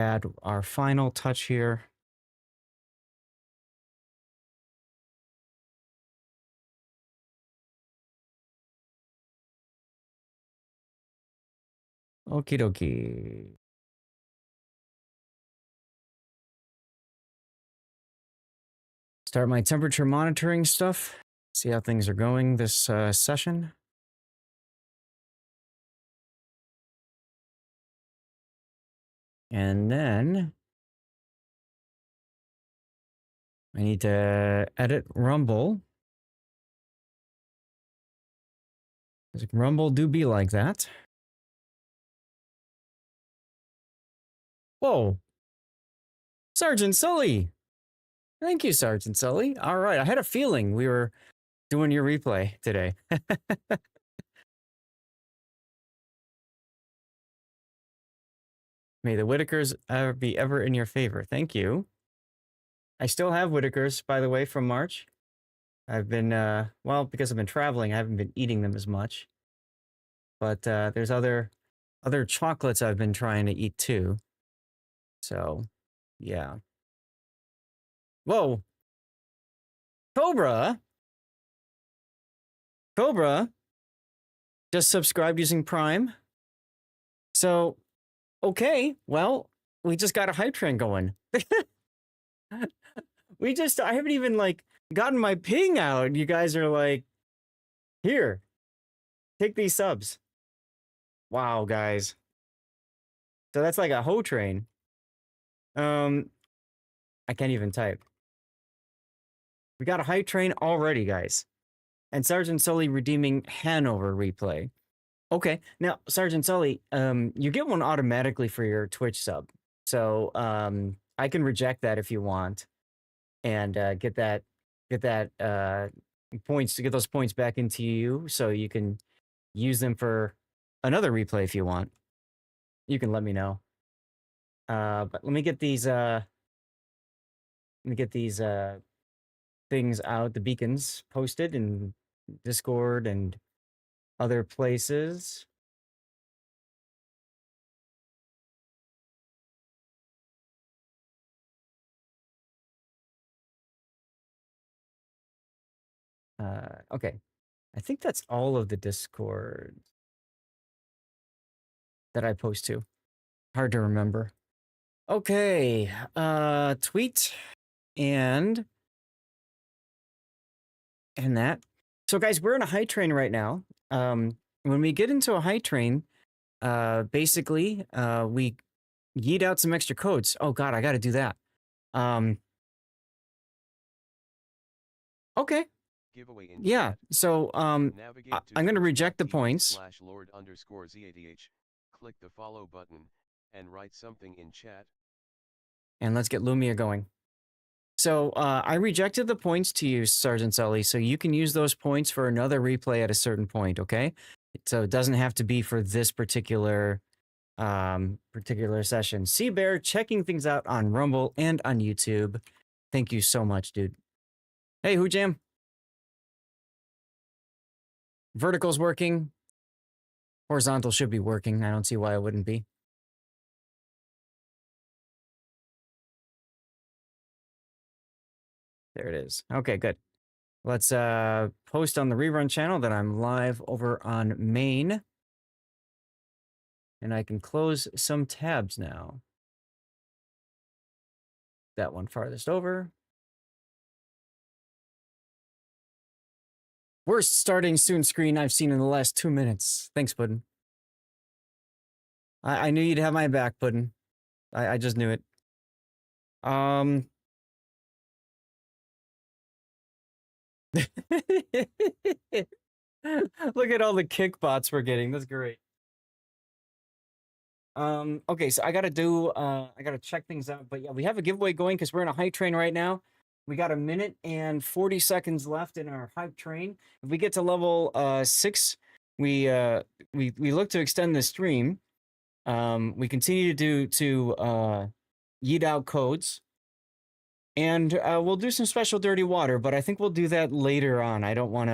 add our final touch here. Okie dokie. Start my temperature monitoring stuff. See how things are going this session. And then I need to edit Rumble. Rumble do be like that. Whoa. Sergeant Sully. Thank you, Sergeant Sully. All right. I had a feeling we were doing your replay today. May the Whitakers be ever in your favor. Thank you. I still have Whitakers, by the way, from March. I've been, well, because I've been traveling, I haven't been eating them as much. But there's other chocolates I've been trying to eat too. So, yeah. Whoa. Cobra just subscribed using Prime. So, okay, well, we just got a hype train going. I haven't even like gotten my ping out. You guys are like, here, take these subs. Wow, guys. So that's like a hoe train. I can't even type. We got a hype train already, guys. And Sergeant Sully redeeming Hannover replay. Okay, now Sergeant Sully, you get one automatically for your Twitch sub. So I can reject that if you want, and get those points back into you, so you can use them for another replay if you want. You can let me know. But let me get these things out, the beacons posted in Discord and other places. Okay. I think that's all of the Discord that I post to. Hard to remember. Okay. Tweet and that. So guys, we're in a high train right now. When we get into a high train, basically, we yeet out some extra codes. Oh god, I got to do that. Okay. Giveaway in Yeah. chat. So I'm going to reject the points. /Lord_ZADH. Click the follow button and write something in chat. And let's get Lumia going. So I rejected the points to you, Sergeant Sully, so you can use those points for another replay at a certain point, okay? So it doesn't have to be for this particular session. Bear checking things out on Rumble and on YouTube. Thank you so much, dude. Hey, Who Jam? Vertical's working. Horizontal should be working. I don't see why it wouldn't be. There it is. Okay, good. Let's post on the rerun channel that I'm live over on main. And I can close some tabs now. That one farthest over. Worst starting soon screen I've seen in the last 2 minutes. Thanks, Puddin. I knew you'd have my back, Puddin. I just knew it. Look at all the kick bots we're getting. That's great. Okay, so I gotta check things out. But yeah, we have a giveaway going because we're in a hype train right now. We got 1 minute and 40 seconds left in our hype train. If we get to level 6, we look to extend the stream. We continue to yeet out codes. And we'll do some special dirty water, but I think we'll do that later on. I don't want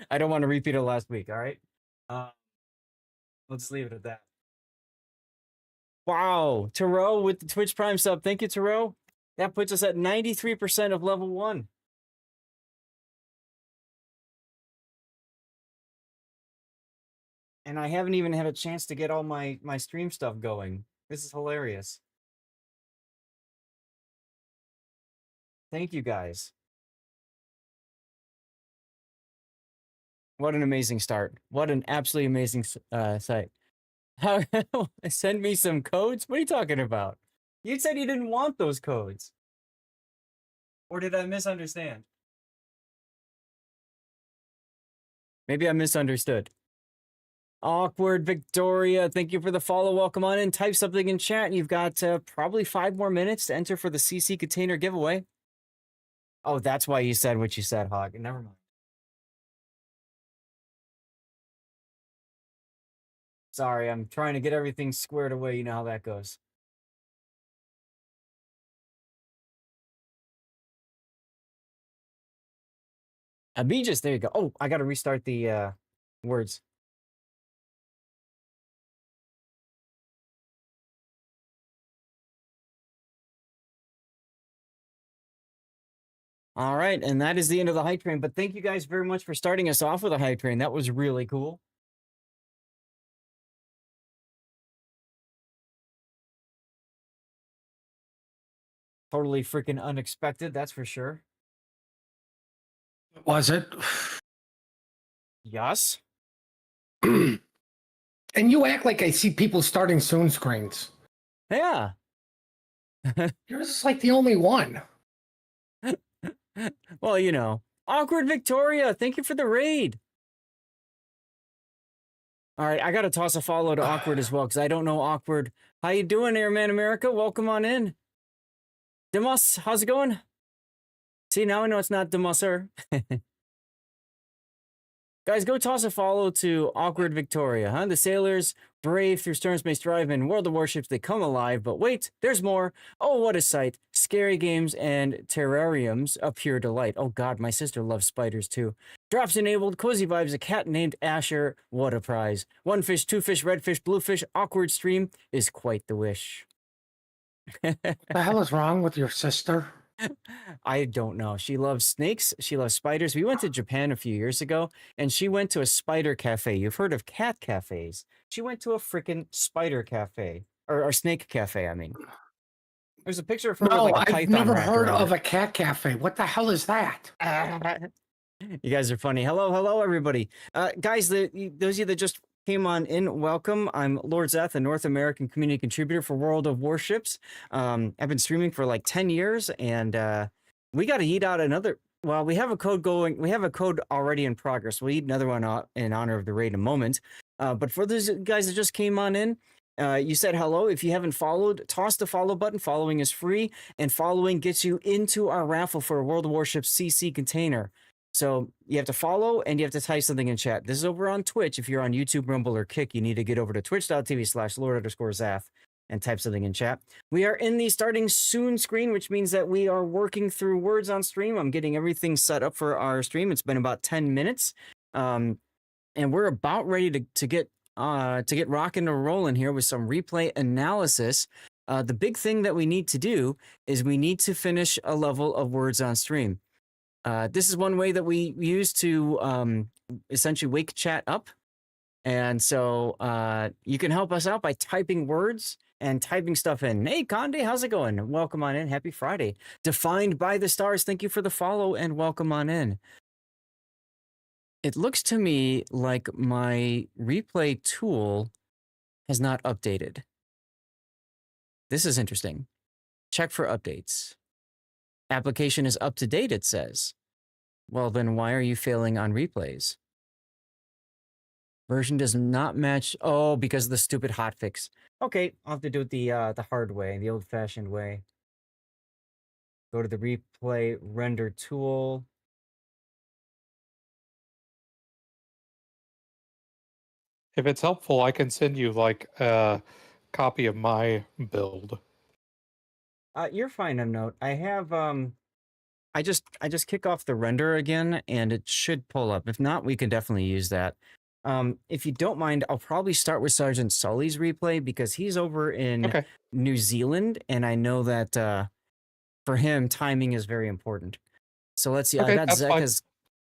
to repeat it last week, all right? Let's leave it at that. Wow, Taro with the Twitch Prime sub. Thank you, Taro. That puts us at 93% of level 1. And I haven't even had a chance to get all my stream stuff going. This is hilarious. Thank you, guys. What an amazing start. What an absolutely amazing site. How, send me some codes? What are you talking about? You said you didn't want those codes. Or did I misunderstand? Maybe I misunderstood. Awkward Victoria, thank you for the follow. Welcome on in. Type something in chat. And you've got probably 5 more minutes to enter for the CC container giveaway. Oh, that's why you said what you said, Hog. Never mind. Sorry, I'm trying to get everything squared away. You know how that goes. Abijis, there you go. Oh, I got to restart the words. All right, and that is the end of the hype train. But thank you guys very much for starting us off with a hype train. That was really cool. Totally freaking unexpected, that's for sure. Was it? Yes. And you act like I see people starting soon screens. Yeah. Yours is like the only one. Well, you know. Awkward Victoria, thank you for the raid. All right, I got to toss a follow to Awkward as well, because I don't know Awkward. How you doing, Airman America? Welcome on in. Demos, how's it going? See, now I know it's not Demoser. Guys, go toss a follow to Awkward Victoria, huh? The sailors, brave through storms may strive, in World of Warships they come alive, but wait, there's more. Oh, what a sight. Scary games and terrariums, a pure delight. Oh god, my sister loves spiders too. Drops enabled, cozy vibes, a cat named Asher, what a prize. 1 fish, 2 fish, red fish, blue fish, awkward stream is quite the wish. What the hell is wrong with your sister? I don't know. She loves snakes. She loves spiders. We went to Japan a few years ago, and she went to a spider cafe. You've heard of cat cafes. She went to a freaking spider cafe. Or snake cafe, I mean. There's a picture of her with No, like a I've python never wrapped heard around of her. a cat cafe. What the hell is that? You guys are funny. Hello, everybody. Guys, those of you that just came on in, welcome. I'm Lord Zeth, a North American community contributor for World of Warships. I've been streaming for like 10 years, and we got to eat out another. Well, we have a code going. We have a code already in progress. We'll eat another one out in honor of the raid in a moment. But for those guys that just came on in, you said hello. If you haven't followed, toss the follow button. Following is free, and following gets you into our raffle for a World of Warships CC container. So you have to follow and you have to type something in chat. This is over on Twitch. If you're on YouTube, Rumble, or Kick, you need to get over to twitch.tv/Lord_Zath and type something in chat. We are in the starting soon screen, which means that we are working through words on stream. I'm getting everything set up for our stream. It's been about 10 minutes. And we're about ready to get rocking and rolling here with some replay analysis. The big thing that we need to do is we need to finish a level of words on stream. This is one way that we use to essentially wake chat up. And so you can help us out by typing words and typing stuff in. Hey, Conde, how's it going? Welcome on in. Happy Friday. Defined by the Stars, thank you for the follow and welcome on in. It looks to me like my replay tool has not updated. This is interesting. Check for updates. Application is up to date, it says. Well, then why are you failing on replays? Version does not match. Oh, because of the stupid hotfix. Okay, I'll have to do it the hard way, the old-fashioned way. Go to the replay render tool. If it's helpful, I can send you like a copy of my build. You're fine, Note. I have I just kick off the render again and it should pull up. If not, we can definitely use that. If you don't mind, I'll probably start with Sergeant Sully's replay because he's over in Okay. New Zealand, and I know that for him, timing is very important. So let's see. I Okay, got that's fine. Zeka's,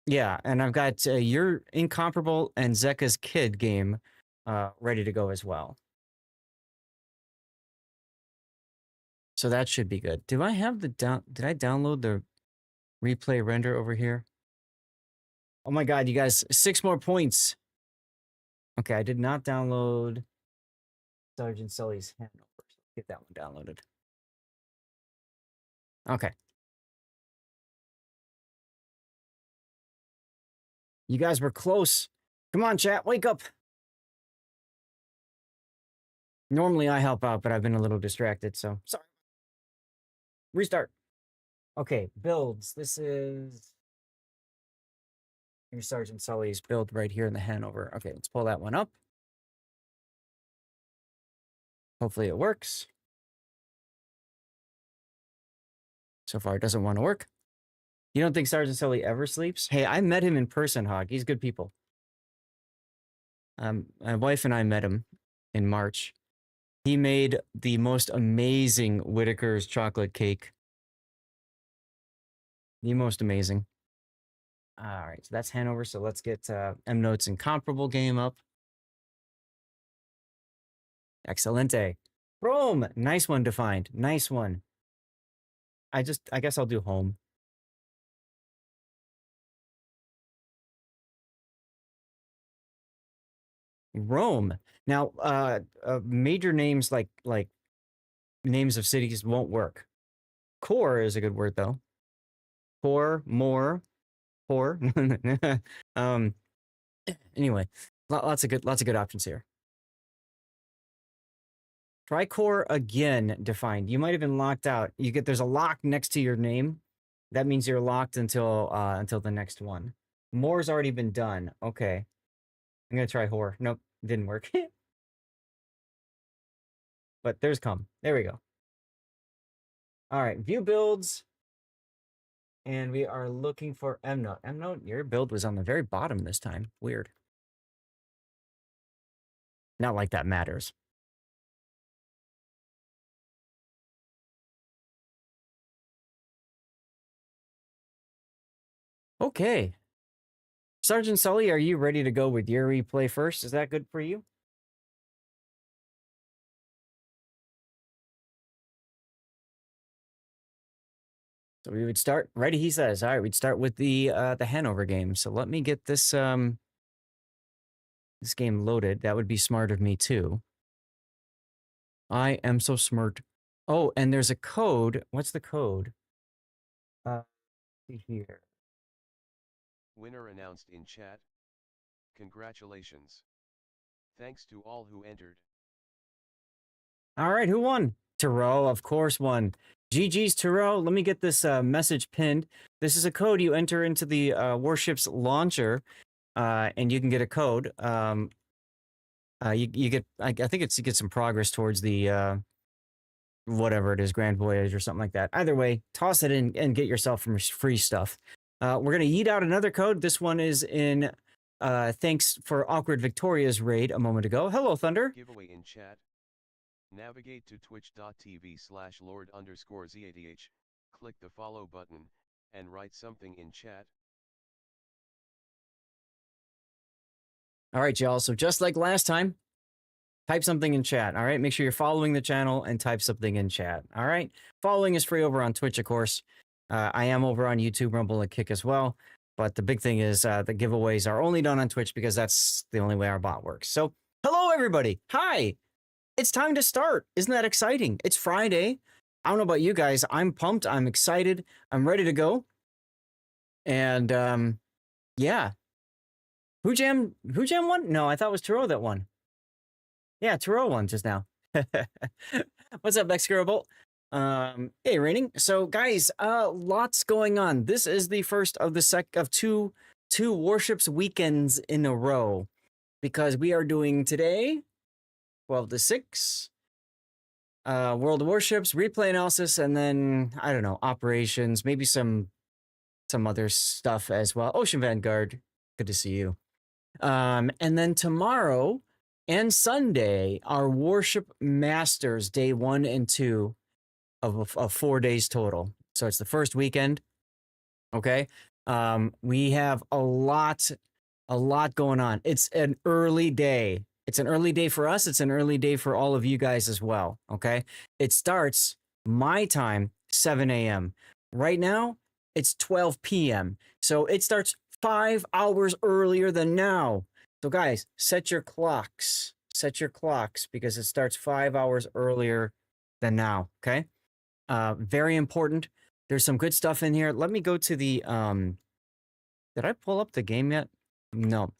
yeah, and I've got your Incomparable and Zeka's Kid game ready to go as well. So that should be good. Do I have the Did I download the replay render over here? Oh my God, you guys, 6 more points. Okay, I did not download Sergeant Sully's Handover. Get that one downloaded. Okay. You guys were close. Come on, chat, wake up. Normally I help out, but I've been a little distracted, so sorry. Restart. Okay, builds. This is your Sergeant Sully's build right here in the Hanover. Okay, let's pull that one up. Hopefully it works. So far it doesn't want to work. You don't think Sergeant Sully ever sleeps? Hey, I met him in person, Hog. He's good people. My wife and I met him in March. He made the most amazing Whitaker's chocolate cake. The most amazing. All right, so that's Hanover. So let's get M Note's Incomparable game up. Excelente. Rome. Nice one defined. Nice one. I guess I'll do home. Rome. Now, major names like names of cities won't work. Core is a good word though. Core, more, core. Anyway, lots of good options here. Try core again defined. You might have been locked out. There's a lock next to your name. That means you're locked until the next one. More's already been done. Okay. I'm gonna try whore. Nope, didn't work. But there's come. There we go. All right, view builds. And we are looking for MNote. MNote, your build was on the very bottom this time. Weird. Not like that matters. Okay. Sergeant Sully, are you ready to go with your replay first? Is that good for you? So we would start, ready, he says. All right, we'd start with the Hanover game. So let me get this this game loaded. That would be smart of me too. I am so smart. Oh, and there's a code. What's the code? See here. Winner announced in chat. Congratulations. Thanks to all who entered. All right, who won? Tarot, of course, won. GG's Tarot. Let me get this message pinned. This is a code you enter into the Warship's launcher, and you can get a code. You get, I think you get some progress towards the whatever it is, Grand Voyage or something like that. Either way, toss it in and get yourself some free stuff. We're gonna yeet out another code. This one is in thanks for Awkward Victoria's raid a moment ago. Hello, Thunder. Giveaway in chat. Navigate to twitch.tv/lord_zadh, click the follow button, and write something in chat. All right, y'all. So just like last time, type something in chat. All right, make sure you're following the channel and type something in chat. All right, following is free over on Twitch, of course. I am over on YouTube, Rumble, and Kick as well. But the big thing is the giveaways are only done on Twitch because that's the only way our bot works. So hello, everybody. Hi. It's time to start. Isn't that exciting? It's Friday. I don't know about you guys. I'm pumped. I'm excited. I'm ready to go. And yeah. Who Jam won? No, I thought it was Taro that won. Yeah, Taro won just now. What's up, Excurable? Hey, Raining. So guys, lots going on. This is the first of the two Warships weekends in a row because we are doing today 12 to 6, World of Warships, replay analysis, and then, I don't know, operations, maybe some other stuff as well. Ocean Vanguard, good to see you. And then tomorrow and Sunday are Worship Masters Day 1 and 2 of 4 days total. So it's the first weekend. Okay. We have a lot going on. It's an early day. It's an early day for us. It's an early day for all of you guys as well. Okay. It starts my time, 7 a.m. Right now, it's 12 p.m. So it starts 5 hours earlier than now. So guys, set your clocks. Set your clocks because it starts 5 hours earlier than now. Okay. Very important. There's some good stuff in here. Let me go to the did I pull up the game yet? No.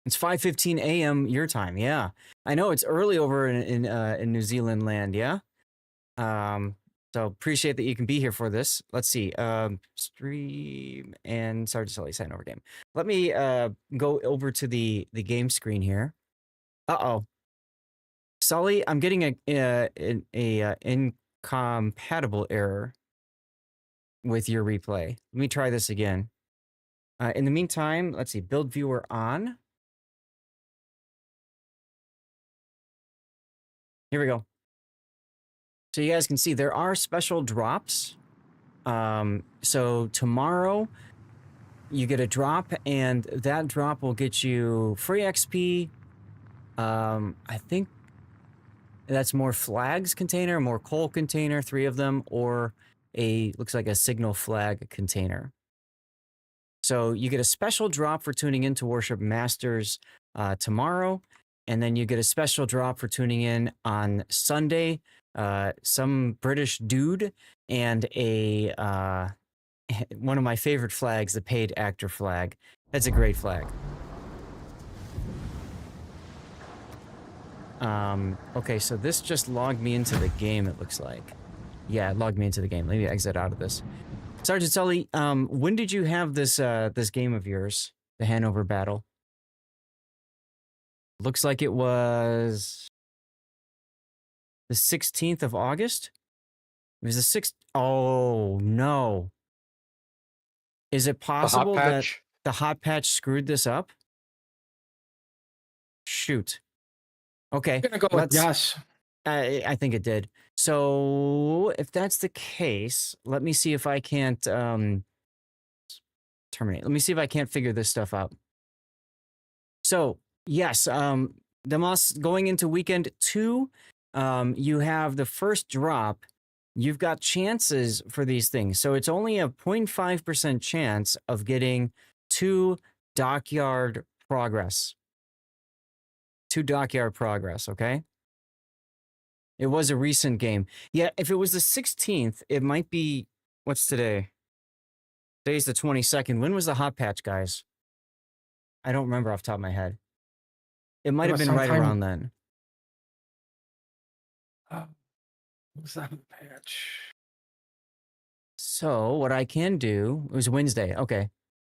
It's 5:15 a.m. your time. Yeah. I know it's early over in New Zealand land, yeah? So appreciate that you can be here for this. Let's see. Stream and Sergeant Sully's Hannover game. Let me go over to the game screen here. Uh-oh. Sully, I'm getting a incompatible error with your replay. Let me try this again. In the meantime, let's see, build viewer on. Here we go. So you guys can see there are special drops. So tomorrow you get a drop and that drop will get you free XP. I think that's more flags container, more coal container, 3 of them, or looks like a signal flag container. So you get a special drop for tuning in to Worship Masters tomorrow, and then you get a special drop for tuning in on Sunday. Some British dude and one of my favorite flags, the paid actor flag. That's a great flag. Okay, so this just logged me into the game, it looks like. Yeah, it logged me into the game. Let me exit out of this. Sergeant Sully, when did you have this this game of yours, the Hannover battle? Looks like it was the 16th of August. It was the 6th. Oh no! Is it possible that the hot patch screwed this up? Shoot. Okay, I'm gonna go with yes. I think it did. So if that's the case, let me see if I can't terminate. Let me see if I can't figure this stuff out. So yes, Demos, going into weekend 2, you have the first drop. You've got chances for these things. So it's only a 0.5% chance of getting 2 dockyard progress. 2 dockyard progress, okay? It was a recent game. Yeah, if it was the 16th, it might be, what's today? Today's the 22nd. When was the hot patch, guys? I don't remember off the top of my head. It might have been right around then. What was that patch? So what I can do, it was Wednesday. Okay.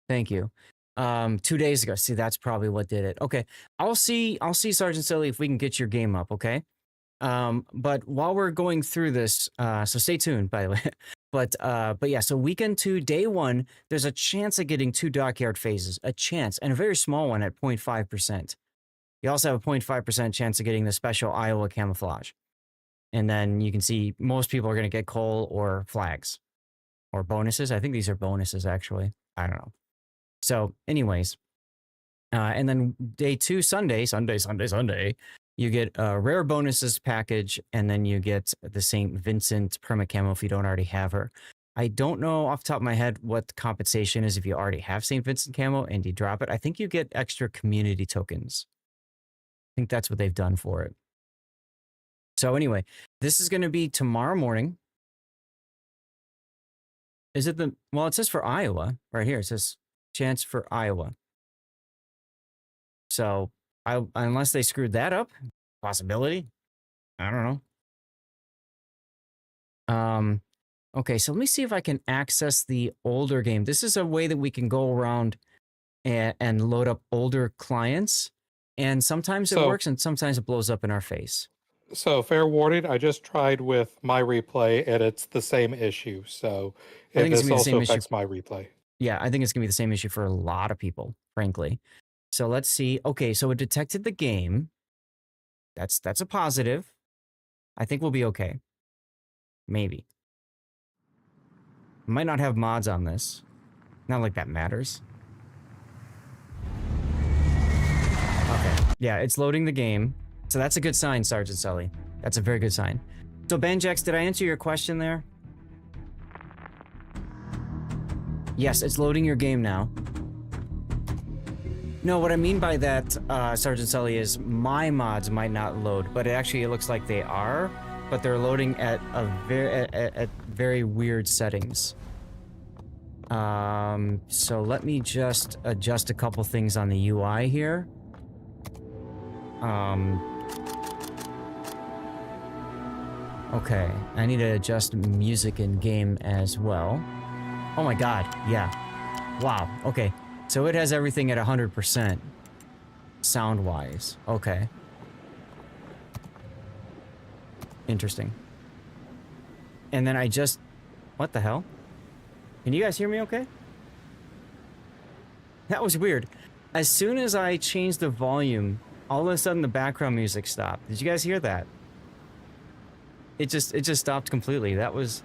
Thank you. 2 days ago. See, that's probably what did it. Okay. I'll see Sergeant Silly if we can get your game up, okay? But while we're going through this, so stay tuned, by the way. But yeah, so weekend 2, day 1, there's a chance of getting 2 dockyard phases, a chance, and a very small one at 0.5%. You also have a 0.5% chance of getting the special Iowa camouflage. And then you can see most people are going to get coal or flags or bonuses. I think these are bonuses, actually. I don't know. So anyways, and then day 2, Sunday, you get a rare bonuses package, and then you get the St. Vincent perma camo if you don't already have her. I don't know off the top of my head what the compensation is if you already have St. Vincent camo and you drop it. I think you get extra community tokens. I think that's what they've done for it. So anyway, this is going to be tomorrow morning. Is it well, it says for Iowa right here. It says chance for Iowa. So unless they screwed that up, possibility. I don't know. Okay, so let me see if I can access the older game. This is a way that we can go around and load up older clients. And sometimes it works and sometimes it blows up in our face. So fair warning, I just tried with my replay and it's the same issue. So this also affects my replay. Yeah, I think it's going to be the same issue for a lot of people, frankly. So let's see. Okay, so it detected the game. That's a positive. I think we'll be okay. Maybe. Might not have mods on this. Not like that matters. Okay. Yeah, it's loading the game. So that's a good sign, Sergeant Sully. That's a very good sign. So Banjax, did I answer your question there? Yes, it's loading your game now. No, what I mean by that, Sergeant Sully, is my mods might not load, but it looks like they are, but they're loading at very weird settings. So let me just adjust a couple things on the UI here. Okay, I need to adjust music in game as well. Oh my god, yeah. Wow, okay. So it has everything at 100% sound-wise. Okay. Interesting. And then I just... What the hell? Can you guys hear me okay? That was weird. As soon as I changed the volume, all of a sudden the background music stopped. Did you guys hear that? It just stopped completely. That was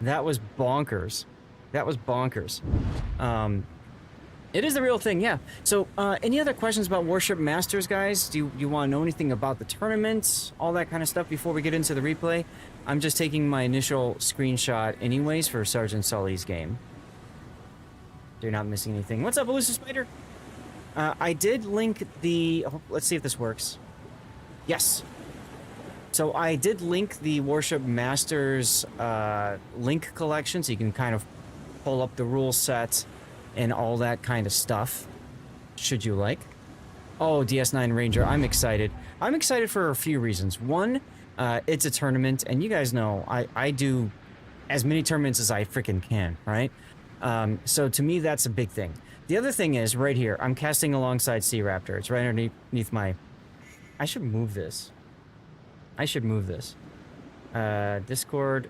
bonkers. That was bonkers. It is the real thing, yeah. So, any other questions about Warship Masters, guys? Do you want to know anything about the tournaments, all that kind of stuff before we get into the replay? I'm just taking my initial screenshot anyways for Sergeant Sully's game. You're not missing anything. What's up, Elusive Spider? I did link the... Oh, let's see if this works. Yes. So I did link the Warship Masters link collection, so you can kind of pull up the rule set and all that kind of stuff, should you like. Oh, DS9 Ranger, I'm excited. I'm excited for a few reasons. One, it's a tournament, and you guys know I do as many tournaments as I freaking can, right? So to me, that's a big thing. The other thing is, right here, I'm casting alongside Sea Raptor. It's right underneath my... I should move this. Discord...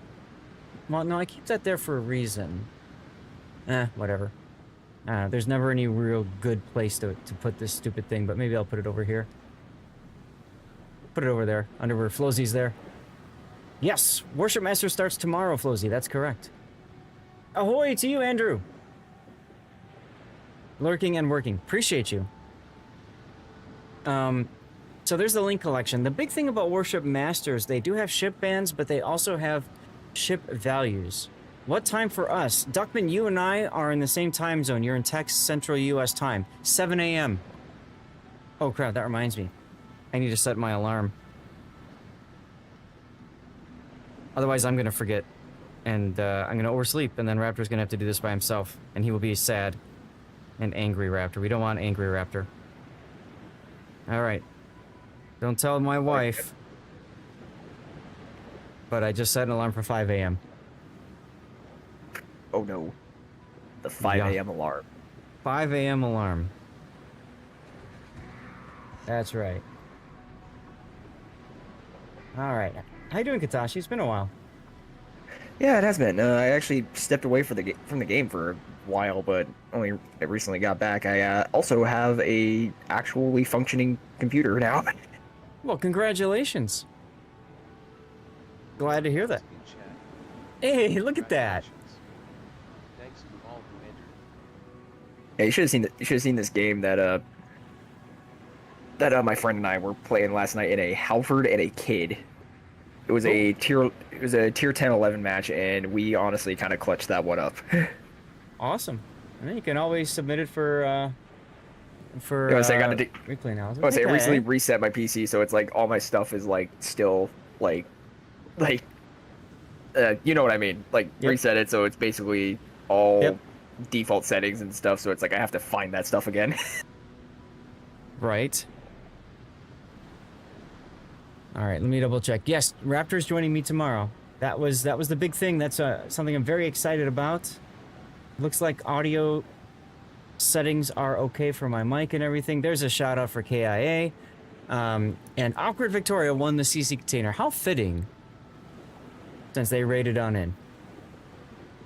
Well, no, I keep that there for a reason. Whatever. There's never any real good place to put this stupid thing, but maybe I'll put it over here. Put it over there, under where Flozy's there. Yes! Warship Master starts tomorrow, Flozy, that's correct. Ahoy to you, Andrew! Lurking and working. Appreciate you. So there's the link collection. The big thing about Warship Masters, they do have ship bans, but they also have ship values. What time for us? Duckman, you and I are in the same time zone. You're in Texas Central U.S. time. 7 a.m. Oh, crap, that reminds me. I need to set my alarm. Otherwise, I'm going to forget. And I'm going to oversleep, and then Raptor's going to have to do this by himself. And he will be sad and angry Raptor. We don't want angry Raptor. All right. Don't tell my wife. But I just set an alarm for 5 a.m. Oh no. The 5 a.m. alarm. 5 a.m. alarm. That's right. Alright. How you doing, Katashi? It's been a while. Yeah, it has been. I actually stepped away from the game for a while, but only recently got back. I also have a actually functioning computer now. Well, congratulations. Glad to hear that. In chat. Hey, look at that. Thanks to all who entered. Yeah, you should have seen this game that my friend and I were playing last night in a Halford and a Kid. It was a tier 10-11 match, and we honestly kind of clutched that one up. Awesome. And then you can always submit it for I gotta replay now. I recently reset my PC, so it's like all my stuff is like still like you know what I mean? Like reset it, so it's basically all default settings and stuff. So it's like I have to find that stuff again. Right. All right, let me double check. Yes, Raptor's joining me tomorrow. That was the big thing. That's something I'm very excited about. Looks like audio settings are okay for my mic and everything. There's a shout out for KIA. And Awkward Victoria won the CC container. How fitting, since they raided on in.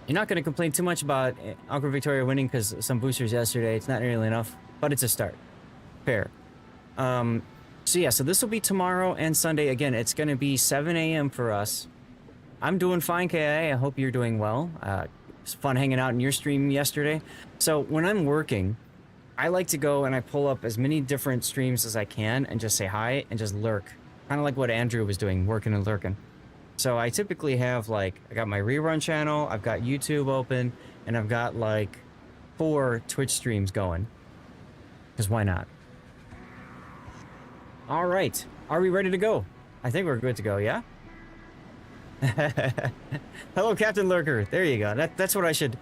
You're not going to complain too much about Awkward Victoria winning because some boosters yesterday. It's not nearly enough, but it's a start. Fair. So yeah, so this will be tomorrow and Sunday. Again, it's going to be 7 a.m. for us. I'm doing fine, KI. I hope you're doing well. It's fun hanging out in your stream yesterday. So when I'm working, I like to go and I pull up as many different streams as I can and just say hi and just lurk. Kind of like what Andrew was doing, working and lurking. So I typically have like, I got my rerun channel, I've got YouTube open, and I've got like 4 Twitch streams going. Because why not? All right. Are we ready to go? I think we're good to go, yeah? Hello, Captain Lurker. There you go. That's what I should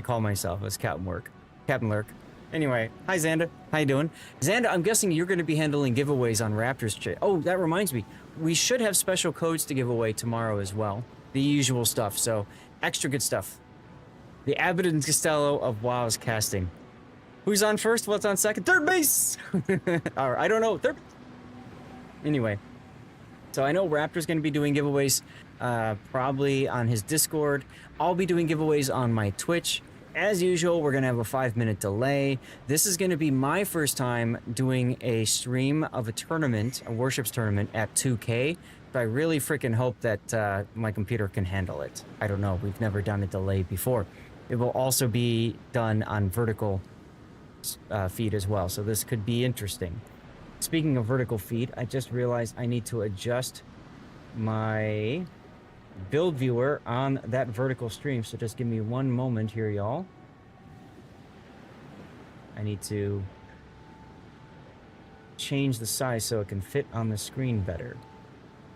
call myself, as Captain Lurk. Anyway, hi Xanda. How you doing? Xanda, I'm guessing you're going to be handling giveaways on Raptors chat. Oh, that reminds me. We should have special codes to give away tomorrow as well. The usual stuff, so extra good stuff. The Abbott and Costello of WoW's casting. Who's on first? What's on second? Third base! All right, I don't know. Anyway. So I know Raptor's going to be doing giveaways probably on his Discord. I'll be doing giveaways on my Twitch. As usual, we're going to have a 5-minute delay. This is going to be my first time doing a stream of a tournament, a Warships tournament at 2K. But I really freaking hope that my computer can handle it. I don't know. We've never done a delay before. It will also be done on vertical feed as well. So this could be interesting. Speaking of vertical feed, I just realized I need to adjust my build viewer on that vertical stream, so just give me one moment here, y'all. I need to change the size so it can fit on the screen better.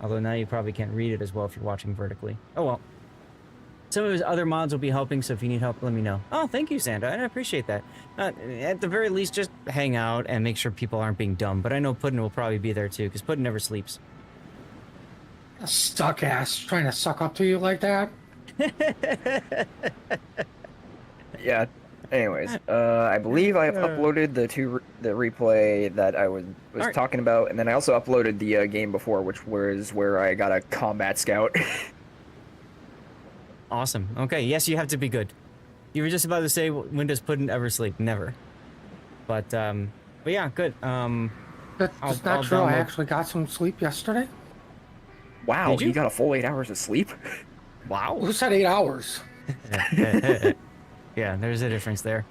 Although now you probably can't read it as well if you're watching vertically. Oh well. Some of his other mods will be helping, so if you need help, let me know. Oh, thank you, Santa. I appreciate that. At the very least, just hang out and make sure people aren't being dumb. But I know Puddin will probably be there too, because Puddin never sleeps. A stuck ass trying to suck up to you like that. Yeah. Anyways, I believe I have uploaded the replay that I was right. talking about, and then I also uploaded the game before, which was where I got a combat scout. Awesome. Okay, yes, you have to be good. You were just about to say, when does Puddin ever sleep? Never. But yeah, good. That's not true. I actually got some sleep yesterday. Wow, Did you? you got a full 8 hours of sleep? Wow. Who said 8 hours? Yeah, there's a difference there.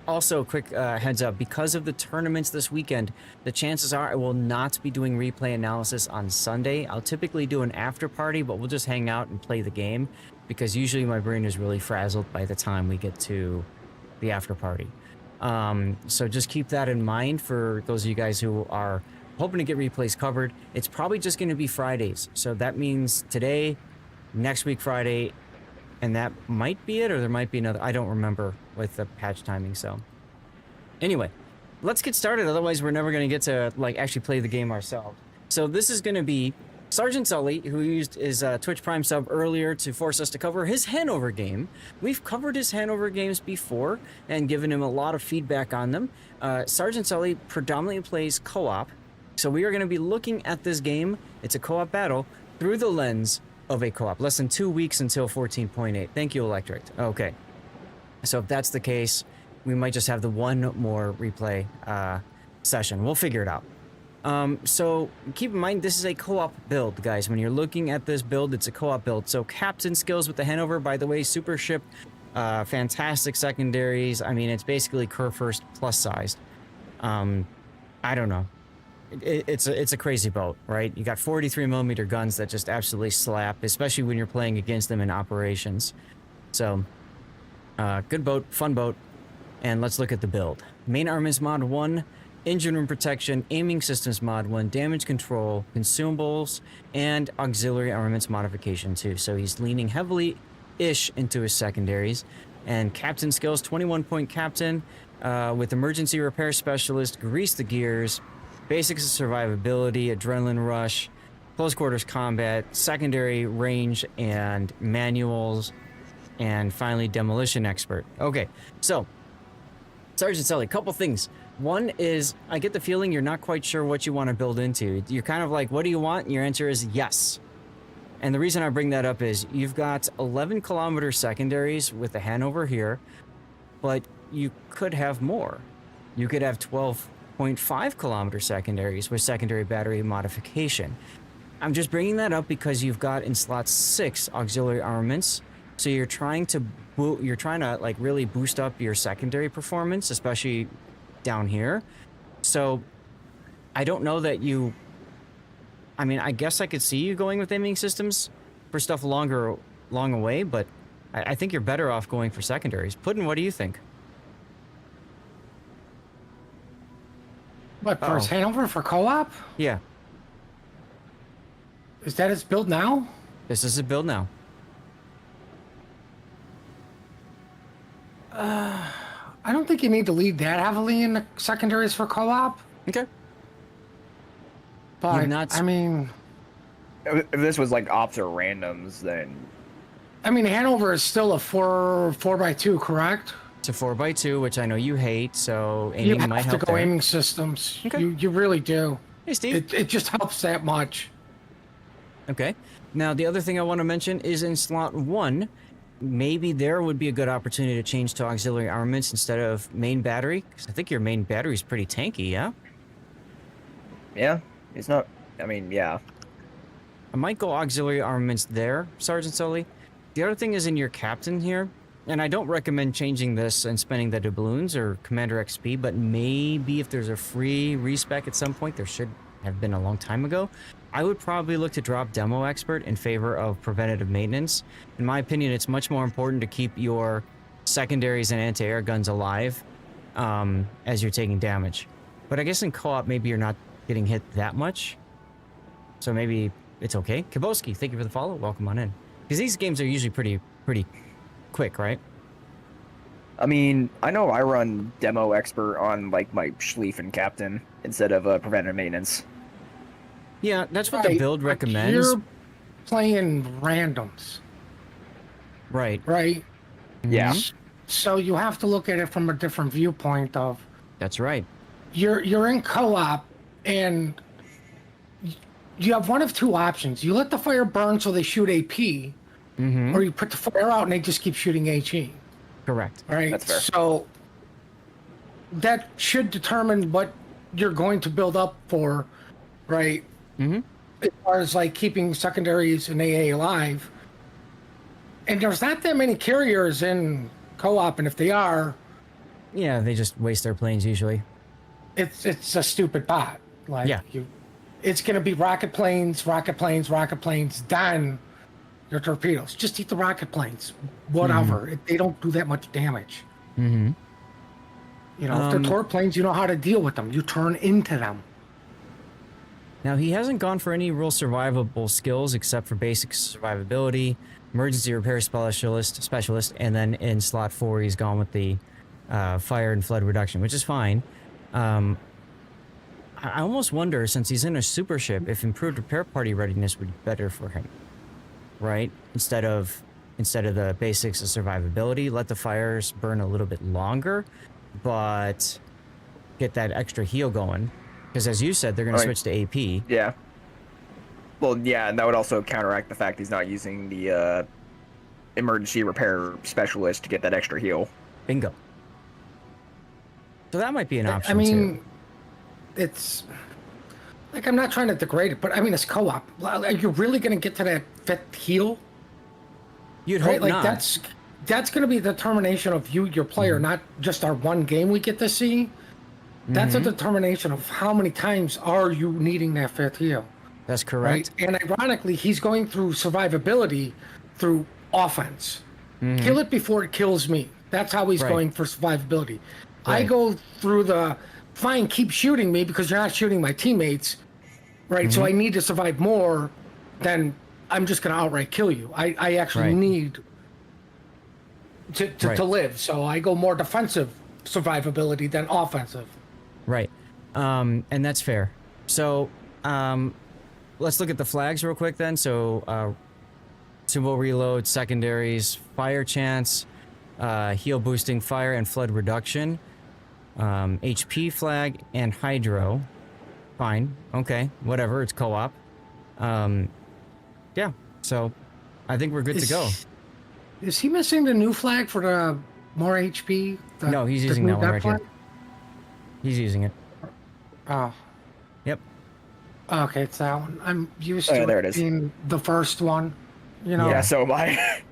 Also, quick heads up, because of the tournaments this weekend, the chances are I will not be doing replay analysis on Sunday. I'll typically do an after party, but we'll just hang out and play the game, because usually my brain is really frazzled by the time we get to the after party. So just keep that in mind for those of you guys who are hoping to get replays covered. It's probably just going to be Fridays. So that means today, next week Friday, and that might be it, or there might be another. I don't remember with the patch timing. So anyway, let's get started. Otherwise, we're never going to get to like actually play the game ourselves. So this is going to be Sergeant Sully, who used his Twitch Prime sub earlier to force us to cover his Hannover game. We've covered his Hannover games before and given him a lot of feedback on them. Sergeant Sully predominantly plays co-op. So we are going to be looking at this game. It's a co-op battle through the lens of a co-op. Less than 2 weeks until 14.8. Thank you, Electric. Okay. So if that's the case, we might just have the one more replay session. We'll figure it out. So keep in mind, this is a co-op build, guys. When you're looking at this build, it's a co-op build. So captain skills with the Hannover, by the way, super ship, fantastic secondaries. I mean, it's basically Kerr first plus sized. I don't know. It's a crazy boat, right? You got 43mm guns that just absolutely slap, especially when you're playing against them in operations. So, good boat, fun boat, and let's look at the build. Main armaments mod 1, engine room protection, aiming systems mod 1, damage control, consumables, and auxiliary armaments modification 2. So he's leaning heavily-ish into his secondaries. And captain skills, 21-point captain, with emergency repair specialist, grease the gears, basics of survivability, adrenaline rush, close quarters combat, secondary range and manuals, and finally demolition expert. Okay, so Sergeant Sully, couple things. One is, I get the feeling you're not quite sure what you want to build into. You're kind of like, what do you want? And your answer is yes. And the reason I bring that up is you've got 11-kilometer secondaries with the Hannover here, but you could have more. You could have 12 0.5 kilometer secondaries with secondary battery modification. I'm just bringing that up because you've got in slot 6 auxiliary armaments, so you're trying to like really boost up your secondary performance, especially down here. So I don't know that you. I mean, I guess I could see you going with aiming systems for stuff long away, but I think you're better off going for secondaries. Puddin', what do you think? What, for Hannover for co-op? Yeah, Is that its build now? this is a build now. I don't think you need to lead that heavily in the secondaries for co-op. Okay. But, not- I mean, If this was like ops or randoms, then Hanover is still a 4x2, correct? It's a 4x2, which I know you hate, so You aiming might have to help go there. aiming systems. Okay. You really do. Hey, Steve. It just helps that much. Okay. Now, the other thing I want to mention is in slot 1, maybe there would be a good opportunity to change to auxiliary armaments instead of main battery, because I think your main battery is pretty tanky, yeah? yeah, it's not. I mean, yeah. I might go auxiliary armaments there, Sergeant Sully. The other thing is in your captain here, and I don't recommend changing this and spending the doubloons or Commander XP, but maybe if there's a free respec at some point, there should have been a long time ago, I would probably look to drop Demo Expert in favor of preventative maintenance. In my opinion, it's much more important to keep your secondaries and anti-air guns alive as you're taking damage. But I guess in co-op, maybe you're not getting hit that much, so maybe it's okay. Kiboski, thank you for the follow. Welcome on in. Because these games are usually pretty quick, right? I mean, I know I run Demo Expert on like my Schlieffen Captain instead of preventive maintenance. Yeah, that's what the Right, build but recommends. You're playing randoms, Right. right? Yeah. So you have to look at it from a different viewpoint of That's right. you're in co-op and you have one of two options. You let the fire burn so they shoot AP, Mm-hmm. or you put the fire out and they just keep shooting HE. Correct. Right? That's fair. So that should determine what you're going to build up for, right? Mm-hmm. As far as like keeping secondaries and AA alive. And there's not that many carriers in co-op, and if they are, Yeah, they just waste their planes usually. it's a stupid bot. Like Yeah. it's gonna be rocket planes, then your torpedoes. Just eat the rocket planes. Whatever. They don't do that much damage. Mm-hmm. You know, if they're torp planes, you know how to deal with them. You turn into them. Now, he hasn't gone for any real survivable skills except for basic survivability, emergency repair specialist, and then in slot 4, he's gone with the fire and flood reduction, which is fine. I almost wonder, since he's in a super ship, if improved repair party readiness would be better for him, right? Instead of the basics of survivability, let the fires burn a little bit longer, but get that extra heal going. Because as you said, they're going to switch to AP. Yeah. Well, yeah, and that would also counteract the fact he's not using the emergency repair specialist to get that extra heal. Bingo. So that might be an option, I mean, too. it's like, I'm not trying to degrade it, but I mean, it's co-op. Are you really going to get to that fifth heal? You'd Right? hope Like not. that's going to be the determination of you, your player, not just our one game we get to see. That's a determination of how many times are you needing that fifth heal. That's correct. Right? And ironically, he's going through survivability through offense. Kill it before it kills me. That's how he's Right. going for survivability. I Right. go through the fine, keep shooting me because you're not shooting my teammates. Right? So I need to survive more than I'm just going to outright kill you. I actually Right. need to Right. live. So I go more defensive survivability than offensive. Right. And that's fair. So let's look at the flags real quick then. So symbol reload, secondaries, fire chance, heal boosting, fire and flood reduction, HP flag, and hydro. Fine. Okay. Whatever. It's co-op. Yeah. So I think we're good to go. Is he missing the new flag for the more HP? No, he's using new that one death right here. flag? He's using it. Oh. Yep. Okay, it's that one. I'm used Oh, to yeah, there it it is. being the first one. You know? Yeah, so am I.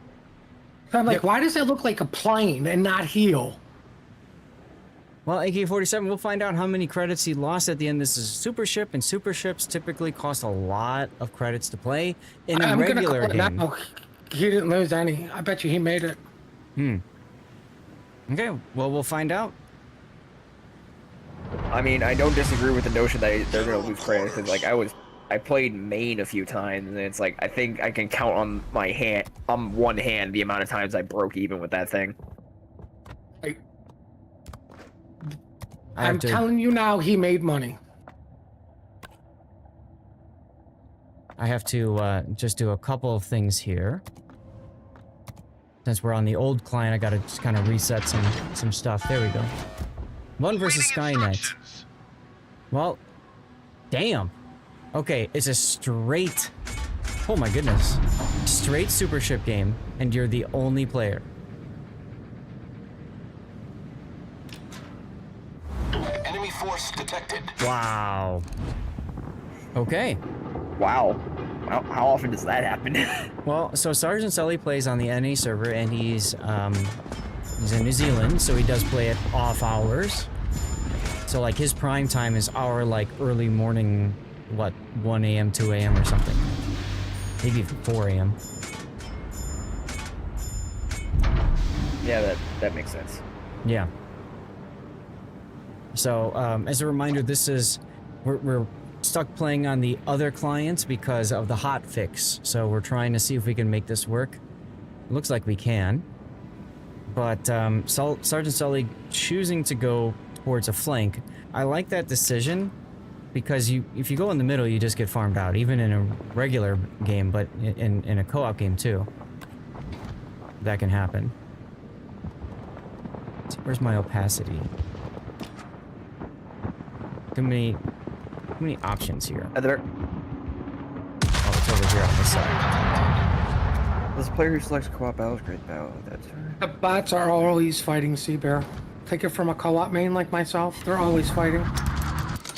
So I'm like, Yep. why does it look like a plane and not heal? Well, AK-47, we'll find out how many credits he lost at the end. This is a super ship, and super ships typically cost a lot of credits to play in a I'm regular gonna call it game. now. He didn't lose any. I bet you he made it. Okay, well, we'll find out. I mean, I don't disagree with the notion that they're gonna lose credit because, like, I played main a few times, and it's like I think I can count on one hand the amount of times I broke even with that thing. I'm telling you now, he made money. I have to just do a couple of things here. Since we're on the old client, I gotta just kind of reset some stuff. There we go. One versus Skynet. Well, damn. Okay, it's a straight... Oh my goodness. Straight super ship game, and you're the only player. Enemy force detected. Wow. Okay. Wow. How often does that happen? Well, so Sergeant Sully plays on the NA server, and he's in New Zealand, so he does play at off hours. So, like, his prime time is our, like, early morning, what, 1 a.m., 2 a.m. or something. Maybe even 4 a.m. Yeah, that makes sense. Yeah. So, as a reminder, we're stuck playing on the other clients because of the hot fix. So we're trying to see if we can make this work. It looks like we can. But Sergeant Sully choosing to go towards a flank, I like that decision because if you go in the middle, you just get farmed out, even in a regular game, but in a co-op game too. That can happen. Where's my opacity? Too many options here. Oh, it's over here on this side. There's a player who selects co-op battles, great battle. That's right. The bots are always fighting Sea Bear. Take it from a co-op main like myself. They're always fighting.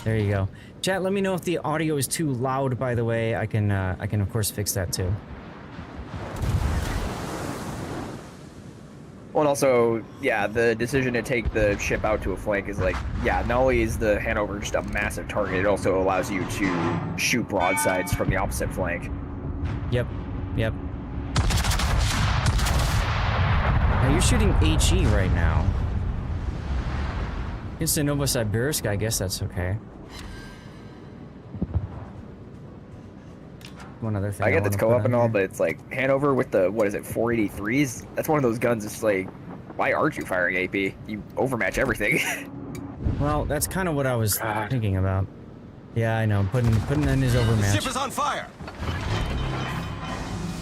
There you go. Chat, let me know if the audio is too loud, by the way. I can of course fix that too. Well, and also, yeah, the decision to take the ship out to a flank is like, yeah, not only is the Hannover just a massive target, it also allows you to shoot broadsides from the opposite flank. Yep. Now you're shooting HE right now. Against the Novosibirsk, I guess that's okay. One other thing I get wanna that's put co-op on and all, here. but it's like Hanover with the, what is it, 483s? That's one of those guns. It's like, why aren't you firing AP? You overmatch everything. Well, that's kind of what I was thinking about. Yeah, I know. Putting in his overmatch. Ship is on fire.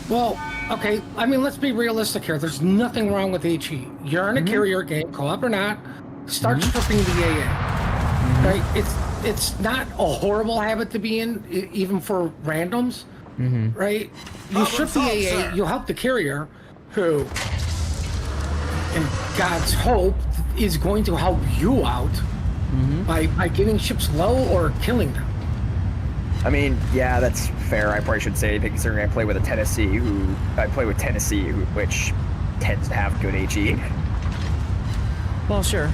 Well, okay, I mean, let's be realistic here. There's nothing wrong with HE. You're in a carrier game, co-op or not, start stripping the AA. Right? It's not a horrible habit to be in, even for randoms. Right? You strip the AA, you help the carrier, who, in God's hope, is going to help you out by getting ships low or killing them. I mean, yeah, that's fair. I probably should say, considering I play with Tennessee, which tends to have good HE. Well, sure.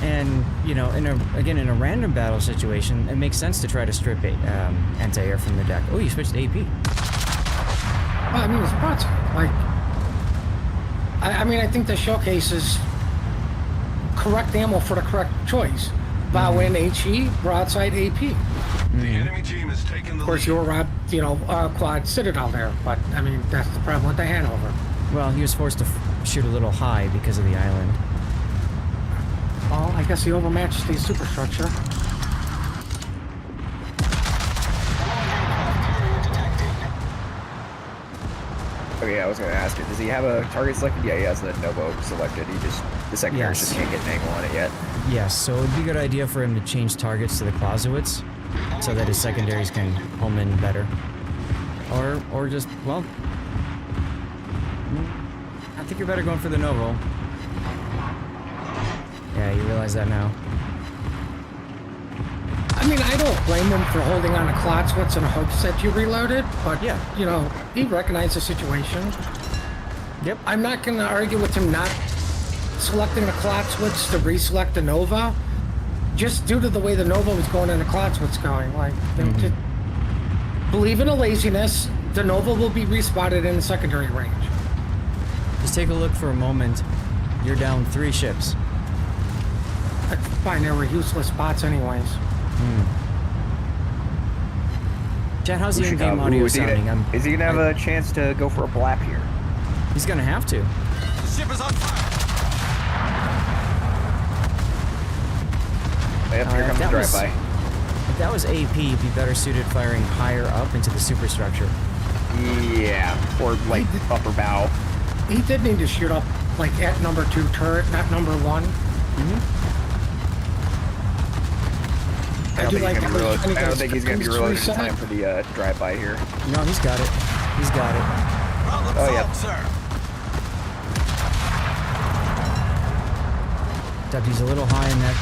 And you know, in a random battle situation, it makes sense to try to strip anti-air from the deck. Oh, you switched to AP. Well, I mean, it's broadside. Like, I mean, I think the showcase is correct ammo for the correct choice. Bow in HE, broadside AP. The enemy team has taken the Of course, lead. you were quad Citadel there, but I mean, that's the problem with the Hanover. Well, he was forced to shoot a little high because of the island. Well, I guess he overmatched the superstructure. Okay, I was going to ask you, does he have a target selected? Yeah, he has the Novo selected. The secondaries Yes. just can't get an angle on it yet. Yes, so it would be a good idea for him to change targets to the Clausewitz so that his secondaries can home in better. Or just, well, I think you're better going for the Novo. Yeah, you realize that now. I mean, I don't blame him for holding on to Klotzwitz in hopes that you reloaded, but, Yeah. you know, he recognized the situation. Yep. I'm not going to argue with him not selecting the Klotzwitz to reselect the Nova, just due to the way the Nova was going and the Klotzwitz going. Like, you know, to believe in a laziness, the Nova will be respotted in the secondary range. Just take a look for a moment. You're down 3 ships. That's fine, they were useless spots anyways. Chad, how's the Who should- in-game ooh, audio is he gonna- sounding? Is he gonna have a chance to go for a blap here? He's gonna have to. The ship is on fire. Yep, here comes the that was- drive-by. If that was AP, he'd be better suited firing higher up into the superstructure. Yeah, or like upper bow. He did need to shoot up, like, at number 2 turret, not number 1. I don't do think like he's gonna be how reloaded. he's I don't trying think he's to gonna be get reloaded in reset. time for the drive-by here. No, he's got it. He's got it. Problem Oh, yeah. solved, sir. Except he's a little high in that.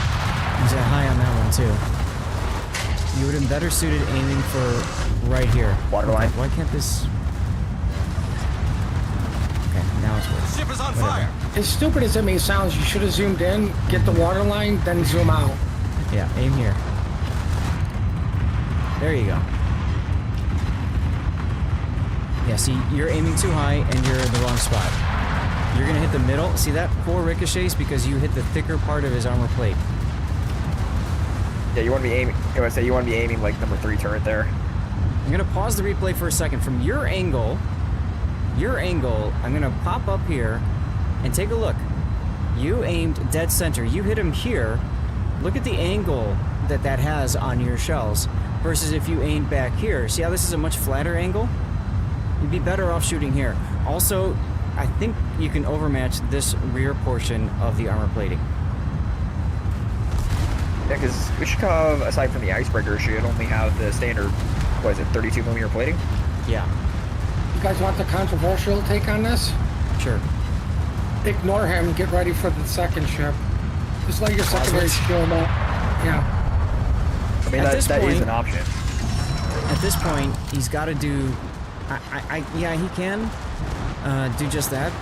He's high on that one too. You would have been better suited aiming for right here. Waterline. Why can't this? Okay, now it's working. Ship is on Whatever. fire. As stupid as it may sound, you should have zoomed in, get the water line, then zoom out. Yeah, aim here. There you go. Yeah, see, you're aiming too high and you're in the wrong spot. You're gonna hit the middle. See that? 4 ricochets because you hit the thicker part of his armor plate. Yeah, you want to be aiming. I would say you want to be aiming like number 3 turret there. I'm gonna pause the replay for a second. From your angle, I'm gonna pop up here and take a look. You aimed dead center. You hit him here. Look at the angle that that has on your shells versus if you aimed back here. See how this is a much flatter angle? You'd be better off shooting here. Also, I think you can overmatch this rear portion of the armor plating. Yeah, because Ishikov, aside from the icebreaker, should only have the standard, what is it, 32mm plating? Yeah, You guys want the controversial take on this? sure. Ignore him, get ready for the second ship. Just let your secondary Clausewitz? skill up. Yeah. I mean, At that this is point- an option. At this point, he's got to do. Yeah, he can do just that.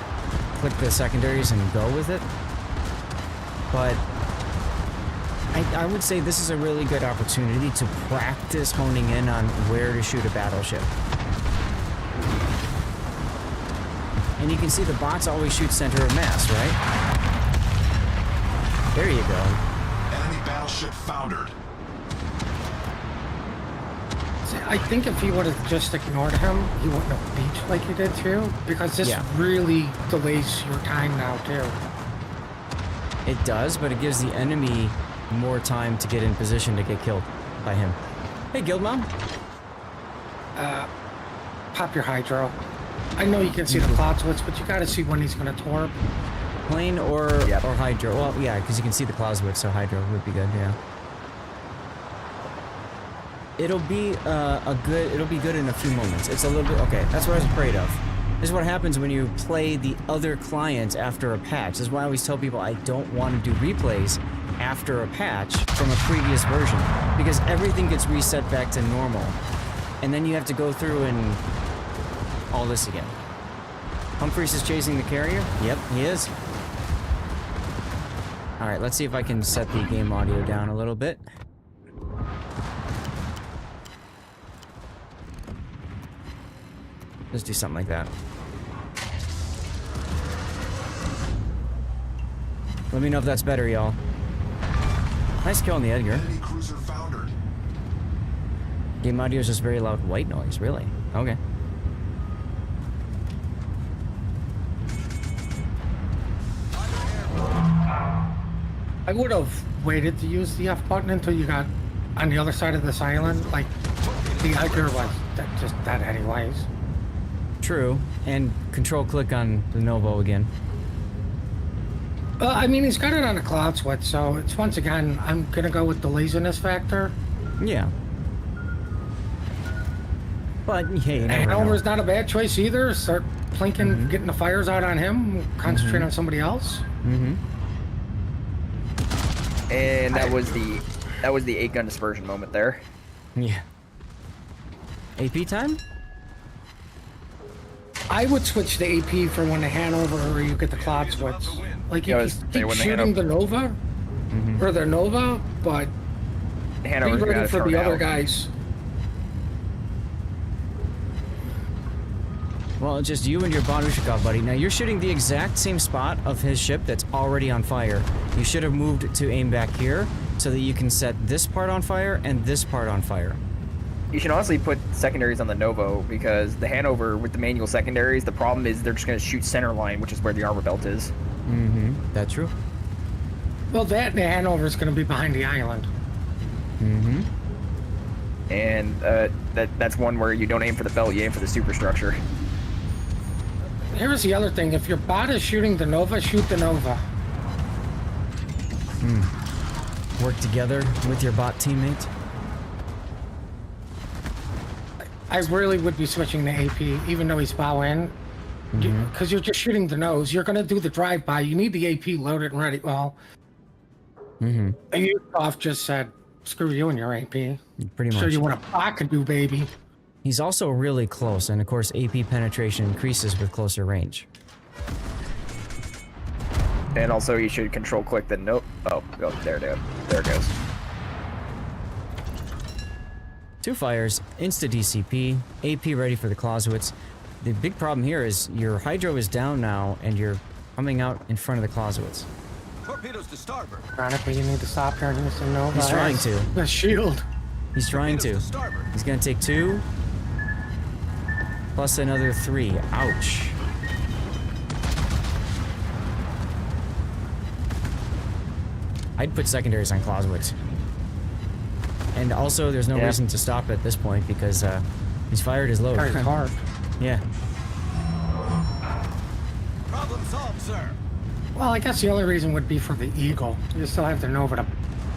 Click the secondaries and go with it. But I would say this is a really good opportunity to practice honing in on where to shoot a battleship. And you can see the bots always shoot center of mass, right? There you go. Enemy battleship foundered. See, I think if he would have just ignored him, he wouldn't have beached like he did too, because this Yeah. really delays your time now too. It does, but it gives the enemy more time to get in position to get killed by him. Hey, Guild Mom. Pop your hydro. I know you can see the Klotzwitz, but you gotta see when he's gonna torp. Plane or Yep. or hydro. Well, yeah, because you can see the Clausewitz, so hydro would be good. Yeah. It'll be It'll be good in a few moments. It's a little bit okay. That's what I was afraid of. This is what happens when you play the other client after a patch. This is why I always tell people I don't want to do replays after a patch from a previous version because everything gets reset back to normal, and then you have to go through and all this again. Humphreys is chasing the carrier? Yep, he is. Alright, let's see if I can set the game audio down a little bit. Let's do something like that. Let me know if that's better, y'all. Nice kill on the Edgar. Enemy cruiser foundered. Game audio is just very loud white noise, really? Okay. I would have waited to use the F button until you got on the other side of this island. Like, the Edgar was just that anyways. True. And control click on the Novo again. I mean, he's got it on a Klotzwitz, so it's once again, I'm gonna go with the laziness factor. Yeah. But, hey, you never know. Hannover's not a bad choice either. Start plinking, getting the fires out on him, concentrate on somebody else. Mm-hmm. And that was the That was the 8-gun dispersion moment there. Yeah. AP time? I would switch to AP for when the Hanover or you get the cloud switch. Like you Yeah, can they keep win the shooting the Nova or the Nova, but Hanover's be ready gotta for turn the other out. guys. Well, it's just you and your Barushikov buddy. Now, you're shooting the exact same spot of his ship that's already on fire. You should have moved to aim back here so that you can set this part on fire and this part on fire. You should honestly put secondaries on the Novo, because the Hanover with the manual secondaries, the problem is they're just going to shoot center line, which is where the armor belt is. Mm-hmm. That's true. Well, that and the Hanover is going to be behind the island. Mm-hmm. And that's one where you don't aim for the belt, you aim for the superstructure. Here's the other thing. If your bot is shooting the Nova, shoot the Nova. Work together with your bot teammate. I really would be switching to AP, even though he's bow in. Because you're just shooting the nose. You're going to do the drive-by. You need the AP loaded and ready. Well, Yukov just said, screw you and your AP. Pretty much. Show you what a bot can do, baby. He's also really close, and of course, AP penetration increases with closer range. And also, you should control click the note. Oh, there it goes. 2 fires, insta DCP, AP ready for the Clausewitz. The big problem here is your Hydro is down now, and you're coming out in front of the Clausewitz. Torpedoes to starboard. Ironically, you need to stop here and use the Nova. He's trying to. The shield. He's trying to. Torpedoes to starboard. He's gonna take 2. Plus another 3. Ouch. I'd put secondaries on Clausewitz. And also, there's no reason to stop at this point because he's fired his load. Very hard. Yeah. Problem solved, sir. Well, I guess the only reason would be for the Eagle. You still have the Nova to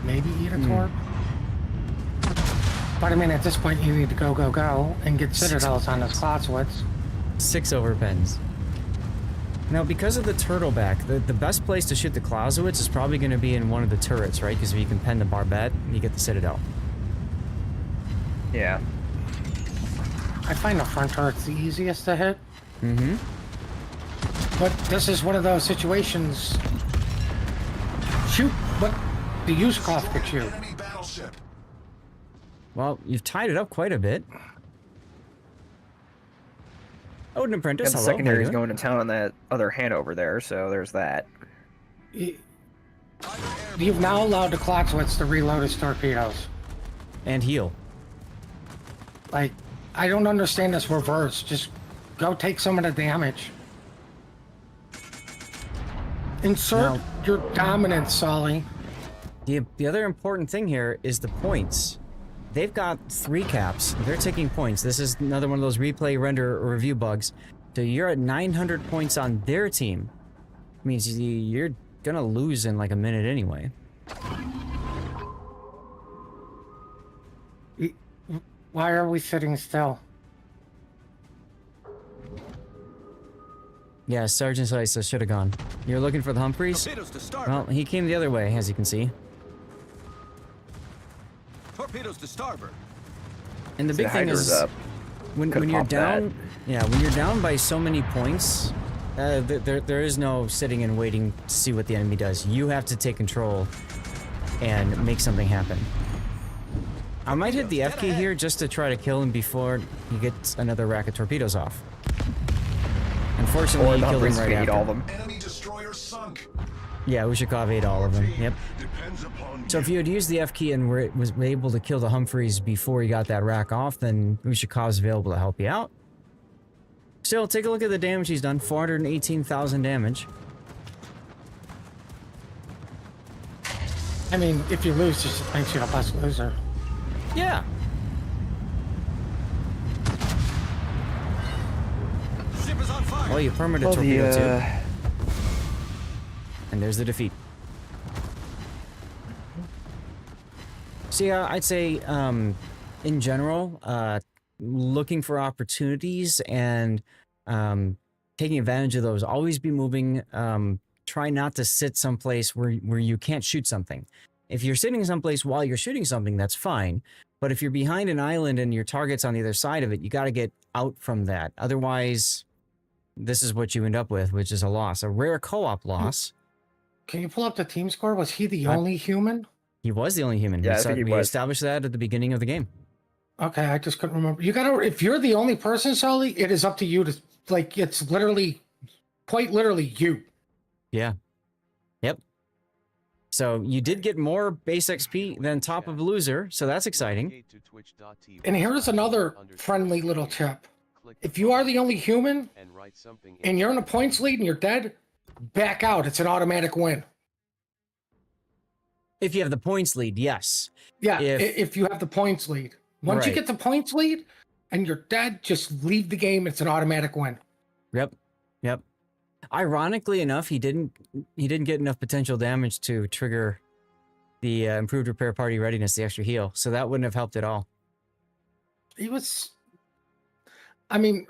maybe eat a torp. But I mean, at this point, you need to go, and get Citadels on this Clausewitz. 6 overpens. Now, because of the turtleback, the best place to shoot the Clausewitz is probably going to be in one of the turrets, right? Because if you can pen the barbette, you get the Citadel. Yeah. I find the front turret's the easiest to hit. Mm-hmm. But this is one of those situations. Shoot what the Yuzkov could shoot. Enemy battleship. Well, you've tied it up quite a bit. Odin Apprentice, Got the hello. secondaries how you doing? going to town on that other Hanover there, so there's that. You've now allowed the Clausewitz to reload his torpedoes. And heal. Like, I don't understand this reverse. Just go take some of the damage. Insert Now- your dominance, Solly. The other important thing here is the points. They've got 3 caps. They're taking points. This is another one of those replay, render, or review bugs. So you're at 900 points on their team. Means you're gonna lose in like a minute anyway. Why are we sitting still? Yeah, Sergeant Slice should have gone. You're looking for the Humphreys? Torpedoes to starboard. Well, he came the other way, as you can see. Torpedoes to starboard. And the The big thing Hydra's is, up. when Could've you're popped that. down, yeah, when you're down by so many points, there is no sitting and waiting to see what the enemy does. You have to take control and make something happen. I might hit the F key here just to try to kill him before he gets another rack of torpedoes off. Unfortunately, Or he the killed him Humphreys right ate after. all of them. Enemy destroyer sunk. Yeah, Ushakov ate all of them. Yep. Depends upon So if you had used the F key and was able to kill the Humphreys before you got that rack off, then Ushakov's available to help you out. Still, take a look at the damage he's done. 418,000 damage. I mean, if you lose, just makes you the best loser. Yeah. ship is on fire. Well, you permanent Well, torpedo too. And there's the defeat. So yeah, I'd say, in general, looking for opportunities and taking advantage of those. Always be moving. Try not to sit someplace where you can't shoot something. If you're sitting someplace while you're shooting something, that's fine. But if you're behind an island and your target's on the other side of it, you got to get out from that. Otherwise, this is what you end up with, which is a loss, a rare co-op loss. Can you pull up the team score? Was he the only human? He was the only human. Yeah, I think he we was. established that at the beginning of the game. Okay, I just couldn't remember. You gotta, if you're the only person, Sully, it is up to you to, like, it's literally, quite literally you. Yeah. Yep. So you did get more base XP than top of loser, so that's exciting. And here's another friendly little tip. If you are the only human and you're in a points lead and you're dead, back out. It's an automatic win. If you have the points lead, yes. Yeah, if you have the points lead. Once you Right. get the points lead and you're dead, just leave the game. It's an automatic win. Yep. Yep. Ironically enough, he didn't get enough potential damage to trigger the improved repair party readiness, the extra heal. So that wouldn't have helped at all. He was, I mean,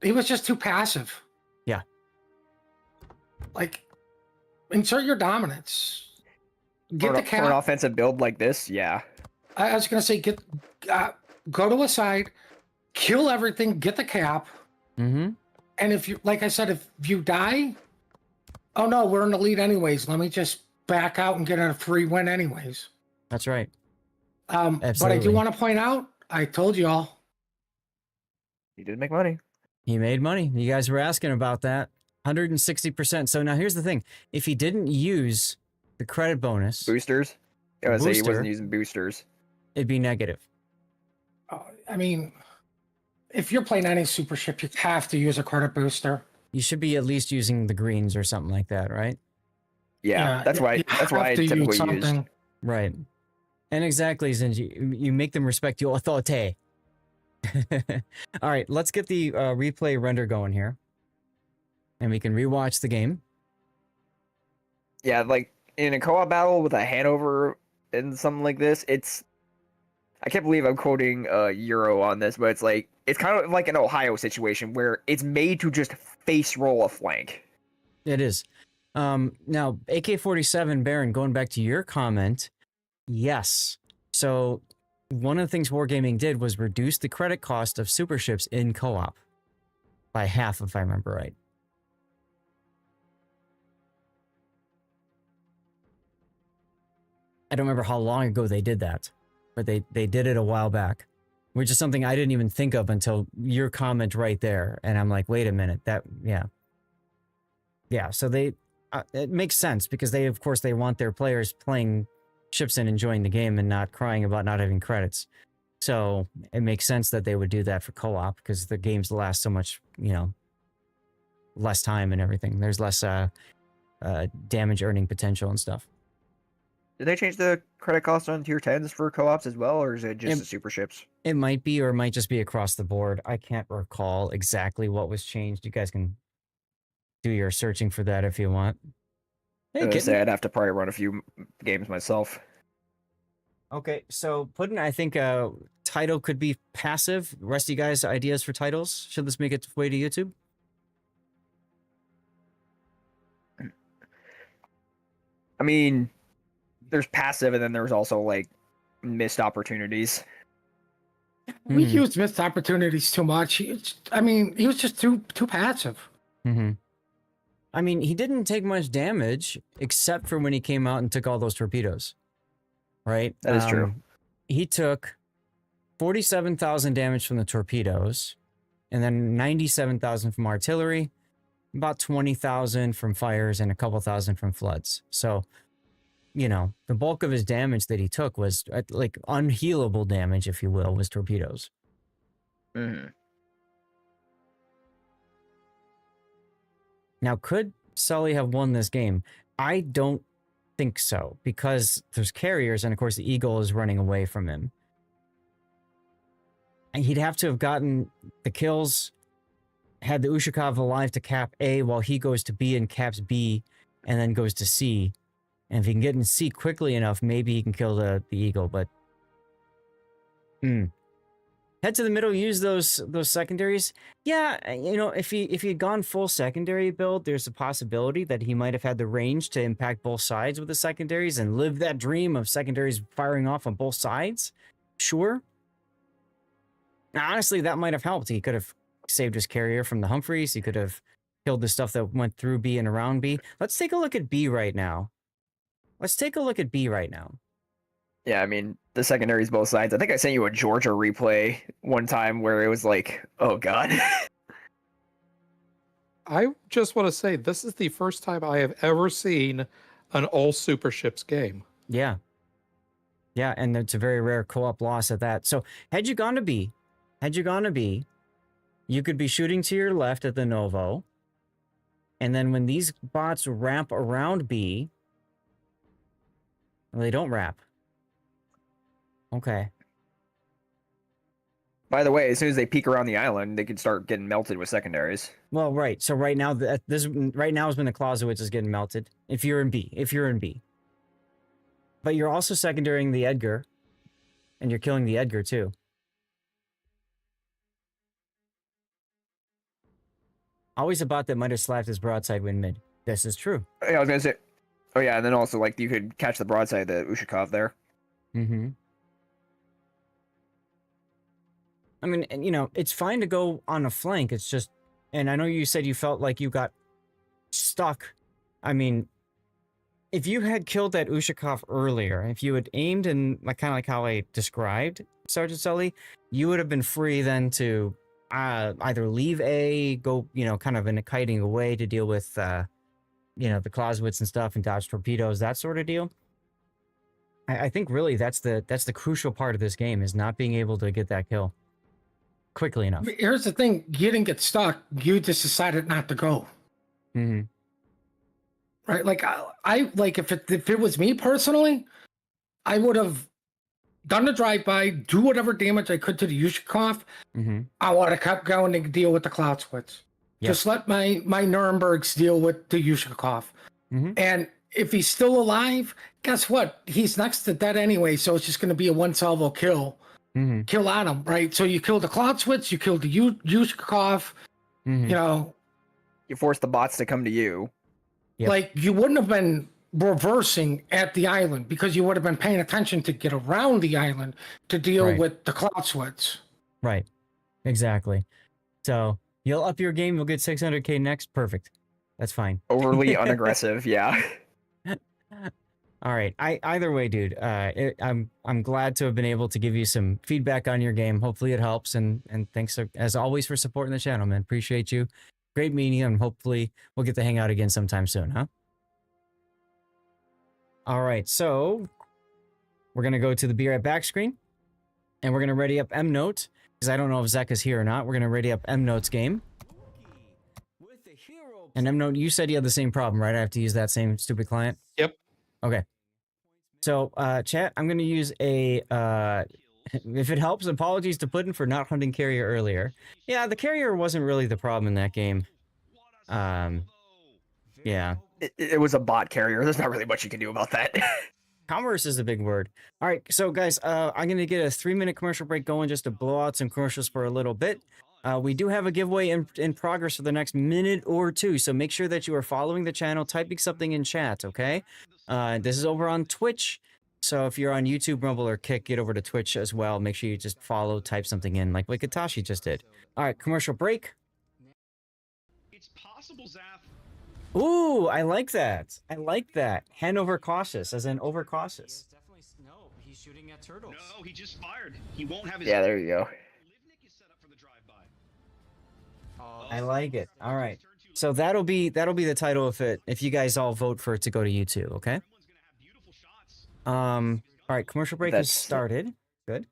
he was just too passive. Yeah. Like, insert your dominance. Get the For an cap. offensive build like this, yeah. I was gonna say, go to a side, kill everything, get the cap, Mm-hmm. and if you, like I said, if you die, oh no, we're in the lead anyways. Let me just back out and get a free win anyways. That's right. But I do Absolutely. want to point out, I told you all, He did make money. He made money. You guys were asking about that. 160%. So now here's the thing. If he didn't use the credit bonus, Boosters. I would say he Booster. wasn't using boosters. it'd be negative. I mean, if you're playing any super ship, you have to use a credit booster. You should be at least using the greens or something like that, right? Yeah, that's why. you That's why I have to use typically used. something. Right. And exactly, since you make them respect your authority. All right, let's get the replay render going here. And we can rewatch the game. Yeah, like in a co-op battle with a Hannover and something like this, it's. I can't believe I'm quoting Euro on this, but it's kind of like an Ohio situation where it's made to just face roll a flank. It is. Now, AK-47, Baron, going back to your comment, yes. So one of the things Wargaming did was reduce the credit cost of super ships in co-op by half, if I remember right. I don't remember how long ago they did that, but they did it a while back, which is something I didn't even think of until your comment right there. And I'm like, wait a minute, yeah. So it makes sense because of course, they want their players playing ships and enjoying the game and not crying about not having credits. So it makes sense that they would do that for co-op because the games last so much, less time and everything. There's less damage earning potential and stuff. Did they change the credit cost on tier 10s for co-ops as well, or is it just the super ships? It might be, or it might just be across the board. I can't recall exactly what was changed. You guys can do your searching for that if you want. Hey, I was gonna say kitten. I'd have to probably run a few games myself. Okay, so Puddin', I think title could be passive. Rest of you guys, ideas for titles? Should this make its way to YouTube? I mean, there's passive, and then there's also like missed opportunities. We Mhm. used missed opportunities too much. He was just too passive. Mm-hmm. I mean, he didn't take much damage except for when he came out and took all those torpedoes. Right? That is true. He took 47,000 damage from the torpedoes, and then 97,000 from artillery, about 20,000 from fires, and a couple thousand from floods. So, the bulk of his damage that he took was like unhealable damage, if you will, was torpedoes. Mm-hmm. Now, could Sully have won this game? I don't think so, because there's carriers, and of course the Eagle is running away from him. And he'd have to have gotten the kills, had the Ushakov alive to cap A while he goes to B and caps B, and then goes to C. And if he can get in C quickly enough, maybe he can kill the Eagle, but... Head to the middle, use those secondaries. Yeah, you know, if he had gone full secondary build, there's a possibility that he might have had the range to impact both sides with the secondaries and live that dream of secondaries firing off on both sides. Sure. Now, honestly, that might have helped. He could have saved his carrier from the Humphreys. He could have killed the stuff that went through B and around B. Let's take a look at B right now. Yeah, I mean, the secondaries both sides. I think I sent you a Georgia replay one time where it was like, oh god. I just want to say this is the first time I have ever seen an all super ships game. Yeah. Yeah, and it's a very rare co-op loss at that. So had you gone to B, you could be shooting to your left at the Novo. And then when these bots wrap around B, well, they don't wrap. Okay. By the way, as soon as they peek around the island, they could start getting melted with secondaries. Well, right. So right now, right now is when the Clausewitz is getting melted. If you're in B. But you're also secondarying the Edgar. And you're killing the Edgar, too. Always a bot that might have slapped his broadside when mid. This is true. Yeah, I was gonna say. Oh yeah, and then also like you could catch the broadside of the Ushakov there. Mm-hmm. I mean, and, you know, it's fine to go on a flank. It's just, and I know you said you felt like you got stuck. I mean, if you had killed that Ushakov earlier, if you had aimed and like kind of like how I described Sergeant Sully, you would have been free then to either leave A, go, you know, kind of in a kiting away to deal with, you know, the Clausewitz and stuff and dodge torpedoes, that sort of deal. I think really that's the crucial part of this game is not being able to get that kill quickly enough. Here's the thing: you didn't get stuck. You just decided not to go. Mm-hmm. Right? Like I like if it was me personally, I would have done the drive-by, do whatever damage I could to the Yushikov. Mm-hmm. I would have kept going to deal with the Clausewitz. Yep. Just let my Nurembergs deal with the Yushikov. Mm-hmm. And if he's still alive, guess what? He's next to dead anyway, so it's just going to be a one salvo kill. Mm-hmm. Kill on him, right? So you kill the Clausewitz, you kill the Yushikov, Mm-hmm. you know. You force the bots to come to you. Yep. Like, you wouldn't have been reversing at the island because you would have been paying attention to get around the island to deal Right. with the Clausewitz. Right. Exactly. So you'll up your game, you'll get 600k next. Perfect. That's fine. Overly unaggressive, yeah. All right. Either way, dude. I'm glad to have been able to give you some feedback on your game. Hopefully it helps. And thanks as always for supporting the channel, man. Appreciate you. Great meeting you, and hopefully we'll get to hang out again sometime soon, huh? All right. So we're gonna go to the Be Right Back screen, and we're gonna ready up M Note because I don't know if Zek is here or not. We're gonna ready up M Note's game. And M Note, you said you had the same problem, right? I have to use that same stupid client. Yep. Okay. So, chat, I'm going to use a, if it helps, apologies to Puddin for not hunting carrier earlier. Yeah, the carrier wasn't really the problem in that game. Yeah. It was a bot carrier. There's not really much you can do about that. Commerce is a big word. All right, so guys, I'm going to get a 3-minute commercial break going just to blow out some commercials for a little bit. We do have a giveaway in progress for the next minute or two, so make sure that you are following the channel, typing something in chat, okay? This is over on Twitch, so if you're on YouTube, Rumble, or Kick, get over to Twitch as well. Make sure you just follow, type something in, like what Katashi just did. All right, commercial break. It's possible, Zaf. Ooh, I like that. I like that. Hannover cautious, as in overcautious. Definitely no. He's shooting at turtles. No, he just fired. He won't have his. Yeah, there you go. Livnik is set up for the drive-by. I like it. All right. So that'll be the title if you guys all vote for it to go to YouTube, okay? Everyone's gonna have beautiful shots. All right, commercial break has That's- started. Good.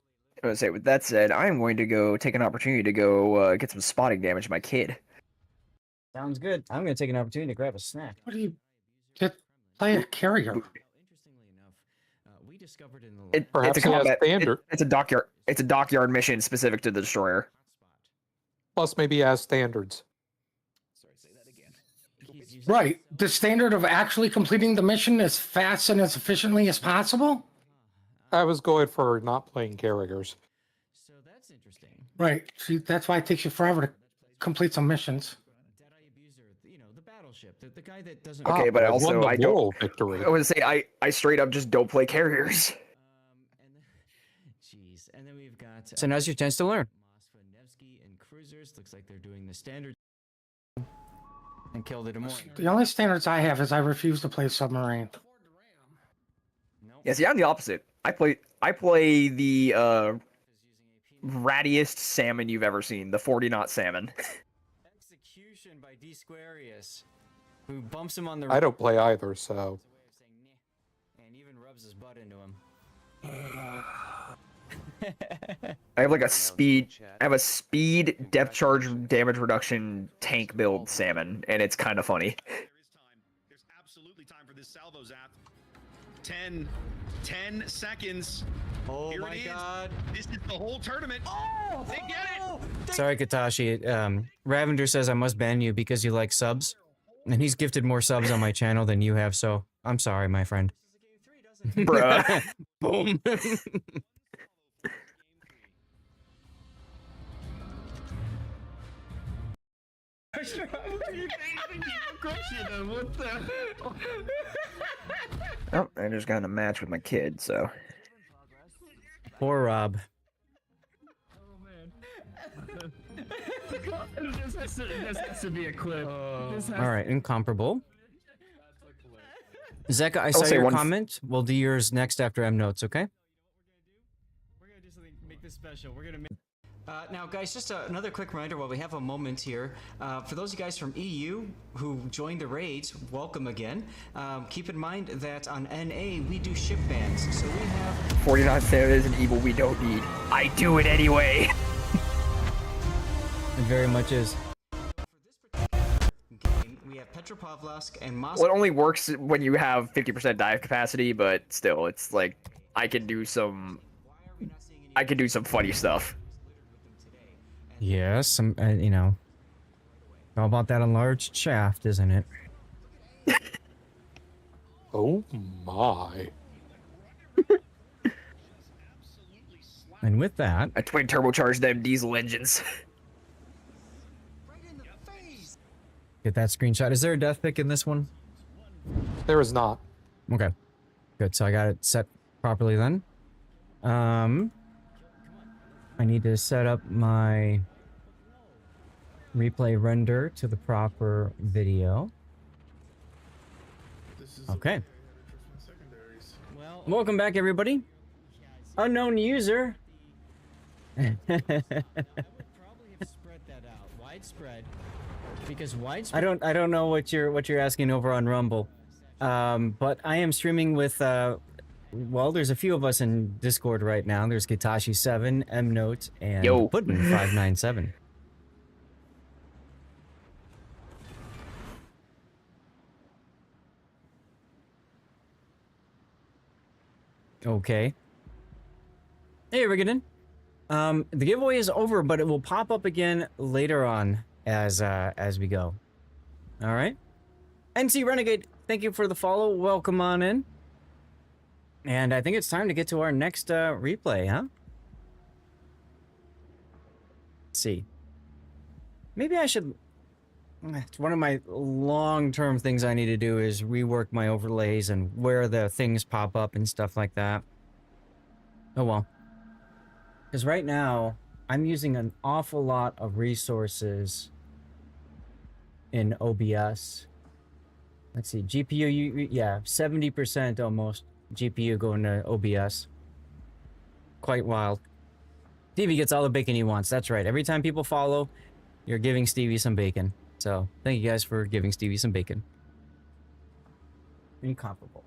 I would say, with that said, I'm going to go take an opportunity to go get some spotting damage to my kid. Sounds good. I'm going to take an opportunity to grab a snack. What do you get? Play a carrier. Interestingly enough, we discovered in the Perhaps It's a he has combat. standard. It's a dockyard. It's a dockyard mission specific to the destroyer. Plus, maybe as standards. Sorry, say that again. Right. The standard of actually completing the mission as fast and as efficiently as possible? I was going for not playing carriers. So that's interesting. Right. See, that's why it takes you forever to complete some missions. Deadeye Abuser, you know, the battleship, the guy that doesn't. Okay, but I won also the I don't. moral victory. I would say I straight up just don't play carriers. And jeez, and then we've got. So now's your chance to learn. Moskva, Nevsky, and cruisers. Looks like they're doing the standard. And killed it a morning. The only standards I have is I refuse to play submarine. Nope. Yeah, see, I'm the opposite. I play the rattiest salmon you've ever seen, the 40-knot salmon. Execution by D Squarius, who bumps him on the. I don't play either, so. It's a way of saying "Nyeh," and even rubs his butt into him. I have like a speed depth charge damage reduction tank build salmon, and it's kind of funny. There is time. There's absolutely time for this salvo zap. 10 seconds. Oh Here my it is. god. This is the whole tournament. Oh, they get it. Sorry, Katashi. Ravender says I must ban you because you like subs. And he's gifted more subs on my channel than you have, so I'm sorry, my friend. Bruh. Boom. Oh, I just got in a match with my kid, so. Poor Rob. This has to be a clip. All right, Incomparable. Zeka, I I'll saw say your one- comment. We'll do yours next after M notes, okay? We're gonna do something, make this special. We're gonna make. Now, guys, just another quick reminder while we have a moment here. For those of you guys from EU who joined the raids, welcome again. Keep in mind that on NA we do ship bans, so we have 40-knot salmon is an evil we don't need. I do it anyway. It very much is. game. We have Petropavlovsk and Well, Moscow. it only works when you have 50% dive capacity, but still, it's like I can do some funny stuff. Yes, you know. All about that enlarged shaft, isn't it? Oh my. And with that, I twin turbocharged them diesel engines. get that screenshot. Is there a death pick in this one? There is not. Okay. Good, so I got it set properly then. I need to set up my replay render to the proper video. Okay. Well, Welcome back, everybody. Unknown user. I would probably have spread that out, widespread, because widespread. I don't know what you're asking over on Rumble, but I am streaming with well, there's a few of us in Discord right now. There's Gitashi7, Mnote, and Yo. Puddin597. Okay. Hey, Rigadin. The giveaway is over, but it will pop up again later on as we go. All right. NC Renegade, thank you for the follow. Welcome on in. And I think it's time to get to our next replay, huh? Let's see. Maybe I should. It's one of my long-term things I need to do is rework my overlays and where the things pop up and stuff like that. Oh well. Because right now, I'm using an awful lot of resources in OBS. Let's see, GPU, yeah, 70% almost GPU going to OBS. Quite wild. Stevie gets all the bacon he wants, that's right. Every time people follow, you're giving Stevie some bacon. So, thank you guys for giving Stevie some bacon. Incomparable.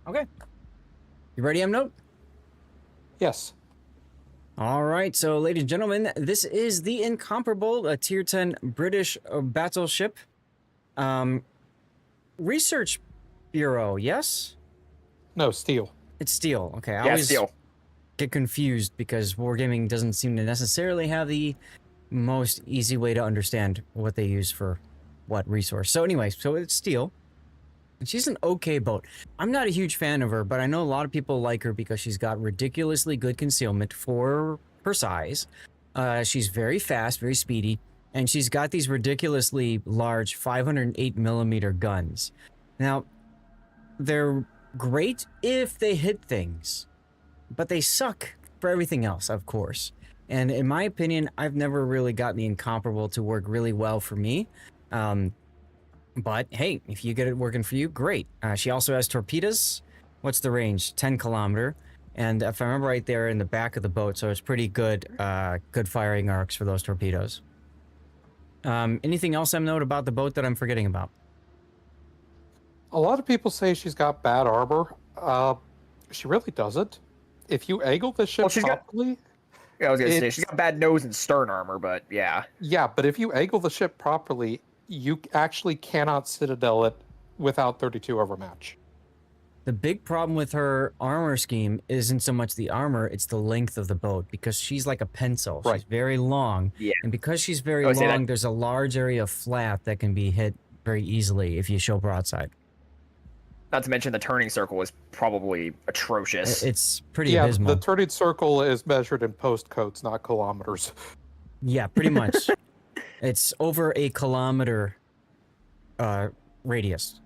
Okay. You ready, M-Note? Yes. All right, so ladies and gentlemen, this is the Incomparable, a tier 10 British battleship. Research Bureau, yes? No, steel. It's steel. Okay, I Yeah, always steel. get confused because Wargaming doesn't seem to necessarily have the most easy way to understand what they use for what resource. So anyway, so it's steel. She's an okay boat. I'm not a huge fan of her, but I know a lot of people like her because she's got ridiculously good concealment for her size. She's very fast, very speedy, and she's got these ridiculously large 508 millimeter guns. Now, they're great if they hit things, but they suck for everything else, of course. And in my opinion, I've never really gotten the Incomparable to work really well for me. But hey, if you get it working for you, great. She also has torpedoes. What's the range? 10 kilometer. And if I remember right, there in the back of the boat, so it's pretty good, good firing arcs for those torpedoes. Anything else I note about the boat that I'm forgetting about? A lot of people say she's got bad armor. She really doesn't. If you angle the ship properly... I was gonna say, she's got bad nose and stern armor, but yeah. Yeah, but if you angle the ship properly, you actually cannot citadel it without 32 overmatch. The big problem with her armor scheme isn't so much the armor, it's the length of the boat, because she's like a pencil. Right. She's very long. Yeah. And because she's very long, there's a large area of flat that can be hit very easily if you show broadside. Not to mention the turning circle is probably atrocious. It's pretty abysmal. The turning circle is measured in postcodes, not kilometers. Yeah, pretty much. It's over a kilometer radius.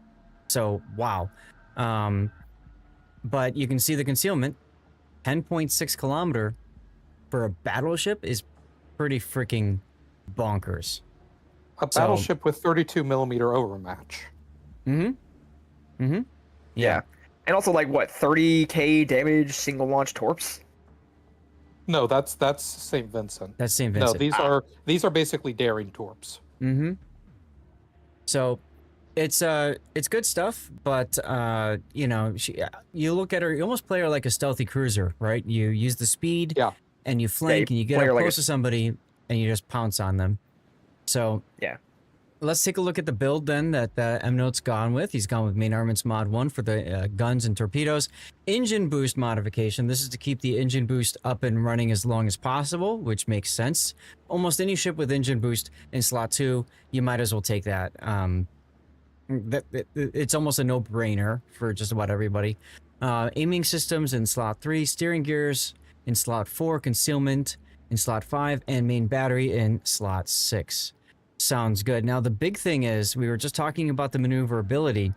So, wow. But you can see the concealment. 10.6 kilometer for a battleship is pretty freaking bonkers. A battleship with 32 millimeter overmatch. Yeah. And also, like, what, 30k damage single launch torps? No, that's St. Vincent. That's St. Vincent. No, these are basically daring torps. So it's good stuff, but you know, you look at her, you almost play her like a stealthy cruiser, right? You use the speed, and you flank, and you get up close to somebody, and you just pounce on them. So yeah, let's take a look at the build then that M-Note's gone with. He's gone with main armaments mod 1 for the guns and torpedoes. Engine boost modification. This is to keep the engine boost up and running as long as possible, which makes sense. Almost any ship with engine boost in slot 2, you might as well take that. It's almost a no-brainer for just about everybody. Aiming systems in slot 3, steering gears in slot 4, concealment in slot 5, and main battery in slot 6. Sounds good. Now, the big thing is, we were just talking about the maneuverability,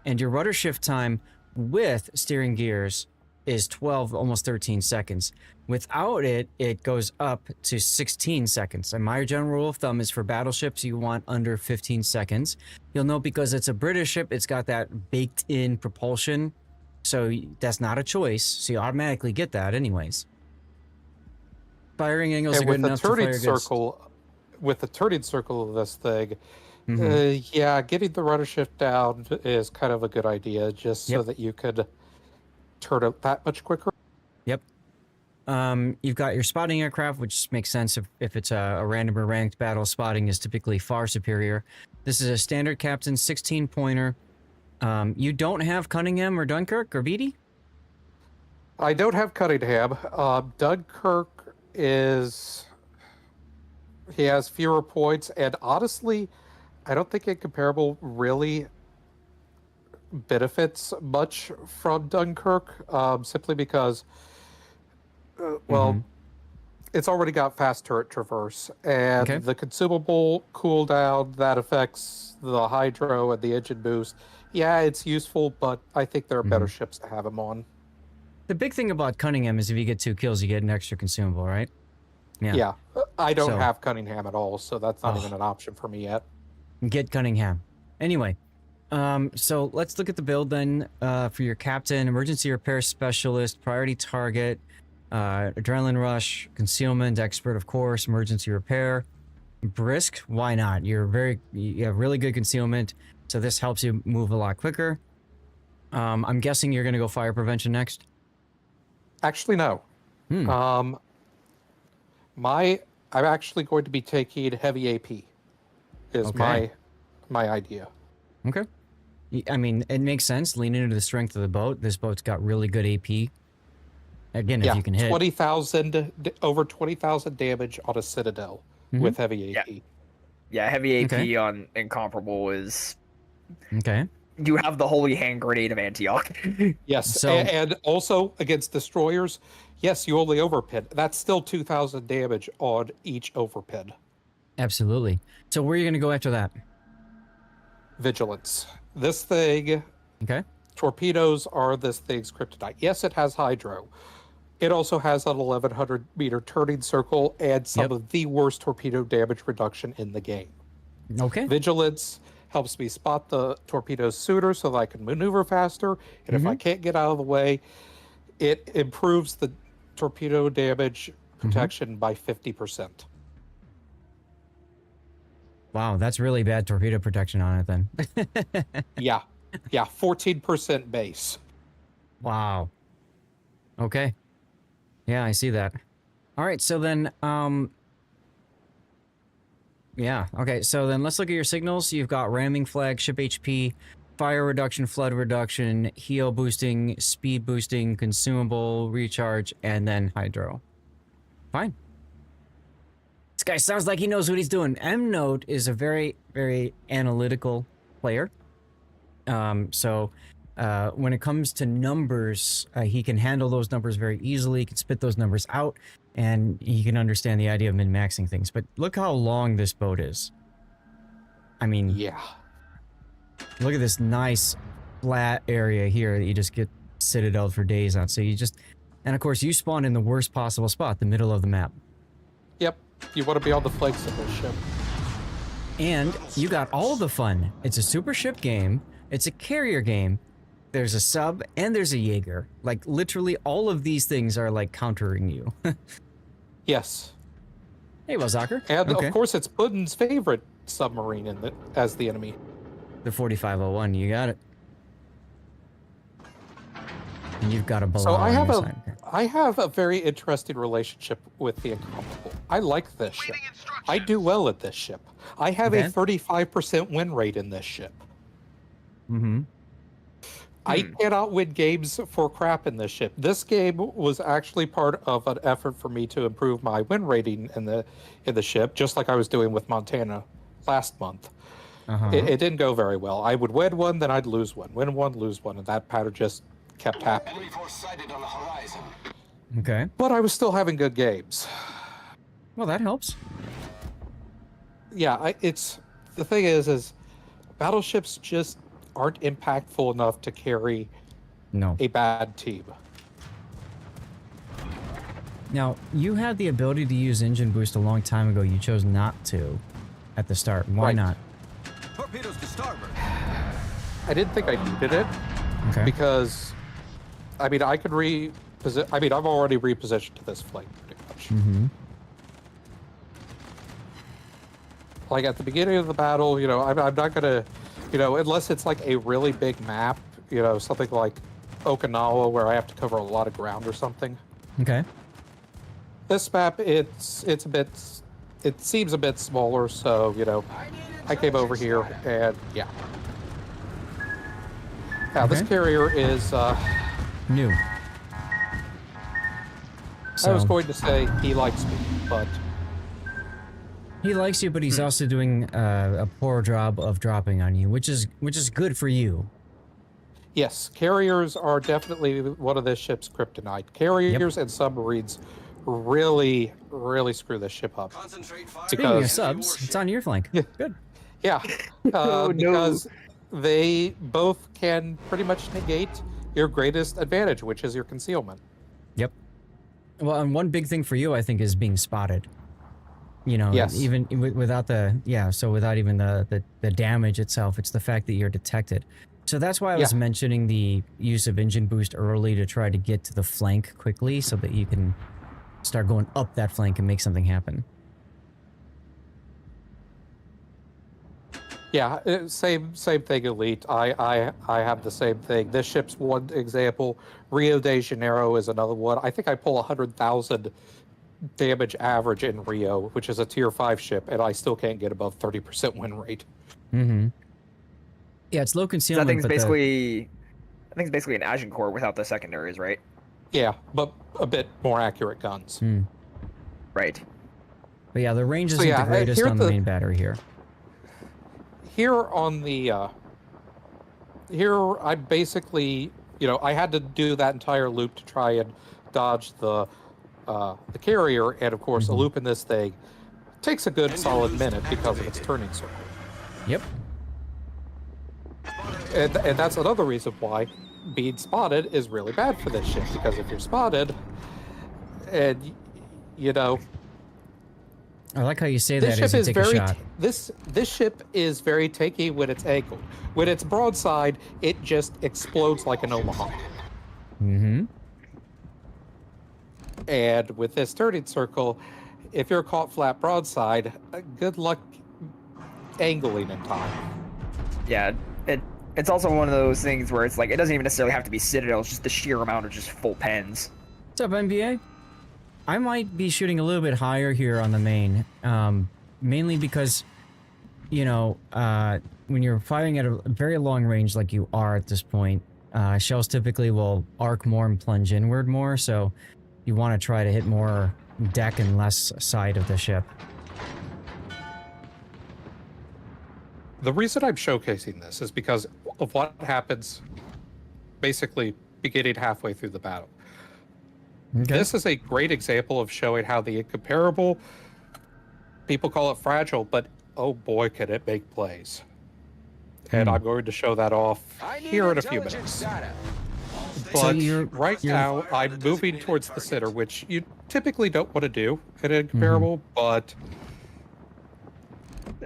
and your rudder shift time with steering gears is 12, almost 13 seconds. Without it, it goes up to 16 seconds. And my general rule of thumb is for battleships, you want under 15 seconds. You'll note because it's a British ship, it's got that baked-in propulsion, so that's not a choice, so you automatically get that anyways. Firing angles are good enough to fire goods. With the turning circle of this thing, yeah, getting the rudder shift down is kind of a good idea, just so that you could turn it that much quicker. Yep. You've got your spotting aircraft, which makes sense if it's a random or ranked battle. Spotting is typically far superior. This is a standard captain 16-pointer. You don't have Cunningham or Dunkirk or Beatty? I don't have Cunningham. Dunkirk is... He has fewer points, and honestly, I don't think Incomparable really benefits much from Dunkirk, simply because, it's already got fast turret traverse, and the consumable cooldown that affects the hydro and the engine boost. Yeah, it's useful, but I think there are better ships to have him on. The big thing about Cunningham is if you get 2 kills, you get an extra consumable, right? Yeah, I don't have Cunningham at all, so that's not even an option for me yet. Get Cunningham. Anyway, so let's look at the build then for your captain, emergency repair specialist, priority target, adrenaline rush, concealment expert, of course, emergency repair, brisk. Why not? You have really good concealment, so this helps you move a lot quicker. I'm guessing you're going to go fire prevention next. Actually, no. I'm actually going to be taking heavy AP. Is my idea. Okay. I mean, it makes sense. Lean into the strength of the boat. This boat's got really good AP. Again, if you can hit 20,000 over 20,000 damage on a citadel with heavy AP. Yeah, heavy AP on Incomparable is you have the holy hand grenade of Antioch. Yes, So- and also against destroyers, yes, you only overpin. That's still 2,000 damage on each overpin. Absolutely. So where are you going to go after that? Vigilance. This thing, Okay. torpedoes are this thing's kryptonite. Yes, it has hydro. It also has an 1,100 meter turning circle and some Yep. of the worst torpedo damage reduction in the game. Okay. Vigilance helps me spot the torpedoes sooner so that I can maneuver faster. And if I can't get out of the way, it improves the torpedo damage protection by 50%. Wow, that's really bad torpedo protection on it then. Yeah. Yeah, 14% base. Wow. Okay. Yeah, I see that. All right, so then, yeah, okay, so then let's look at your signals. You've got ramming flag, ship HP, fire reduction, flood reduction, heal boosting, speed boosting, consumable, recharge, and then hydro. Fine. This guy sounds like he knows what he's doing. M-Note is a very, very analytical player. So when it comes to numbers, he can handle those numbers very easily. He can spit those numbers out, and he can understand the idea of min-maxing things. But look how long this boat is. I mean, Yeah. look at this nice flat area here that you just get citadel for days on. So you just, and of course you spawn in the worst possible spot, the middle of the map. Yep. You want to be on the flanks of this ship. And you got all the fun. It's a super ship game. It's a carrier game. There's a sub and there's a Jaeger. Like literally all of these things are like countering you. Yes. Hey, Wazaker. And Okay. of course, it's Putin's favorite submarine as the enemy. The 4501, you got it. And you've got a ball So on I have your a side. I have a very interesting relationship with the Incomparable. I like this ship. I do well at this ship. I have Okay. a 35% win rate in this ship. Mm-hmm. I cannot win games for crap in this ship. This game was actually part of an effort for me to improve my win rating in the ship, just like I was doing with Montana last month. Uh-huh. It didn't go very well. I would win one, then I'd lose one. Win one, lose one, and that pattern just kept happening. Enemy force sighted on the horizon. Okay. But I was still having good games. Well, that helps. Yeah, it's the thing is battleships just aren't impactful enough to carry No. a bad team. Now, you had the ability to use engine boost a long time ago. You chose not to at the start. Why Right. not? Torpedoes to starboard. I didn't think I needed it Okay. because, I mean, I could reposition. I mean, I've already repositioned to this flank pretty much. Mm-hmm. Like at the beginning of the battle, you know, I'm not gonna, you know, unless it's like a really big map, you know, something like Okinawa where I have to cover a lot of ground or something. Okay. This map, it seems a bit smaller, so you know, I came over here and yeah. Now this Okay. carrier is. New. I was going to say he likes me, but He likes you, but he's also doing a poor job of dropping on you, which is good for you. yes, carriers are definitely one of this ship's kryptonite. Carriers and submarines really screw this ship up. Concentrate fire. Speaking of Because- subs, it's on your flank. Yeah. Good. Yeah, Oh, no. because they both can pretty much negate your greatest advantage, which is your concealment. Yep. Well, and one big thing for you, I think, is being spotted. You know, Yes. even without without even the damage itself, it's the fact that you're detected. So that's why I was Yeah. mentioning the use of engine boost early to try to get to the flank quickly so that you can start going up that flank and make something happen. Yeah, same thing, Elite. I have the same thing. This ship's one example. Rio de Janeiro is another one. I think I pull 100,000 damage average in Rio, which is a tier 5 ship, and I still can't get above 30% win rate. Mm-hmm. Yeah, it's low So concealment. that thing's but basically, I think it's basically an Agincourt without the secondaries, right? Yeah, but a bit more accurate guns. Right. But yeah, the range So isn't yeah, the greatest here on the the- main battery here. Here on the here I basically, I had to do that entire loop to try and dodge the carrier, and of course, a loop in this thing takes a good solid minute because of its turning circle. Yep. And that's another reason why being spotted is really bad for this ship, because if you're spotted, and I like how you say this that ship as you is take very a shot. this ship is very tanky when it's angled. When it's broadside, it just explodes like an Omaha. Mm-hmm. And with this turning circle, if you're caught flat broadside, good luck angling in time. Yeah, it's also one of those things where it's like, it doesn't even necessarily have to be Citadel, it's just the sheer amount of just full pens. What's up, NBA? I might be shooting a little bit higher here on the main, mainly because, when you're firing at a very long range like you are at this point, shells typically will arc more and plunge inward more, so you want to try to hit more deck and less side of the ship. The reason I'm showcasing this is because of what happens basically beginning halfway through the battle. Okay. This is a great example of showing how the Incomparable, people call it fragile, but oh boy, can it make plays. And I'm going to show that off here in a few minutes. But right now, I'm moving towards the center, which you typically don't want to do in an Incomparable, but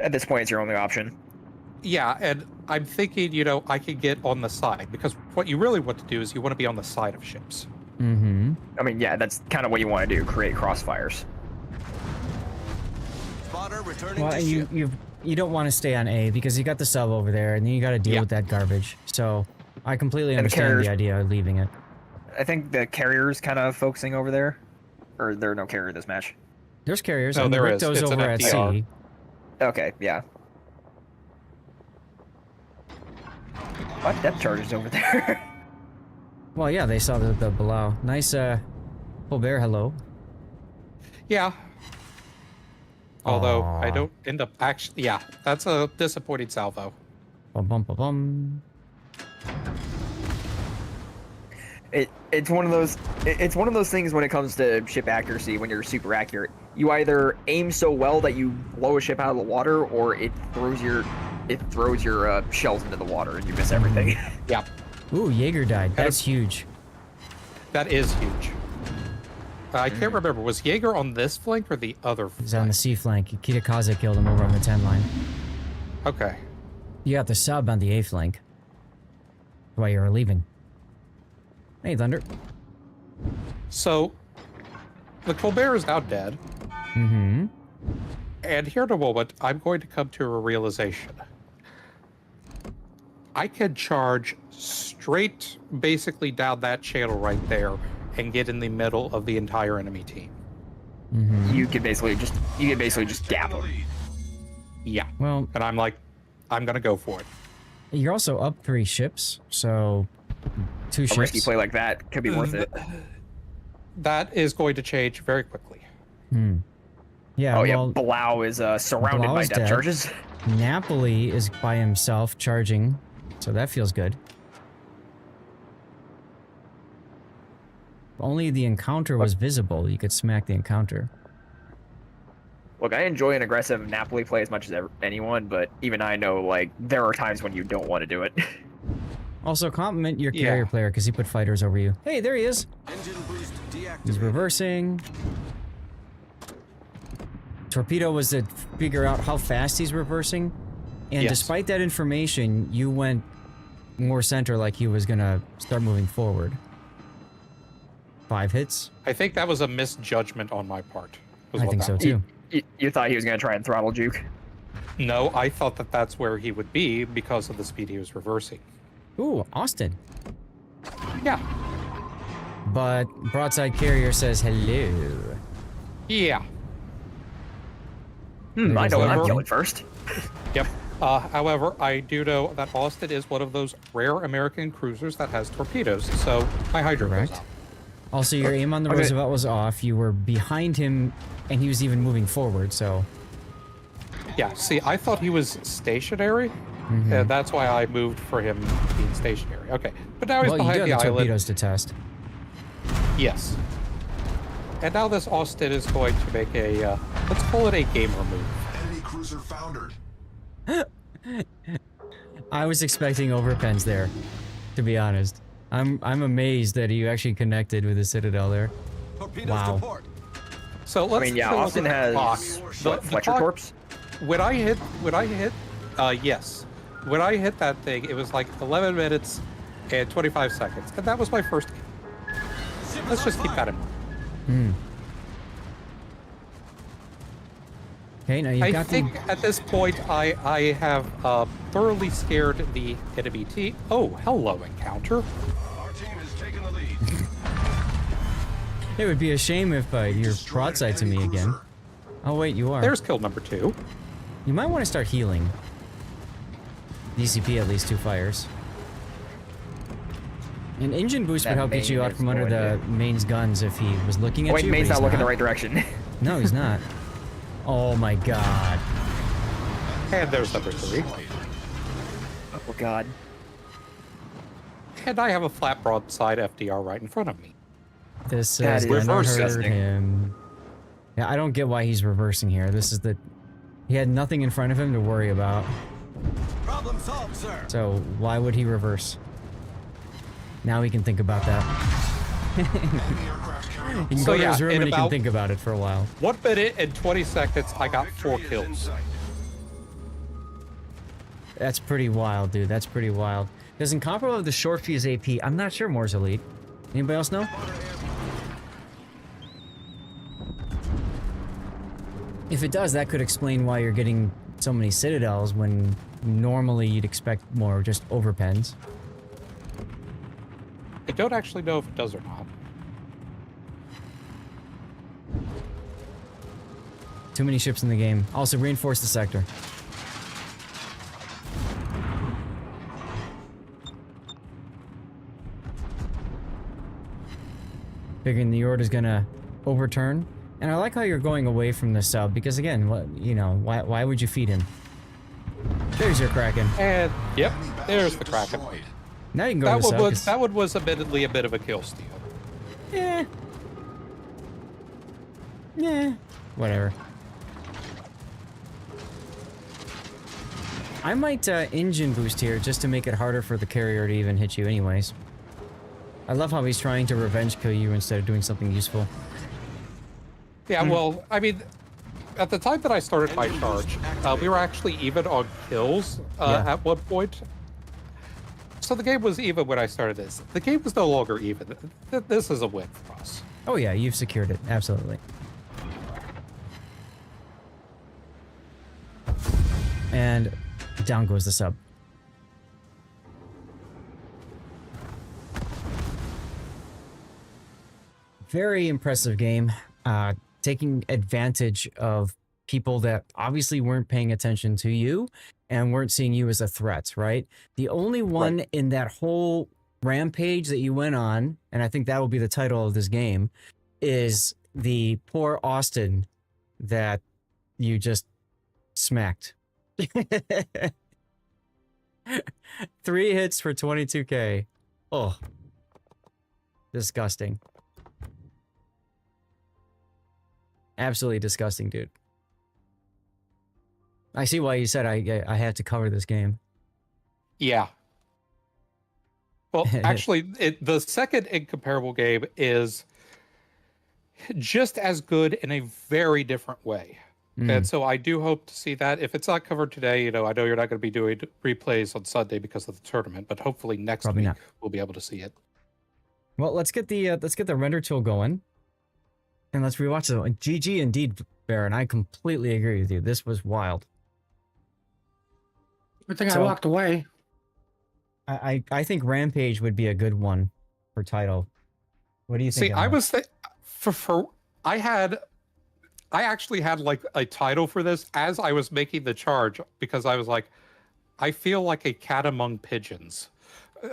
at this point, it's your only option. Yeah, and I'm thinking, I could get on the side, because what you really want to do is you want to be on the side of ships. Mm-hmm. I mean, yeah, that's kind of what you want to do, create crossfires. Spotter returning well, to and you don't want to stay on A, because you got the sub over there, and then you got to deal with that garbage. So I completely understand the idea of leaving it. I think the carrier's kind of focusing over there. Or there are no carrier this match. There's carriers. No, and there the is. Ricto's It's over an at FDR. C. Okay, yeah. What depth charges over there? Well, yeah, they saw the below. Nice, Colbert, hello. Yeah. Although, Aww. I don't end up actually... Yeah, that's a disappointing salvo. Bum. It's one of those things when it comes to ship accuracy. When you're super accurate, you either aim so well that you blow a ship out of the water, or it throws your shells into the water and you miss everything. Yeah. Ooh, Jaeger died. That's huge. That is huge. I can't remember. Was Jaeger on this flank or the other flank? He's on the C flank. Kitakaze killed him over on the 10 line. Okay. You got the sub on the A flank. While you were leaving. Hey, Thunder. So, the Colbert is now dead. Mm-hmm. And here in a moment, I'm going to come to a realization. I can charge straight, basically down that channel right there, and get in the middle of the entire enemy team. Mm-hmm. You can basically just gap them. Yeah. Well, and I'm like, I'm gonna go for it. You're also up 3 ships, so 2 ships. A risky play like that could be worth it. That is going to change very quickly. Yeah. Oh well, yeah, Blau is surrounded by depth charges. Napoli is by himself charging, so that feels good. If only the encounter was visible, you could smack the encounter. Look, I enjoy an aggressive Napoli play as much as anyone, but even I know, like, there are times when you don't want to do it. Also, compliment your carrier player, because he put fighters over you. Hey, there he is! Engine boost deactivated. He's reversing. Torpedo was to figure out how fast he's reversing. And despite that information, you went more center like he was gonna start moving forward. 5 hits? I think that was a misjudgment on my part. I think so too. You thought he was going to try and throttle juke? No, I thought that that's where he would be because of the speed he was reversing. Ooh, Austin. Yeah. But broadside carrier says hello. Yeah. I know I'm killing first. Yep. However, I do know that Austin is one of those rare American cruisers that has torpedoes, so my hydro goes up. Also, your aim on the Roosevelt was off. You were behind him, and he was even moving forward, so... Yeah, see, I thought he was stationary, And that's why I moved for him being stationary. Okay, but now he's Well, you do behind have the the island. torpedoes to test. Yes. And now this Austin is going to make a, let's call it a gamer move. Enemy cruiser foundered. I was expecting overpens there, to be honest. I'm amazed that you actually connected with the Citadel there. Torpedoes Wow. to port. So let's. I mean, yeah, show Austin the has clock. what, The Fletcher clock- Corpse? When I hit, yes. When I hit that thing, it was like 11 minutes and 25 seconds, and that was my first kill. Let's just keep that in mind. Okay, now you've I got think at this point I have thoroughly scared the enemy team. Oh, hello, encounter. Our team has taken the lead. It would be a shame if you're broadside to me again. Oh wait, you are. There's kill number 2. You might want to start healing. DCP at least 2 fires. An engine boost would That help get you main out is from under going the to- main's guns if he was looking at Wait, you. Main's but not he's looking the right direction. No, he's not. Oh my god. And there's number 3. Oh god. And I have a flat broadside FDR right in front of me. This That is is gonna hurt disgusting. him. Yeah, I don't get why he's reversing here. This is the... He had nothing in front of him to worry about. Problem solved, sir. So why would he reverse? Now he can think about that. Enemy aircraft carrier. He can So go to yeah, his room in and he can about- think about it for a while. 1 minute and 20 seconds, I got 4 Victory is in kills. sight. That's pretty wild, dude. That's pretty wild. Does Incomparable have the short fuse AP? I'm not sure Moore's Elite. Anybody else know? If it does, that could explain why you're getting so many Citadels when normally you'd expect more just overpens. I don't actually know if it does or not. Too many ships in the game. Also, reinforce the sector. Figuring the order's gonna overturn. And I like how you're going away from the sub, because again, what, you know, why would you feed him? There's your Kraken. And, yep, Enemy there's battleship the Kraken. destroyed. Now you can go That to the one sub. was 'cause- that one was admittedly a bit of a kill steal. Yeah. Yeah. Whatever. I might engine boost here just to make it harder for the carrier to even hit you anyways. I love how he's trying to revenge kill you instead of doing something useful. Yeah, well, I mean, at the time that I started my charge, we were actually even on kills Yeah. at one point. So the game was even when I started this. The game was no longer even. This is a win for us. Oh yeah, you've secured it. Absolutely. And down goes the sub. Very impressive game. Taking advantage of people that obviously weren't paying attention to you and weren't seeing you as a threat, right? The only one in that whole rampage that you went on, and I think that will be the title of this game, is the poor Austin that you just smacked. 3 hits for 22k. Oh. Disgusting. Absolutely disgusting, dude. I see why you said I had to cover this game. Yeah. Well, actually, the second Incomparable game is just as good in a very different way. And so I do hope to see that. If it's not covered today, you know, I know you're not going to be doing replays on Sunday because of the tournament, but hopefully next Probably week not. we'll be able to see it. Well, let's get the render tool going, and let's rewatch it. And GG indeed, Baron. I completely agree with you. This was wild. Good thing So- I walked away. I think Rampage would be a good one for title. What do you think? See, I Emma? was I actually had like a title for this as I was making the charge because I was like, I feel like a cat among pigeons.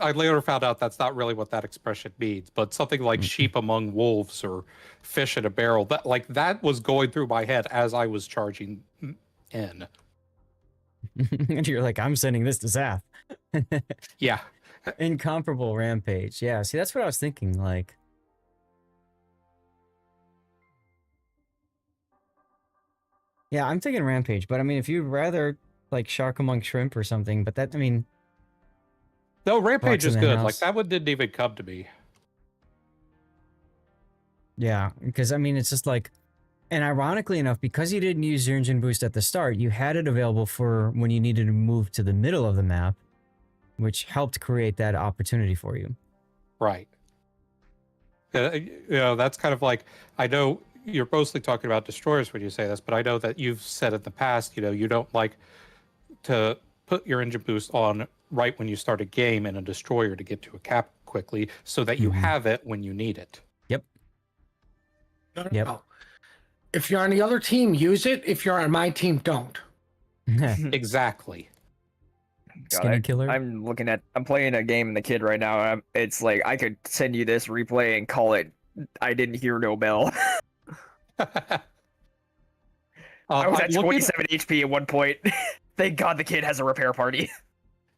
I later found out that's not really what that expression means, but something like sheep among wolves or fish in a barrel. That was going through my head as I was charging in. And you're like, I'm sending this to Zath. Yeah. Incomparable Rampage. Yeah, see, that's what I was thinking. Like, yeah, I'm thinking Rampage, but I mean, if you'd rather like Shark Among Shrimp or something, but that, I mean, No, Rampage Fox in is the good. House. Like, that one didn't even come to me. yeah, because I mean, it's just like, and ironically enough, because you didn't use your engine boost at the start, you had it available for when you needed to move to the middle of the map, which helped create that opportunity for you. Right. You know, that's kind of like, I know you're mostly talking about destroyers when you say this, but I know that you've said in the past, you know, you don't like to put your engine boost on right when you start a game in a destroyer to get to a cap quickly so that you have it when you need it. Yep. Yep. No. If you're on the other team, use it. If you're on my team, don't. Exactly. God, Skinny killer. I'm playing a game in the kid right now. And it's like I could send you this replay and call it. I didn't hear no bell. I was at 27 HP at one point. Thank God the kid has a repair party.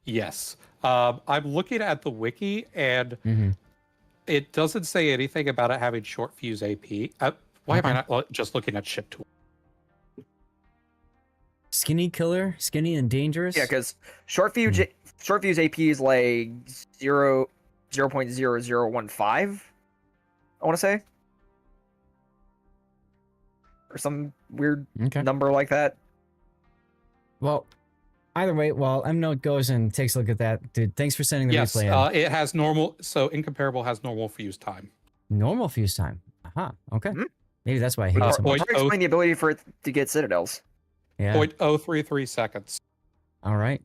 Yes. I'm looking at the wiki, and it doesn't say anything about it having short fuse AP. Why am I not just looking at ship tool? Skinny killer, skinny and dangerous. Yeah, because short fuse AP is like 0.0015. I want to say, or some weird number like that. Well, either way, while MNote goes and takes a look at that, dude, thanks for sending the replay in. Yes, it has normal. So Incomparable has normal fuse time. Normal fuse time. Aha. Okay. Maybe that's why I hate it so much. I'll explain the ability for it to get citadels. Yeah. 0.033 seconds. All right.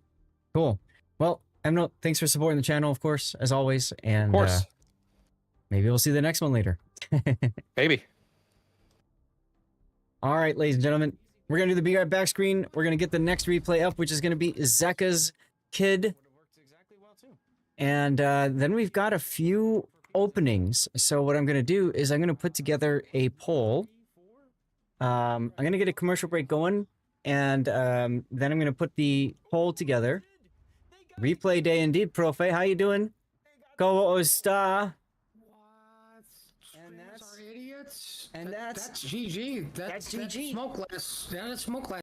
Cool. Well, MNote, thanks for supporting the channel, of course, as always. And Of course. maybe we'll see the next one later. Maybe. All right, ladies and gentlemen, we're going to do the Be Right Back screen. We're going to get the next replay up, which is going to be Zeka's Kid. And then we've got a few openings. So what I'm going to do is I'm going to put together a poll. I'm going to get a commercial break going. And then I'm going to put the poll together. Replay day indeed, Profe. How you doing? Go Osta. And that's GG. That's GG. Smokeless. Yeah, that's smokeless.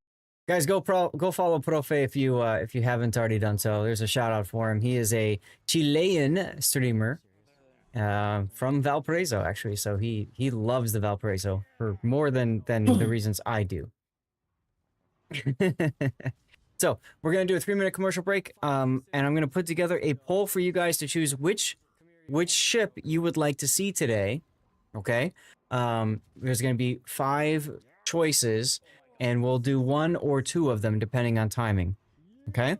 Guys, go follow Profe if you haven't already done so. There's a shout out for him. He is a Chilean streamer from Valparaiso, actually. So he loves the Valparaiso for more than the reasons I do. So we're gonna do a 3-minute commercial break, and I'm gonna put together a poll for you guys to choose which ship you would like to see today. Okay, there's gonna be 5 choices, and we'll do 1 or 2 of them depending on timing. Okay.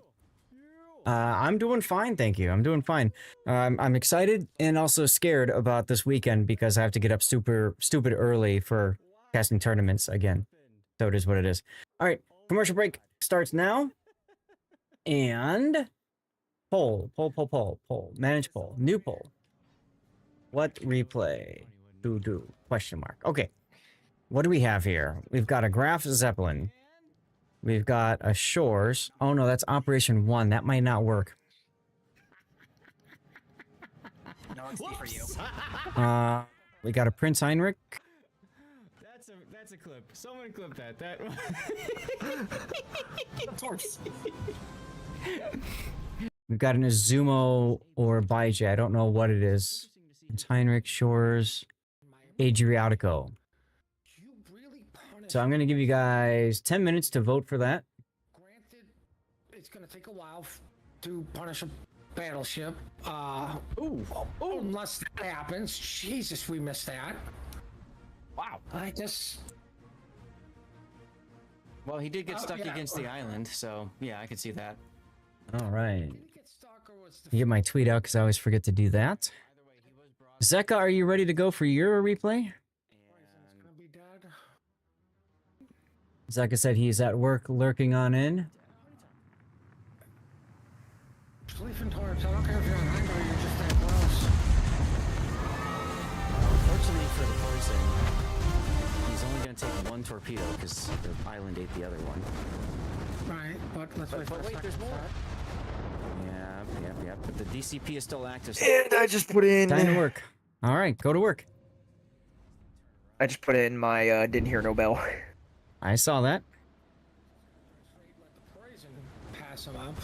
I'm doing fine, thank you. I'm doing fine. I'm excited and also scared about this weekend because I have to get up stupid early for casting tournaments again. So it is what it is. All right, commercial break starts now. And poll. Manage poll. New poll. What replay? Do. Question mark. Okay. What do we have here? We've got a Graf Zeppelin. We've got a Shores. Oh no, that's Operation 1. That might not work. No, it's for you. We got a Prince Heinrich. That's a clip. Someone clip that. We've got an Izumo or Baiji. I don't know what it is. It's Heinrich, Shores, Adriatico. So I'm going to give you guys 10 minutes to vote for that. Granted, it's going to take a while to punish a battleship. Unless that happens. Jesus, we missed that. Wow. Well, he did get stuck against the island, so yeah, I could see that. All right. You get my tweet out because I always forget to do that. Zeka, are you ready to go for your replay? Zeka said he's at work lurking on in. Sleeping torch. I don't care if you're on Hydro, you're just that close. Unfortunately for the person, he's only going to take one torpedo because the island ate the other one. Right, but let's wait for But a wait, second. there's more. Yeah. But the DCP is still active. So And I just put in. time to work. All right, go to work. I just put in my didn't hear no bell. I saw that. Let the poison pass them up.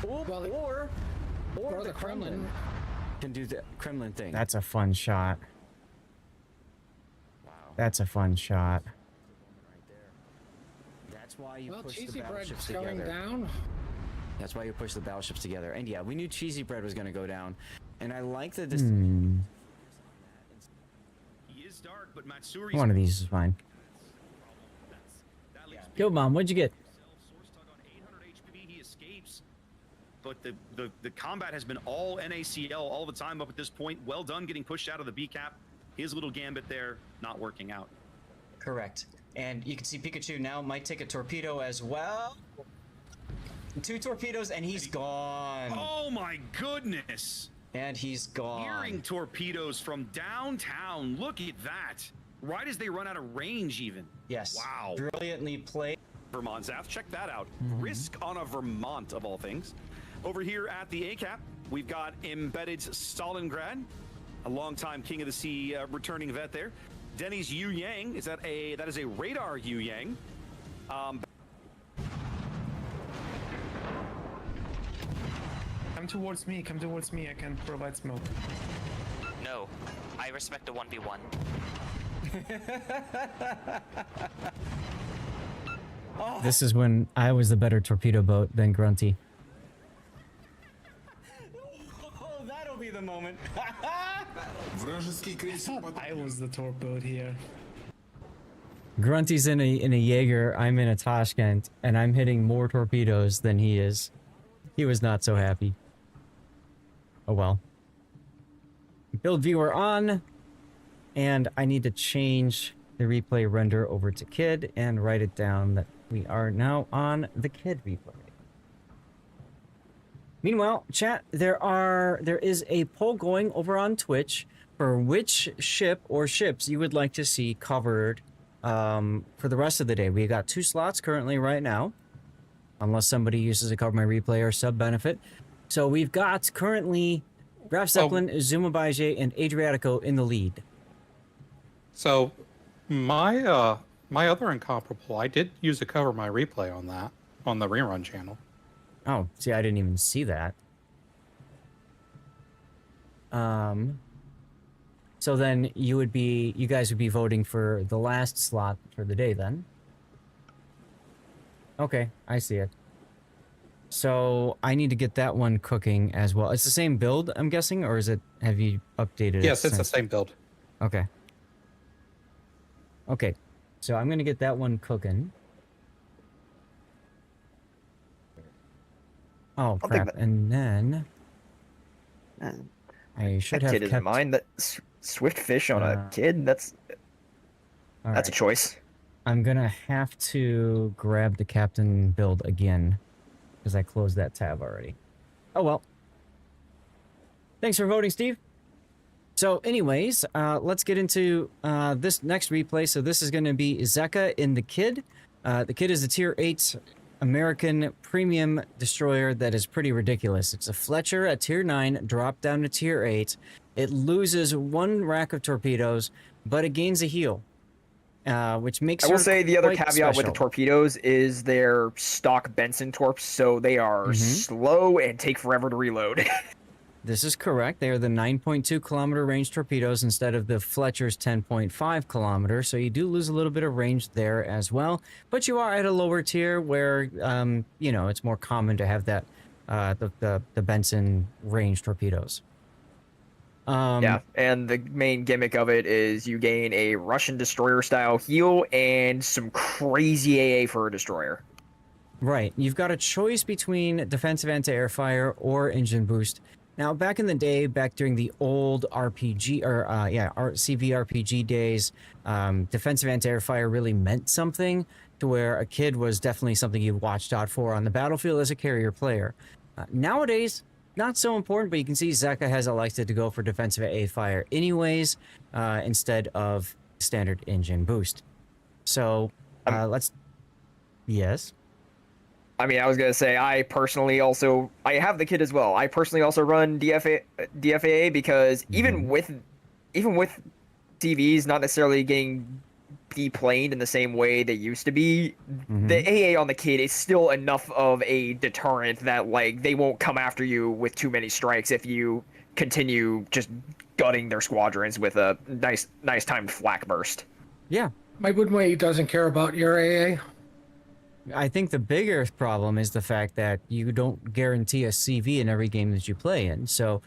Well, Or the Kremlin. can do the Kremlin thing. That's a fun shot. Wow. That's a fun shot. Right there. That's why you Well, push the cheesy bread's battleships going together. down. That's why you push the battleships together. And yeah, we knew cheesy bread was going to go down. And I like the He is dark, but Matsuri's One of these is fine. that leaves Yo, Mom, what'd you get? Source tug on 800 HPV, he escapes. But the combat has been all NACL all the time up at this point. Well done getting pushed out of the B cap. His little gambit there not working out. Correct. And you can see Pikachu now might take a torpedo as well. 2 torpedoes and he's gone. Oh my goodness! And he's gone. Hearing torpedoes from downtown. Look at that. Right as they run out of range even. Yes. Wow. Brilliantly played. Vermont Zaf, check that out. Risk on a Vermont of all things. Over here at the ACAP, we've got embedded Stalingrad, a longtime King of the Sea returning vet there. Denny's Yu Yang, that is a radar Yu Yang. Come towards me, I can provide smoke. No, I respect a 1v1. This is when I was the better torpedo boat than Grunty. Oh, that'll be the moment. I was the torpedo here. Grunty's in a Jaeger, I'm in a Tashkent, and I'm hitting more torpedoes than he is. He was not so happy. Oh well. Build viewer on, and I need to change the replay render over to Kid and write it down that we are now on the Kid replay. Meanwhile, chat, there is a poll going over on Twitch for which ship or ships you would like to see covered for the rest of the day. We got 2 slots currently right now, unless somebody uses a cover my replay or sub benefit. So we've got currently Graf Zeppelin, Zuma Baije, and Adriatico in the lead. So my my other Incomparable, I did use a cover my replay on that on the rerun channel. Oh, see, I didn't even see that. So then you guys would be voting for the last slot for the day then. Okay, I see it. So I need to get that one cooking as well. It's the same build, I'm guessing, or have you updated it? Yes, it's the since? same build. Okay. Okay, so I'm gonna get that one cooking. Oh crap! And then I should have Kid is kept mine. That swift fish on a kid. That's a choice. I'm gonna have to grab the captain build again because I closed that tab already. Oh well. Thanks for voting, Steve. So anyways, let's get into this next replay. So this is going to be Zeka in the Kid. The Kid is a tier 8 American premium destroyer that is pretty ridiculous. It's a Fletcher at tier 9, dropped down to tier 8. It loses 1 rack of torpedoes, but it gains a heal, which makes I will say the other quite caveat with the special. torpedoes is they're stock Benson torps, so they are slow and take forever to reload. This is correct. They are the 9.2 kilometer range torpedoes instead of the Fletcher's 10.5 kilometer. So you do lose a little bit of range there as well. But you are at a lower tier where, you know, it's more common to have that, the Benson range torpedoes. Yeah, and the main gimmick of it is you gain a Russian destroyer style heal and some crazy AA for a destroyer. Right. You've got a choice between defensive anti-air fire or engine boost. Now, back in the day, back during the old RPG, or CV RPG days, defensive anti-air fire really meant something to where a Kid was definitely something you watched out for on the battlefield as a carrier player. Nowadays, not so important, but you can see Zeka has elected to go for defensive AA fire anyways, instead of standard engine boost. So let's. Yes. I mean, I was gonna say I personally also I have the kit as well. I personally also run DFAA because even with TVs not necessarily getting deplaned in the same way they used to be, the AA on the kit is still enough of a deterrent that like they won't come after you with too many strikes if you continue just gutting their squadrons with a nice timed flak burst. Yeah. My Woodway doesn't care about your AA. I think the bigger problem is the fact that you don't guarantee a CV in every game that you play in. So,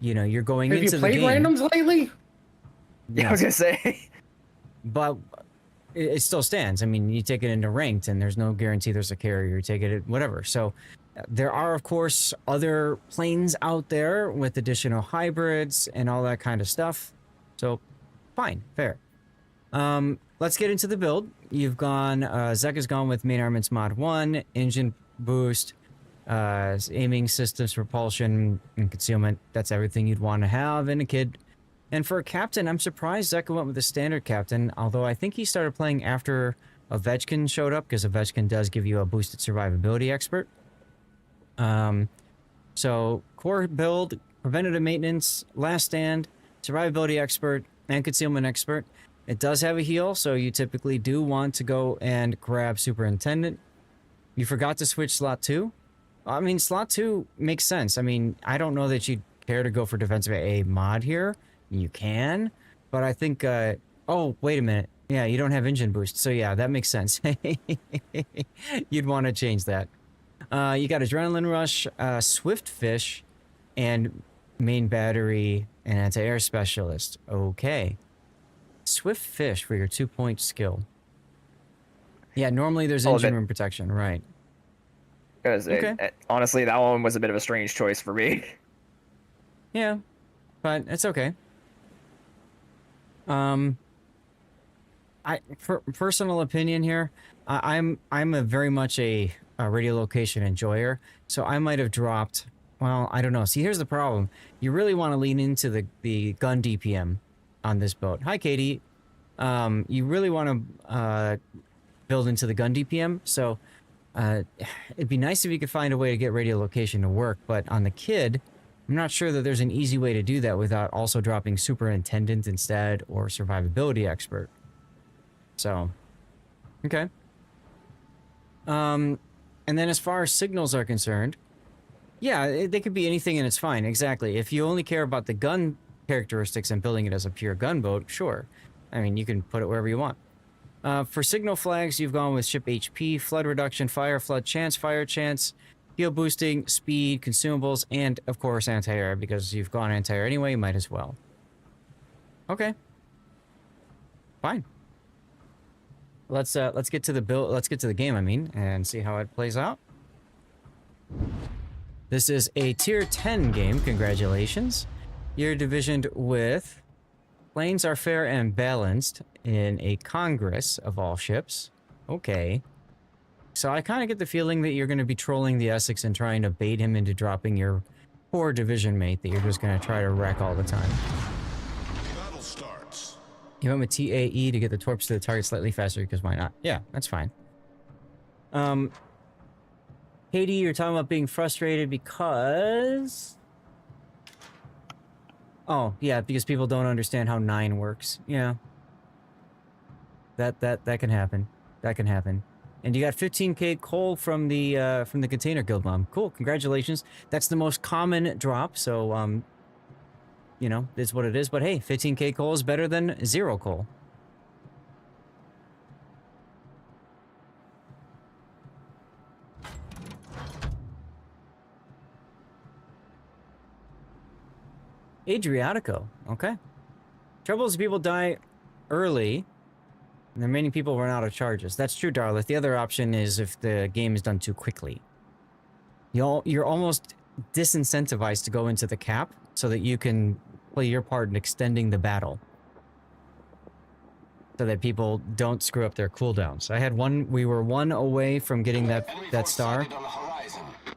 you know, you're going Have into you the game. played randoms lately? Yeah, I was gonna say. But it still stands. I mean, you take it into ranked, and there's no guarantee there's a carrier. You take it at whatever. So there are, of course, other planes out there with additional hybrids and all that kind of stuff. So, fine, fair. Let's get into the build. You've gone, Zek has gone with main armaments mod 1, engine boost, aiming systems, propulsion, and concealment. That's everything you'd want to have in a kid. And for a captain, I'm surprised Zek went with the standard captain, although I think he started playing after Ovechkin showed up, because Ovechkin does give you a boosted survivability expert. So, core build, preventative maintenance, last stand, survivability expert, and concealment expert. It does have a heal, so you typically do want to go and grab superintendent. You forgot to switch slot 2. I mean, slot 2 makes sense. I mean, I don't know that you'd care to go for defensive AA mod here. You can, but I think, oh, wait a minute. Yeah, you don't have engine boost, so yeah, that makes sense. You'd want to change that. You got Adrenaline Rush, Swift Fish, and main battery and anti-air specialist. Okay. Swift Fish for your 2-point skill. Yeah, normally there's engine room protection, right. Okay. Honestly, that one was a bit of a strange choice for me. Yeah, but it's okay. Personal opinion here, I'm a very much a radiolocation enjoyer, so I might have dropped. Well, I don't know. See, here's the problem. You really want to lean into the gun DPM on this boat. Hi, Katie. You really want to build into the gun DPM, so it'd be nice if you could find a way to get radiolocation to work, but on the kid, I'm not sure that there's an easy way to do that without also dropping superintendent instead or survivability expert. So, okay. And then as far as signals are concerned, yeah, they could be anything and it's fine, exactly. If you only care about the gun characteristics and building it as a pure gunboat, sure. I mean, you can put it wherever you want. For signal flags, you've gone with ship HP, flood reduction, fire chance, heal boosting, speed, consumables, and of course anti-air, because you've gone anti-air anyway, you might as well. Okay. Fine. Let's get to the build. Let's get to the game, I mean, and see how it plays out. This is a tier 10 game. Congratulations. You're divisioned with planes are fair and balanced in a congress of all ships. Okay. So I kind of get the feeling that you're going to be trolling the Essex and trying to bait him into dropping your poor division mate that you're just going to try to wreck all the time. Battle starts. You went with TAE to get the torps to the target slightly faster, because why not? Yeah, that's fine. Katie, you're talking about being frustrated because... Oh, yeah, because people don't understand how 9 works. Yeah. That can happen. That can happen. And you got 15k coal from the container guild mom. Cool, congratulations. That's the most common drop, so you know, it's what it is. But hey, 15k coal is better than 0 coal. Adriatico, okay. Trouble is people die early, and the remaining people run out of charges. That's true, Darlith. The other option is if the game is done too quickly. You're almost disincentivized to go into the cap so that you can play your part in extending the battle. So that people don't screw up their cooldowns. I had one, we were 1 away from getting that star,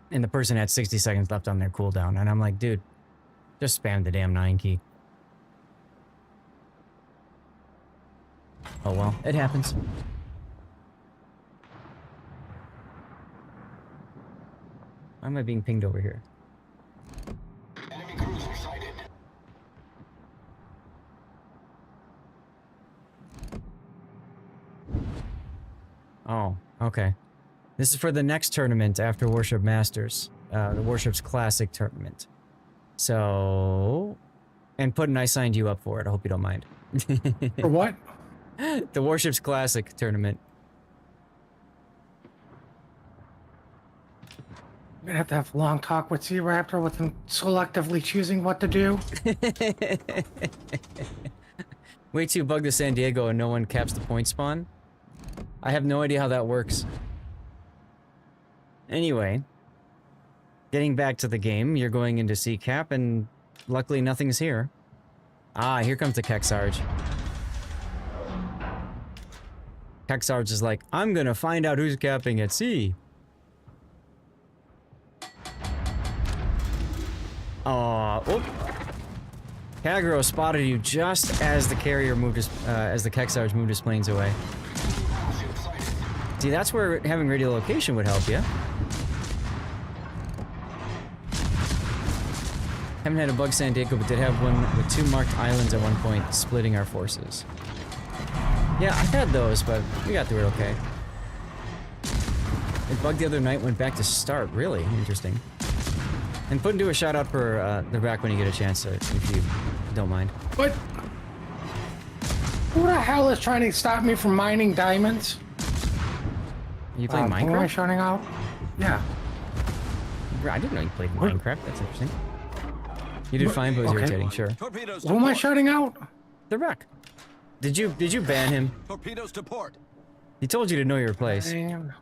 and the person had 60 seconds left on their cooldown, and I'm like, dude, just spam the damn 9 key. Oh well, it happens. Why am I being pinged over here? Enemy cruiser sighted. Oh, okay. This is for the next tournament after Warship Masters. The Warships Classic tournament. So... And Puddin', I signed you up for it. I hope you don't mind. For what? The Warships Classic tournament. I'm gonna have a long talk with Z-Raptor with him selectively choosing what to do. Wait till you bug the San Diego and no one caps the point spawn. I have no idea how that works. Anyway, getting back to the game, you're going into C-Cap and luckily nothing's here. Ah, here comes the Keksarge. Keksarge is like, I'm gonna find out who's capping at sea. Oh, Kagro spotted you just as the carrier moved his, as the Keksarge moved his planes away. See, that's where having radiolocation would help you. Haven't had a bug San Diego, but did have one with 2 marked islands at one point, splitting our forces. Yeah, I've had those, but we got through it okay. The bug the other night went back to start. Really interesting. And put into a shout out for the back when you get a chance, if you don't mind. What? Who the hell is trying to stop me from mining diamonds? You playing Who am I Minecraft? shouting out? Yeah. I didn't know you played Minecraft. That's interesting. You did fine, but it was irritating. Sure. Who am I shouting out? The wreck. Did you ban him? Torpedoes to port. He told you to know your place. Damn.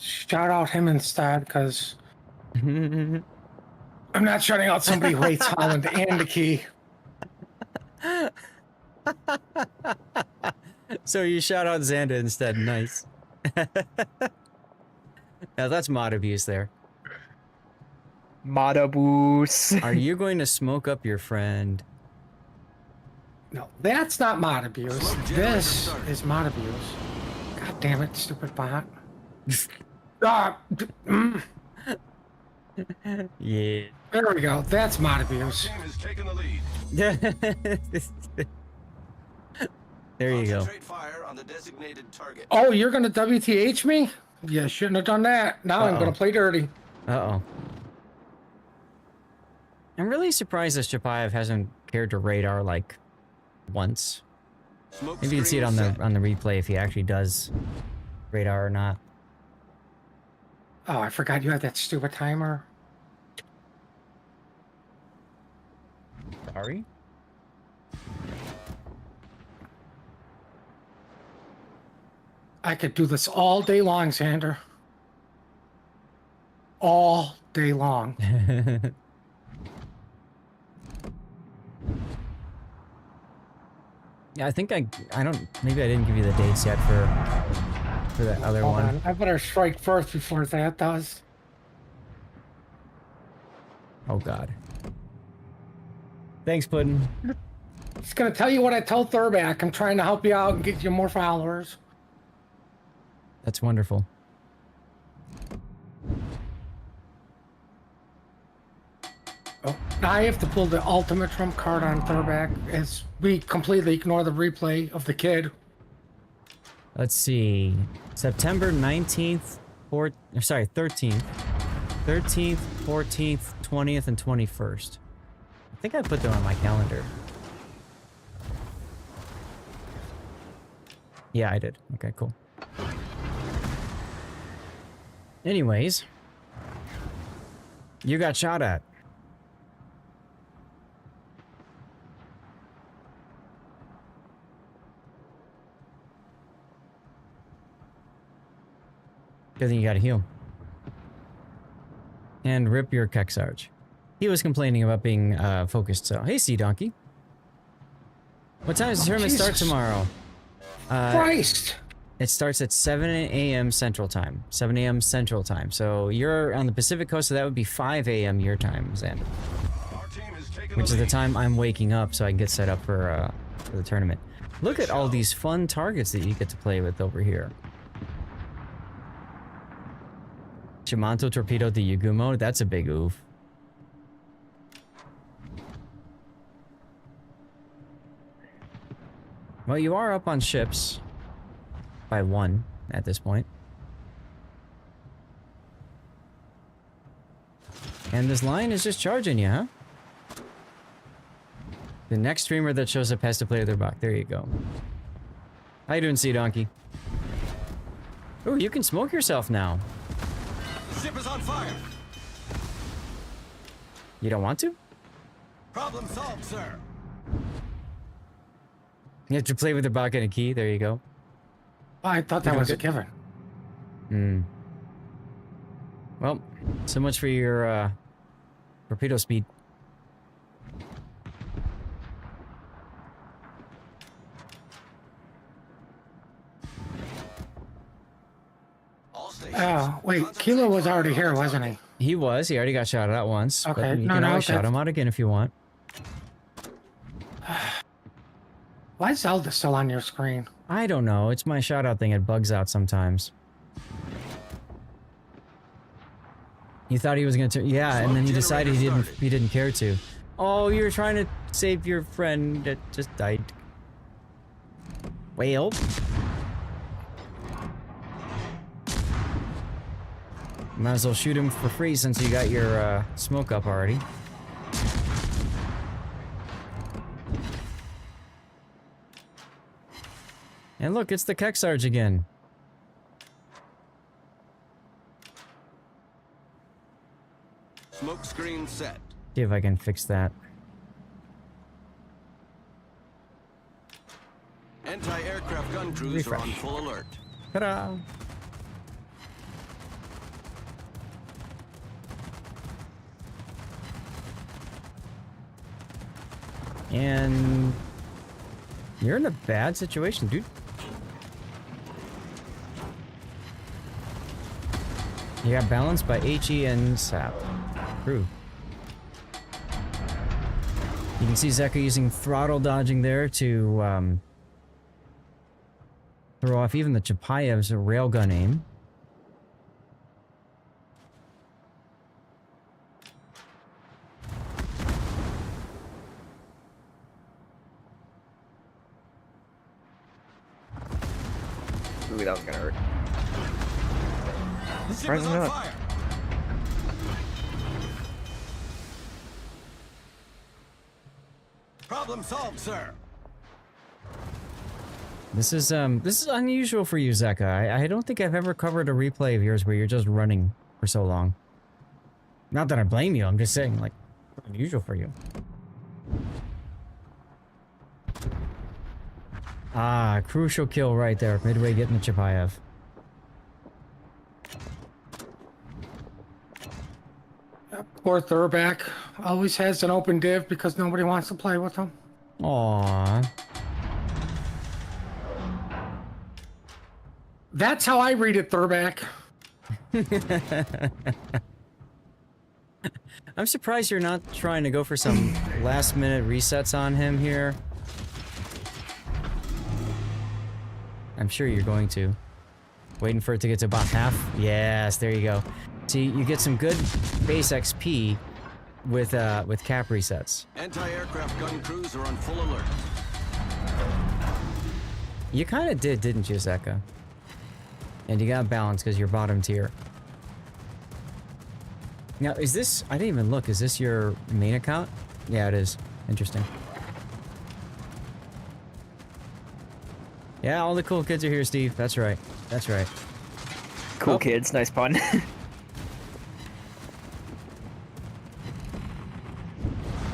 Shout out him instead, because I'm not shouting out somebody who hates Holland and the key. So you shout out Xanda instead. Nice. Now that's mod abuse there. Mod abuse. Are you going to smoke up your friend? No, that's not mod abuse. This is mod abuse. God damn it, stupid bot. Yeah. There we go. That's mod abuse. Team has taken the lead. There you go. Concentrate fire on the designated target. Oh, you're gonna WTH me? You shouldn't have done that. Now I'm gonna play dirty. Uh-oh. I'm really surprised that Chapayev hasn't cared to radar like once. Maybe you can see it on the replay if he actually does radar or not. Oh, I forgot you had that stupid timer. Sorry? I could do this all day long, Xander. All day long. Yeah, I think I don't, maybe I didn't give you the dates yet for that other Hold one. on. I better strike first before that does. Oh god. Thanks, Puddin'. Just gonna tell you what I told Thurback. I'm trying to help you out and get you more followers. That's wonderful. Oh, now I have to pull the ultimate trump card on Thurback as we completely ignore the replay of the kid. Let's see. September 19th, 13th. 13th, 14th, 20th, and 21st. I think I put them on my calendar. Yeah, I did. Okay, cool. Anyways. You got shot at. Good thing you got a heal. And rip your Keksarge. He was complaining about being focused, so... Hey, Sea Donkey. What time does the tournament start tomorrow? Christ! It starts at 7 a.m. Central Time. 7 a.m. Central Time. So you're on the Pacific Coast, so that would be 5 a.m. your time, Xander. Which is the time I'm waking up so I can get set up for the tournament. Look at all these fun targets that you get to play with over here. Shimanto torpedoed the Yugumo. That's a big oof. Well, you are up on ships. By 1 at this point. And this line is just charging you, huh? The next streamer that shows up has to play their buck. There you go. How you doing, Sea Donkey? Ooh, you can smoke yourself now. Ship is on fire. You don't want to? Problem solved, sir. You have to play with the buck and a key. There you go. Oh, I thought that was a given. Hmm. Well, so much for your torpedo speed. Oh, wait, Kilo was already here, wasn't he? He was. He already got shot at once. Okay, But you can always shout him out again if you want. Why is Zelda still on your screen? I don't know. It's my shout out thing. It bugs out sometimes. You thought he was gonna turn, yeah, and then he decided he didn't care to. Oh, you were trying to save your friend that just died. Well. Might as well shoot him for free since you got your smoke up already. And look, it's the Keksarge again. Smoke screen set. See if I can fix that. Anti-aircraft gun crews are on full alert. Ta-da! And you're in a bad situation, dude. You got balanced by HE and SAP. True. You can see Zeka using throttle dodging there to throw off even the Chapayev's railgun aim. Ooh, that was gonna hurt. The ship is on fire. Problem solved, sir. This is unusual for you, Zeka. I don't think I've ever covered a replay of yours where you're just running for so long. Not that I blame you, I'm just saying, like, unusual for you. Ah, crucial kill right there. Midway getting the Chapayev. Poor Thurback. Always has an open div because nobody wants to play with him. Aww. That's how I read it, Thurback. I'm surprised you're not trying to go for some last minute resets on him here. I'm sure you're going to. Waiting for it to get to about half. Yes, there you go. See, you get some good base XP with cap resets. Anti-aircraft gun crews are on full alert. You kind of did, didn't you, Zeka? And you got balance because you're bottom tier. Now, is this... I didn't even look. Is this your main account? Yeah, it is. Interesting. Yeah, all the cool kids are here, Steve. That's right. That's right. Cool kids. Nice pun.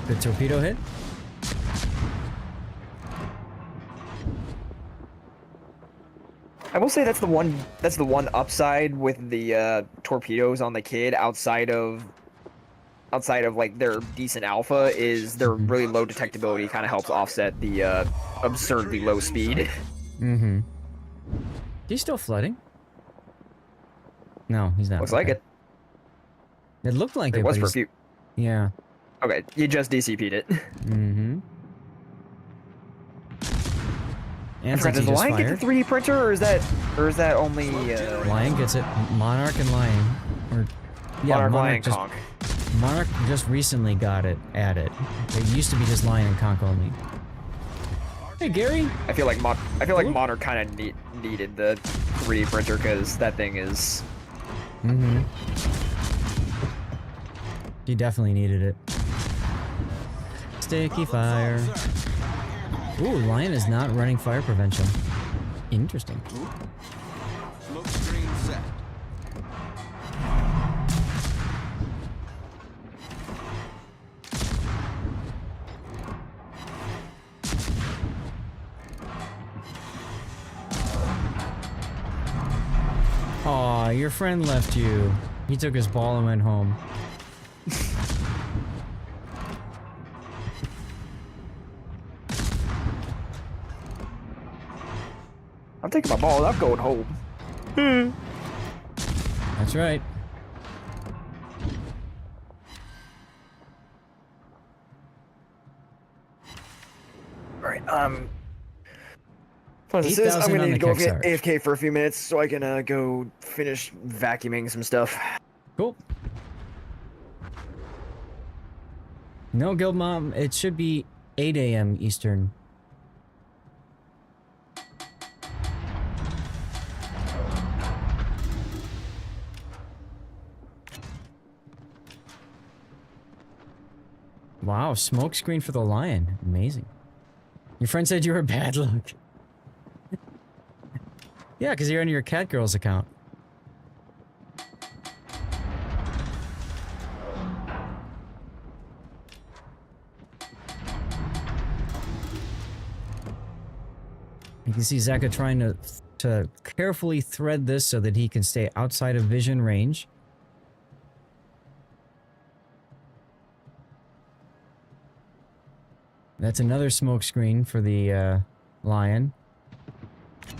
The torpedo hit? I will say that's the one upside with the torpedoes on the kid outside of like their decent alpha is their really low detectability kind of helps offset the absurdly low speed. Mm-hmm. He's still flooding? No, he's not. Looks like it. It looked like it was but for a few. Yeah. Okay, you just DCP'd it. Mm-hmm. And Does the Lion get the 3D printer, or is that only Lion gets it. Monarch and Lion. Or yeah, Monarch, Monarch Lion, just, Conch. Monarch just recently got it added. It used to be just Lion and Conch only. Hey Gary. I feel like Monarch kind of needed the 3D printer because that thing is. Mm-hmm. He definitely needed it. Sticky fire. Ooh, Lion is not running fire prevention. Interesting. Smoke screen set. Aw, your friend left you. He took his ball and went home. I'm taking my ball. I'm going home. That's right. All right. Fun as this is, 8,000 I'm gonna on need the to go get Kickstarter. AFK for a few minutes so I can go finish vacuuming some stuff. Cool. No, Guild Mom, it should be 8 a.m. Eastern. Wow, smoke screen for the Lion. Amazing. Your friend said you were bad luck. Yeah, because you're on your Catgirls account. You can see Zeka trying to carefully thread this so that he can stay outside of vision range. That's another smoke screen for the Lion.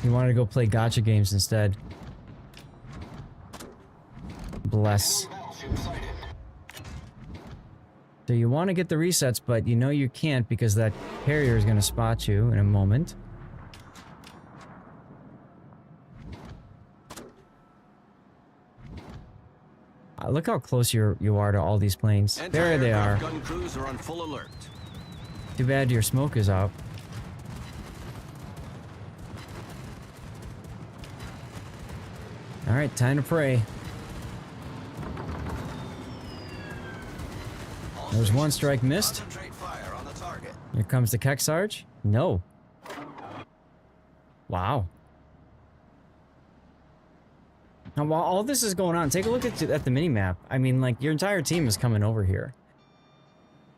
He wanted to go play gacha games instead. Bless. So you want to get the resets, but you know you can't because that carrier is going to spot you in a moment. Look how close you are to all these planes. There they are. Gun crews are on full alert. Too bad your smoke is out. Alright, time to pray. There's one strike missed. Concentrate fire on the target. Here comes the Keck Sarge. No. Wow. Now, while all this is going on, take a look at the mini-map. I mean, like, your entire team is coming over here.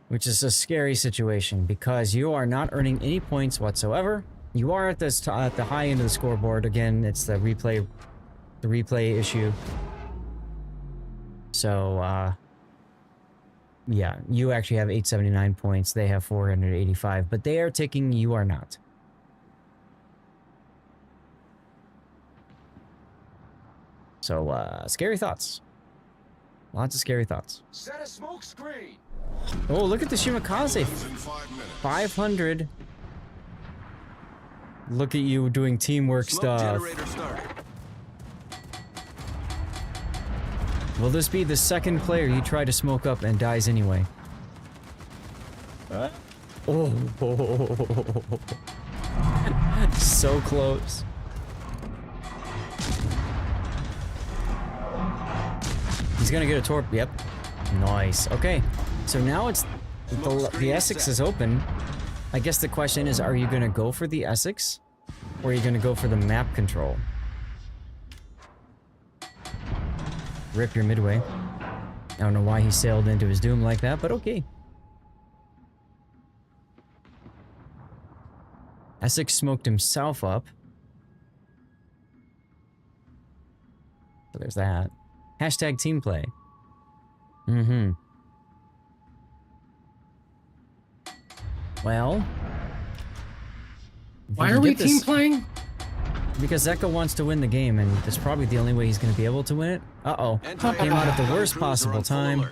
Which is a scary situation, because you are not earning any points whatsoever. You are at this at the high end of the scoreboard. Again, it's the replay issue. So, yeah, you actually have 879 points. They have 485, but they are ticking, you are not. So, scary thoughts. Lots of scary thoughts. Set a smoke screen. Oh, look at the Shimakaze. 500. Look at you doing teamwork Smoke stuff. generator started. Will this be the second player you try to smoke up and dies anyway? Oh. So close. He's gonna get a torp. Yep. Nice. Okay. So now it's the Essex is open. I guess the question is, are you gonna go for the Essex? Or are you gonna go for the map control? Rip your midway. I don't know why he sailed into his doom like that, but okay. Essex smoked himself up. So there's that. Hashtag team play. Mm-hmm. Well. Why are we team playing? Because Zeka wants to win the game, and that's probably the only way he's going to be able to win it. Uh-oh. Came out at the worst possible time.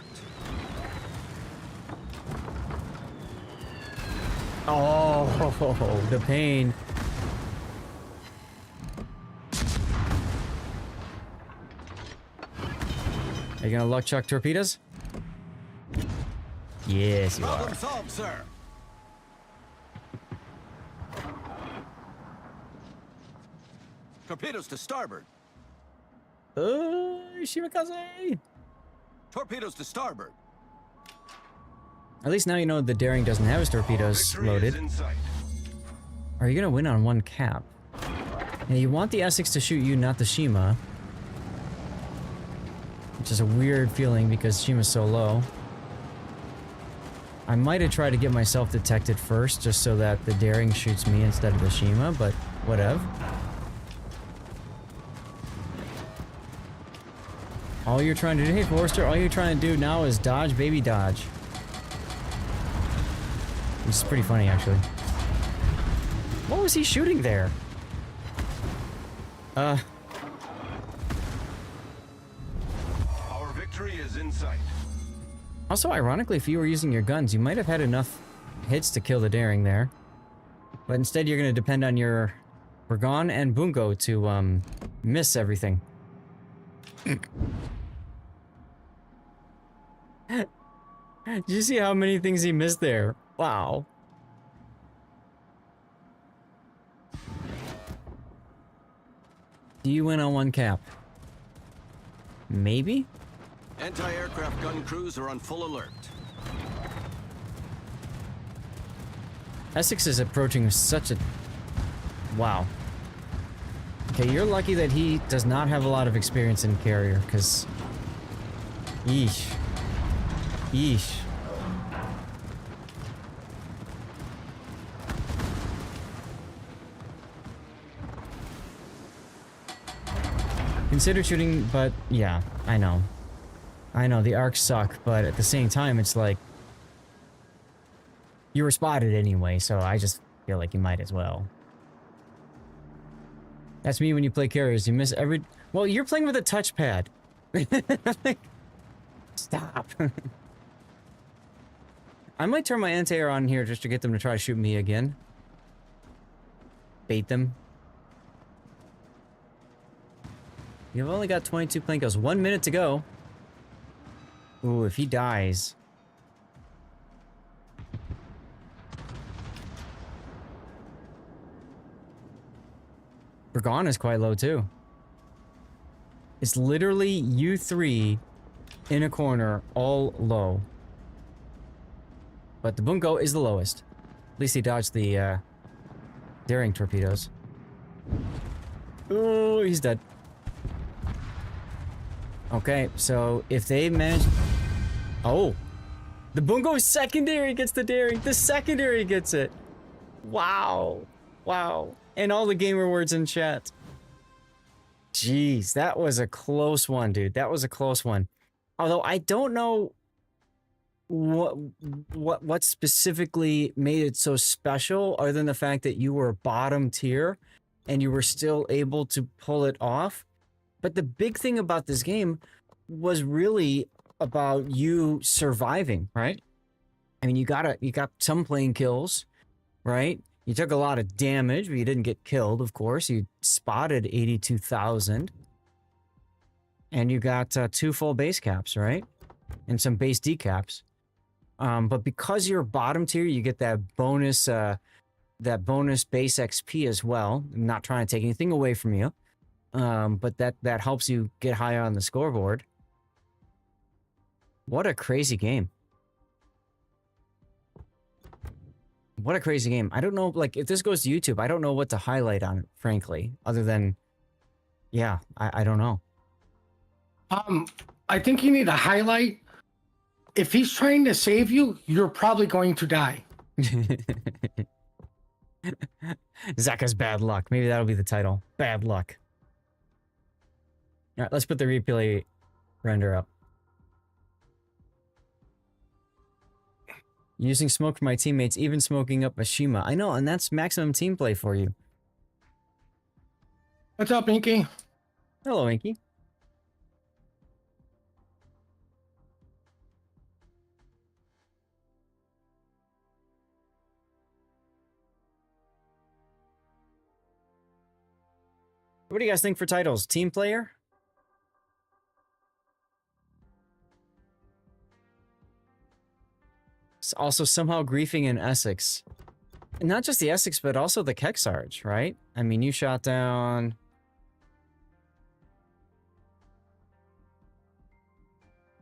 Oh, the pain. Are you gonna luck chuck torpedoes? Yes, you are. Problem solved, sir. Torpedoes to starboard. Shimakaze! Torpedoes to starboard. At least now you know the Daring doesn't have his torpedoes Victory loaded. is in sight. Are you gonna win on one cap? Now you want the Essex to shoot you, not the Shima. Which is a weird feeling because Shima's so low. I might have tried to get myself detected first, just so that the Daring shoots me instead of the Shima, but whatever. All you're trying to do, hey Forrester, all you're trying to do now is dodge, baby, dodge. Which is pretty funny, actually. What was he shooting there? Our victory is in sight. Also, ironically, if you were using your guns, you might have had enough hits to kill the Daring there. But instead, you're going to depend on your Burgon and Bungo to, miss everything. Did you see how many things he missed there? Wow. Do you win on one cap? Maybe? Anti-aircraft gun crews are on full alert. Essex is approaching such a... Wow. Okay, you're lucky that he does not have a lot of experience in carrier, because... Yeesh. Yeesh. Consider shooting, but yeah, I know. I know, the arcs suck, but at the same time, it's like... You were spotted anyway, so I just feel like you might as well. That's me when you play carriers. You miss every... Well, you're playing with a touchpad. Stop. I might turn my anti-air on here just to get them to try to shoot me again. Bait them. You've only got 22 plane kills. 1 minute to go. Ooh, if he dies... Burgon is quite low too. It's literally you three in a corner, all low. But the Bungo is the lowest. At least he dodged the Daring torpedoes. Oh, he's dead. Okay, so if they manage... Oh! The Bungo secondary gets the Daring! The secondary gets it! Wow! Wow. And all the gamer words in chat. Jeez, that was a close one, dude. That was a close one. Although I don't know what specifically made it so special, other than the fact that you were bottom tier and you were still able to pull it off. But the big thing about this game was really about you surviving, right? I mean, you got some plane kills, right? You took a lot of damage, but you didn't get killed, of course. You spotted 82,000. And you got 2 full base caps, right? And some base decaps. But because you're bottom tier, you get that bonus base XP as well. I'm not trying to take anything away from you. But that helps you get higher on the scoreboard. What a crazy game. What a crazy game. I don't know, like, if this goes to YouTube, I don't know what to highlight on it, frankly. Other than, yeah, I don't know. I think you need to highlight, if he's trying to save you, you're probably going to die. Zaka's bad luck. Maybe that'll be the title. Bad luck. All right, let's put the replay render up. Using smoke for my teammates, even smoking up a Shima. I know, and that's maximum team play for you. What's up, Inky? Hello, Inky. What do you guys think for titles? Team player? also somehow griefing in Essex. And not just the Essex, but also the Keksarge, right? I mean, you shot down...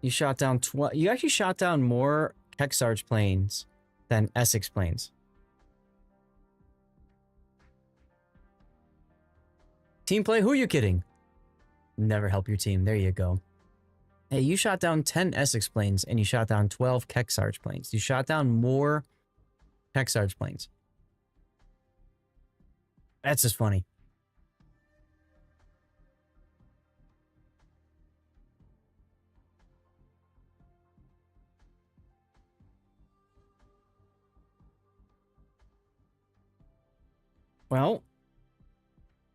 You shot down 12... You actually shot down more Keksarge planes than Essex planes. Team play? Who are you kidding? Never help your team. There you go. Hey, you shot down 10 Essex planes and you shot down 12 Keksarge planes. You shot down more Keksarge planes. That's just funny. Well,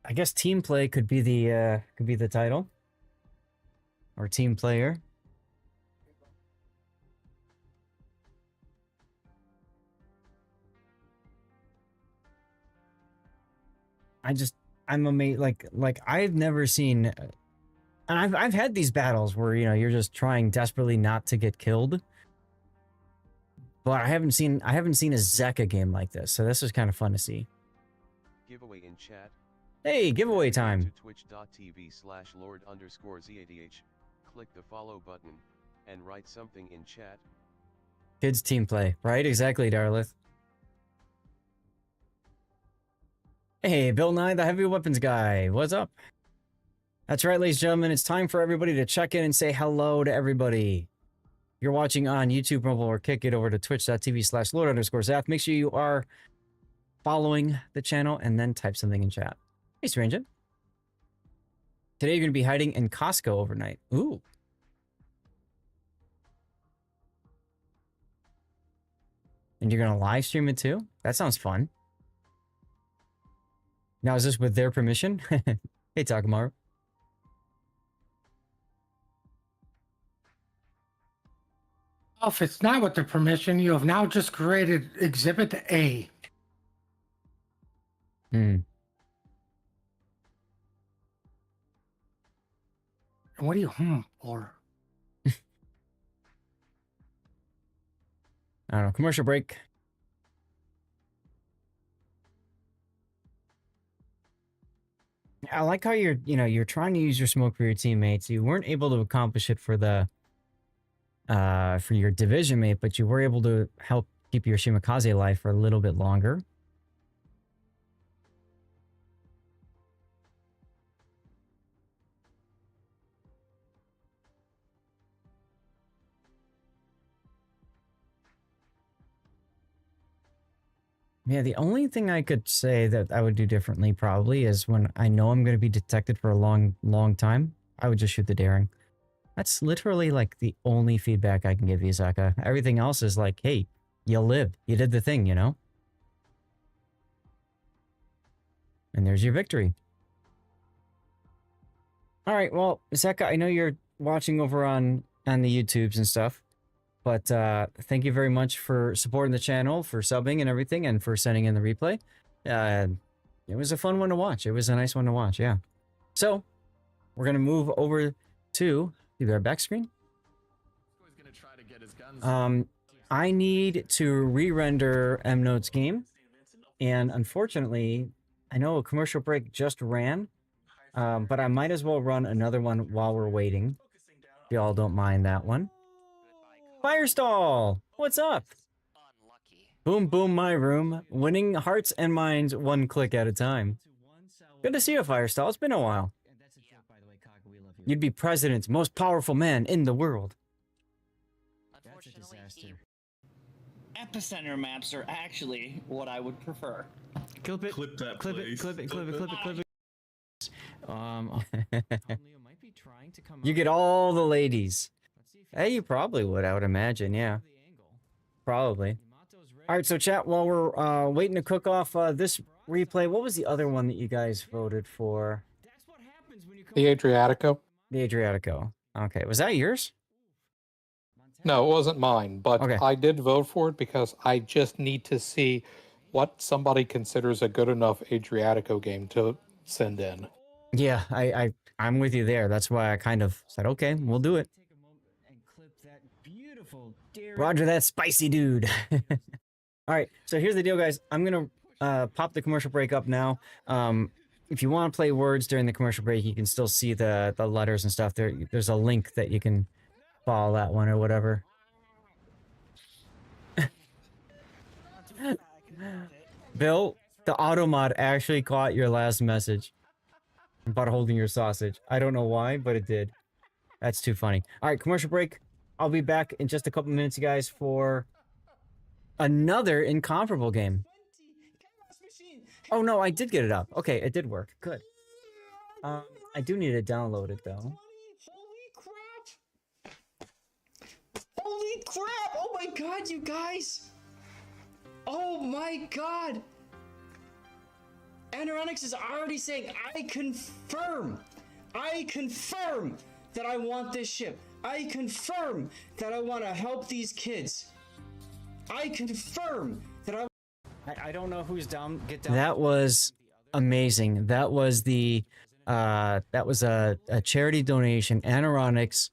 I guess team play could be the title. Or team player. I'm amazed. Like I've never seen, and I've had these battles where, you know, you're just trying desperately not to get killed. But I haven't seen a Zeka game like this, so this is kind of fun to see. Giveaway in chat. Hey, giveaway time. To twitch.tv/lord_zadh. Click the follow button and write something in chat. Kids team play, right? Exactly, Darlith. Hey, Bill Nye, the heavy weapons guy. What's up? That's right, ladies and gentlemen. It's time for everybody to check in and say hello to everybody. If you're watching on YouTube, mobile, or kick it over to twitch.tv/lord_zaf. Make sure you are following the channel and then type something in chat. Hey, Stranger. Today you're going to be hiding in Costco overnight. Ooh. And you're going to live stream it too? That sounds fun. Now, is this with their permission? Hey, Takamaru. If it's not with their permission, you have now just created Exhibit A. Hmm. What are you for? I don't know. Commercial break. I like how you're trying to use your smoke for your teammates. You weren't able to accomplish it for the for your division mate, but you were able to help keep your Shimakaze alive for a little bit longer. Yeah, the only thing I could say that I would do differently probably is when I know I'm going to be detected for a long, long time, I would just shoot the daring. That's literally like the only feedback I can give you, Zaka. Everything else is like, hey, you lived. You did the thing, you know? And there's your victory. All right, well, Zaka, I know you're watching over on the YouTubes and stuff. But thank you very much for supporting the channel, for subbing and everything, and for sending in the replay. It was a fun one to watch. It was a nice one to watch, yeah. So, we're going to move over to our back screen. I need to re-render M-Node's game. And unfortunately, I know a commercial break just ran, but I might as well run another one while we're waiting. If y'all don't mind that one. Firestall! What's up? Boom, boom, my room. Winning hearts and minds one click at a time. Good to see you, Firestall. It's been a while. You'd be president's most powerful man in the world. That's a disaster. Epicenter maps are actually what I would prefer. Clip it. Clip that, Clip it. please. Clip it. Clip it. Clip it. Clip it. You get all the ladies. Hey, you probably would, I would imagine, yeah. Probably. All right, so chat, while we're waiting to cook off this replay, what was the other one that you guys voted for? The Adriatico? The Adriatico. Okay, was that yours? No, it wasn't mine, but Okay. I did vote for it because I just need to see what somebody considers a good enough Adriatico game to send in. Yeah, I'm with you there. That's why I kind of said, okay, we'll do it. Take a moment and clip that beautiful Roger that, spicy dude. All right, so here's the deal, guys. I'm gonna pop the commercial break up now. If you want to play words during the commercial break, you can still see the letters and stuff. There's a link that you can follow that one or whatever. Bill, the automod actually caught your last message about holding your sausage. I don't know why, but it did. That's too funny. All right, commercial break. I'll be back in just a couple minutes, you guys, for another Incomparable game. Oh, no, I did get it up. Okay, it did work. Good. I do need to download it, though. Holy crap! Holy crap! Oh my god, you guys! Oh my god! Anoronix is already saying, I confirm that I want this ship. I confirm that I want to help these kids. I confirm that I don't know who's down. Get down. That was amazing. That was the that was a charity donation. Anoronix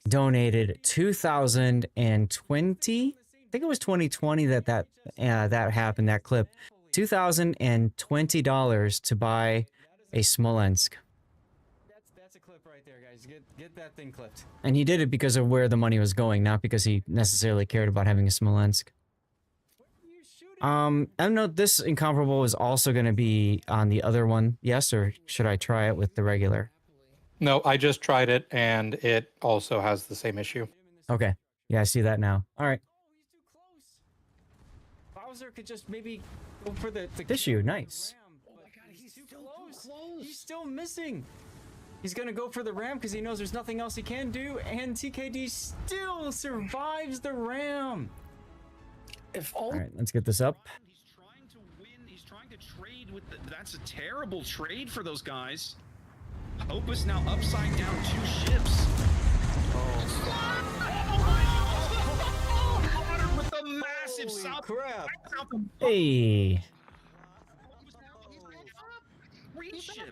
donated 2020. I think it was 2020 that happened. That clip, $2,020 to buy a Smolensk. That's a clip right there, guys. Get that thing clipped. And he did it because of where the money was going, not because he necessarily cared about having a Smolensk. I don't know. This Incomparable is also going to be on the other one. Yes, or should I try it with the regular? No, I just tried it, and it also has the same issue. Okay. Yeah, I see that now. All right. Bowser could just maybe go for the Issue, nice. Oh my god, he's too close. He's still missing. He's gonna go for the ram because he knows there's nothing else he can do, and TKD still survives the ram. All right, let's get this up. He's trying to win. He's trying to trade with. That's a terrible trade for those guys. Hope is now upside down 2 ships. With a massive south. Crap. Hey.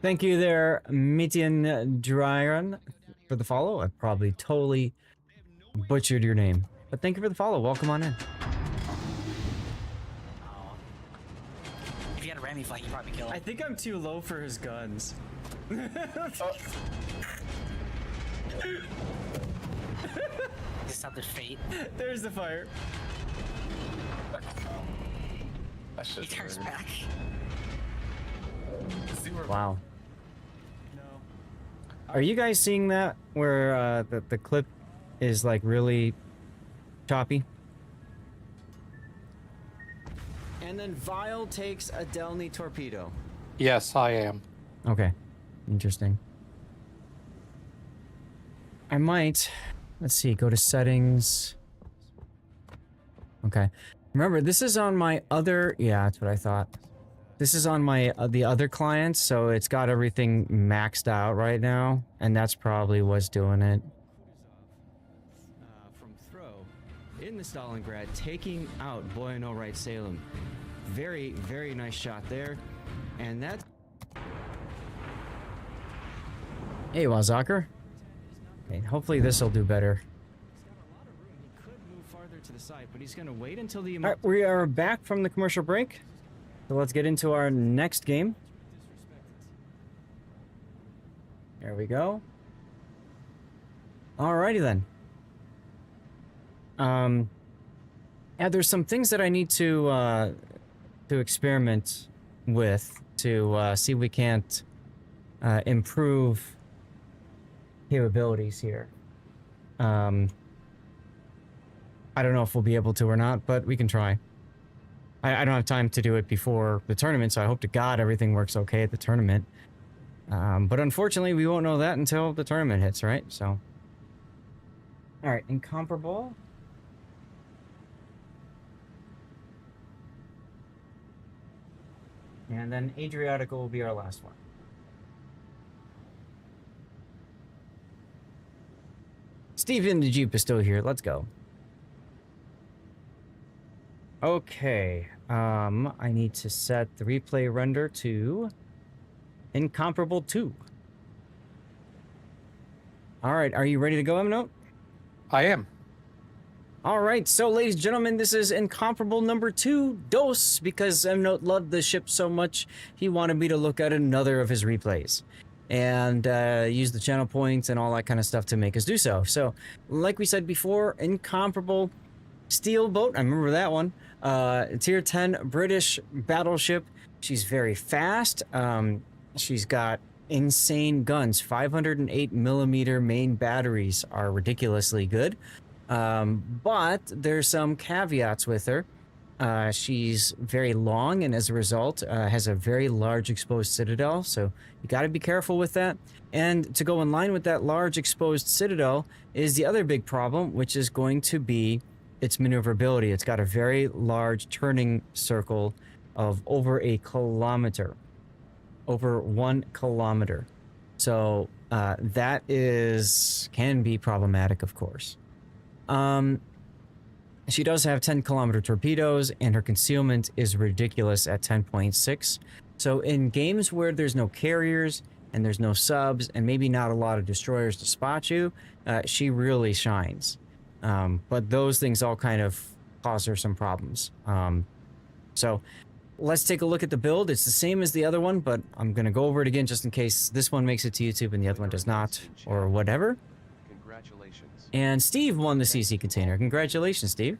Thank you there, Mitian Dryan, for the follow. I probably totally butchered your name. But thank you for the follow. Welcome on in. If you had a Rammy fight, you'd probably kill him. I think I'm too low for his guns. This is their fate. There's the fire. He turns back. Wow. Are you guys seeing that where the clip is like really choppy? And then Vile takes a Delny torpedo. Yes, I am. Okay. Interesting. I might, let's see, go to settings. Okay. Remember, this is on my other, yeah, that's what I thought. This is on my the other client, so it's got everything maxed out right now, and that's probably what's doing it. From throw in the Stalingrad, taking out Boyano Right Salem. Very, very nice shot there. And that's... Hey, Wazaker. Okay, hopefully this will do better. He could move farther to the side, but he's going to wait until the... All right, we are back from the commercial break. So let's get into our next game. There we go. Alrighty then. Yeah, there's some things that I need to experiment with to see if we can't improve capabilities here. I don't know if we'll be able to or not, but we can try. I don't have time to do it before the tournament, so I hope to God everything works okay at the tournament. But unfortunately, we won't know that until the tournament hits, right? So, all right, Incomparable. And then Adriatica will be our last one. Steven the Jeep is still here. Let's go. Okay, I need to set the replay render to Incomparable 2. All right, are you ready to go, Emnote? I am. All right, so ladies and gentlemen, this is Incomparable number 2, Dos, because Note loved the ship so much, he wanted me to look at another of his replays and use the channel points and all that kind of stuff to make us do so. So, like we said before, Incomparable Steel Boat, I remember that one, Tier 10 British battleship. She's very fast. She's got insane guns. 508 millimeter main batteries are ridiculously good. But there's some caveats with her. She's very long, and as a result, has a very large exposed citadel, so you got to be careful with that. And to go in line with that large exposed citadel is the other big problem, which is going to be its maneuverability. It's got a very large turning circle of over a kilometer. Over 1 kilometer. So that can be problematic, of course. She does have 10-kilometer torpedoes, and her concealment is ridiculous at 10.6. So in games where there's no carriers and there's no subs and maybe not a lot of destroyers to spot you, she really shines. But those things all kind of cause her some problems. So let's take a look at the build. It's the same as the other one, but I'm going to go over it again just in case this one makes it to YouTube and the other one does not, or whatever. Congratulations. And Steve won the CC container. Congratulations, Steve.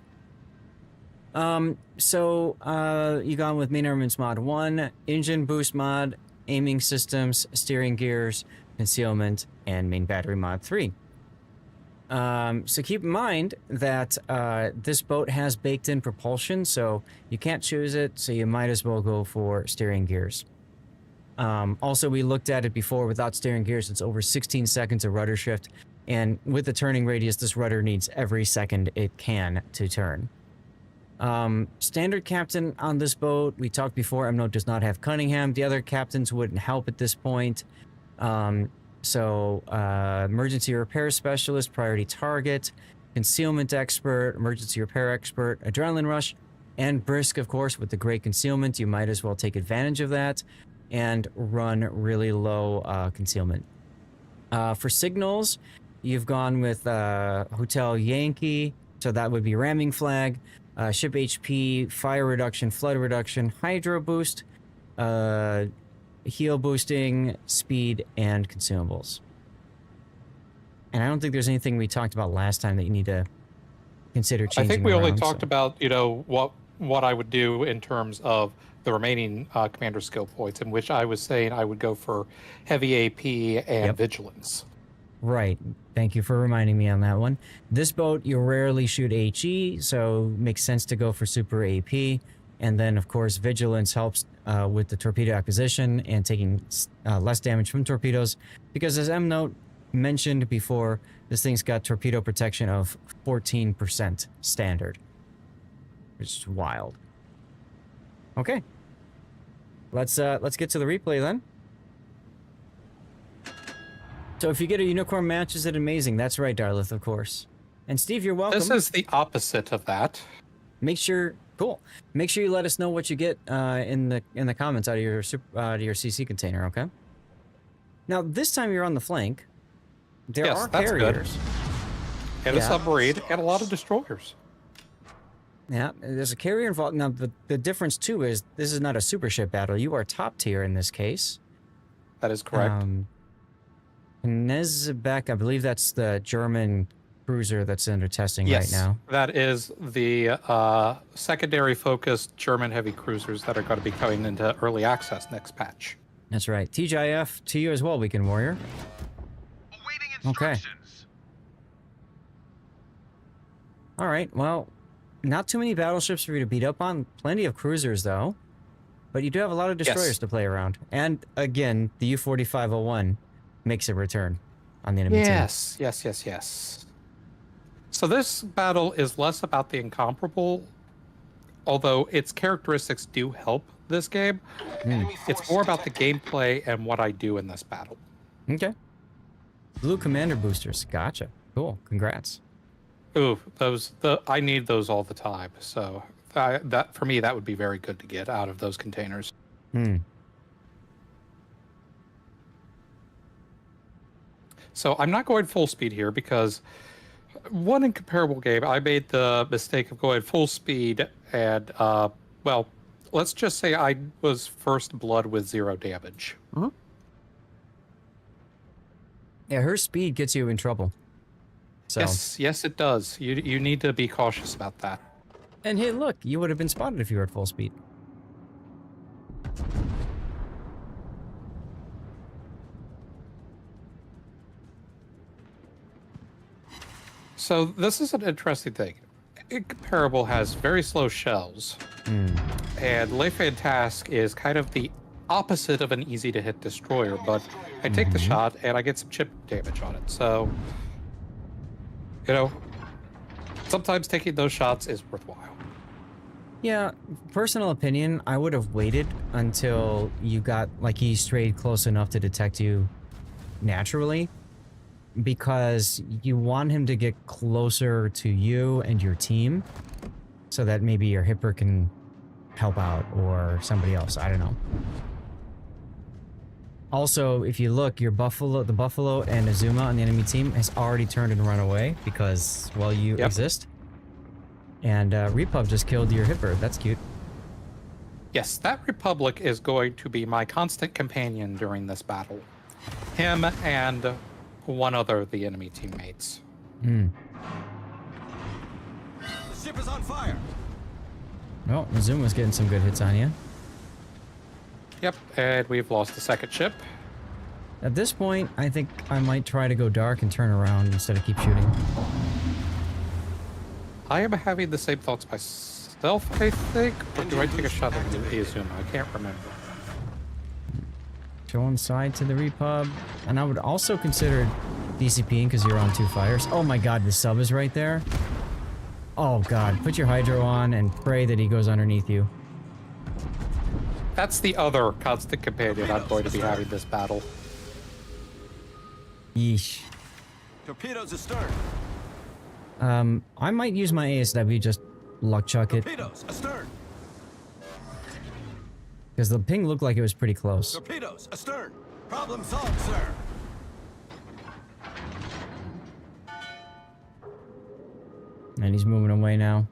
So you gone with main armaments mod 1, engine boost mod, aiming systems, steering gears, concealment, and main battery mod 3. So keep in mind that this boat has baked-in propulsion, so you can't choose it, so you might as well go for steering gears. Also, we looked at it before. Without steering gears, it's over 16 seconds of rudder shift, and with the turning radius, this rudder needs every second it can to turn. Standard captain on this boat, we talked before, MNOTE does not have Cunningham. The other captains wouldn't help at this point. Emergency repair specialist, priority target, concealment expert, emergency repair expert, adrenaline rush, and brisk, of course, with the great concealment. You might as well take advantage of that and run really low concealment. For signals, you've gone with Hotel Yankee, so that would be ramming flag, ship HP, fire reduction, flood reduction, hydro boost, heal boosting, speed, and consumables. And I don't think there's anything we talked about last time that you need to consider changing. I think we around, only talked about, what I would do in terms of the remaining commander skill points, in which I was saying I would go for heavy AP and vigilance. Right. Thank you for reminding me on that one. This boat, you rarely shoot HE, so makes sense to go for super AP. And then, of course, vigilance helps with the torpedo acquisition and taking less damage from torpedoes. Because as MNOTE mentioned before, this thing's got torpedo protection of 14% standard. Which is wild. Okay. Let's get to the replay then. So if you get a unicorn match, is it amazing? That's right, Darlith, of course. And Steve, you're welcome. This is the opposite of that. Make sure you let us know what you get in the comments out of your CC container, okay? Now this time you're on the flank. There are carriers. Good. And a submarine and a lot of destroyers. Yeah, there's a carrier involved. Now the difference too is this is not a super ship battle. You are top tier in this case. That is correct. Nezbek, I believe that's the German cruiser that's under testing right now. That is the secondary focused German heavy cruisers that are going to be coming into early access next patch. That's right. TGIF to you as well, Weekend Warrior. Okay. All right. Well, not too many battleships for you to beat up on. Plenty of cruisers, though. But you do have a lot of destroyers to play around. And again, the U-4501 makes a return on the enemy team. Yes. So this battle is less about the Incomparable, although its characteristics do help this game. It's more about the gameplay and what I do in this battle. Okay. Blue Commander boosters. Gotcha. Cool. Congrats. Ooh, I need those all the time. So that for me, that would be very good to get out of those containers. So I'm not going full speed here because one incomparable game, I made the mistake of going full speed, and well, let's just say I was first blood with 0 damage. Yeah, her speed gets you in trouble. So. Yes, it does. You need to be cautious about that. And hey, look, you would have been spotted if you were at full speed. So this is an interesting thing. Incomparable has very slow shells, and Le Fantasque is kind of the opposite of an easy-to-hit destroyer, but I take the shot and I get some chip damage on it, so... You know, sometimes taking those shots is worthwhile. Yeah, personal opinion, I would have waited until you got, like, he strayed close enough to detect you naturally, because you want him to get closer to you and your team, so that maybe your hipper can help out, or somebody else, I don't know. Also, if you look, the Buffalo and Azuma on the enemy team has already turned and run away because, well, you exist. And Repub just killed your hipper. That's cute. Yes, that Republic is going to be my constant companion during this battle. Him and one other of the enemy teammates. The ship is on fire. Oh, Azuma's getting some good hits on you. Yep, and we've lost the second ship. At this point, I think I might try to go dark and turn around instead of keep shooting. I am having the same thoughts myself, I think. Or do I take a shot at the Azuma? I can't remember. Showing side to the Repub. And I would also consider DCPing because you're on 2 fires. Oh my god, the sub is right there. Oh god, put your Hydro on and pray that he goes underneath you. That's the other constant companion I'm going to be having this battle. Yeesh. Torpedoes astern. I might use my ASW, just luck chuck it. Torpedoes astern. Because the ping looked like it was pretty close. Torpedoes astern. Problem solved, sir. And he's moving away now.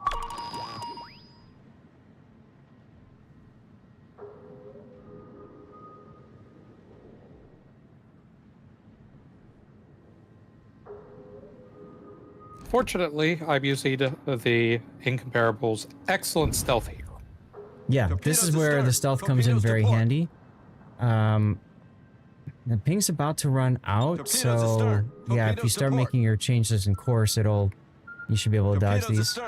Fortunately, I'm using the Incomparable's excellent stealth here. Yeah, this is where the stealth comes in very handy. The ping's about to run out, so yeah, if you start making your changes in course, you should be able to dodge these.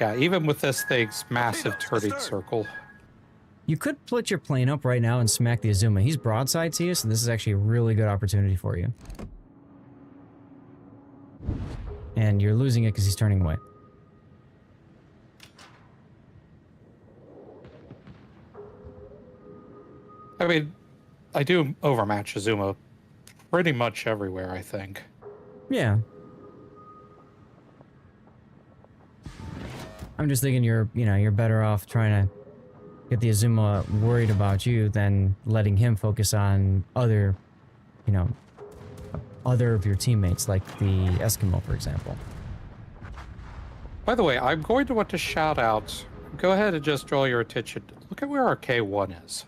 Yeah, even with this thing's massive turning circle. You could put your plane up right now and smack the Azuma. He's broadside to you, so this is actually a really good opportunity for you. And you're losing it because he's turning away. I mean, I do overmatch Azuma pretty much everywhere, I think. Yeah. I'm just thinking you're better off trying to get the Azuma worried about you than letting him focus on other of your teammates, like the Eskimo, for example. By the way, I'm going to want to shout out. Go ahead and just draw your attention. Look at where our K1 is.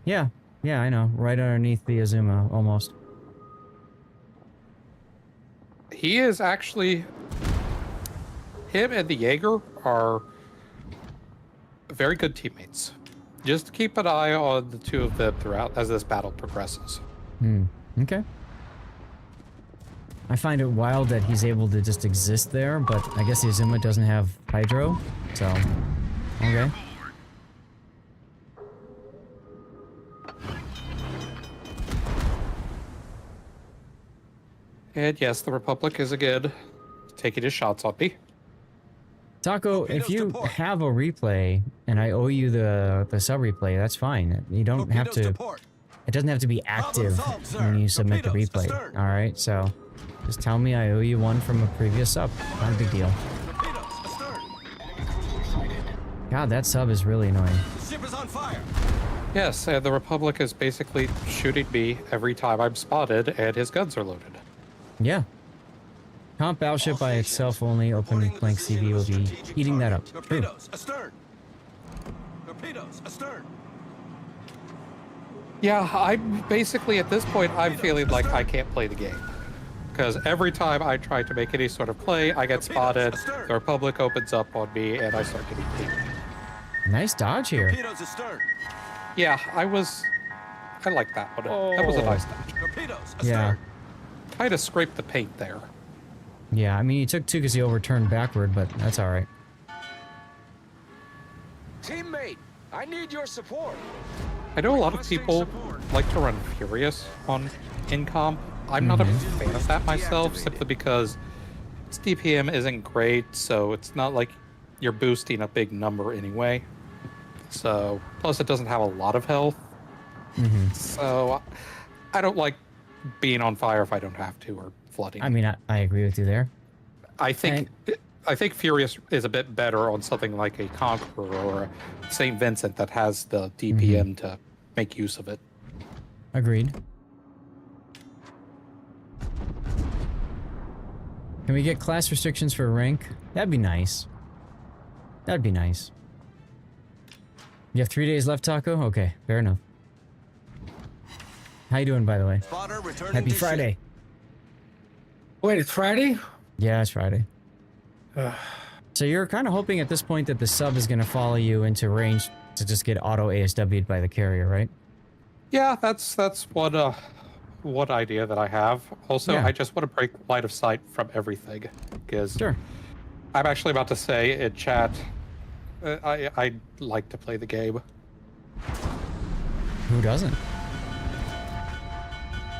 Yeah, I know. Right underneath the Azuma, almost. He is actually... Him and the Jaeger are very good teammates. Just keep an eye on the two of them throughout as this battle progresses. Okay. I find it wild that he's able to just exist there, but I guess the Azuma doesn't have Hydro, so... Okay. And yes, the Republic is again taking his shots on me. Taco, if you have a replay and I owe you the sub replay, that's fine. You don't have to. It doesn't have to be active when you submit the replay. All right, so just tell me I owe you one from a previous sub. Not a big deal. God, that sub is really annoying. Ship is on fire. Yes, and the Republic is basically shooting me every time I'm spotted and his guns are loaded. Yeah. Comp battleship by itself only, open blank CV will be eating that up. True. Torpedoes astern. Torpedoes astern. Yeah, I'm basically at this point, I'm feeling like I can't play the game. Because every time I try to make any sort of play, I get spotted, the Republic opens up on me, and I start getting pinged. Nice dodge here. Torpedoes astern. Yeah, I like that one. That was a nice dodge. Torpedoes astern. Yeah. Kind of scraped the paint there. Yeah, I mean, you took 2 because you overturned backward, but that's all right. Teammate, I need your support. I know a lot of people like to run Furious on Incom. I'm not a fan of that myself, simply because its DPM isn't great, so it's not like you're boosting a big number anyway. So, plus it doesn't have a lot of health. So, I don't like being on fire if I don't have to, or flooding. I mean, I agree with you there. I think Furious is a bit better on something like a Conqueror or a St. Vincent that has the DPM to make use of it. Agreed. Can we get class restrictions for rank? That'd be nice. That'd be nice. You have 3 days left, Taco? Okay, fair enough. How you doing, by the way? Happy Friday. Wait, it's Friday? Yeah, it's Friday. So you're kind of hoping at this point that the sub is going to follow you into range to just get auto ASW'd by the carrier, right? Yeah, that's one idea that I have. Also, Yeah. I just want to break line of sight from everything, because Sure. I'm actually about to say in chat, I like to play the game. Who doesn't?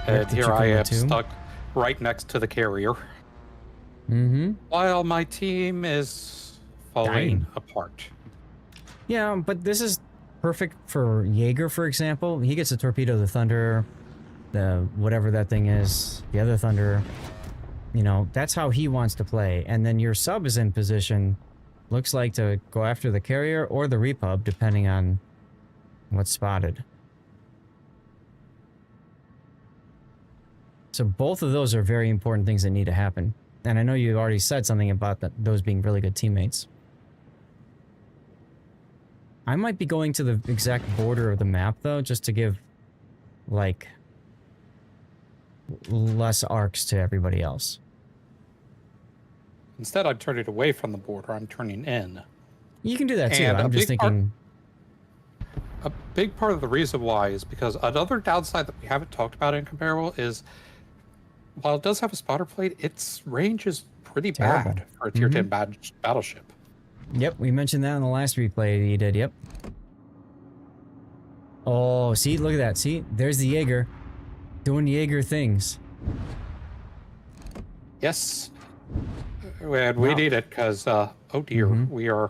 And the here chicken I am ratoon. stuck right next to the carrier, Mm-hmm. while my team is falling Dying. apart. Yeah, but this is perfect for Jaeger, for example. He gets to torpedo the Thunder, the whatever that thing is, the other Thunder. You know, that's how he wants to play. And then your sub is in position, looks like, to go after the carrier or the repub, depending on what's spotted. So both of those are very important things that need to happen. And I know you already said something about those being really good teammates. I might be going to the exact border of the map, though, just to give, like, less arcs to everybody else. Instead, I'm turning away from the border. I'm turning in. You can do that, too. And I'm a just big part- thinking... A big part of the reason why is because another downside that we haven't talked about in Incomparable is, while it does have a spotter plate, its range is pretty Terrible. bad for a tier 10 battleship. Yep, we mentioned that in the last replay you did, yep. Oh, see? Look at that. See? There's the Jaeger. Doing Jaeger things. Yes. And we need it because, oh dear, we're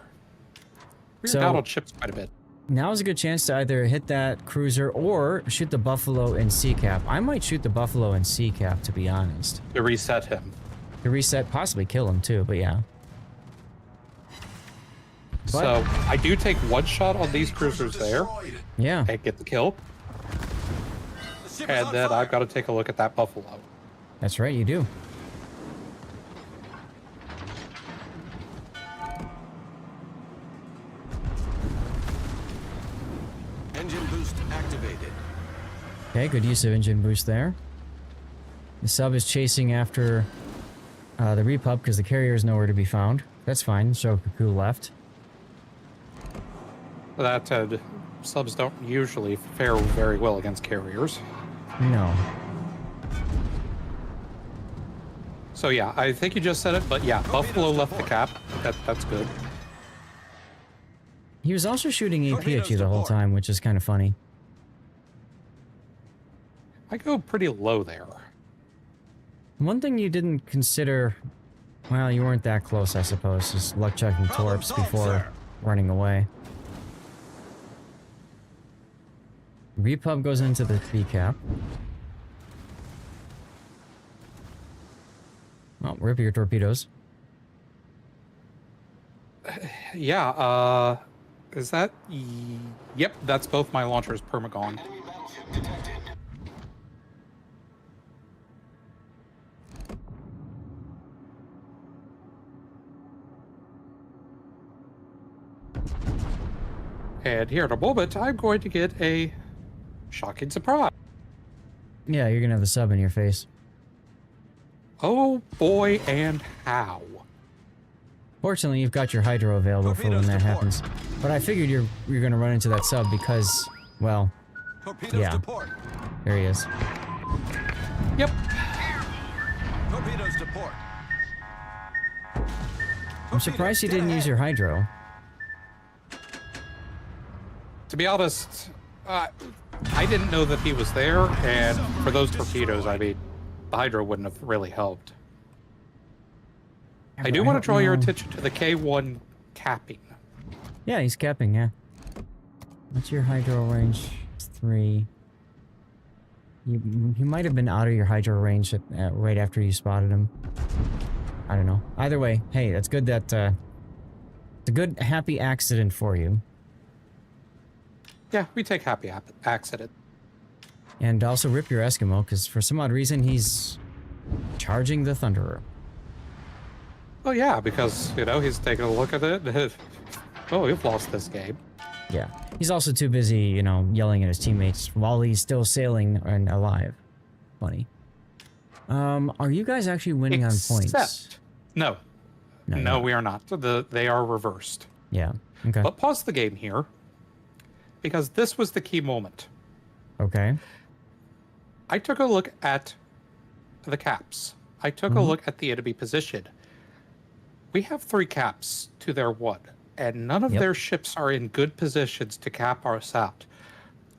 down on ships quite a bit. Now's a good chance to either hit that cruiser or shoot the Buffalo in C-cap. I might shoot the Buffalo in C-cap, to be honest. To reset him. To reset, possibly kill him too, but yeah. So, I do take one shot on these cruisers there. Yeah. And get the kill. And then I've got to take a look at that Buffalo. That's right, you do. Engine boost activated. Okay, good use of engine boost there. The sub is chasing after the repub because the carrier is nowhere to be found. That's fine. Show Cuckoo left. That said, subs don't usually fare very well against carriers. No. So yeah, I think you just said it, but yeah, Buffalo left the cap. That's good. He was also shooting AP at you the whole time, which is kind of funny. I go pretty low there. One thing you didn't consider... Well, you weren't that close, I suppose. Just luck checking torps before running away. Repub goes into the B cap. Oh, rip your torpedoes. Yeah, is that... Yep, that's both my launchers perma-gone. And here in a moment, I'm going to get a shocking surprise. Yeah, you're gonna have the sub in your face. Oh boy, and how. Fortunately, you've got your hydro available for when that happens. But I figured you're gonna run into that sub because, well, yeah. There he is. Yep. Torpedoes to port. I'm surprised you didn't use your hydro. To be honest, I didn't know that he was there, and for those torpedoes, I mean, the hydro wouldn't have really helped. I do want to draw your attention to the K1 capping. Yeah, he's capping, yeah. What's your hydro range? It's 3. You might have been out of your hydro range right after you spotted him. I don't know. Either way, hey, that's good that, it's a good, happy accident for you. Yeah, we take happy accident. And also rip your Eskimo, because for some odd reason, he's charging the Thunderer. Oh yeah, because, you know, he's taking a look at it. Oh, we've lost this game. Yeah. He's also too busy, you know, yelling at his teammates while he's still sailing and alive. Funny. Are you guys actually winning on points? No. No, we are not. They are reversed. Yeah. Okay. But pause the game here, because this was the key moment. Okay. I took a look at the caps. I took a look at the enemy position. We have 3 caps to their 1, and none of their ships are in good positions to cap us out.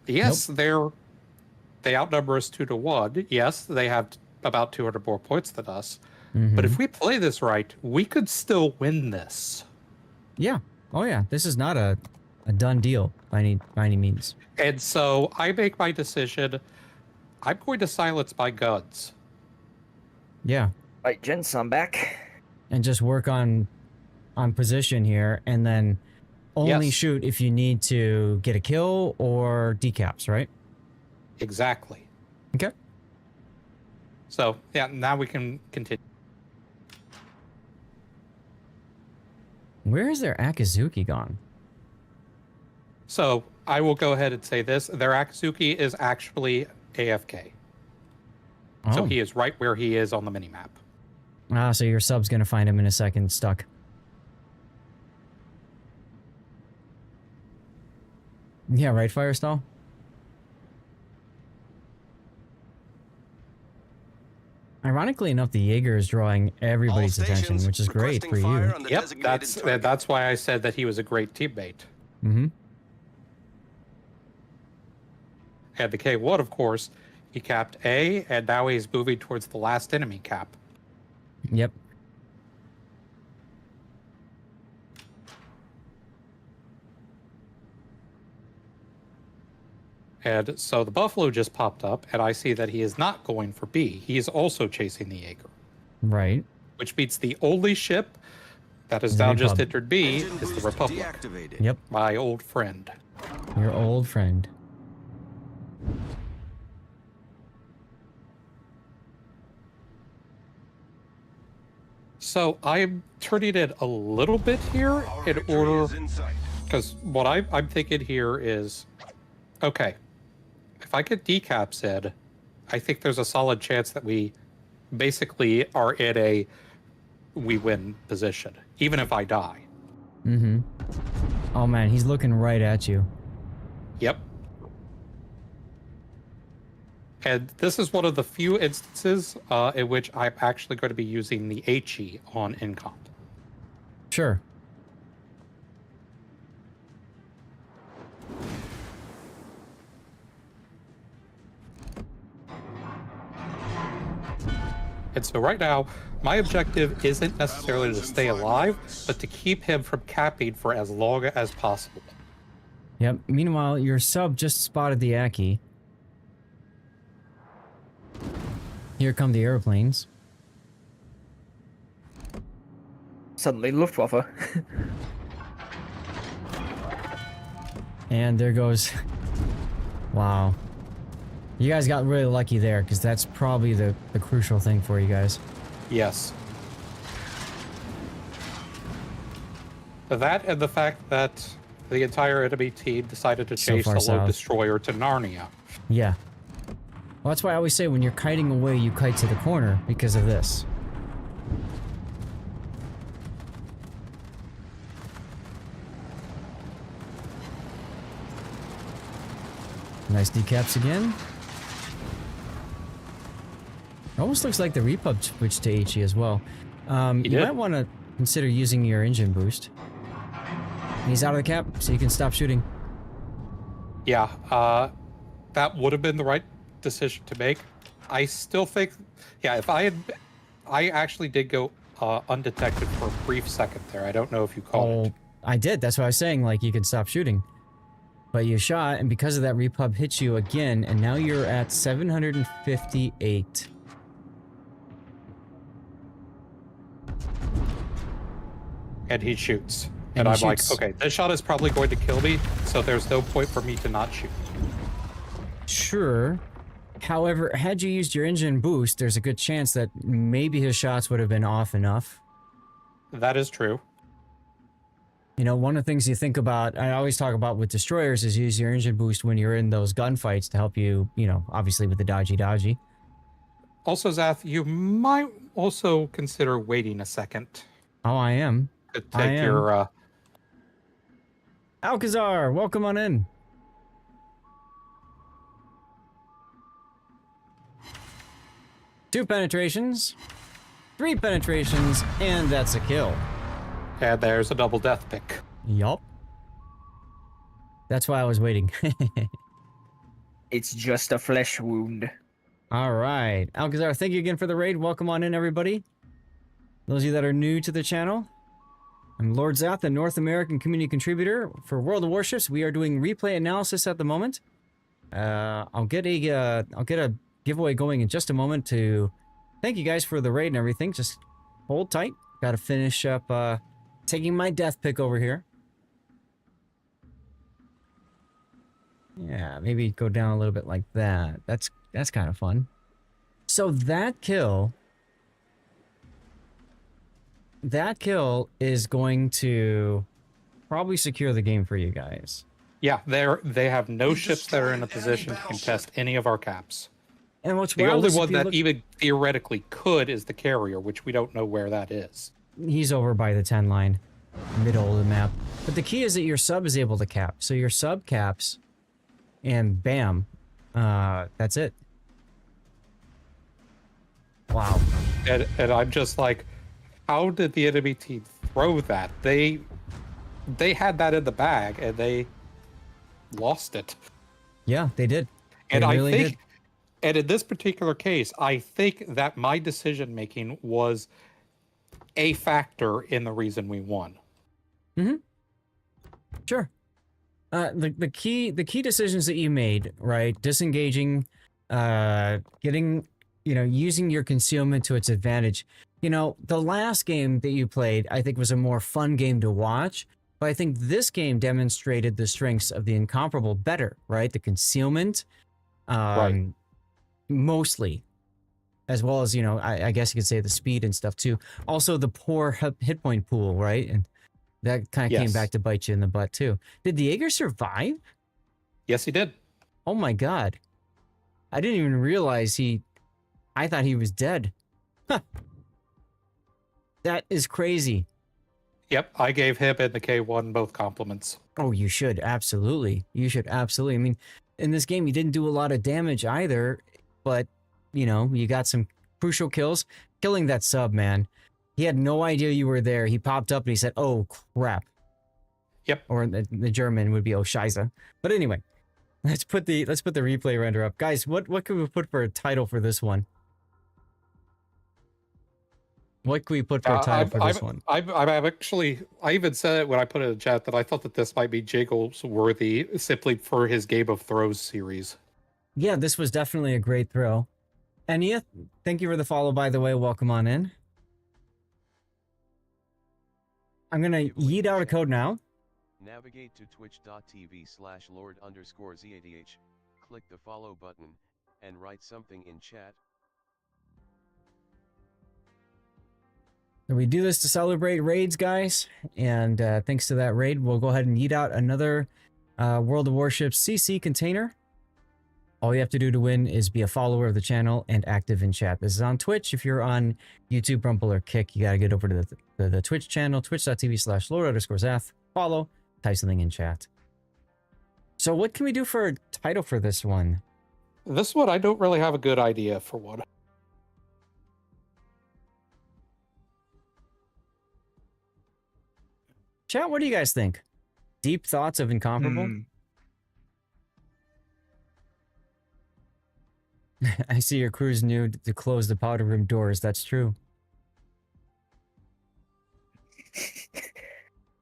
Yes, they outnumber us 2 to 1. Yes, they have about 200 more points than us. But if we play this right, we could still win this. Yeah. Oh yeah. This is not a done deal by any means. And so I make my decision. I'm going to silence my guns. Yeah. Right, Jensen, I'm back. And just work on position here, and then only shoot if you need to get a kill or decaps, right? Exactly. Okay. So, yeah, now we can continue. Where is their Akazuki gone? So, I will go ahead and say this. Their Akazuki is actually AFK. Oh. So he is right where he is on the minimap. Ah, so your sub's gonna find him in a second, stuck. Yeah, right, Firestall? Ironically enough, the Jaeger is drawing everybody's attention, which is great for you. Yep, that's why I said that he was a great teammate. Mm-hmm. And the K1, of course, he capped A, and now he's moving towards the last enemy cap. Yep. And so the Buffalo just popped up, and I see that he is not going for B. He is also chasing the Jaeger. Right. Which means the only ship that has now just entered B is the Republic. Yep. My old friend. Your old friend. So I'm turning it a little bit here in order, because what I'm thinking here is, okay, if I get decaps in, I think there's a solid chance that we basically are in a we win position, even if I die. Mm-hmm. Oh man, he's looking right at you. Yep. And this is one of the few instances in which I'm actually going to be using the HE on Incomp. Sure. And so right now, my objective isn't necessarily to stay alive, but to keep him from capping for as long as possible. Yep. Meanwhile, your sub just spotted the Aki. Here come the airplanes. Suddenly, Luftwaffe. And there goes... Wow. You guys got really lucky there, because that's probably the crucial thing for you guys. Yes. That and the fact that the entire enemy team decided to So chase far the lone south. destroyer to Narnia. Yeah. Well, that's why I always say when you're kiting away, you kite to the corner because of this. Nice decaps again. Almost looks like the Repub switched to HE as well. You might want to consider using your engine boost. He's out of the cap, so you can stop shooting. Yeah, that would have been the right decision to make. I still think, yeah, if I actually did go undetected for a brief second there. I don't know if you caught it. I did. That's what I was saying. Like, you could stop shooting. But you shot, and because of that, Repub hits you again, and now you're at 758. And he shoots. And I'm like, okay, this shot is probably going to kill me, so there's no point for me to not shoot. Sure. However, had you used your engine boost, there's a good chance that maybe his shots would have been off enough. That is true. You know, one of the things you think about, I always talk about with destroyers, is use your engine boost when you're in those gunfights to help you, you know, obviously with the dodgy. Also, Zath, you might also consider waiting a second. Oh, I am. To take your, Alcazar, welcome on in. Two penetrations, 3 penetrations, and that's a kill. And there's a double death pick. Yup. That's why I was waiting. It's just a flesh wound. All right. Alcazar, thank you again for the raid. Welcome on in, everybody. Those of you that are new to the channel, I'm Lord Zath, the North American community contributor for World of Warships. We are doing replay analysis at the moment. I'll get a giveaway going in just a moment to thank you guys for the raid and everything. Just hold tight. Got to finish up taking my death pick over here. Yeah, maybe go down a little bit like that. That's kind of fun. So that kill is going to probably secure the game for you guys. Yeah, they have no ships that are in a position to contest any of our caps. And what's the only one that even theoretically could is the carrier, which we don't know where that is. He's over by the 10 line, middle of the map. But the key is that your sub is able to cap. So your sub caps, and bam, that's it. Wow. And I'm just like, how did the enemy team throw that? They had that in the bag and they lost it. Yeah, they did. And I think, and in this particular case, I think that my decision making was a factor in the reason we won. Mm-hmm. Sure. The key decisions that you made, right? Disengaging, getting, you know, using your concealment to its advantage. You know, the last game that you played, I think, was a more fun game to watch. But I think this game demonstrated the strengths of the Incomparable better, right? The concealment, right. Mostly. As well as, you know, I guess you could say the speed and stuff too. Also the poor hit point pool, right? And that kind of came back to bite you in the butt too. Did the Jaeger survive? Yes, he did. Oh my god. I didn't even realize I thought he was dead. Huh. That is crazy. Yep, I gave him and the K1 both compliments. Oh, you should. Absolutely. You should absolutely. I mean, in this game, you didn't do a lot of damage either, but, you know, you got some crucial kills. Killing that sub, man. He had no idea you were there. He popped up and he said, oh, crap. Yep. Or the German would be, oh, scheiße. But anyway, let's put the replay render up. Guys, what could we put for a title for this one? What can we put for a title for this one? I'm actually, I even said it when I put it in chat that I thought that this might be Jiggles worthy simply for his Game of Throws series. Yeah, this was definitely a great throw. Enya, thank you for the follow, by the way. Welcome on in. I'm going to yeet out a code now. Navigate to twitch.tv/lord_ZADH, click the follow button, and write something in chat. We do this to celebrate raids, guys. And thanks to that raid, we'll go ahead and eat out another World of Warships CC container. All you have to do to win is be a follower of the channel and active in chat. This is on Twitch. If you're on YouTube, Rumble, or Kick, you got to get over to the Twitch channel, twitch.tv/Lord_Zath. Follow, type something in chat. So what can we do for a title for this one? This one, I don't really have a good idea for one. Chat, what do you guys think? Deep thoughts of Incomparable? I see your crew's new to close the powder room doors. That's true.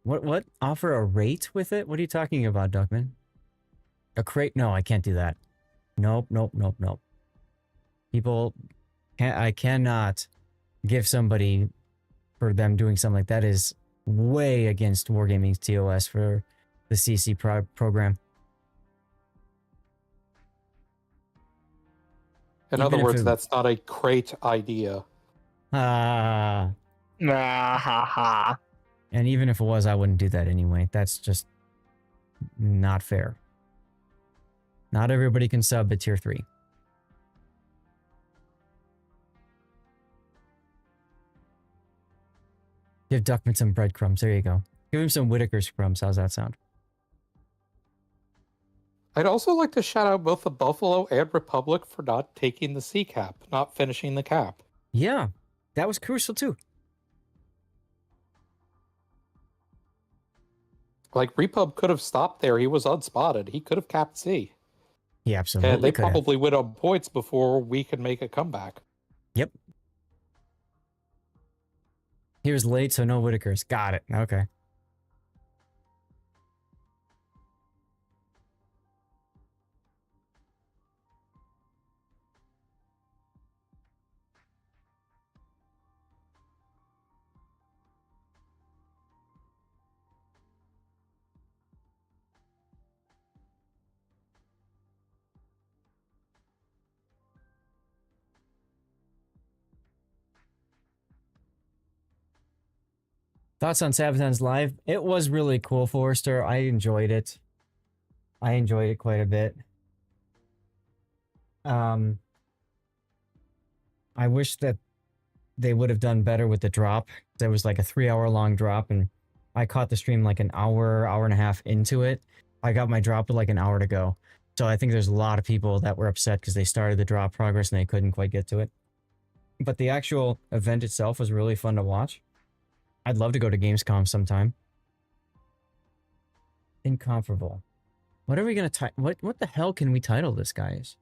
What? Offer a rate with it? What are you talking about, Duckman? A crate? No, I can't do that. Nope. People, I cannot give somebody for them doing something like that. Is way against Wargaming's TOS for the CC program. In other words, that's not a crate idea. And even if it was, I wouldn't do that anyway. That's just not fair. Not everybody can sub at tier 3. Give Duckman some breadcrumbs. There you go. Give him some Whitaker's crumbs. How's that sound? I'd also like to shout out both the Buffalo and Republic for not taking the C cap, not finishing the cap. Yeah, that was crucial too. Like, Repub could have stopped there. He was unspotted. He could have capped C. He absolutely And they could have. probably went on points before we could make a comeback. Yep. He was late, so no Whitakers. Got it. Okay. Thoughts on Sabaton's live? It was really cool, Forrester. I enjoyed it. I enjoyed it quite a bit. I wish that they would have done better with the drop. There was like a 3-hour long drop, and I caught the stream like an hour and a half into it. I got my drop with like an hour to go. So I think there's a lot of people that were upset because they started the drop progress and they couldn't quite get to it. But the actual event itself was really fun to watch. I'd love to go to Gamescom sometime. Incomparable. What are we going to what the hell can we title this, guys?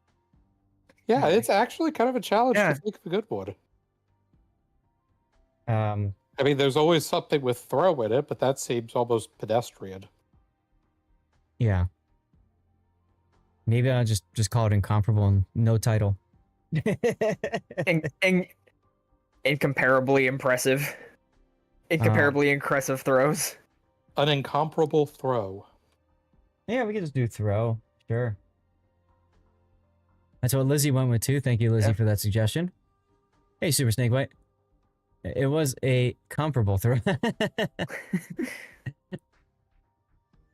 Yeah, it's actually kind of a challenge to think of a good one. I mean, there's always something with throw in it, but that seems almost pedestrian. Yeah. Maybe I'll just call it Incomparable and no title. Incomparably impressive. Incomparably impressive throws. An incomparable throw. Yeah, we can just do throw. Sure. That's what Lizzie went with too. Thank you, Lizzie, for that suggestion. Hey, Super Snake White. It was a comparable throw.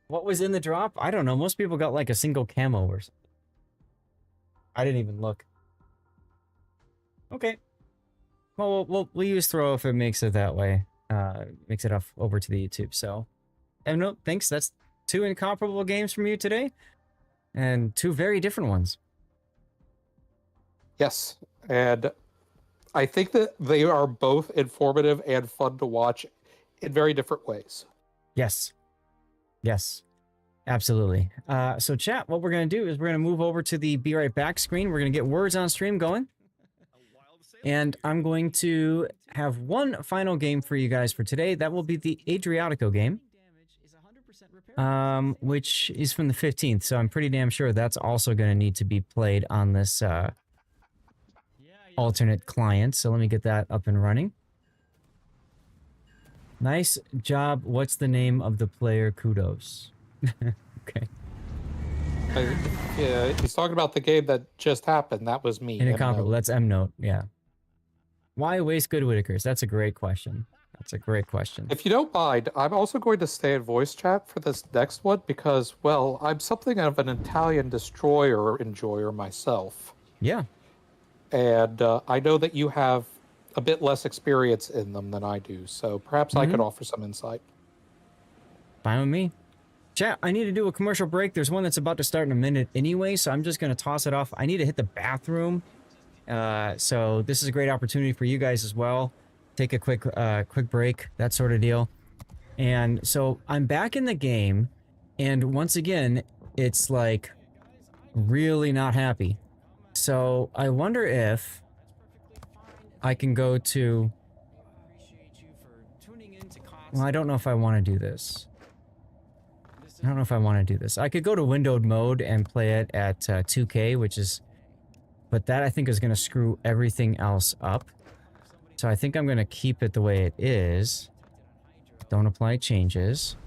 What was in the drop? I don't know. Most people got like a single camo or something. I didn't even look. Okay. Well, we'll use throw if it makes it that way. Makes it off over to the YouTube. So, and no, thanks. That's 2 incomparable games from you today, and 2 very different ones. Yes, and I think that they are both informative and fun to watch in very different ways. Yes. Yes. Absolutely. So chat, what we're going to do is we're going to move over to the Be Right Back screen. We're going to get words on stream going. And I'm going to have one final game for you guys for today. That will be the Adriatico game, which is from the 15th. So I'm pretty damn sure that's also going to need to be played on this alternate client. So let me get that up and running. Nice job. What's the name of the player? Kudos. Okay. Yeah, he's talking about the game that just happened. That was me. Incomparable. That's M-Note. Yeah. Why waste good Whitakers? That's a great question. That's a great question. If you don't mind, I'm also going to stay in voice chat for this next one because, well, I'm something of an Italian destroyer enjoyer myself. Yeah. And I know that you have a bit less experience in them than I do, so perhaps I could offer some insight. Fine with me. Chat, I need to do a commercial break. There's one that's about to start in a minute anyway, so I'm just going to toss it off. I need to hit the bathroom. So this is a great opportunity for you guys as well. Take a quick break, that sort of deal. And so I'm back in the game, and once again, it's like really not happy. So I wonder if I can go to... Well, I don't know if I want to do this. I don't know if I want to do this. I could go to windowed mode and play it at 2K, which is... But that, I think, is going to screw everything else up. So I think I'm going to keep it the way it is. Don't apply changes.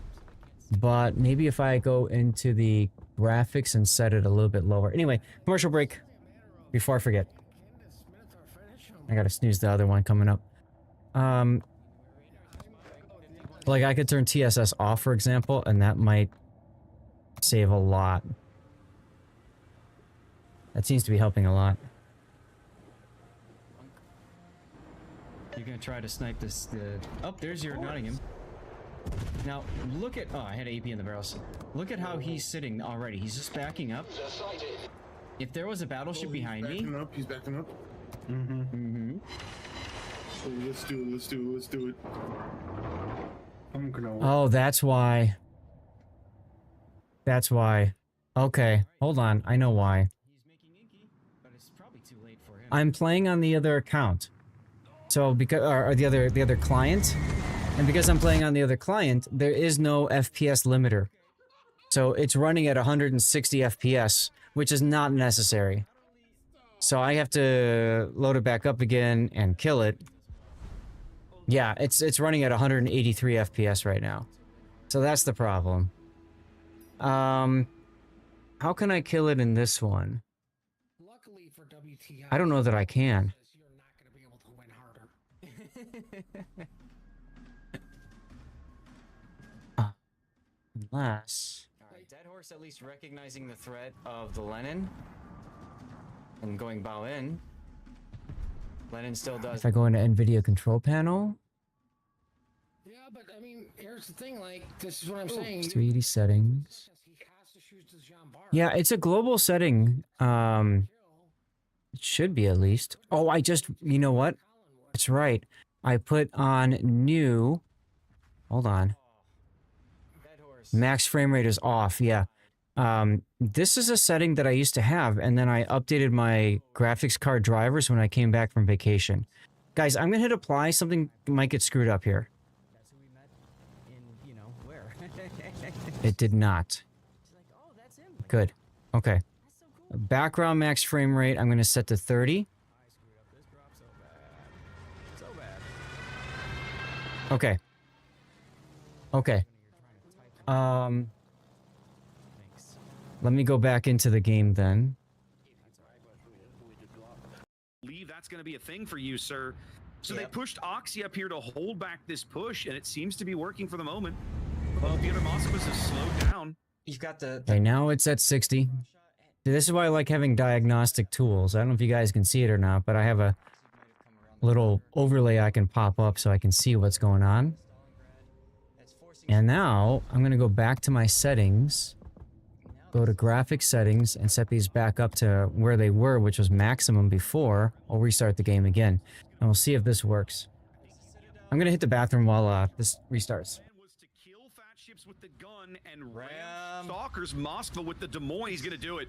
But maybe if I go into the graphics and set it a little bit lower. Anyway, commercial break. Before I forget. I gotta snooze the other one coming up. Like, I could turn TSS off, for example, and that might save a lot. That seems to be helping a lot. You're gonna try to snipe this. Oh, there's your Nottingham. Now, look at... Oh, I had AP in the barrels. Look at how he's sitting already. He's just backing up. If there was a battleship behind me... He's backing up. Oh, let's do it. I'm gonna... Oh, that's why. That's why. Okay, hold on. I know why. I'm playing on the other account. So because or the other client, and because I'm playing on the other client, there is no FPS limiter. So it's running at 160 FPS, which is not necessary. So I have to load it back up again and kill it. Yeah, it's running at 183 FPS right now. So that's the problem. How can I kill it in this one? Luckily for WTI, I don't know that I can. you're not going to be able to win harder. Unless... Alright, Dead Horse at least recognizing the threat of the Lenin. And going bow in. Lenin still does... If I go into NVIDIA control panel... Yeah, but I mean, here's the thing, like, this is what I'm saying. 280 settings. Yeah, it's a global setting. It should be at least. Oh, you know what? That's right. I put on new. Hold on. Max frame rate is off. Yeah. This is a setting that I used to have, and then I updated my graphics card drivers when I came back from vacation. Guys, I'm gonna hit apply. Something might get screwed up here. That's who we met in, you know, where? It did not. Good. Okay. Background max frame rate, I'm going to set to 30. Okay. Okay. Let me go back into the game then. Believe that's going to be a thing for you, sir. So they pushed Oxy up here to hold back this push, and it seems to be working for the moment. Well, the other Moskvas have slowed down. You've got the... Okay, now it's at 60. See, this is why I like having diagnostic tools. I don't know if you guys can see it or not, but I have a little overlay I can pop up so I can see what's going on. And now I'm going to go back to my settings, go to graphics settings, and set these back up to where they were, which was maximum before. I'll restart the game again, and we'll see if this works. I'm going to hit the bathroom while this restarts. With the gun and ram stalkers Moskva with the Des Moines. He's gonna do it.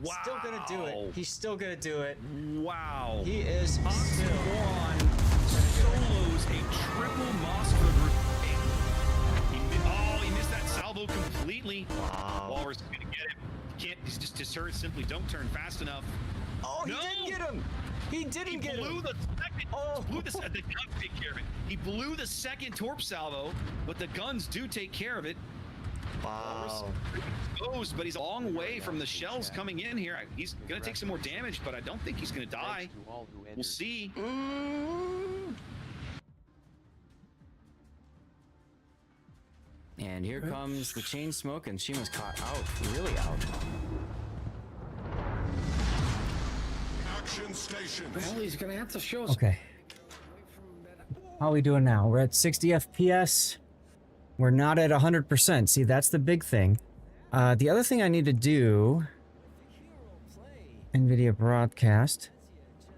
Wow. Still gonna do it. He's still gonna do it. Wow. He is Oxymoron solos a triple Moskva group. He missed that salvo completely. Wow. Walrus is gonna get him. Can't. He's just his turrets simply don't turn fast enough. Oh, he didn't get him. He didn't get him. He blew the second. The guns take care of it. He blew the second torp salvo, but the guns do take care of it. Wow. Exposed, but he's a long way from the shells coming in here. He's gonna take some more damage, but I don't think he's gonna die. We'll see. And here comes the chain smoke, and she was caught out, really out. Action stations. Well, he's gonna have to show us. Okay. How are we doing now? We're at 60 FPS. We're not at 100%. See, that's the big thing. The other thing I need to do... NVIDIA broadcast.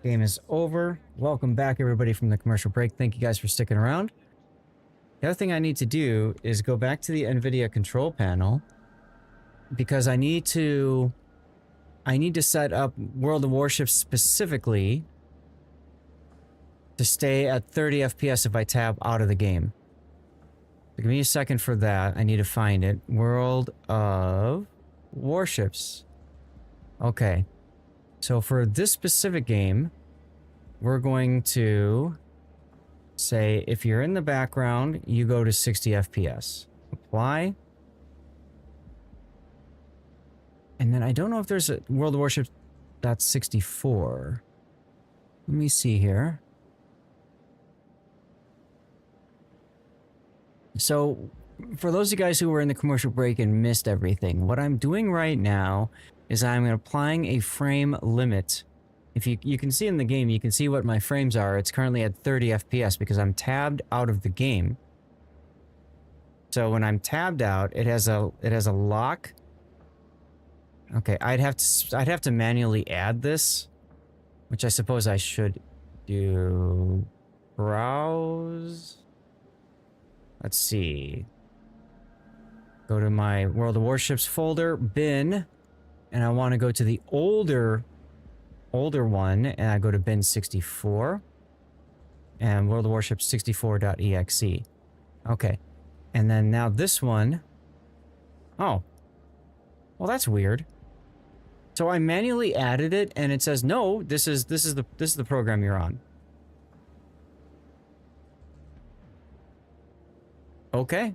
Game is over. Welcome back, everybody, from the commercial break. Thank you guys for sticking around. The other thing I need to do is go back to the NVIDIA control panel because I need to set up World of Warships specifically to stay at 30 FPS if I tab out of the game. So give me a second for that. I need to find it. World of Warships. Okay. So for this specific game, we're going to say if you're in the background, you go to 60 FPS. Apply. And then I don't know if there's a World of Warships .64. Let me see here. So, for those of you guys who were in the commercial break and missed everything, what I'm doing right now is I'm applying a frame limit. If you can see in the game, you can see what my frames are. It's currently at 30 FPS because I'm tabbed out of the game. So when I'm tabbed out, it has a lock. Okay, I'd have to manually add this, which I suppose I should do. Browse. Let's see. Go to my World of Warships folder, bin, and I want to go to the older one, and I go to bin 64, and World of Warships 64.exe. Okay, and then now this one. Oh, well that's weird. So I manually added it, and it says no. This is the program you're on. Okay.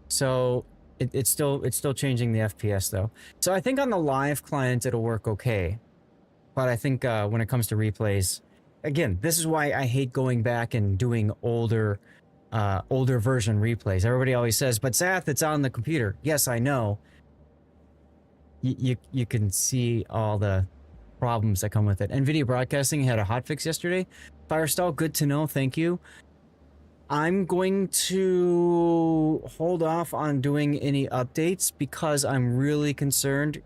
So it's still changing the FPS though. So I think on the live client it'll work okay, but I think when it comes to replays, again, this is why I hate going back and doing older version replays. Everybody always says, "But Sath, it's on the computer." Yes, I know. You can see all the problems that come with it. NVIDIA Broadcasting had a hotfix yesterday. Firestall, good to know. Thank you. I'm going to hold off on doing any updates because I'm really concerned.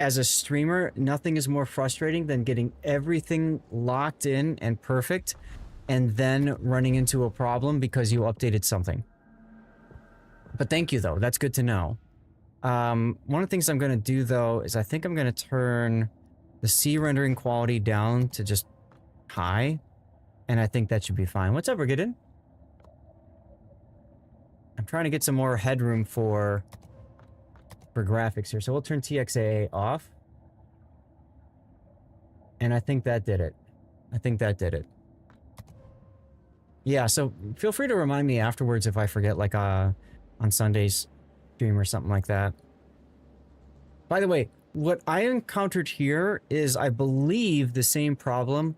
As a streamer, nothing is more frustrating than getting everything locked in and perfect and then running into a problem because you updated something. But thank you, though. That's good to know. One of the things I'm going to do, though, is I think I'm going to turn the C rendering quality down to just high, and I think that should be fine. What's up, Brigadin? I'm trying to get some more headroom for graphics here. So we'll turn TXAA off. And I think that did it. I think that did it. Yeah, so feel free to remind me afterwards if I forget, like on Sunday's stream or something like that. By the way, what I encountered here is, I believe, the same problem,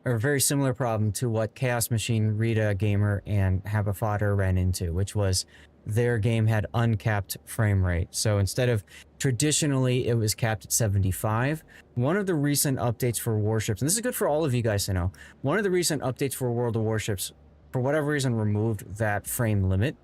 or a very similar problem to what Chaos Machine, Rita Gamer, and Habafodder ran into, which was their game had uncapped frame rate. So instead of traditionally it was capped at 75, one of the recent updates for Warships, and this is good for all of you guys to know, one of the recent updates for World of Warships, for whatever reason, removed that frame limit.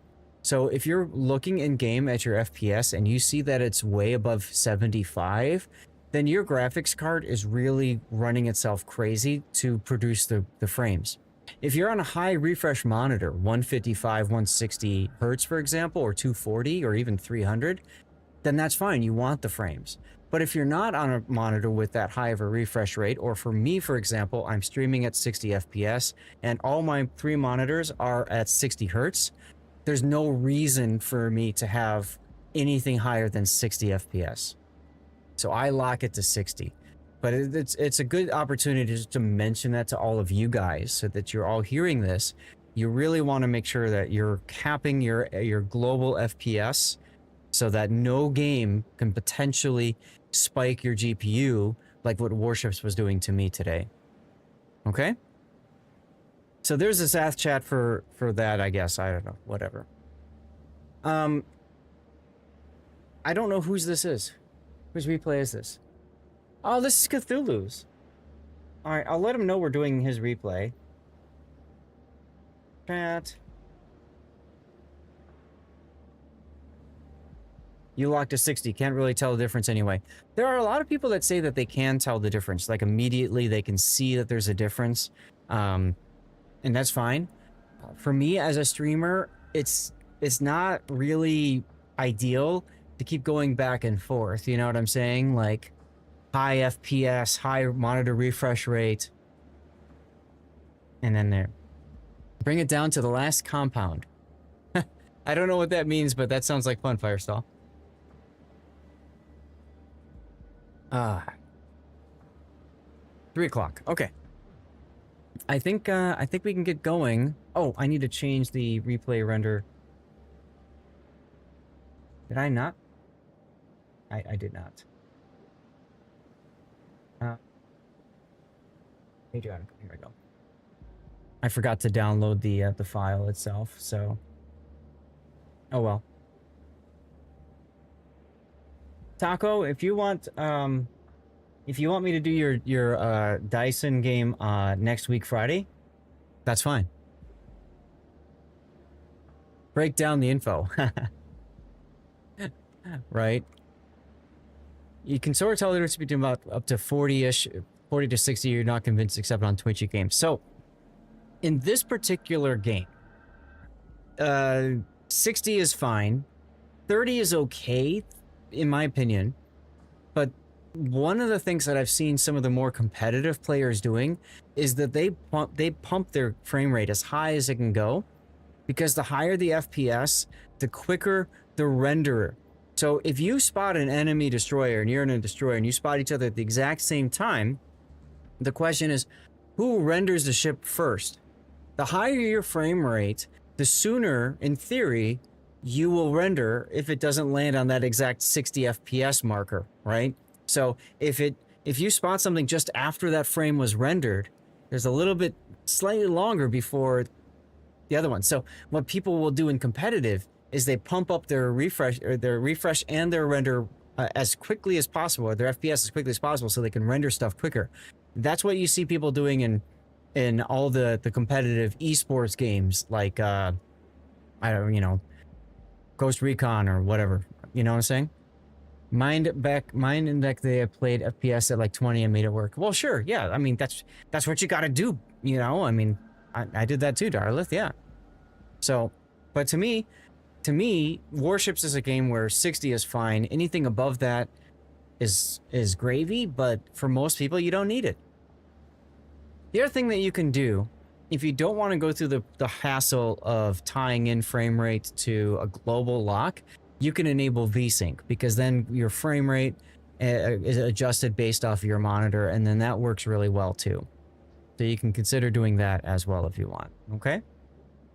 So if you're looking in game at your FPS and you see that it's way above 75, then your graphics card is really running itself crazy to produce the frames. If you're on a high refresh monitor, 155, 160 hertz, for example, or 240, or even 300, then that's fine. You want the frames. But if you're not on a monitor with that high of a refresh rate, or for me, for example, I'm streaming at 60 FPS, and all my 3 monitors are at 60 hertz, there's no reason for me to have anything higher than 60 FPS. So I lock it to 60. But it's a good opportunity just to mention that to all of you guys so that you're all hearing this. You really want to make sure that you're capping your global FPS so that no game can potentially spike your GPU like what Warships was doing to me today. Okay? So there's a Sath chat for that, I guess. I don't know. Whatever. I don't know whose this is. Whose replay is this? Oh, this is Cthulhu's. All right, I'll let him know we're doing his replay. Chat. You locked to 60. Can't really tell the difference anyway. There are a lot of people that say that they can tell the difference. Like immediately they can see that there's a difference. And that's fine. For me as a streamer, it's not really ideal to keep going back and forth. You know what I'm saying? Like high FPS, high monitor refresh rate. And then there. Bring it down to the last compound. I don't know what that means, but that sounds like fun, Firestall. 3 o'clock. Okay. I think we can get going. Oh, I need to change the replay render. Did I not? I did not. Hey, John. Here we go. I forgot to download the file itself, so. Oh well. Taco, if you want me to do your Dyson game next week Friday, that's fine. Break down the info. Right? You can sort of tell the difference between about up to 40-ish, 40 to 60 you're not convinced except on Twitchy games. So, in this particular game, 60 is fine. 30 is okay, in my opinion. But one of the things that I've seen some of the more competitive players doing is that they pump their frame rate as high as it can go, because the higher the FPS, the quicker the renderer. So if you spot an enemy destroyer and you're in a destroyer and you spot each other at the exact same time, the question is, who renders the ship first? The higher your frame rate, the sooner, in theory, you will render if it doesn't land on that exact 60 FPS marker, right? So if you spot something just after that frame was rendered, there's a little bit slightly longer before the other one. So what people will do in competitive is they pump up their refresh and their render as quickly as possible, or their FPS as quickly as possible, so they can render stuff quicker. That's what you see people doing in all the competitive esports games, like I don't, Ghost Recon or whatever. You know what I'm saying? Mind Index, they have played FPS at like 20 and made it work. Well, sure, yeah. I mean, that's what you got to do. I mean, I did that too, Darlith. Yeah. So, but to me, Warships is a game where 60 is fine. Anything above that is gravy, but for most people, you don't need it. The other thing that you can do, if you don't want to go through the hassle of tying in frame rate to a global lock, you can enable VSync, because then your frame rate is adjusted based off of your monitor, and then that works really well too. So you can consider doing that as well if you want, okay?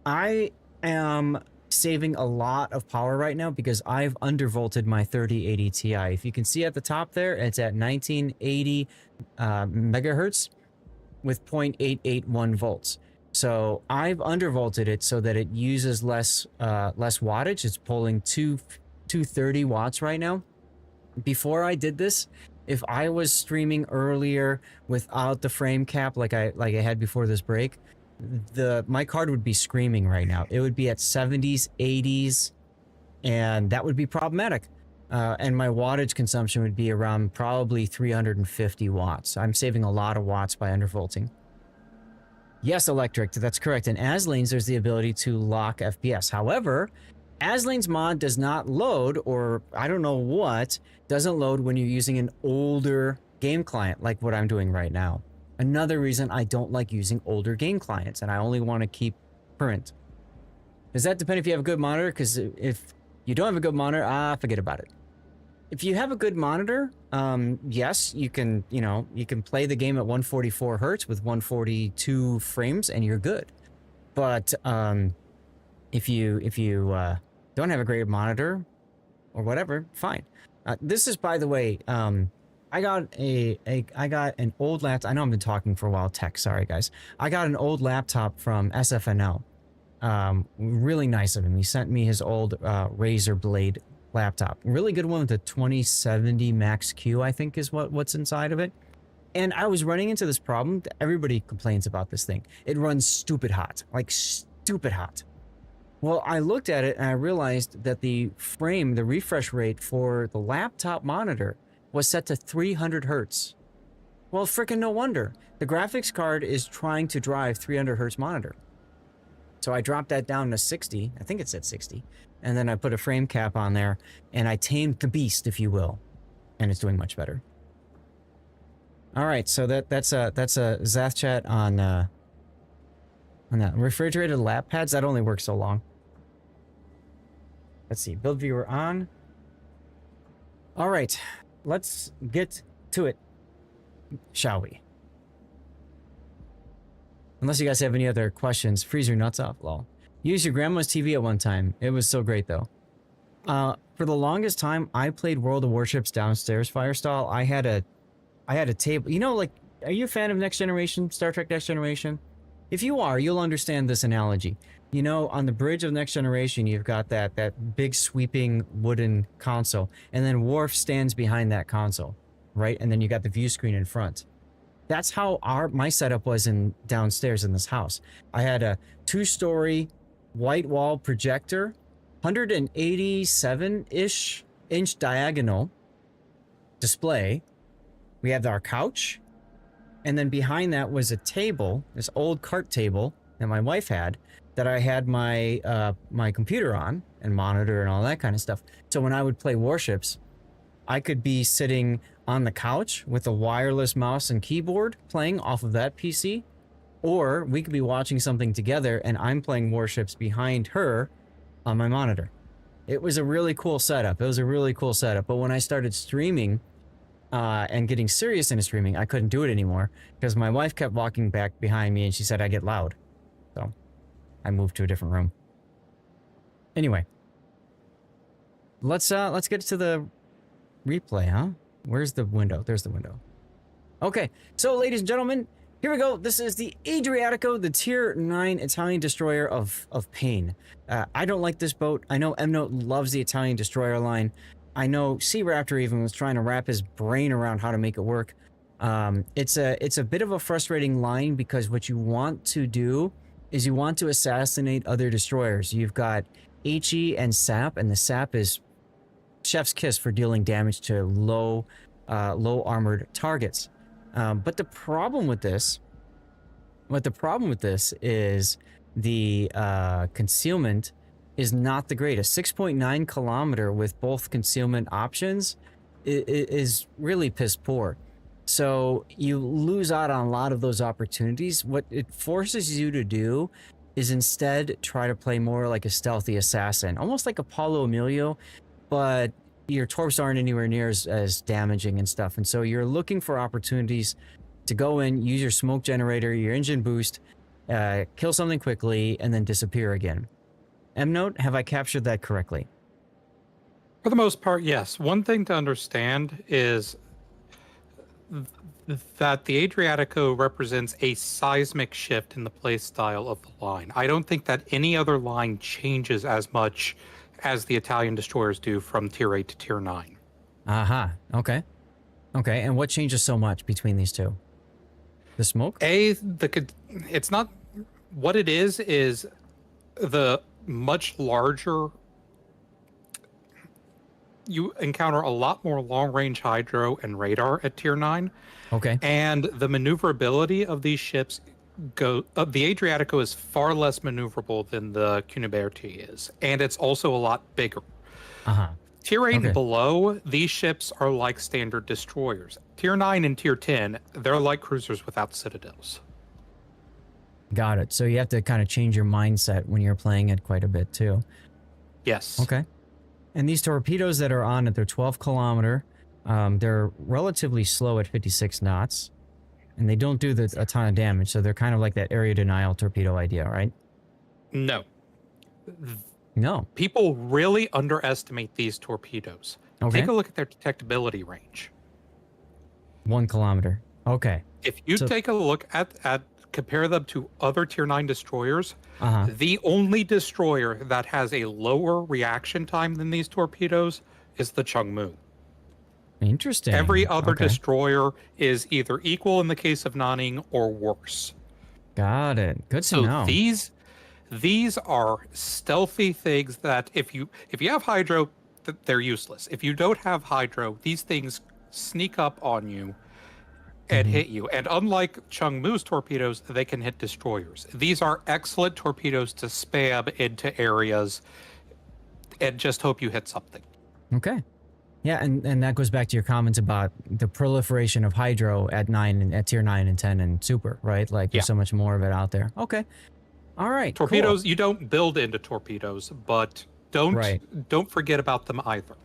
I am saving a lot of power right now because I've undervolted my 3080 Ti. If you can see at the top there, it's at 1980 megahertz with 0.881 volts. So I've undervolted it so that it uses less wattage. It's pulling 230 watts right now. Before I did this, if I was streaming earlier without the frame cap like I had before this break, my card would be screaming right now. It would be at 70s, 80s, and that would be problematic. And my wattage consumption would be around probably 350 watts. I'm saving a lot of watts by undervolting. Yes, Electric, that's correct. In Aslane's, there's the ability to lock FPS. However, Aslane's mod does not load, or I don't know what, doesn't load when you're using an older game client like what I'm doing right now. Another reason I don't like using older game clients, and I only want to keep current. Does that depend if you have a good monitor? Because if you don't have a good monitor, forget about it. If you have a good monitor, yes, you can play the game at 144 hertz with 142 frames, and you're good. But if you don't have a great monitor or whatever, fine. This is, by the way, I got an old laptop. I know I've been talking for a while, tech. Sorry, guys. I got an old laptop from SFNL, Really nice of him. He sent me his old Razer Blade laptop. Really good one with a 2070 Max Q, I think is what's inside of it. And I was running into this problem. Everybody complains about this thing. It runs stupid hot, like stupid hot. Well, I looked at it and I realized that the refresh rate for the laptop monitor was set to 300 hertz. Well, frickin' no wonder. The graphics card is trying to drive 300 hertz monitor. So I dropped that down to 60. I think it said 60. And then I put a frame cap on there and I tamed the beast, if you will. And it's doing much better. All right, so that's a Zath chat on that. Refrigerated lap pads, that only works so long. Let's see, build viewer on. All right, let's get to it, shall we? Unless you guys have any other questions, freeze your nuts off, lol. Use your grandma's TV at one time. It was so great, though. For the longest time, I played World of Warships downstairs, Firestall. I had a table. You know, like, are you a fan of Next Generation, Star Trek Next Generation? If you are, you'll understand this analogy. You know, on the bridge of Next Generation, you've got that big sweeping wooden console, and then Worf stands behind that console, right? And then you got the view screen in front. That's how my setup was downstairs in this house. I had a 2-story white wall projector, 187-ish inch diagonal display. We had our couch, and then behind that was a table, this old cart table that my wife had, that I had my my computer on and monitor and all that kind of stuff. So when I would play Warships, I could be sitting on the couch with a wireless mouse and keyboard playing off of that PC, or we could be watching something together and I'm playing Warships behind her on my monitor. It was a really cool setup. But when I started streaming and getting serious into streaming, I couldn't do it anymore because my wife kept walking back behind me and she said I get loud. So I moved to a different room. Anyway, let's get to the replay, huh? Where's the window? There's the window. Okay, so ladies and gentlemen, here we go. This is the Adriatico, the Tier 9 Italian destroyer of pain. I don't like this boat. I know M-Note loves the Italian destroyer line. I know Sea-Raptor even was trying to wrap his brain around how to make it work. It's a bit of a frustrating line because what you want to do is you want to assassinate other destroyers. You've got HE and SAP, and the SAP is chef's kiss for dealing damage to low armored targets. But the problem with this is the concealment is not the greatest. 6.9 kilometer with both concealment options is really piss poor. So you lose out on a lot of those opportunities. What it forces you to do is instead try to play more like a stealthy assassin, almost like Apollo Emilio, but your torps aren't anywhere near as damaging and stuff. And so you're looking for opportunities to go in, use your smoke generator, your engine boost, kill something quickly, and then disappear again. M-Note, have I captured that correctly? For the most part, yes. One thing to understand is that the Adriatico represents a seismic shift in the playstyle of the line. I don't think that any other line changes as much as the Italian destroyers do from Tier 8 to Tier 9. Aha, okay. Okay, and what changes so much between these two? The smoke? It's not... What it is the much larger... You encounter a lot more long-range hydro and radar at Tier 9. Okay. And the maneuverability of these ships the Adriatico is far less maneuverable than the Cuniberti is, and it's also a lot bigger. Tier 8 and below, these ships are like standard destroyers. Tier 9 and Tier 10, they're like cruisers without citadels. Got it. So you have to kind of change your mindset when you're playing it quite a bit too. Yes. Okay. And these torpedoes that are on it, they're 12 kilometer. They're relatively slow at 56 knots. And they don't do a ton of damage, so they're kind of like that area denial torpedo idea, right? No. No. People really underestimate these torpedoes. Okay. Take a look at their detectability range. 1 kilometer. Okay. If you take a look at compare them to other Tier 9 destroyers, Uh-huh. the only destroyer that has a lower reaction time than these torpedoes is the Changmu. Interesting. Every other Okay. destroyer is either equal in the case of Nanning or worse. Got it. Good to So know. these are stealthy things that if you have Hydro, they're useless. If you don't have Hydro, these things sneak up on you and hit you. And unlike Changmu's torpedoes, they can hit destroyers. These are excellent torpedoes to spam into areas and just hope you hit something. Okay. Yeah, and that goes back to your comments about the proliferation of Hydro at Tier 9 and 10 and Super, right? Like there's so much more of it out there. Okay. All right. Torpedoes, cool. you don't build into torpedoes, but don't forget about them either.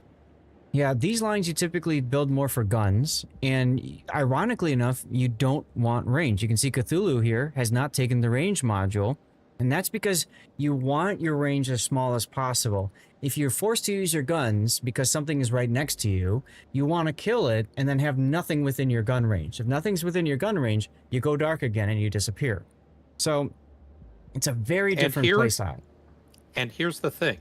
Yeah, these lines you typically build more for guns, and ironically enough, you don't want range. You can see Cthulhu here has not taken the range module, and that's because you want your range as small as possible. If you're forced to use your guns because something is right next to you, you want to kill it and then have nothing within your gun range. If nothing's within your gun range, you go dark again and you disappear. So it's a very different playstyle. And here's the thing.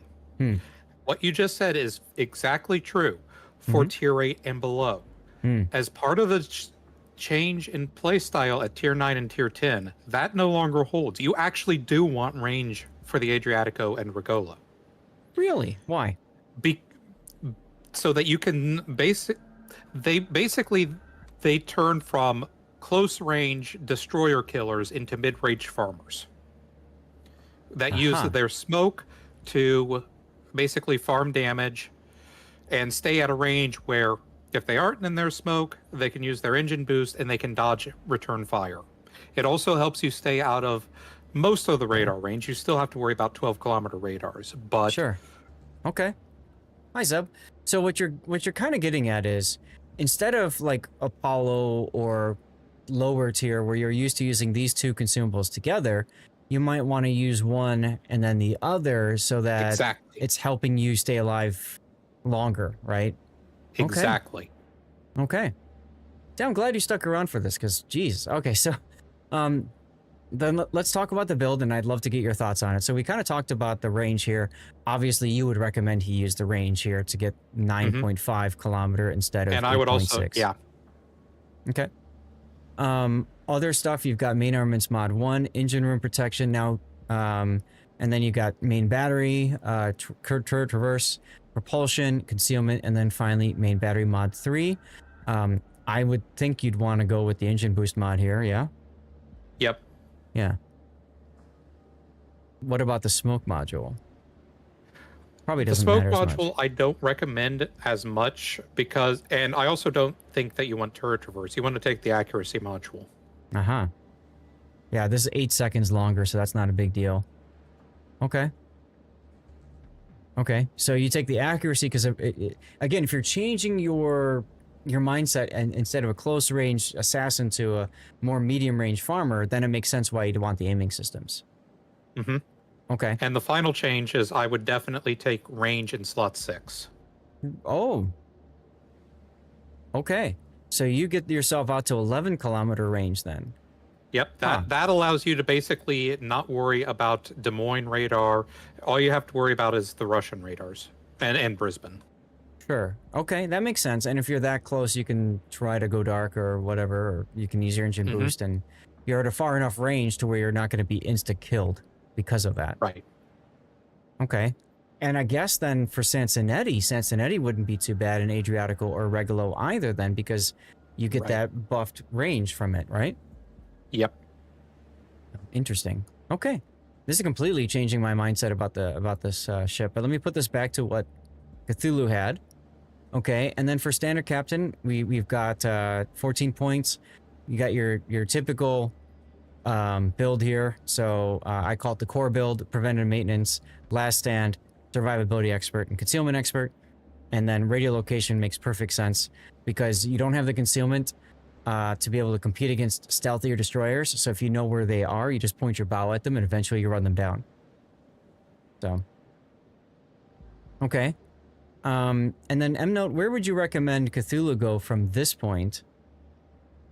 What you just said is exactly true for Tier 8 and below. As part of the change in playstyle at Tier 9 and Tier 10, that no longer holds. You actually do want range for the Adriatico and Regola. Really? Why? So that you can they turn from close range destroyer killers into mid-range farmers that use their smoke to basically farm damage and stay at a range where if they aren't in their smoke, they can use their engine boost and they can dodge return fire. It also helps you stay out of most of the radar range. You still have to worry about 12-kilometer radars, but sure. Okay. Hi, Zeb. So what you're kind of getting at is instead of like Apollo or lower tier where you're used to using these two consumables together, you might want to use one and then the other so that it's helping you stay alive longer, right? Exactly. Okay. Yeah, I'm glad you stuck around for this because, geez. Okay, so then let's talk about the build, and I'd love to get your thoughts on it. So we kind of talked about the range here. Obviously, you would recommend he use the range here to get 9.5 kilometer instead of 8.6. And I would also, yeah. Okay. Other stuff, you've got main armaments mod 1, engine room protection now, and then you've got main battery, turret traverse, propulsion, concealment, and then finally main battery mod 3. I would think you'd want to go with the engine boost mod here, yeah? Yep. Yeah. What about the smoke module? Probably doesn't matter as much. The smoke module I don't recommend as much because, and I also don't think that you want turret traverse. You want to take the accuracy module. Yeah, this is 8 seconds longer, so that's not a big deal. Okay. Okay, so you take the accuracy because, again, if you're changing your mindset and instead of a close range assassin to a more medium range farmer, then it makes sense why you'd want the aiming systems. Okay. And the final change is I would definitely take range in slot 6. Oh. Okay. So you get yourself out to 11-kilometer range then. Yep, that allows you to basically not worry about Des Moines radar. All you have to worry about is the Russian radars and Brisbane. Sure. Okay, that makes sense. And if you're that close, you can try to go dark or whatever, or you can use your engine boost, and you're at a far enough range to where you're not going to be insta-killed because of that. Right. Okay. And I guess then for Sansonetti wouldn't be too bad in Adriatico or Regulo either then, because you get that buffed range from it, right? Yep. Interesting. Okay. This is completely changing my mindset about this ship. But let me put this back to what Cthulhu had. Okay, and then for standard captain, we've got 14 points. You got your typical build here. So I call it the core build: preventive maintenance, last stand, survivability expert, and concealment expert. And then radiolocation makes perfect sense because you don't have the concealment to be able to compete against stealthier destroyers. So if you know where they are, you just point your bow at them and eventually you run them down. So, okay. And then M-Note, where would you recommend Cthulhu go from this point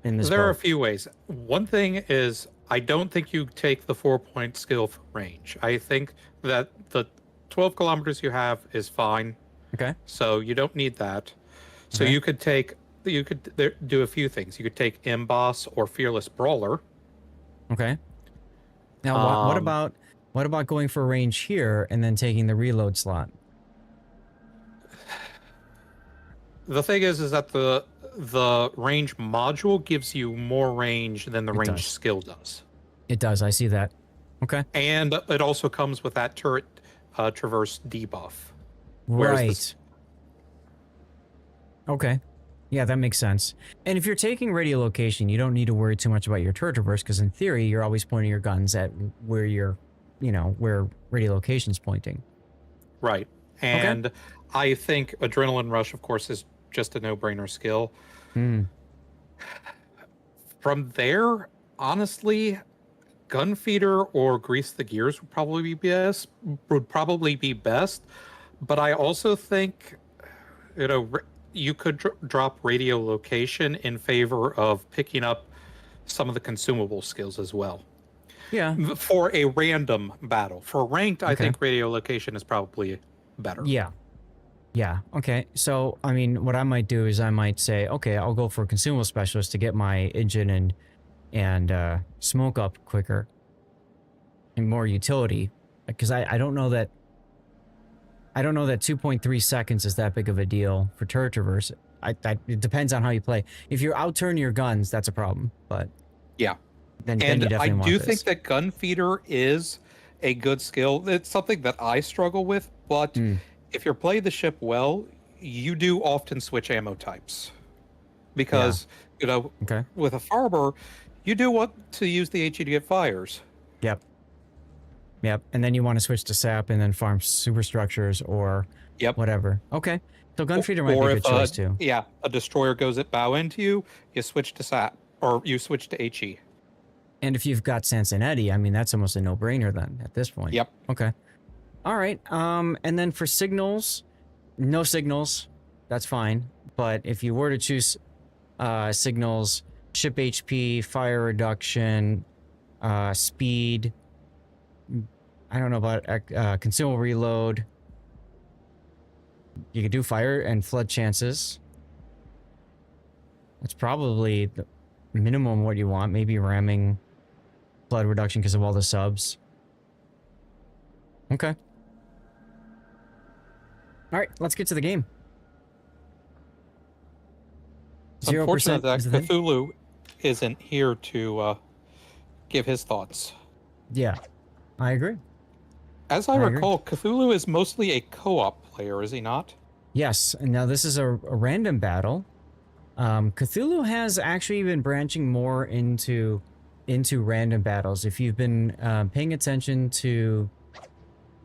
in this There are a boat? few ways. One thing is I don't think you take the 4-point skill for range. I think that the 12 kilometers you have is fine. Okay. So you don't need that. So Okay. you could do a few things. You could take Emboss or Fearless Brawler. Okay. Now, what about going for range here and then taking the reload slot? The thing is that the range module gives you more range than the range skill does. It does. I see that. Okay. And it also comes with that turret traverse debuff. Right. Okay. Yeah, that makes sense. And if you're taking radiolocation, you don't need to worry too much about your turret traverse because in theory, you're always pointing your guns at where where radiolocation's pointing. Right. And I think Adrenaline Rush, of course, is just a no-brainer skill. From there, honestly, Gunfeeder or Grease the Gears would probably be best. But I also think, you could drop radiolocation in favor of picking up some of the consumable skills as well. Yeah. For a random battle. For ranked, I think radiolocation is probably better. Yeah. Yeah. Okay. So, I mean, what I might do is I might say, okay, I'll go for a consumable specialist to get my engine and smoke up quicker and more utility, because I don't know that 2.3 seconds is that big of a deal for turret traverse. It depends on how you play. If you're out-turning your guns, that's a problem. But yeah, then you definitely want I do this. think that Gunfeeder is a good skill. It's something that I struggle with, but if you're playing the ship well, you do often switch ammo types. Because, with a Farber, you do want to use the HE to get fires. Yep. Yep. And then you want to switch to SAP and then farm superstructures or whatever. Okay. So Gunfeeder might be a good choice too. Yeah, a destroyer goes at bow into you, you switch to SAP, or you switch to HE. And if you've got Sansonetti, I mean, that's almost a no-brainer then at this point. Yep. Okay. All right. And then for signals, no signals. That's fine. But if you were to choose signals, ship HP, fire reduction, speed, I don't know about consumable reload. You could do fire and flood chances. That's probably the minimum what you want. Maybe ramming, flood reduction because of all the subs. Okay. All right, let's get to the game. It's unfortunate that Cthulhu isn't here to give his thoughts. Yeah, I agree. As I recall, Cthulhu is mostly a co-op player, is he not? Yes, and now this is a random battle. Cthulhu has actually been branching more into random battles. If you've been paying attention to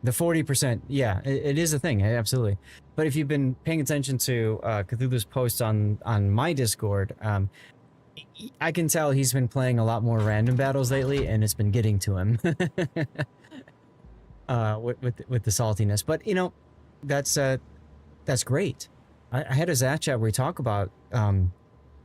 the 40%, yeah, it is a thing, absolutely. But if you've been paying attention to Cthulhu's posts on my Discord, I can tell he's been playing a lot more random battles lately, and it's been getting to him. With the saltiness, but that's great. I had a Zat chat where we talk about a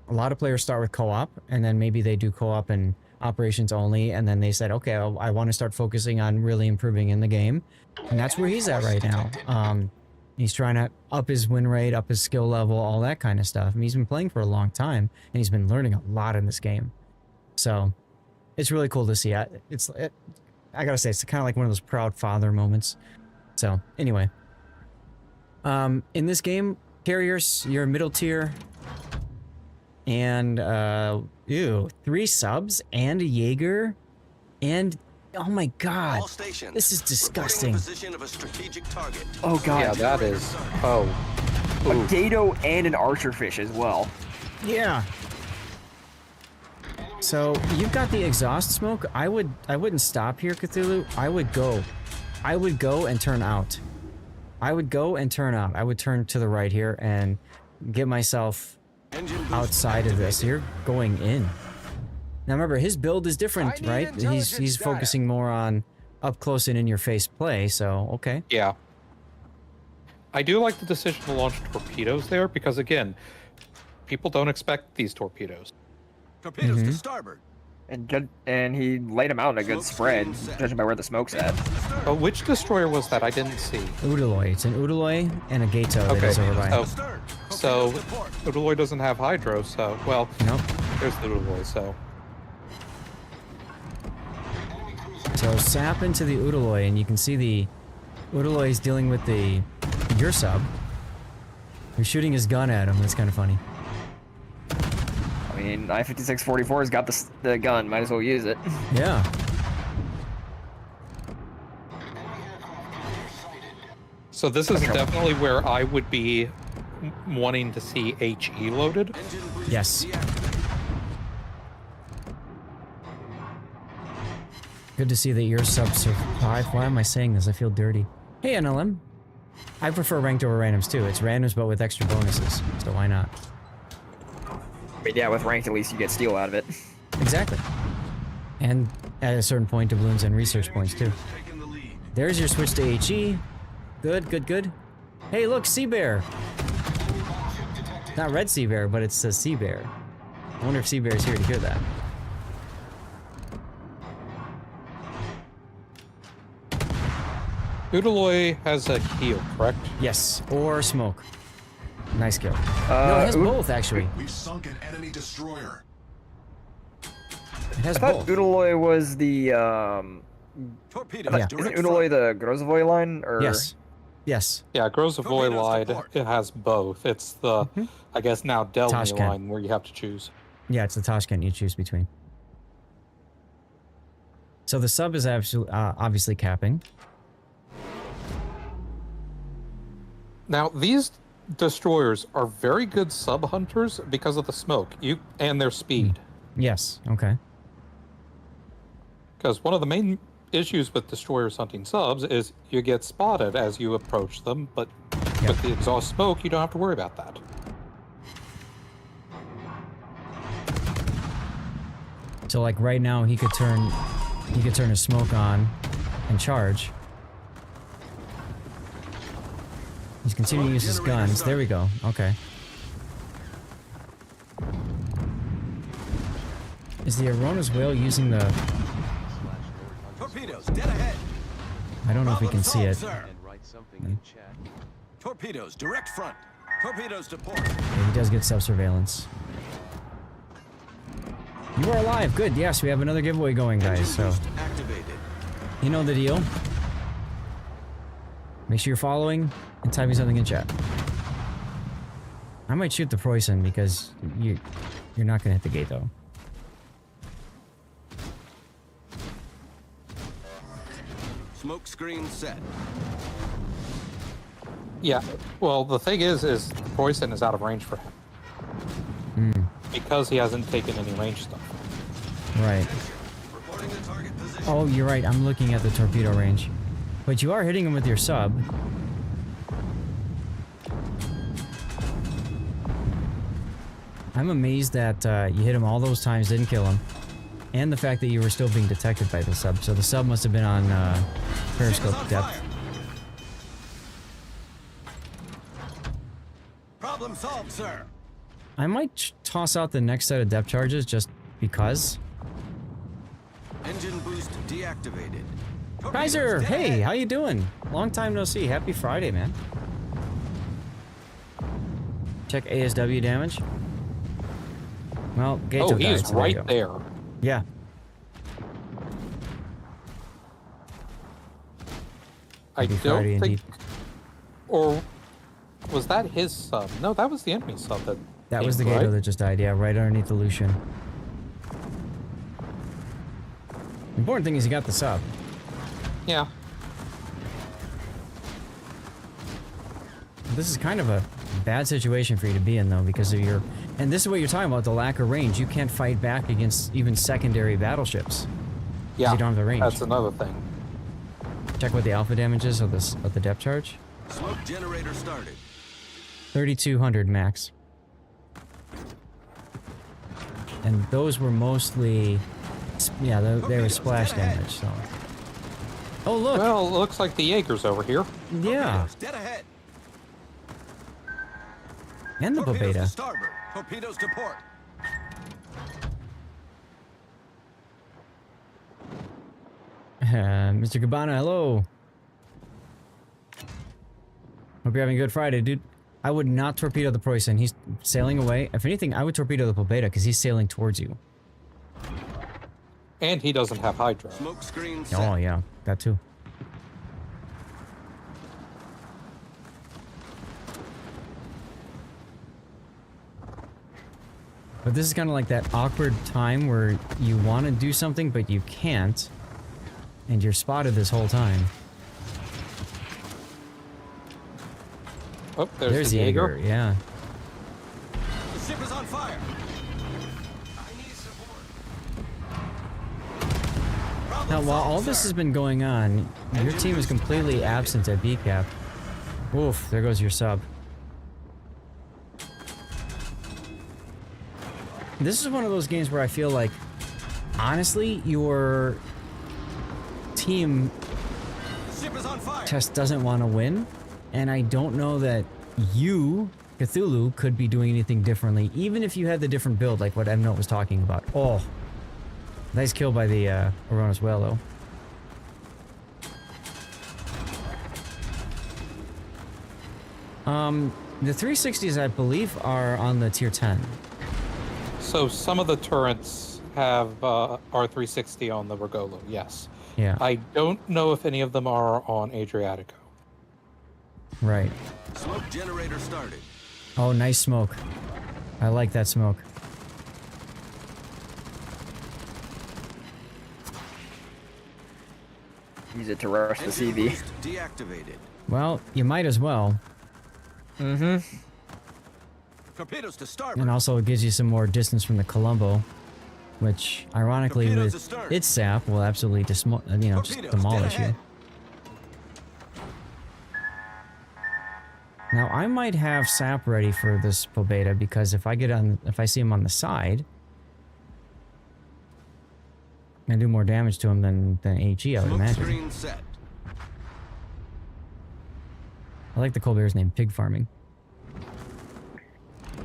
lot of players start with co-op, and then maybe they do co-op and operations only, and then they said, okay, I want to start focusing on really improving in the game, and that's where he's at right now. He's trying to up his win rate, up his skill level, all that kind of stuff. I mean, he's been playing for a long time, and he's been learning a lot in this game, so it's really cool to see. I gotta say, it's kind of like one of those proud father moments. So, anyway. In this game, carriers, you're middle tier. And, 3 subs and a Jaeger. And, oh my god. This is disgusting. Oh god. Yeah, that is. Oh. A Gato and an Archerfish as well. Yeah. So you've got the exhaust smoke. I wouldn't stop here, Cthulhu. I would go and turn out. I would turn to the right here and get myself outside of this. You're going in. Now remember, his build is different, right? He's focusing more on up close and in your face play, so okay. Yeah. I do like the decision to launch torpedoes there because again, people don't expect these torpedoes. Torpedoes to starboard. And he laid him out in a good spread, judging by where the smoke's at. Oh, which destroyer was that? I didn't see. Udaloy. It's an Udaloy and a Gato that is over by. So Udaloy doesn't have Hydro, so well. Nope. There's the Udaloy, so. So sap into the Udaloy, and you can see the Udaloy is dealing with your sub. You're shooting his gun at him. That's kind of funny. I mean, I-5644's got the gun. Might as well use it. Yeah. So this is definitely where I would be wanting to see HE loaded. Yes. Good to see that your sub survive. Why am I saying this? I feel dirty. Hey, NLM. I prefer ranked over randoms too. It's randoms but with extra bonuses, so why not? But yeah, with ranked at least you get steal out of it. Exactly. And at a certain point, doubloons and research points too. There's your switch to HE. Good, good, good. Hey, look, Sea Bear. Not Red Sea Bear, but it says Sea Bear. I wonder if Sea Bear's here to hear that. Udaloy has a heal, correct? Yes, or smoke. Nice kill. No, it has both, actually. We've sunk an enemy destroyer. It has I thought both. Udaloy was the, Torpedoes. Yeah. Isn't Udaloy the Grozovoy line? Or... Yes. Yes. Yeah, Grozovoy line, it has both. It's the, I guess now Delny Tashkent. line where you have to choose. Yeah, it's the Tashkent you choose between. So the sub is obviously capping. Now, these destroyers are very good sub hunters because of the smoke and their speed. Yes, okay. Because one of the main issues with destroyers hunting subs is you get spotted as you approach them, but with the exhaust smoke, you don't have to worry about that. So like right now he could turn his smoke on and charge. He's continuing to use his guns. There we go. Okay. Is the Arona's whale using the... Torpedoes, dead ahead. I don't know if we can see it. Torpedoes, direct front. Torpedoes to port. Yeah, he does get self-surveillance. You are alive. Good. Yes, we have another giveaway going, guys. So, you know the deal. Make sure you're following and typing something in chat. I might shoot the Preußen because you're not gonna hit the gate though. Smoke screen set. Yeah, well, the thing is the Preußen is out of range for him. Because he hasn't taken any range stuff. Right. Oh, you're right. I'm looking at the torpedo range. But you are hitting him with your sub. I'm amazed that you hit him all those times, didn't kill him. And the fact that you were still being detected by the sub. So the sub must have been on periscope depth. Problem solved, sir. I might toss out the next set of depth charges just because. Engine boost deactivated. Kaiser, hey, how you doing? Long time no see. Happy Friday, man. Check ASW damage. Well, Gato he died, is so there you right go. there. Yeah. I Happy don't Friday think... indeed. Or was that his sub? No, that was the enemy sub that... That was the right? Gato that just died, yeah, right underneath the Lucian. Important thing is you got the sub. Yeah. This is kind of a bad situation for you to be in, though, because of your... And this is what you're talking about, the lack of range. You can't fight back against even secondary battleships. Yeah, you don't have the range. That's another thing. Check what the alpha damage is of the depth charge. Smoke generator started. 3,200 max. And those were mostly... Yeah, they were splash damage, so... Oh, look! Well, it looks like the Jaeger's over here. Yeah. Dead ahead. And the Torpedoes to Bobeta. starboard. Torpedoes to port. Mr. Cabana, hello. Hope you're having a good Friday, dude. I would not torpedo the Preußen. He's sailing away. If anything, I would torpedo the Pobeda because he's sailing towards you. And he doesn't have Hydro. Smoke screen set. Oh, yeah. That too. But this is kind of like that awkward time where you want to do something, but you can't. And you're spotted this whole time. Oh, there's the Jaeger. Yeah. The ship is on fire. I need support. Now, while all this has been going on, your team is completely absent at BCAP. Oof, there goes your sub. This is one of those games where I feel like, honestly, your team test doesn't want to win, and I don't know that you, Cthulhu, could be doing anything differently, even if you had the different build, like what Emnote was talking about. Oh, nice kill by the Aronis whale, though. The 360s, I believe, are on the tier 10. So some of the turrets have R360 on the Regolo, yes. Yeah. I don't know if any of them are on Adriatico. Right. Smoke generator started. Oh, nice smoke. I like that smoke. Use it to rush the CV. Deactivated. Well, you might as well. Mm-hmm. Torpedoes to starboard. And also it gives you some more distance from the Colombo, which, ironically, Torpedoes with astern. its sap, will absolutely just Torpedoes, demolish dead you. ahead. Now, I might have sap ready for this Pobeda because if I see him on the side, I do more damage to him than HE, I would Smoke imagine. screen set. I like the Colbert's name, Pig Farming.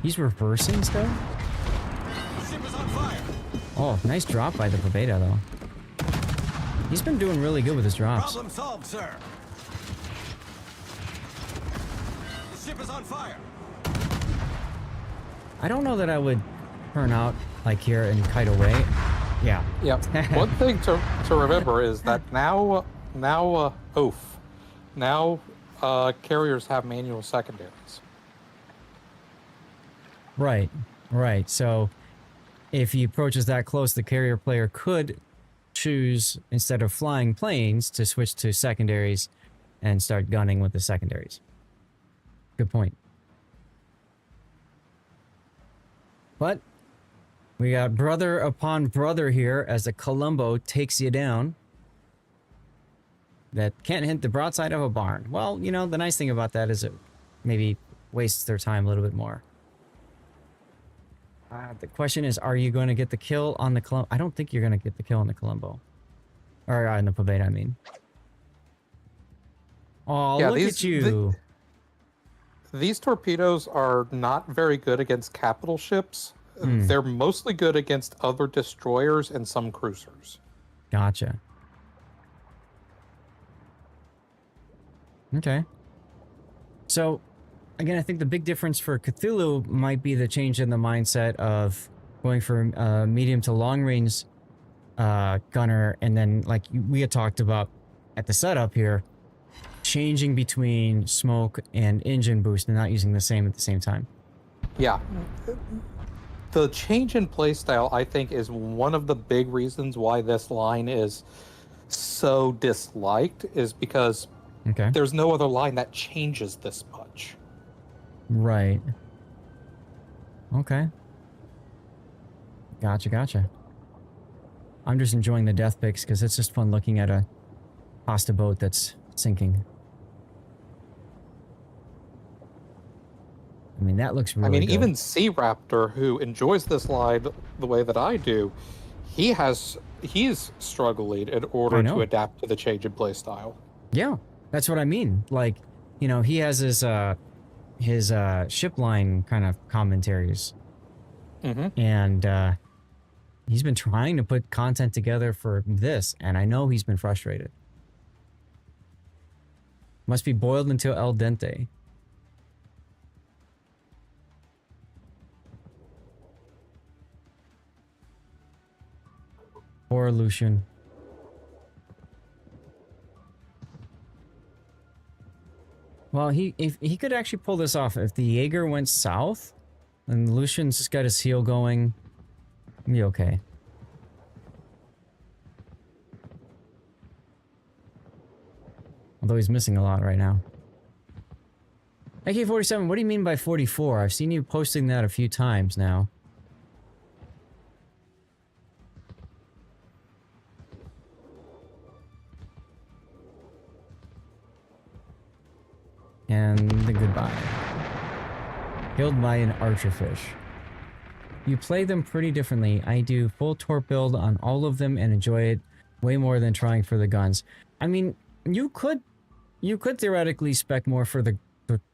He's reversing still? The ship is on fire. Oh, nice drop by the Pobeda, though. He's been doing really good with his drops. Problem solved, sir. The ship is on fire. I don't know that I would turn out like here and kite away. Yeah. Yep. One thing to remember is that now carriers have manual secondaries. Right, right. So if he approaches that close, the carrier player could choose, instead of flying planes, to switch to secondaries and start gunning with the secondaries. Good point. But we got brother upon brother here as the Colombo takes you down. That can't hit the broadside of a barn. Well, you know, the nice thing about that is it maybe wastes their time a little bit more. The question is, are you going to get the kill on the Colombo? I don't think you're going to get the kill on the Colombo. Or in the Pobeda, I mean. Oh, yeah, look at you. These torpedoes are not very good against capital ships. They're mostly good against other destroyers and some cruisers. Gotcha. Okay. So, again, I think the big difference for Cthulhu might be the change in the mindset of going from medium to long range gunner, and then, like we had talked about at the setup here, changing between smoke and engine boost and not using the same at the same time. Yeah. The change in playstyle, I think, is one of the big reasons why this line is so disliked, is because there's no other line that changes this much. Right. Okay. Gotcha. I'm just enjoying the death picks because it's just fun looking at a pasta boat that's sinking. I mean, that looks really good. Even Sea Raptor, who enjoys this line the way that I do, he's struggling in order to adapt to the change in playstyle. Yeah, that's what I mean. Like, you know, he has his ship line kind of commentaries. And He's been trying to put content together for this, and I know he's been frustrated. Must be boiled until al dente. Poor Lucian. Well, if he could actually pull this off. If the Jaeger went south, and Lucian's just got his heel going, he'll be okay. Although he's missing a lot right now. AK-47, what do you mean by 44? I've seen you posting that a few times now. And the goodbye. Killed by an archerfish. You play them pretty differently. I do full torp build on all of them and enjoy it way more than trying for the guns. I mean, you could theoretically spec more for the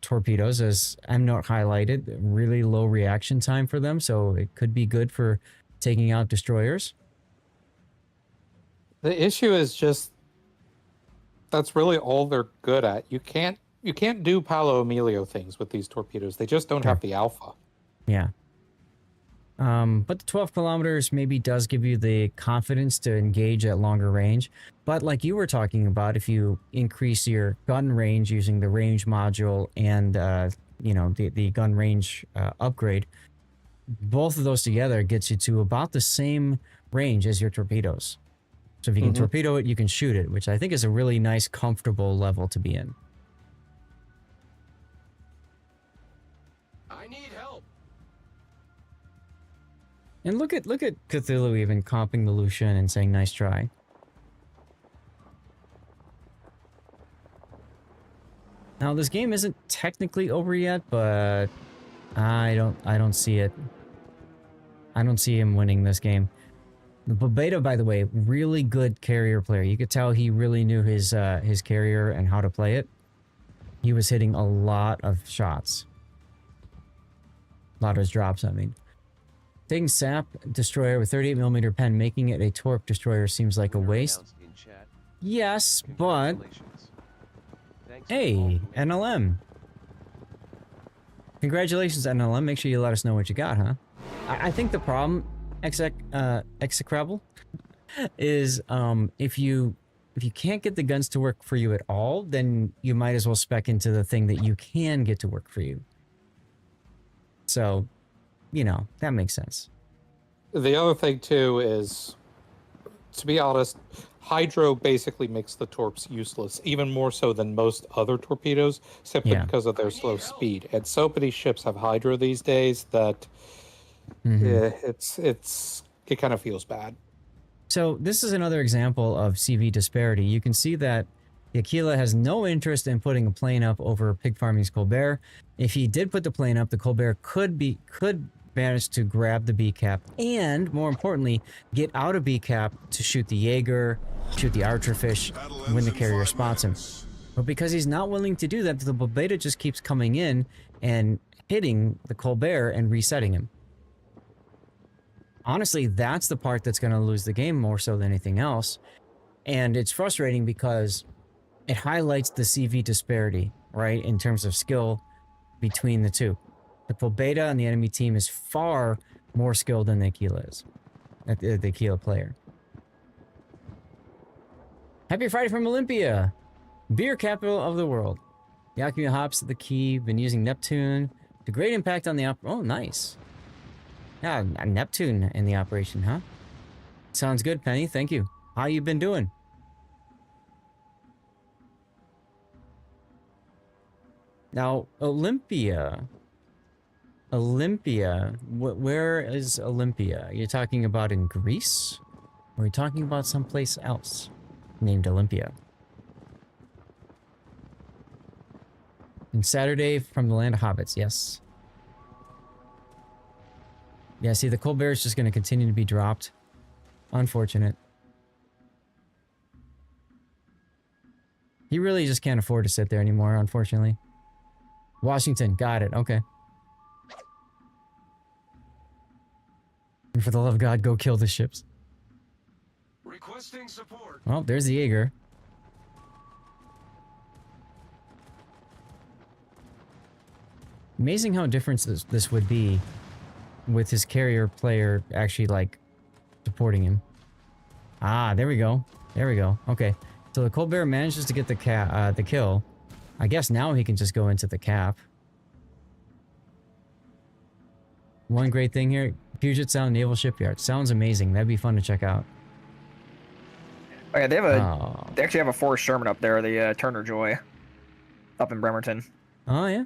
torpedoes, as MNOT highlighted. Really low reaction time for them, so it could be good for taking out destroyers. The issue is just that's really all they're good at. You can't do Paolo Emilio things with these torpedoes. They just don't have the alpha. Yeah. But the 12 kilometers maybe does give you the confidence to engage at longer range. But like you were talking about, if you increase your gun range using the range module and, you know, the gun range upgrade, both of those together gets you to about the same range as your torpedoes. So if you can torpedo it, you can shoot it, which I think is a really nice, comfortable level to be in. I need help. And look at Cthulhu even comping the Lucian and saying nice try. Now this game isn't technically over yet, but I don't see it. I don't see him winning this game. The Beta, by the way, really good carrier player. You could tell he really knew his carrier and how to play it. He was hitting a lot of shots. A lot of his drops, I mean. Taking SAP destroyer with 38mm pen, making it a torp destroyer seems like a waste. Yes, but hey, NLM. Congratulations, NLM. Make sure you let us know what you got, huh? I think the problem, Execrable, is if you can't get the guns to work for you at all, then you might as well spec into the thing that you can get to work for you. So, you know, that makes sense. The other thing, too, is, to be honest, Hydro basically makes the torps useless, even more so than most other torpedoes, simply because of their slow speed. And so many ships have Hydro these days that it kind of feels bad. So this is another example of CV disparity. You can see that the Aquila has no interest in putting a plane up over Pig Farming's Colbert. If he did put the plane up, the Colbert could manage to grab the B cap and, more importantly, get out of B cap to shoot the Jaeger, shoot the Archerfish when the carrier spots him. But because he's not willing to do that, the Beta just keeps coming in and hitting the Colbert and resetting him. Honestly, that's the part that's going to lose the game more so than anything else. And it's frustrating because it highlights the CV disparity, right, in terms of skill between the two. The Beta on the enemy team is far more skilled than the Aquila is. The Aquila player. Happy Friday from Olympia! Beer capital of the world. Yakima hops at the key, been using Neptune. To great impact on the oh, nice. Yeah, Neptune in the operation, huh? Sounds good, Penny. Thank you. How you been doing? Now, Olympia. Where is Olympia? Are you talking about in Greece? Or are you talking about someplace else named Olympia? And Saturday from the Land of Hobbits, yes. Yeah, see, the Colbert is just going to continue to be dropped. Unfortunate. He really just can't afford to sit there anymore, unfortunately. Washington, got it, okay. for the love of God, go kill the ships. Requesting support. Well, there's the Jaeger. Amazing how different this would be with his carrier player actually, like, supporting him. Ah, there we go. There we go. Okay. So the Colbert manages to get the kill. I guess now he can just go into the cap. One great thing here, Puget Sound Naval Shipyard. Sounds amazing. That'd be fun to check out. Oh yeah, they actually have a Forrest Sherman up there, the Turner Joy, up in Bremerton. Oh yeah.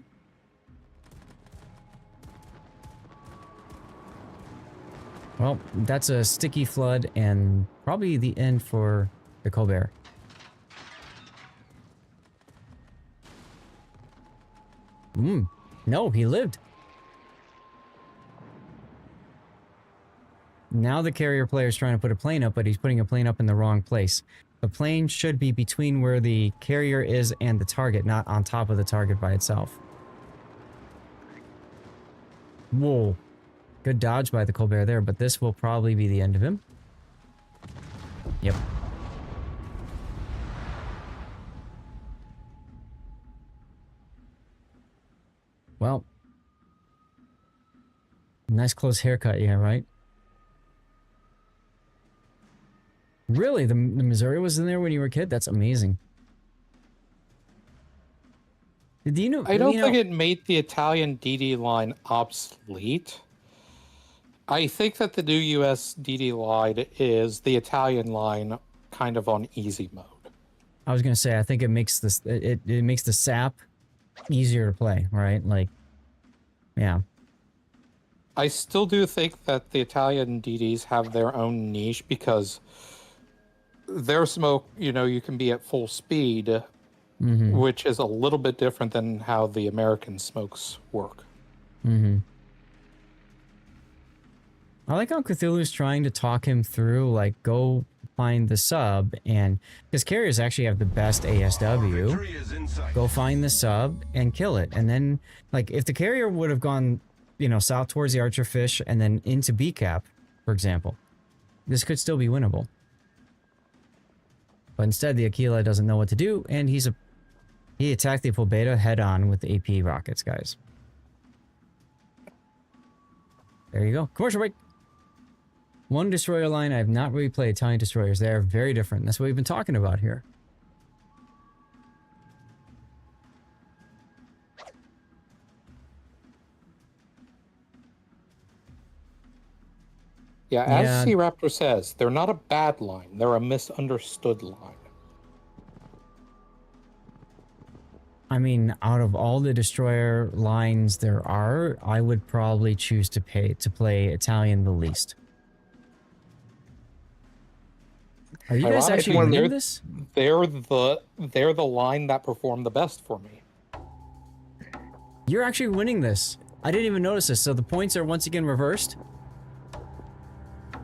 Well, that's a sticky flood and probably the end for the Colbert. No, he lived. Now the carrier player is trying to put a plane up, but he's putting a plane up in the wrong place. The plane should be between where the carrier is and the target, not on top of the target by itself. Whoa. Good dodge by the Colbert there, but this will probably be the end of him. Yep. Well. Nice close haircut, yeah, right? Really? The Missouri was in there when you were a kid? That's amazing. Do you know? I don't think it made the Italian DD line obsolete. I think that the new US DD line is the Italian line kind of on easy mode. I was gonna say, I think it makes this it makes the SAP easier to play, right? Like, yeah. I still do think that the Italian DDs have their own niche because their smoke, you know, you can be at full speed, which is a little bit different than how the American smokes work. I like how Cthulhu's trying to talk him through, like, go find the sub, and because carriers actually have the best ASW, go find the sub and kill it. And then, like, if the carrier would have gone, you know, south towards the Archer Fish and then into B cap, for example, this could still be winnable. But instead, the Aquila doesn't know what to do, and he attacked the Pobeda head on with the AP rockets, guys. There you go. Commercial break. One destroyer line. I have not really played Italian destroyers. They are very different. That's what we've been talking about here. Yeah, as C Raptor says, they're not a bad line. They're a misunderstood line. I mean, out of all the destroyer lines there are, I would probably choose to play Italian the least. Are you guys actually winning this? They're the line that performed the best for me. You're actually winning this. I didn't even notice this. So the points are once again reversed.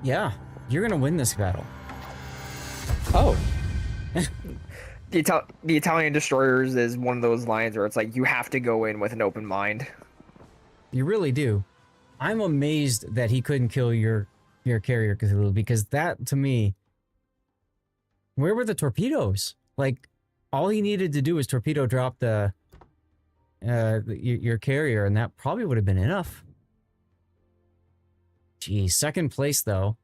Yeah, you're gonna win this battle. Oh. The Italian destroyers is one of those lines where it's like you have to go in with an open mind. You really do. I'm amazed that he couldn't kill your carrier Cthulhu, because that, to me, where were the torpedoes? Like, all he needed to do was torpedo drop your carrier, and that probably would have been enough. Geez, second place though.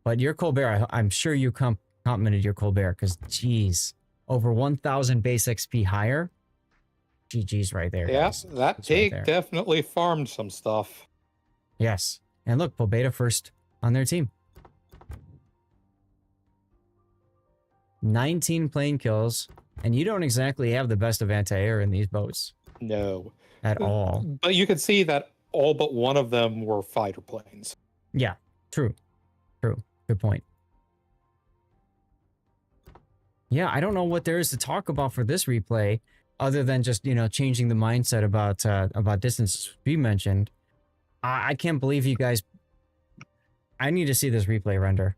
But your Colbert, I'm sure you complimented your Colbert, because geez, over 1,000 base XP higher. GG's right there. Yeah, guys. that take right definitely farmed some stuff. Yes, and look, Pobeda first on their team. 19 plane kills, and you don't exactly have the best of anti-air in these boats. No. At all. But you could see that all but one of them were fighter planes. Yeah, true. True. Good point. Yeah, I don't know what there is to talk about for this replay, other than just, you know, changing the mindset about distance we mentioned. I can't believe you guys... I need to see this replay render.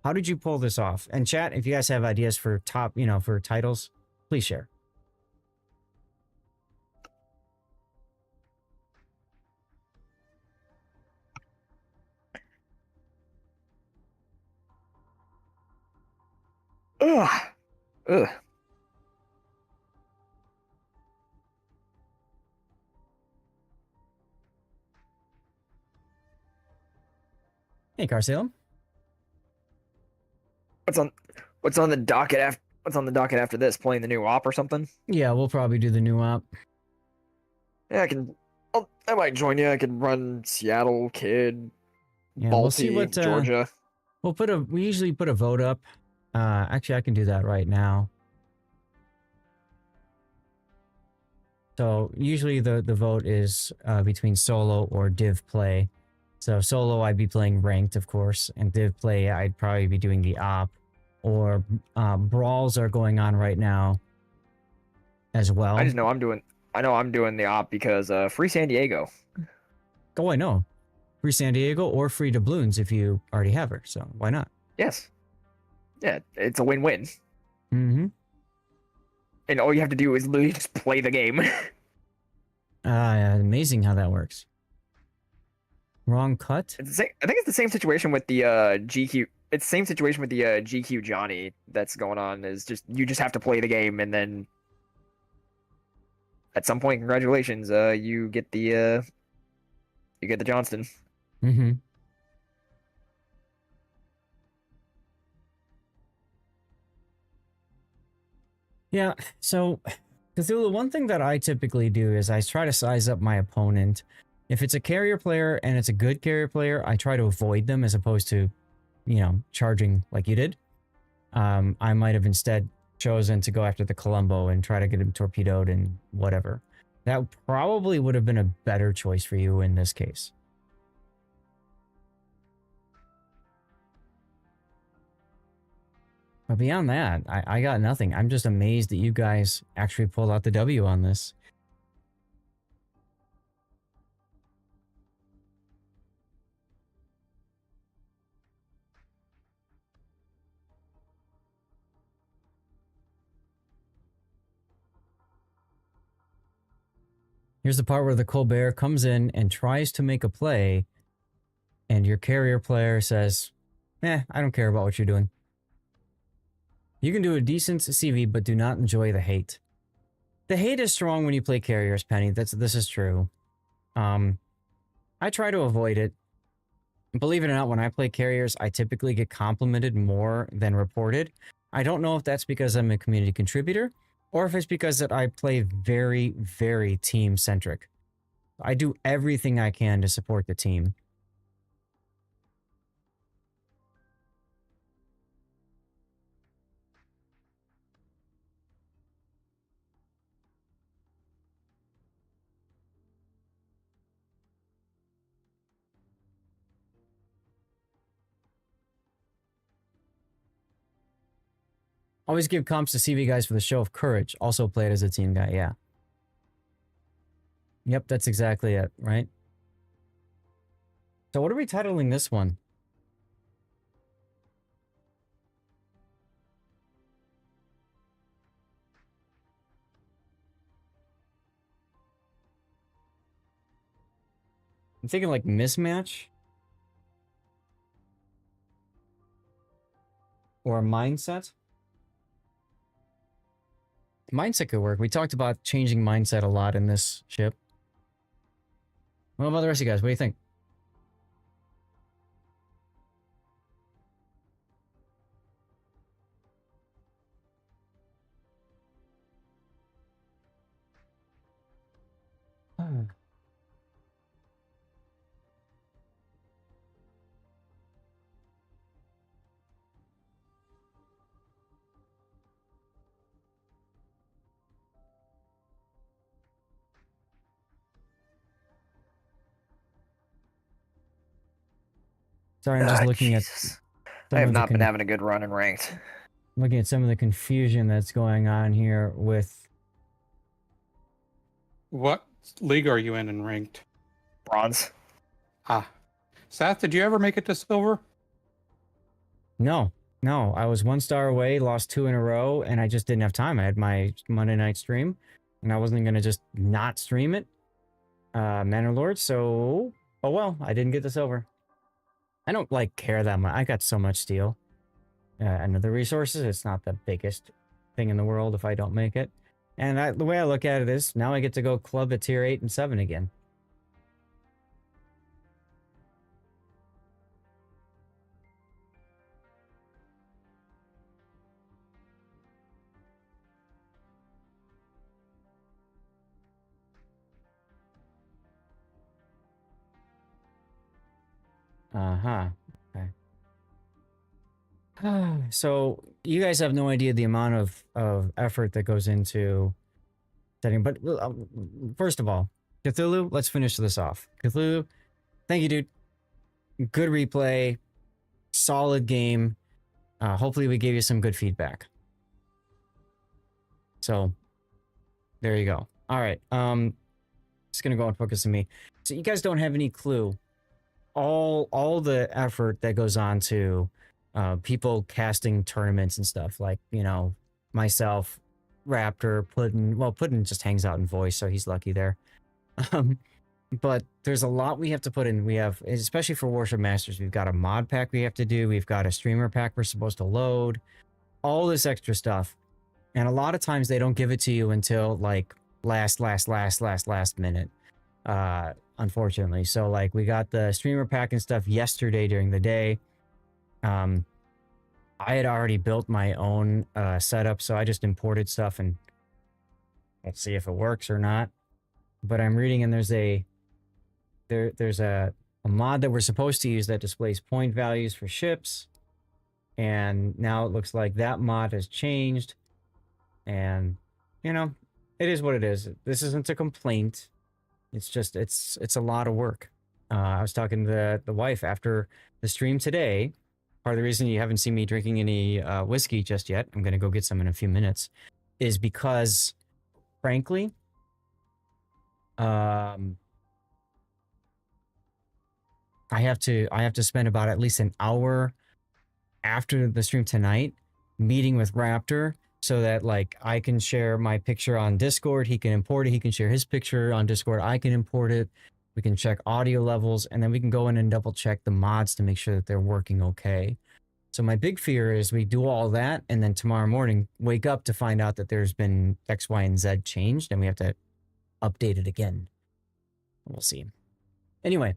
How did you pull this off? And chat, if you guys have ideas for top, you know, for titles, please share. Ugh. Ugh. Hey, Carsalem. What's on the docket after this? Playing the new op or something? Yeah, we'll probably do the new op. Yeah, I might join you. I can run Seattle, Kid, Yeah, Balti, we'll see what Georgia. We usually put a vote up. Actually, I can do that right now. So usually the vote is between solo or div play. So solo, I'd be playing ranked, of course, and div play, I'd probably be doing the op. Or brawls are going on right now as well. I know I'm doing the op because free San Diego. Oh, I know. Free San Diego or free doubloons if you already have her. So why not? Yes. Yeah, it's a win-win. Mm-hmm. And all you have to do is literally just play the game. Amazing how that works. Wrong cut? I think it's the same situation with the GQ. It's the same situation with the GQ Johnny that's going on. Is just you just have to play the game, and then at some point, congratulations, you get the Johnston. Mm-hmm. Yeah, so Cthulhu, one thing that I typically do is I try to size up my opponent. If it's a carrier player and it's a good carrier player, I try to avoid them as opposed to, charging like you did. I might have instead chosen to go after the Columbo and try to get him torpedoed and whatever. That probably would have been a better choice for you in this case. But beyond that, I got nothing. I'm just amazed that you guys actually pulled out the W on this. Here's the part where the Colbert comes in and tries to make a play, and your carrier player says, I don't care about what you're doing. You can do a decent CV, but do not enjoy the hate. The hate is strong when you play carriers, Penny. This is true. I try to avoid it. Believe it or not, when I play carriers, I typically get complimented more than reported. I don't know if that's because I'm a community contributor, or if it's because that I play very, very team-centric. I do everything I can to support the team. Always give comps to CV guys for the show of courage. Also play it as a team guy, yeah. Yep, that's exactly it, right? So what are we titling this one? I'm thinking like mismatch. Or mindset. Mindset could work. We talked about changing mindset a lot in this ship. What about the rest of you guys? What do you think? Sorry, I'm just looking at... I have not been having a good run in ranked. Looking at some of the confusion that's going on here with... What league are you in ranked? Bronze. Ah. Seth, did you ever make it to silver? No. I was 1 star away, lost 2 in a row, and I just didn't have time. I had my Monday night stream, and I wasn't going to just not stream it. Manor Lord, so... Oh well, I didn't get the silver. I don't, care that much. I got so much steel. another resources. It's not the biggest thing in the world if I don't make it. And the way I look at it is, now I get to go club at tier 8 and 7 again. Uh-huh. Okay. So you guys have no idea the amount of effort that goes into setting. But first of all, Cthulhu, let's finish this off. Cthulhu, thank you, dude. Good replay, solid game. Hopefully we gave you some good feedback. So there you go. All right. Just gonna go and focus on me. So you guys don't have any clue all the effort that goes on to people casting tournaments and stuff, like, you know, myself, Raptor, Puddin. Well, Puddin just hangs out in voice, so he's lucky there. But there's a lot we have to put in. We have, especially for Worship Masters, we've got a mod pack we have to do. We've got a streamer pack we're supposed to load. All this extra stuff. And a lot of times they don't give it to you until like last minute. Unfortunately. So like we got the streamer pack and stuff yesterday during the day. I had already built my own setup, so I just imported stuff and let's see if it works or not. But I'm reading, and there's a mod that we're supposed to use that displays point values for ships, and now it looks like that mod has changed. And you know, it is what it is. This isn't a complaint. It's just, it's a lot of work. I was talking to the wife after the stream today. Part of the reason you haven't seen me drinking any whiskey just yet, I'm going to go get some in a few minutes, is because, frankly, I have to spend about at least an hour after the stream tonight meeting with Raptor, so that like I can share my picture on Discord, he can import it, he can share his picture on Discord, I can import it, we can check audio levels, and then we can go in and double check the mods to make sure that they're working okay. So my big fear is we do all that, and then tomorrow morning wake up to find out that there's been X, Y, and Z changed, and we have to update it again. We'll see. Anyway,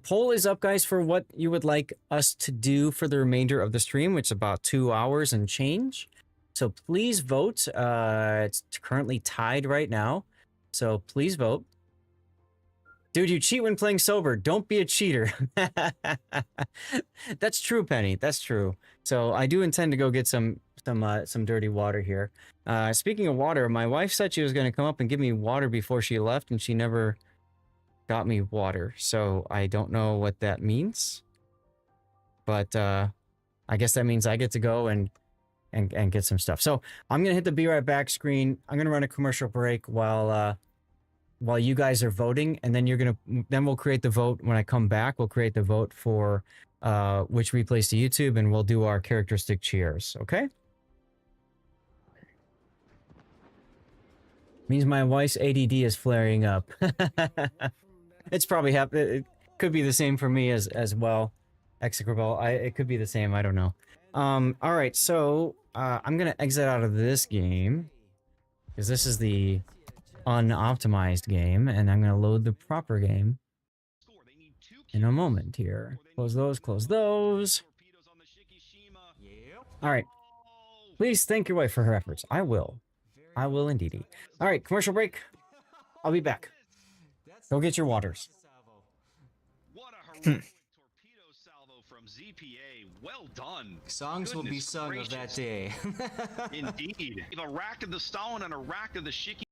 poll is up, guys, for what you would like us to do for the remainder of the stream, which is about 2 hours and change. So please vote. It's currently tied right now. So please vote. Dude, you cheat when playing sober. Don't be a cheater. That's true, Penny. That's true. So I do intend to go get some dirty water here. Speaking of water, my wife said she was going to come up and give me water before she left, and she never got me water. So I don't know what that means. But I guess that means I get to go and get some stuff. So I'm gonna hit the be right back screen. I'm gonna run a commercial break while you guys are voting, and then we'll create the vote when I come back. We'll create the vote for which replays to YouTube, and we'll do our characteristic cheers. Okay? Means my wife's ADD is flaring up. It's probably it could be the same for me as well. Execrable. It could be the same. I don't know. All right, so I'm gonna exit out of this game because this is the unoptimized game, and I'm gonna load the proper game in a moment here. Close those, close those. All right, please thank your wife for her efforts. I will indeed. All right, commercial break. I'll be back. Go get your waters. ZPA, well done. Songs will be sung of that day. Indeed. A rack of the Stalin and a rack of the Shiki.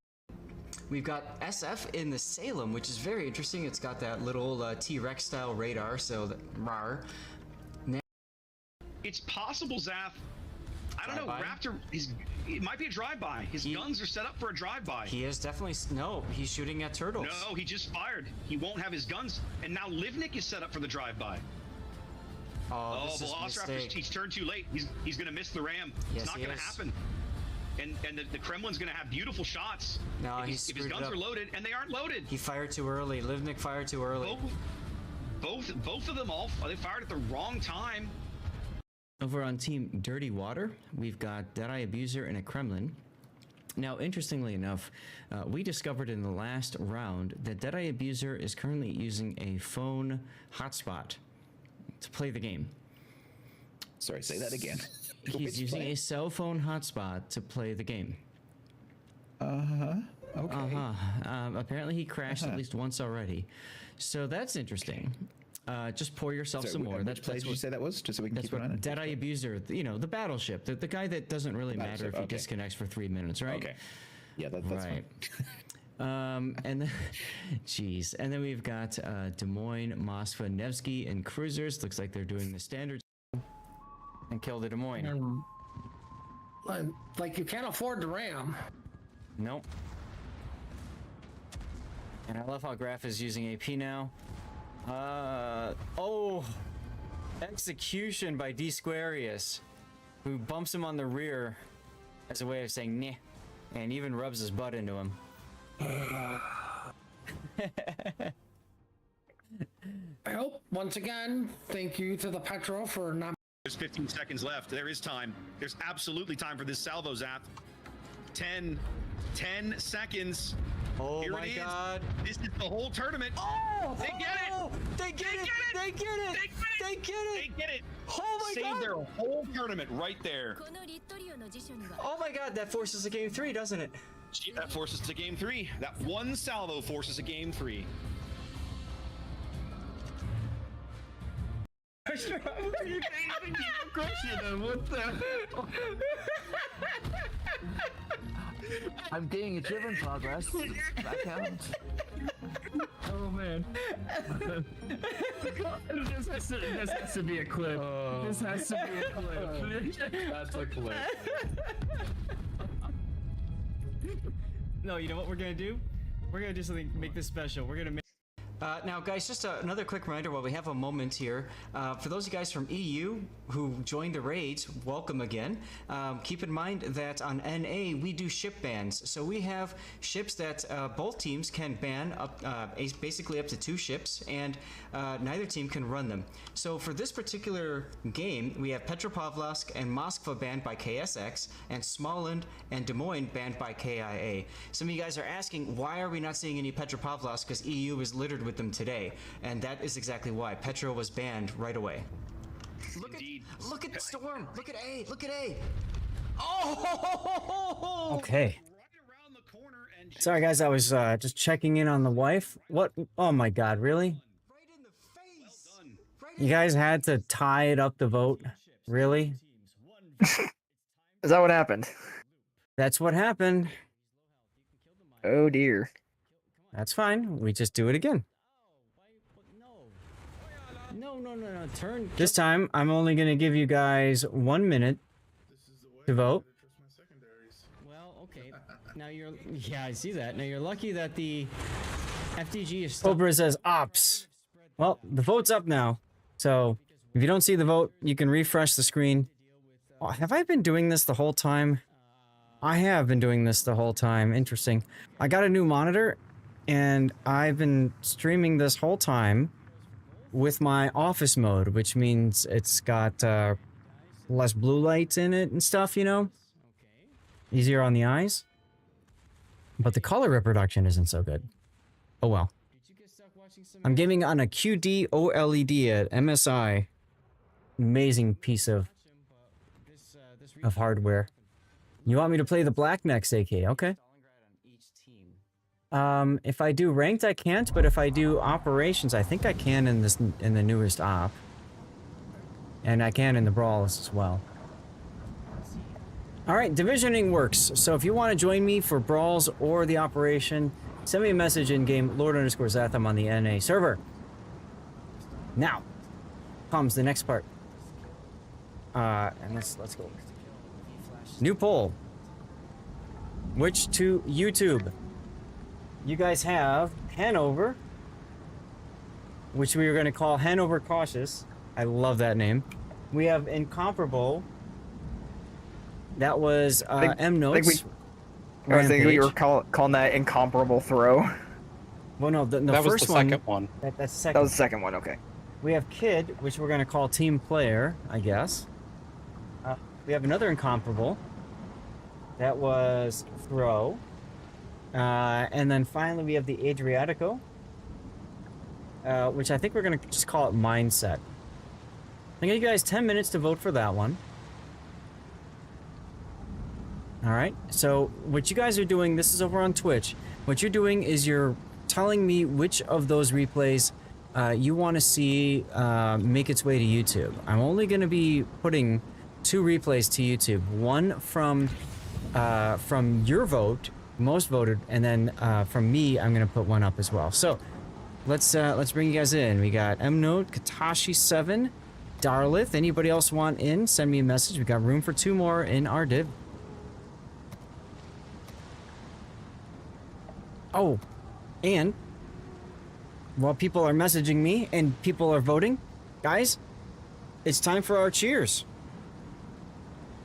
We've got SF in the Salem, which is very interesting. It's got that little T-Rex style radar, so that rar. It's possible, Zaf. I don't know. Raptor, it might be a drive-by. His guns are set up for a drive-by. He is definitely, no, he's shooting at turtles. No, he just fired. He won't have his guns. And now Livnik is set up for the drive-by. Oh, Velociraptor, he's turned too late. He's going to miss the ram. Yes, it's not going to happen. And the Kremlin's going to have beautiful shots. No, if his guns are loaded, and they aren't loaded. He fired too early. Livnik fired too early. Both of them they fired at the wrong time. Over on Team Dirty Water, we've got Deadeye Abuser and a Kremlin. Now, interestingly enough, we discovered in the last round that Deadeye Abuser is currently using a phone hotspot to play the game. Sorry, say that again. He's using a cell phone hotspot to play the game. Okay. Apparently he crashed at least once already. So that's interesting. Just pour yourself some more. Which play did you say that was? Just so we can keep an eye on it. Deadeye Abuser, you know, the battleship, the guy that doesn't really matter if he disconnects for 3 minutes, right? Okay. Yeah, that's right. Fine. And then, jeez, and then we've got Des Moines, Moskva, Nevsky, and Cruisers. Looks like they're doing the standard and kill the Des Moines. Like you can't afford to ram. Nope. And I love how Graf is using AP now. Oh, execution by D Squarius, who bumps him on the rear as a way of saying "neh," and even rubs his butt into him. Well, once again, thank you to the Petro for not. There's 15 seconds left. There is time. There's absolutely time for this salvo zap. 10 seconds. Oh Here my God. This is the whole tournament. Oh! They get it! They get it! They get it! They get it! They get it! Oh my God! Save their whole tournament right there. Oh my God, that forces a game 3, doesn't it? That forces to game 3. That one salvo forces a game 3. I'm getting achievement progress. That counts. Oh man. This has to be a clip. This has to be a clip. That's a clip. No, you know what we're gonna do? We're gonna do something, make this special. We're gonna make. Now, guys, just another quick reminder while we have a moment here. For those of you guys from EU who joined the raids, welcome again. Keep in mind that on NA, we do ship bans. So we have ships that both teams can ban up, basically up to 2 ships, and neither team can run them. So for this particular game, we have Petropavlovsk and Moskva banned by KSX, and Smolensk and Des Moines banned by KIA. Some of you guys are asking, why are we not seeing any Petropavlovsk? Because EU is littered with them today, and that is exactly why. Petro was banned right away. Look at the storm. Look at A. Look at A. Oh! Okay. Sorry, guys. I was just checking in on the wife. What? Oh my God! Really? Right in the face. You guys had to tie it up the vote? Really? Is that what happened? That's what happened. Oh dear. That's fine. We just do it again. No. Turn. This time, I'm only going to give you guys 1 minute to vote. Well, okay. Now you're... Yeah, I see that. Now you're lucky that the FDG is... Cobra says ops. Well, the vote's up now. So, if you don't see the vote, you can refresh the screen. Oh, have I been doing this the whole time? I have been doing this the whole time. Interesting. I got a new monitor, and I've been streaming this whole time with my office mode, which means it's got less blue lights in it and stuff, you know? Easier on the eyes. But the color reproduction isn't so good. Oh well. I'm gaming on a QD OLED at MSI. Amazing piece of hardware. You want me to play the Black next, AK? Okay. If I do ranked, I can't, but if I do operations, I think I can in the newest op. And I can in the brawls as well. Alright, divisioning works. So if you want to join me for brawls or the operation, send me a message in game Lord_Zatham on the NA server. Now comes the next part. And let's go. New poll. Which to YouTube? You guys have Hanover, which we are going to call Hanover Cautious. I love that name. We have Incomparable. That was M Notes. I was thinking we were calling that Incomparable Throw. Well, no, the that first was the second one. That's the second. That was the second one. Okay. We have Kid, which we're going to call Team Player, I guess. We have another Incomparable. That was Throw. And then finally we have the Adriatico. Which I think we're going to just call it Mindset. I'm going to give you guys 10 minutes to vote for that one. Alright, so what you guys are doing, this is over on Twitch. What you're doing is you're telling me which of those replays you want to see make its way to YouTube. I'm only going to be putting 2 replays to YouTube. One from your vote, most voted, and then from me, I'm going to put one up as well. So let's bring you guys in. We got Mnote, Katashi7, Darlith. Anybody else want in? Send me a message. We got room for 2 more in our div. Oh, and while people are messaging me and people are voting, guys, it's time for our cheers.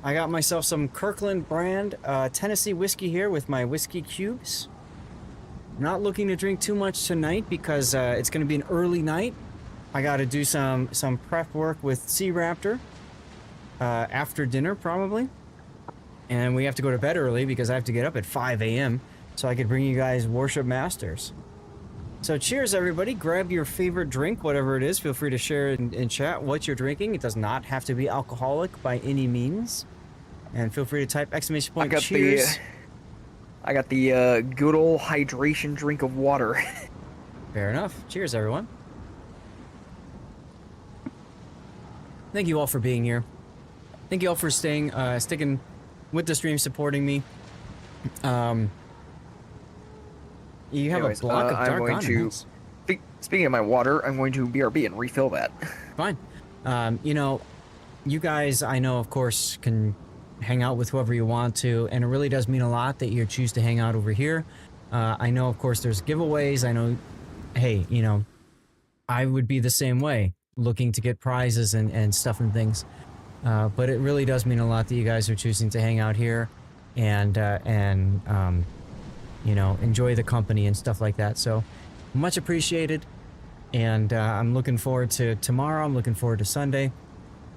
I got myself some Kirkland brand Tennessee whiskey here with my whiskey cubes. Not looking to drink too much tonight because it's going to be an early night. I got to do some prep work with Sea Raptor after dinner probably. And we have to go to bed early because I have to get up at 5 a.m. so I could bring you guys Worship Masters. So cheers, everybody. Grab your favorite drink, whatever it is. Feel free to share in chat what you're drinking. It does not have to be alcoholic by any means. And feel free to type exclamation point cheers. I got the good old hydration drink of water. Fair enough. Cheers, everyone. Thank you all for being here. Thank you all for sticking with the stream, supporting me. You have Anyways, a block of dark I'm going to, speaking of my water, I'm going to BRB and refill that. Fine. You know, you guys, I know, of course, can hang out with whoever you want to, and it really does mean a lot that you choose to hang out over here. I know, of course, there's giveaways. I know, hey, you know, I would be the same way, looking to get prizes and stuff and things. But it really does mean a lot that you guys are choosing to hang out here and you know, enjoy the company and stuff like that. So much appreciated. And I'm looking forward to tomorrow. I'm looking forward to Sunday.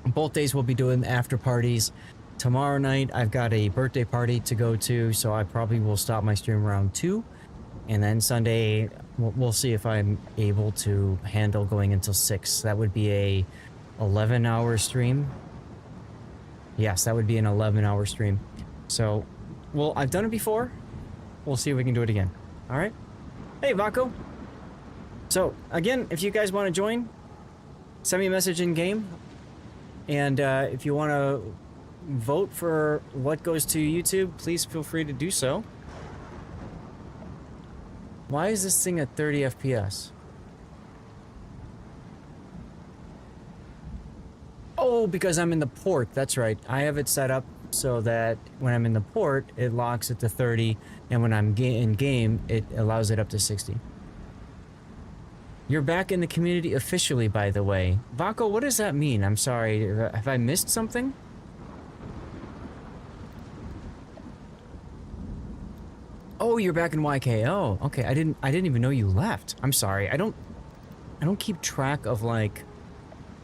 Both days we'll be doing after parties. Tomorrow night I've got a birthday party to go to, so I probably will stop my stream around 2. And then Sunday we'll see if I'm able to handle going until 6. That would be a 11-hour stream. Yes, that would be an 11-hour stream. So, well, I've done it before. We'll see if we can do it again. All right. Hey, Vaco. So, again, if you guys want to join, send me a message in game. And if you want to vote for what goes to YouTube, please feel free to do so. Why is this thing at 30 FPS? Oh, because I'm in the port. That's right. I have it set up so that when I'm in the port, it locks it to 30, and when I'm in game, it allows it up to 60. You're back in the community officially, by the way. Vaco, what does that mean? I'm sorry. Have I missed something? Oh, you're back in YKO. Okay, I didn't even know you left. I'm sorry. I don't keep track of like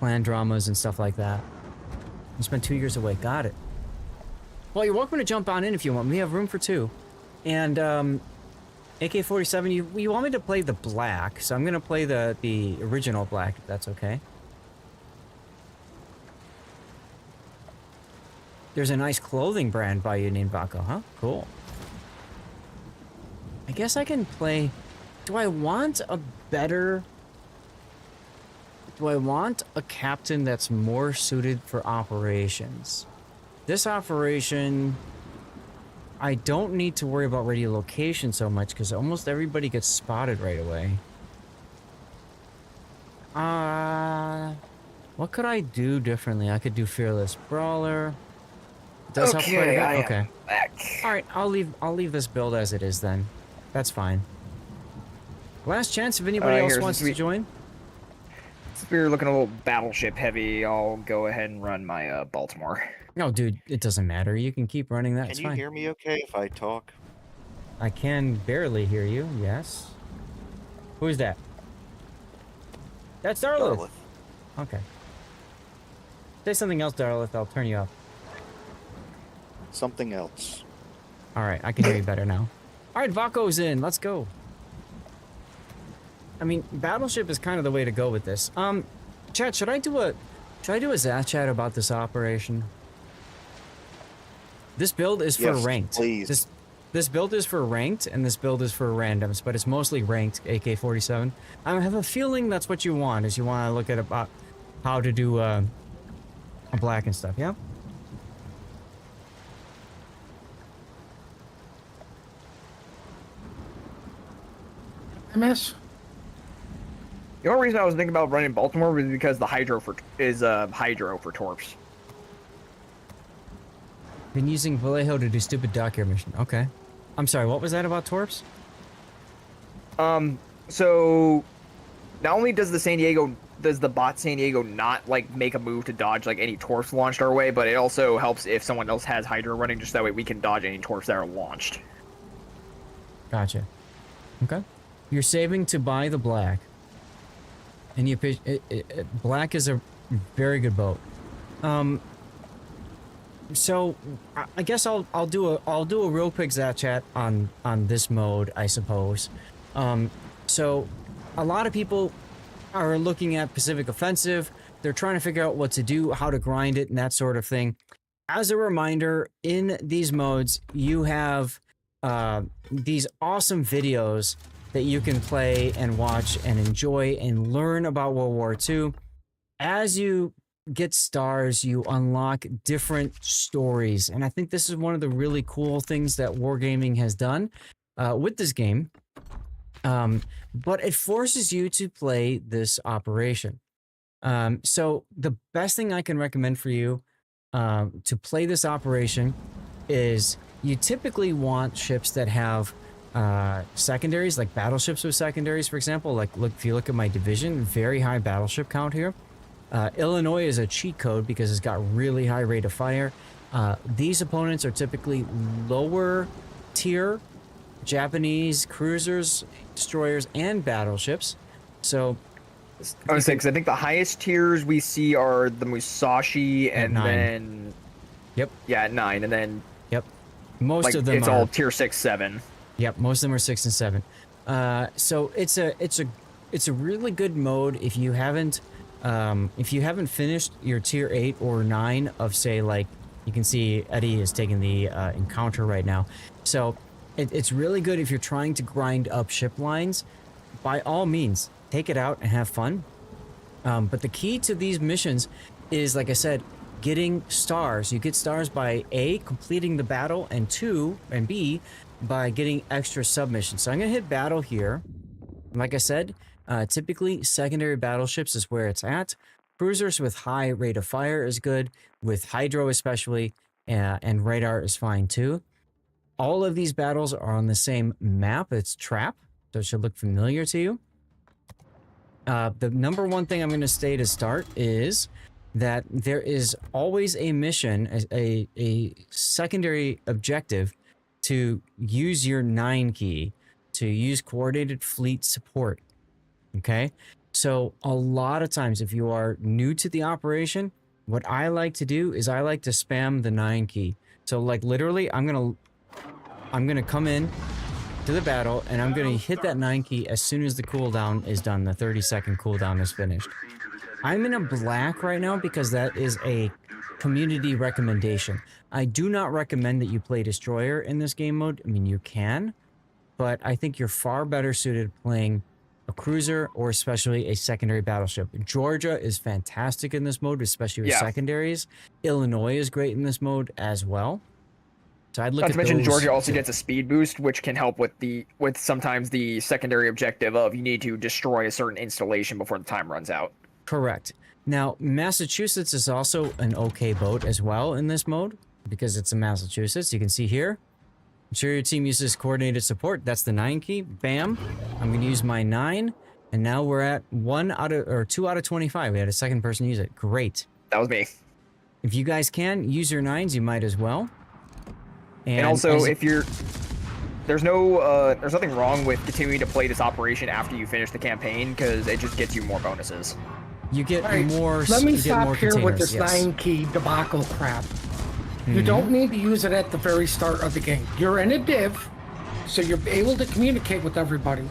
clan dramas and stuff like that. You spent 2 years away. Got it. Well, you're welcome to jump on in if you want. We have room for 2. And AK-47, you want me to play the black, so I'm gonna play the original black, if that's okay. There's a nice clothing brand by you named Vaco, huh? Cool. I guess I can play... Do I want a captain that's more suited for operations? This operation, I don't need to worry about radiolocation so much because almost everybody gets spotted right away. What could I do differently? I could do Fearless Brawler. It does help quite a bit. Okay. All right, I'll leave this build as it is then. That's fine. Last chance if anybody else wants to join. Since we're looking a little battleship heavy, I'll go ahead and run my Baltimore. No, dude, it doesn't matter. You can keep running that. Can you hear me okay if I talk? I can barely hear you, yes. Who's that? That's Darlith. Okay. Say something else, Darlith. I'll turn you up. something else. All right, I can hear you better now. All right, Vaco's in. Let's go. I mean, Battleship is kind of the way to go with this. Chat, should I do a Zat chat about this operation? This build is for ranked. Please. This build is for ranked, and this build is for randoms, but it's mostly ranked AK-47. I have a feeling that's what you want, is you want to look at about how to do a black and stuff, yeah? I miss. The only reason I was thinking about running Baltimore was because the Hydro for Torps. Been using Vallejo to do stupid dock air mission. Okay. I'm sorry, what was that about Torps? So not only does the bot San Diego not like make a move to dodge like any Torps launched our way, but it also helps if someone else has Hydra running, just that way we can dodge any Torps that are launched. Gotcha. Okay. You're saving to buy the black. And you pitch black is a very good boat. So I guess I'll do a real quick Zat chat on this mode, I suppose. So a lot of people are looking at Pacific Offensive. They're trying to figure out what to do, how to grind it, and that sort of thing. As a reminder, in these modes, you have these awesome videos that you can play and watch and enjoy and learn about World War II. As you get stars, you unlock different stories. And I think this is one of the really cool things that Wargaming has done with this game. But it forces you to play this operation. So the best thing I can recommend for you to play this operation is you typically want ships that have secondaries, like battleships with secondaries, for example. Like, if you look at my division, very high battleship count here. Illinois is a cheat code because it's got really high rate of fire. These opponents are typically lower tier Japanese cruisers, destroyers, and battleships. So I was saying, because I think the highest tiers we see are the Musashi, and 9. then at 9, and then most of them it's all tier 6, 7. Yep, most of them are 6 and 7. So it's a really good mode if you haven't finished your tier 8 or 9 of, say, like, you can see Eddie is taking the encounter right now. So it's really good if you're trying to grind up ship lines. By all means, take it out and have fun. But the key to these missions is, like I said, getting stars. You get stars by A, completing the battle, and B, by getting extra submissions. So I'm going to hit battle here. Like I said, typically secondary battleships is where it's at. Cruisers with high rate of fire is good, with Hydro especially, and radar is fine too. All of these battles are on the same map. It's Trap, so it should look familiar to you. The number one thing I'm going to say to start is that there is always a mission, a secondary objective, to use your 9 key, to use coordinated fleet support. Okay? So a lot of times, if you are new to the operation, what I like to do is I like to spam the 9 key. So, like, literally, I'm gonna come in to the battle, and I'm gonna hit that 9 key as soon as the cooldown is done, the 30-second cooldown is finished. I'm in a black right now because that is a community recommendation. I do not recommend that you play Destroyer in this game mode. I mean, you can, but I think you're far better suited playing a cruiser or especially a secondary battleship. Georgia is fantastic in this mode, especially with secondaries. Illinois is great in this mode as well. So I'd look Not at to mention those Georgia also two. gets a speed boost, which can help with sometimes the secondary objective of you need to destroy a certain installation before the time runs out. Correct. Now, Massachusetts is also an okay boat as well in this mode because it's in Massachusetts. You can see here. Ensure your team uses coordinated support. That's the 9 key. Bam. I'm going to use my 9. And now we're at 2 out of 25. We had a second person use it. Great. That was me. If you guys can use your 9s, you might as well. And also, if you're... There's nothing wrong with continuing to play this operation after you finish the campaign, because it just gets you more bonuses. You get more. Let me you get stop more here with containers, this 9 key debacle crap. You don't need to use it at the very start of the game. You're in a div, so you're able to communicate with everybody.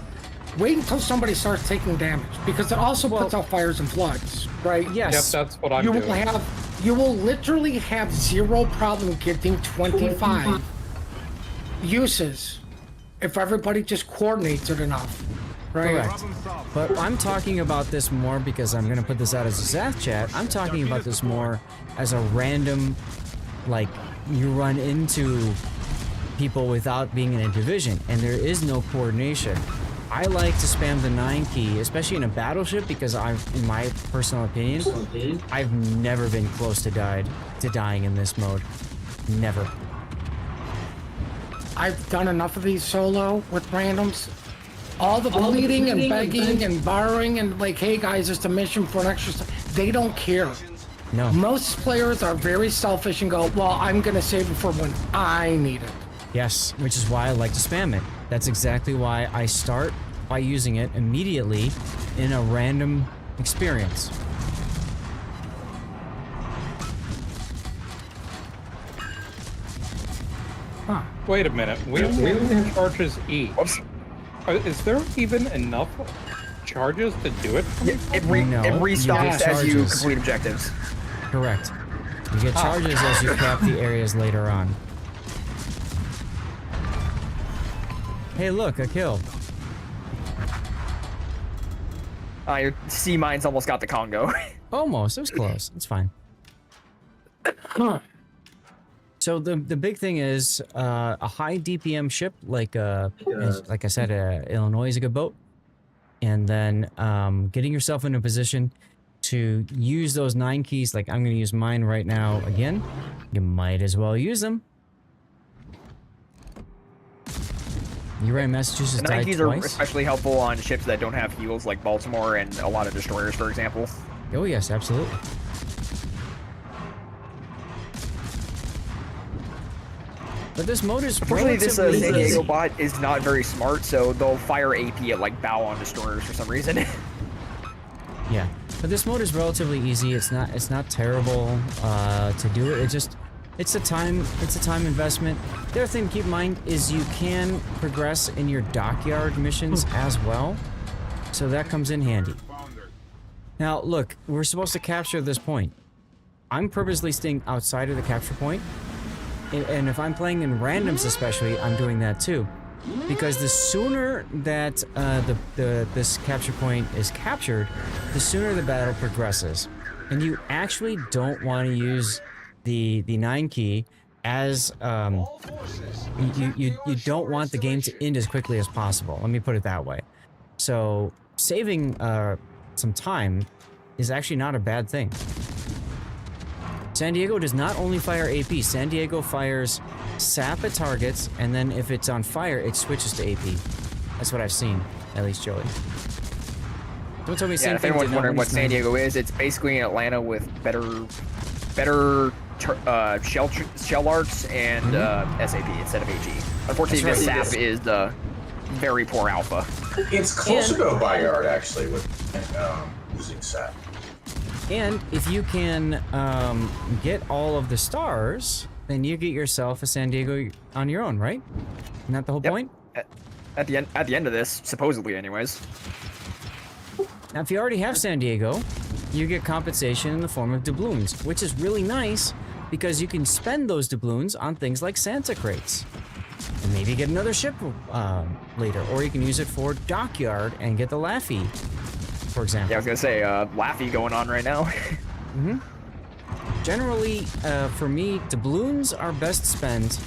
Wait until somebody starts taking damage, because it also puts out fires and floods, right? Yes. Yep, that's what I'm doing. You will literally have zero problem getting 25 uses if everybody just coordinates it enough, right? Correct. But I'm talking about this more because I'm going to put this out as a Zaf chat. I'm talking about this more as a random, like, you run into people without being in a division, and there is no coordination. I like to spam the 9 key, especially in a battleship, because in my personal opinion, I've never been close to dying in this mode. Never. I've done enough of these solo with randoms. All the pleading and begging and borrowing and like, hey guys, it's a mission for an extra. They don't care. No. Most players are very selfish and go, well, I'm gonna save it for when I need it. Yes, which is why I like to spam it. That's exactly why I start by using it immediately in a random experience. Huh. Wait a minute. We only have charges each. Is there even enough charges to do it? It restocks as you complete objectives. Correct. You get charges as you cap the areas later on. Hey, look, a kill. Your sea mines almost got the Congo. Almost. It was close. It's fine. So the big thing is a high DPM ship, like I said, Illinois is a good boat, and then getting yourself in a position to use those 9 keys. Like I'm going to use mine right now again. You might as well use them. You're right, Massachusetts The died 9 keys twice. are especially helpful on ships that don't have fuels, like Baltimore and a lot of destroyers, for example. Oh yes, absolutely. But this mode is unfortunately, this San easy. Diego bot is not very smart, so they'll fire AP at like bow on destroyers for some reason. Yeah, but this mode is relatively easy. It's not terrible to do it. It's a time investment. The other thing to keep in mind is you can progress in your dockyard missions as well, so that comes in handy. Now look, we're supposed to capture this point. I'm purposely staying outside of the capture point, and if I'm playing in randoms especially, I'm doing that too, because the sooner that this capture point is captured, the sooner the battle progresses, and you actually don't want to use the 9 key as you don't want the game to end as quickly as possible. Let me put it that way. So saving some time is actually not a bad thing. San Diego does not only fire AP. San Diego fires sap at targets, and then if it's on fire, it switches to AP. That's what I've seen, at least, Joey. Don't tell me same if thing. anyone's wondering what San Diego is, it's basically in Atlanta with better shell arcs and SAP instead of AG. Unfortunately, this SAP is the very poor alpha. It's closer to a Bayard actually with using SAP. And if you can get all of the stars, then you get yourself a San Diego on your own, right? Isn't that the whole point? At the end of this, supposedly, anyways. Now, if you already have San Diego, you get compensation in the form of doubloons, which is really nice because you can spend those doubloons on things like Santa crates, and maybe get another ship later, or you can use it for dockyard and get the Laffy, for example. Yeah, I was gonna say Laffy going on right now. Generally, for me, doubloons are best spent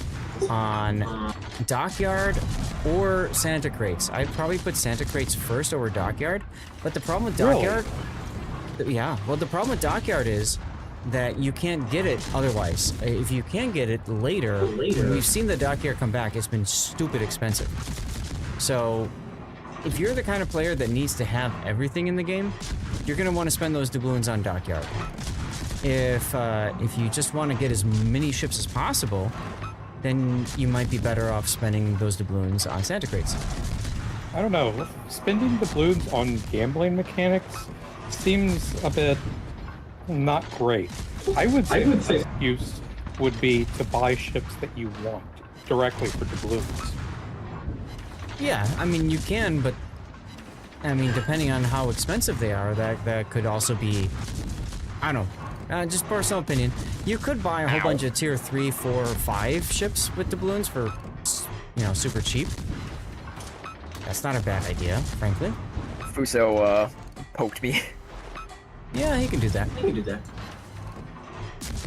on dockyard or Santa crates. I'd probably put Santa crates first over dockyard, but the problem with dockyard, yeah, well, the problem with dockyard is that you can't get it otherwise. If you can get it later, when we've seen the dockyard come back, it's been stupid expensive. So if you're the kind of player that needs to have everything in the game, you're going to want to spend those doubloons on dockyard. If you just want to get as many ships as possible, then you might be better off spending those doubloons on Santa crates. I don't know. Spending doubloons on gambling mechanics seems a bit not great. I would say use would be to buy ships that you want directly for doubloons. Yeah, I mean, you can, but I mean, depending on how expensive they are, that could also be, I don't know, just personal opinion. You could buy a whole bunch of tier 3, 4, 5 ships with doubloons for, you know, super cheap. That's not a bad idea, frankly. Fuso poked me. Yeah, he can do that.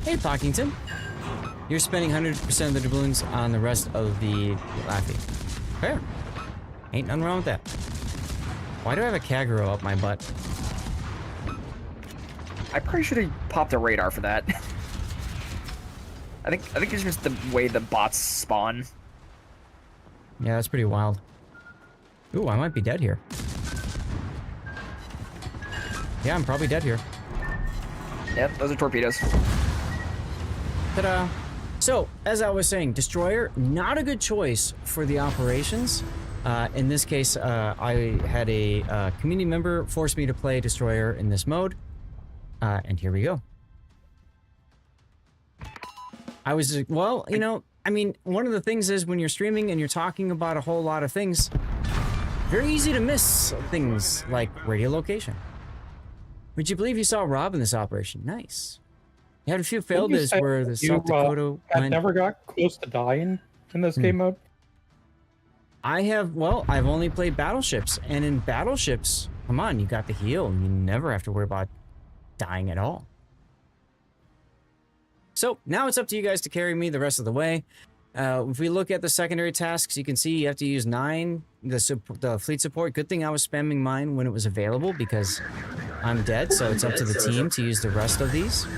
Hey, Pockington. You're spending 100% of the doubloons on the rest of the Laffy. Fair. Ain't nothing wrong with that. Why do I have a Kagero up my butt? I probably should have popped a radar for that. I think it's just the way the bots spawn. Yeah, that's pretty wild. Ooh, I might be dead here. Yeah, I'm probably dead here. Yep, those are torpedoes. Ta-da! So, as I was saying, Destroyer, not a good choice for the operations. In this case, I had a community member force me to play Destroyer in this mode. And here we go. I was, well, you know, I mean, one of the things is when you're streaming and you're talking about a whole lot of things, very easy to miss things like radio location. Would you believe you saw Rob in this operation? Nice. You had a few failures where the South Dakota went... never got close to dying in this game mode? I have, well, I've only played battleships, and in battleships, come on, you got the heal, and you never have to worry about dying at all. So, now it's up to you guys to carry me the rest of the way. If we look at the secondary tasks, you can see you have to use 9, the fleet support. Good thing I was spamming mine when it was available, because I'm dead, so it's up to the team to use the rest of these.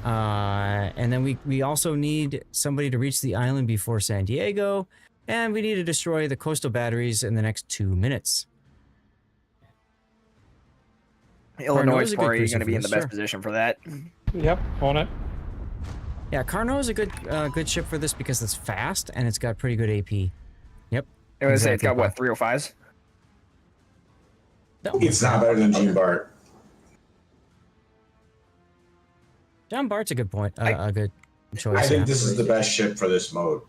And then we also need somebody to reach the island before San Diego, and we need to destroy the coastal batteries in the next 2 minutes. Illinois is probably going to be in the best position for that. Yep, on it. Yeah, Carnot is a good ship for this because it's fast and it's got pretty good AP. Yep. I was gonna say it's got what, 305s? No. It's not better than Jean Bart. John Bart's a good point. A good choice. I think this is the best ship for this mode,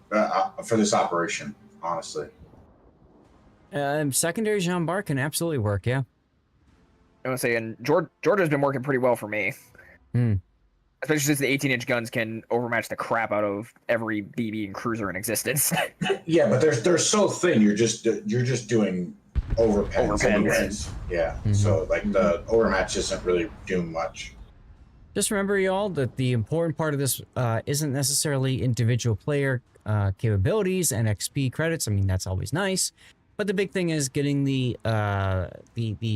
for this operation, honestly. Secondary Jean Bart can absolutely work, yeah. I was saying Georgia's been working pretty well for me. Especially since the 18-inch guns can overmatch the crap out of every BB and cruiser in existence. Yeah, but they're so thin. You're just doing overpens anyways. Yeah. So like the overmatch isn't really doing much. Just remember, y'all, that the important part of this isn't necessarily individual player capabilities and XP credits. I mean, that's always nice. But the big thing is getting the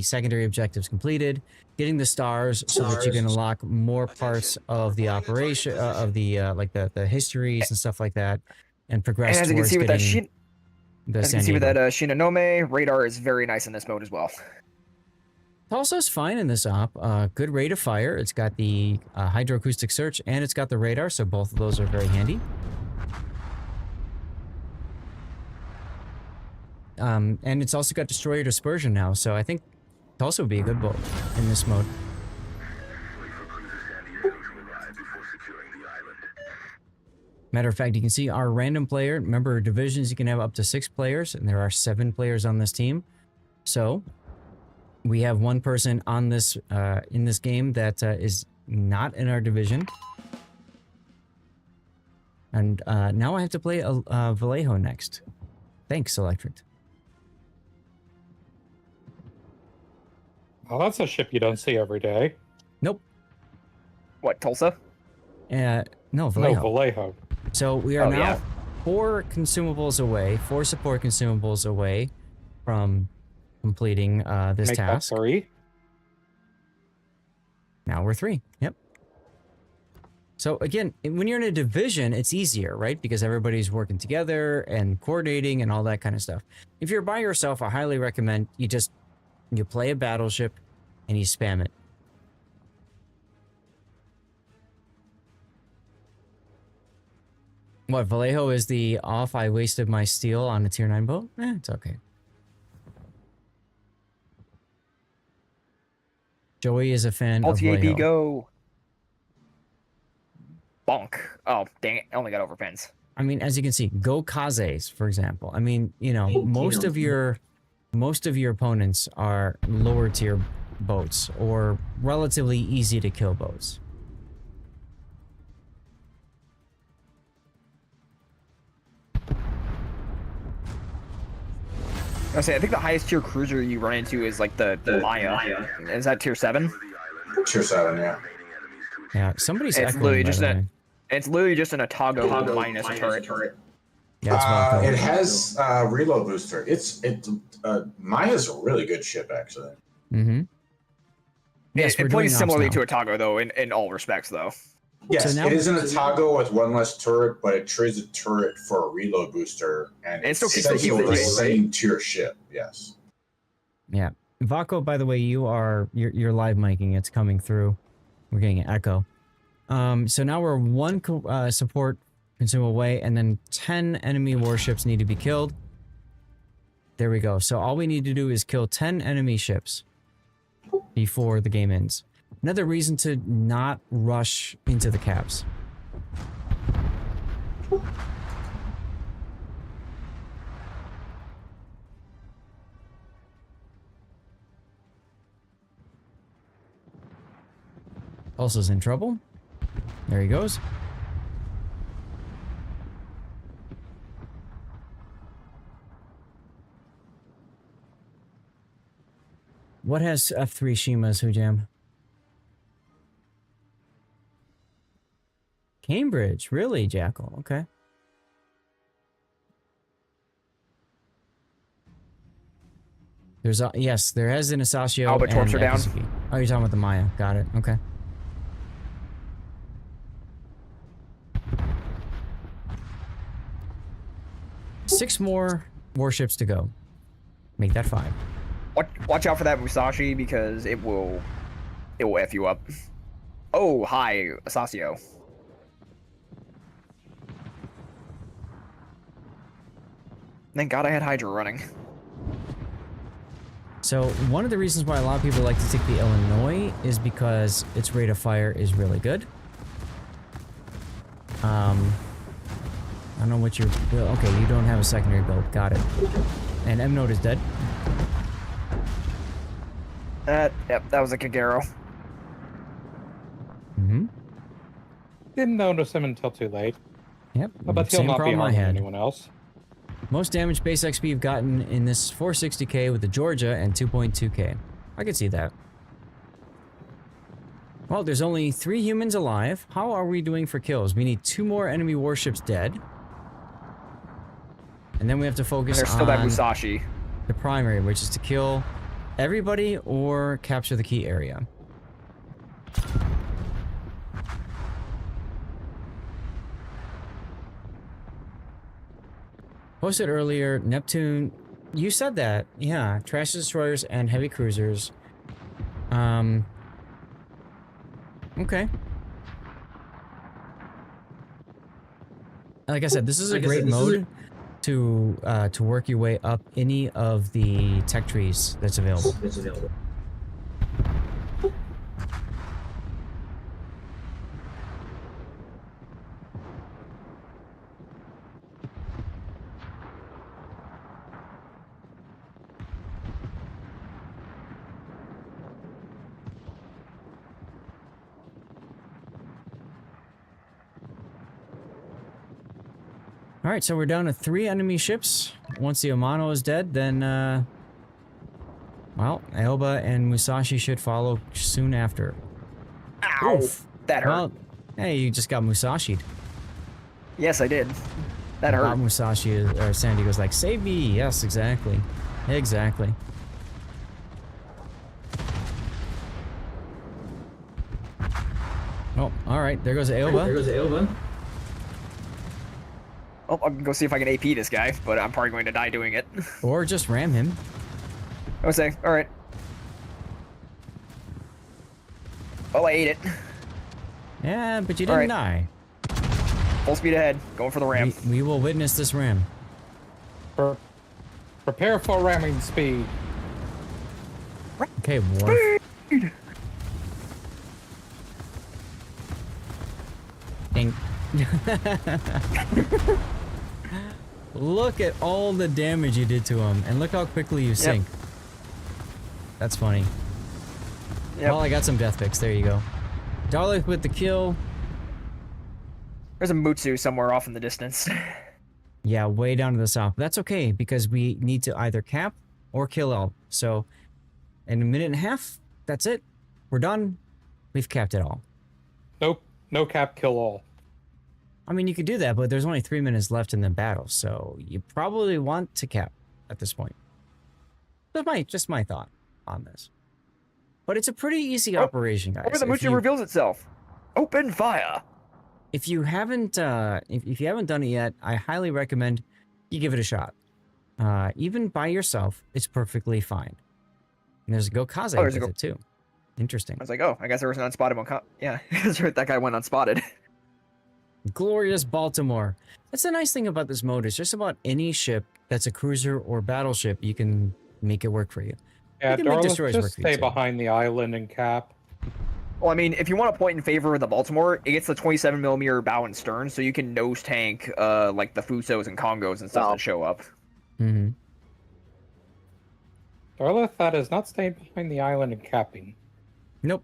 secondary objectives completed, getting the stars so that you can unlock more parts of the operation, of the like the histories and stuff like that, and progress and as towards you can see getting with that as you can see with that Shinonome, radar is very nice in this mode as well. Tulsa's fine in this op. Good rate of fire. It's got the hydroacoustic search and it's got the radar, so both of those are very handy. And it's also got destroyer dispersion now, so I think Tulsa would be a good boat in this mode. Matter of fact, you can see our random player. Remember, divisions, you can have up to 6 players, and there are 7 players on this team. So we have one person on this in this game that is not in our division. And now I have to play Vallejo next. Thanks, Electric. Oh, that's a ship you don't see every day. Nope. What, Tulsa? No, Vallejo. No, Vallejo. So we are now 4 consumables away, 4 support consumables away from completing this task. That 3. Now we're 3. Yep. So again, when you're in a division, it's easier, right? Because everybody's working together and coordinating and all that kind of stuff. If you're by yourself, I highly recommend you play a battleship and you spam it. What, Vallejo is the off I wasted my steel on a tier 9 boat? It's okay. Joey is a fan of Vallejo. go. bonk. Oh, dang it. I only got overpins. I mean, as you can see, go Kazes, for example. I mean, you know, most of your opponents are lower tier boats or relatively easy to kill boats. I say, I think the highest tier cruiser you run into is like the Maya. Is that tier 7? Tier 7, yeah. Yeah, somebody's It's echoing, literally by just the way. it's literally just an Otago minus a turret. Yeah, it has reload booster. Maya's a really good ship, actually. Mm-hmm. Yes, It plays similarly to Otago, though, in all respects, though. Yes, so it is an Otago with one less turret, but it trades a turret for a reload booster, and it's essentially the same tier ship. Yes. Yeah, Vaco. By the way, you're live miking. It's coming through. We're getting an echo. So now we're one support consumable away, and then 10 enemy warships need to be killed. There we go. So all we need to do is kill 10 enemy ships before the game ends. Another reason to not rush into the caps. Pulse's in trouble. There he goes. What has F3 Shima's, Hujam? Cambridge, really, Jackal? Okay. There's a, yes, there has an Asasio. Oh, but torps are down. Oh, you're talking about the Maya. Got it. Okay. Six more warships to go. Make that 5. Watch out for that Musashi because it will F you up. Oh, hi, Asasio. Thank God I had Hydra running. So one of the reasons why a lot of people like to take the Illinois is because its rate of fire is really good. I don't know what your build. Okay, you don't have a secondary build. Got it. And M Node is dead. Yep, that was a Kagero. Mm-hmm. Didn't notice him until too late. Yep. But he'll not be harming anyone else. Most damage base XP you've gotten in this 460k with the Georgia and 2.2k. I could see that. Well, there's only 3 humans alive. How are we doing for kills? We need 2 more enemy warships dead. And then we have to focus There's still that Musashi. The primary, which is to kill everybody or capture the key area. Posted earlier, Neptune, you said that. Yeah, trash destroyers and heavy cruisers. Okay. Like I said, this is a great mode to work your way up any of the tech trees that's available. All right, so we're down to 3 enemy ships. Once the Amano is dead, then, well, Aoba and Musashi should follow soon after. Ow! Oof. That hurt. Well, hey, you just got Musashi'd. Yes, I did. That hurt. Musashi, or Sandy goes like, save me! Yes, exactly. Exactly. Oh, alright, there goes Aoba. Oh, I'm gonna go see if I can AP this guy, but I'm probably going to die doing it. Or just ram him. I was saying, alright. Oh, I ate it. Yeah, but you didn't die. Full speed ahead, going for the ram. We will witness this ram. Prepare for ramming speed. Okay, Worf. Ding. Look at all the damage you did to him, and look how quickly you sink. That's funny. Well, I got some death picks. There you go. Darlic with the kill. There's a Mutsu somewhere off in the distance. Yeah, way down to the south. That's okay, because we need to either cap or kill all. So, in a minute and a half, that's it. We're done. We've capped it all. Nope. No cap, kill all. I mean, you could do that, but there's only 3 minutes left in the battle, so you probably want to cap at this point. Just my thought on this. But it's a pretty easy operation, guys. Where the Mutsu reveals itself. Open fire. If you haven't, if you haven't done it yet, I highly recommend you give it a shot. Even by yourself, it's perfectly fine. And there's a Gokaze with it too. Interesting. I was like, oh, I guess there was an unspotted one. Yeah, that guy went unspotted. Glorious Baltimore. That's the nice thing about this mode. Is just about any ship that's a cruiser or battleship, you can make it work for you. Yeah, Darlis, just stay behind the island and cap. Well, I mean, if you want to point in favor of the Baltimore, it gets the 27mm bow and stern, so you can nose tank like the Fusos and Congos and stuff that show up. Mm-hmm. Darlis, that is not staying behind the island and capping. Nope.